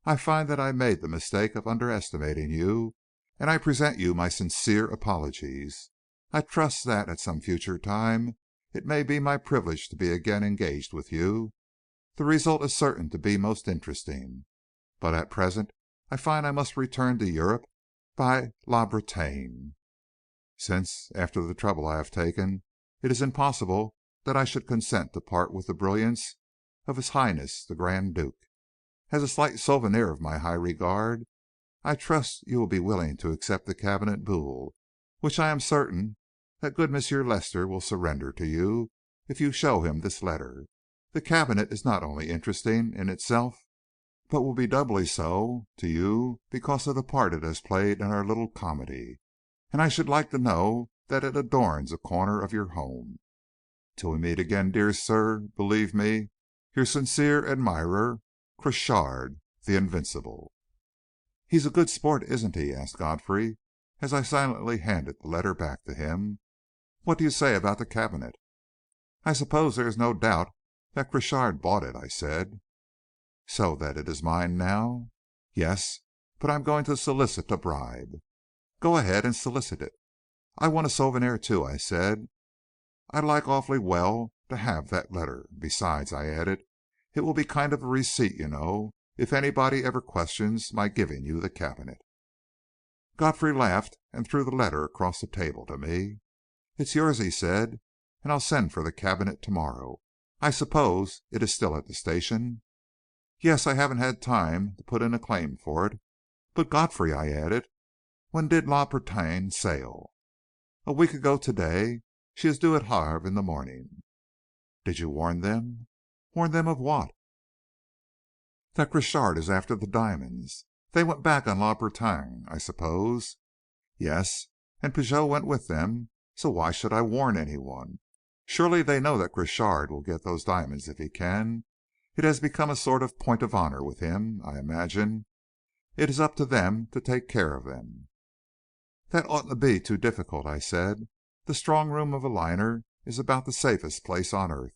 "I find that I made the mistake of underestimating you, and I present you my sincere apologies. I trust that at some future time it may be my privilege to be again engaged with you. The result is certain to be most interesting. But at present I find I must return to Europe by La Bretagne, since, after the trouble I have taken, it is impossible that I should consent to part with the brilliants of His Highness the Grand Duke. As a slight souvenir of my high regard, I trust you will be willing to accept the cabinet Boule, which I am certain that good Monsieur Lester will surrender to you if you show him this letter. The cabinet is not only interesting in itself, but will be doubly so to you because of the part it has played in our little comedy, and I should like to know that it adorns a corner of your home. Till we meet again, dear sir, believe me, your sincere admirer, Crochard, the Invincible. "He's a good sport, isn't he?" asked Godfrey, as I silently handed the letter back to him. "What do you say about the cabinet?" "I suppose there is no doubt that Crochard bought it," I said. "So that it is mine now?" "Yes, but I am going to solicit a bribe." "Go ahead and solicit it." "I want a souvenir, too," I said. "I'd like awfully well to have that letter. Besides," I added, "it will be kind of a receipt, you know, if anybody ever questions my giving you the cabinet." Godfrey laughed and threw the letter across the table to me. "It's yours," he said, "and I'll send for the cabinet to morrow. I suppose it is still at the station?" "Yes, I haven't had time to put in a claim for it. But, Godfrey," I added, "when did La Bretagne sail?" "A week ago to day. She is due at Havre in the morning." "Did you warn them?" "Warn them of what?" "That Crochard is after the diamonds. They went back on La Bretagne, I suppose?" "Yes, and Pigot went with them, so why should I warn anyone? Surely they know that Crochard will get those diamonds if he can. It has become a sort of point of honor with him, I imagine. It is up to them to take care of them." "That oughtn't to be too difficult," I said. "The strong room of a liner is about the safest place on earth."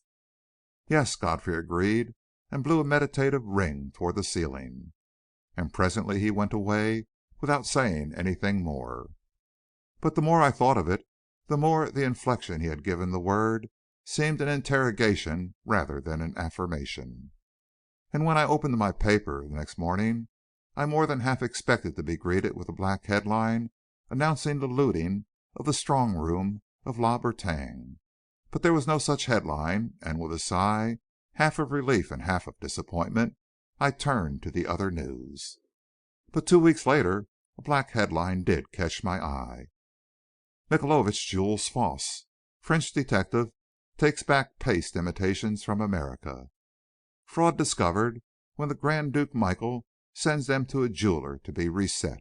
"Yes," Godfrey agreed, and blew a meditative ring toward the ceiling. And presently he went away without saying anything more. But the more I thought of it, the more the inflection he had given the word seemed an interrogation rather than an affirmation. And when I opened my paper the next morning, I more than half expected to be greeted with a black headline announcing the looting of the strong room of La Bretagne. But there was no such headline, and with a sigh, half of relief and half of disappointment, I turned to the other news. But 2 weeks later a black headline did catch my eye. "Michaelovitch Jewels False. French detective takes back paste imitations from America. Fraud discovered when the Grand Duke Michael sends them to a jeweler to be reset."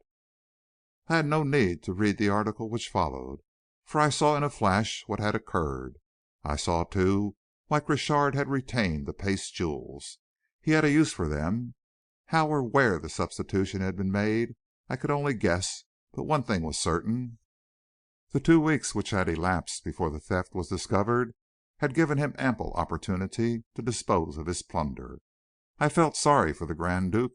I had no need to read the article which followed, for I saw in a flash what had occurred. I saw, too, why Crochard had retained the paste jewels. He had a use for them. How or where the substitution had been made I could only guess, but one thing was certain. The 2 weeks which had elapsed before the theft was discovered had given him ample opportunity to dispose of his plunder. I felt sorry for the Grand Duke,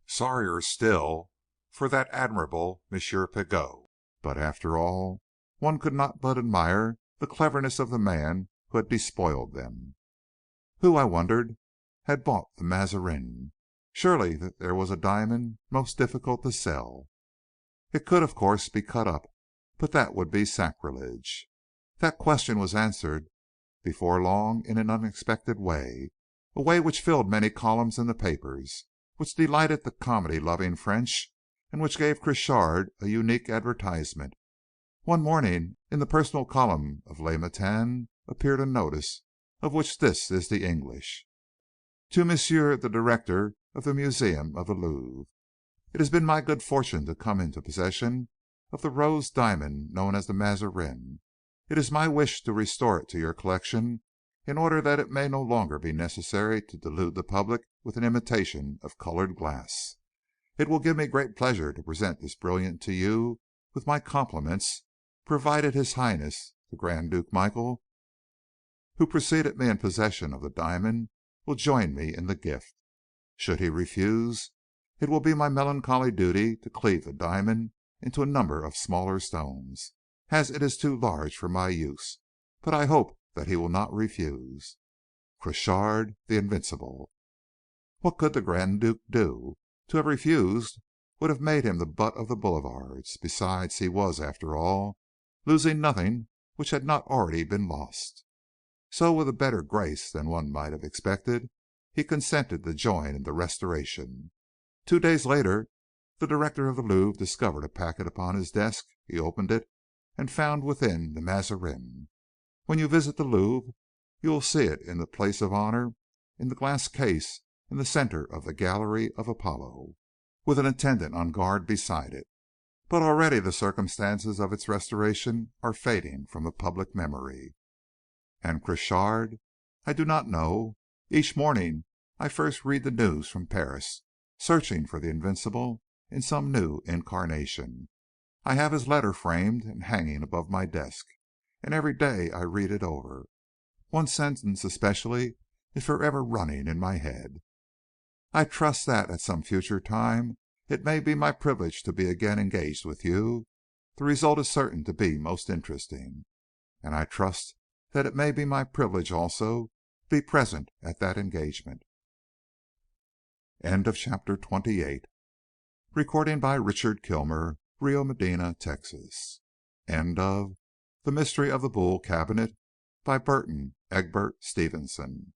sorrier still for that admirable Monsieur Pigot. But after all, one could not but admire the cleverness of the man who had despoiled them. Who, I wondered, had bought the Mazarin? Surely there was a diamond most difficult to sell. It could, of course, be cut up, but that would be sacrilege. That question was answered before long in an unexpected way, a way which filled many columns in the papers, which delighted the comedy-loving French, and which gave Crochard a unique advertisement. One morning, in the personal column of Le Matin, appeared a notice, of which this is the English: "To Monsieur the Director of the Museum of the Louvre. It has been my good fortune to come into possession of the rose diamond known as the Mazarin. It is my wish to restore it to your collection in order that it may no longer be necessary to delude the public with an imitation of colored glass. It will give me great pleasure to present this brilliant to you, with my compliments, provided His Highness the Grand Duke Michael, who preceded me in possession of the diamond, will join me in the gift. Should he refuse, it will be my melancholy duty to cleave the diamond into a number of smaller stones, as it is too large for my use, but I hope that he will not refuse. Crochard, the Invincible." What could the Grand Duke do? To have refused would have made him the butt of the boulevards. Besides, he was, after all, losing nothing which had not already been lost. So, with a better grace than one might have expected, he consented to join in the restoration. 2 days later, the director of the Louvre discovered a packet upon his desk. He opened it and found within the Mazarin. When you visit the Louvre, you will see it in the place of honor in the glass case in the center of the Gallery of Apollo, with an attendant on guard beside it. But already the circumstances of its restoration are fading from the public memory. And Crochard? I do not know. Each morning I first read the news from Paris, searching for the invincible in some new incarnation. I have his letter framed and hanging above my desk, and every day I read it over. One sentence especially is forever running in my head. I trust that at some future time it may be my privilege to be again engaged with you. The result is certain to be most interesting. And I trust that it may be my privilege also to be present at that engagement. End of chapter 28. Recording by Richard Kilmer, Rio Medina, Texas. End of The Mystery of the Boule Cabinet by Burton Egbert Stevenson.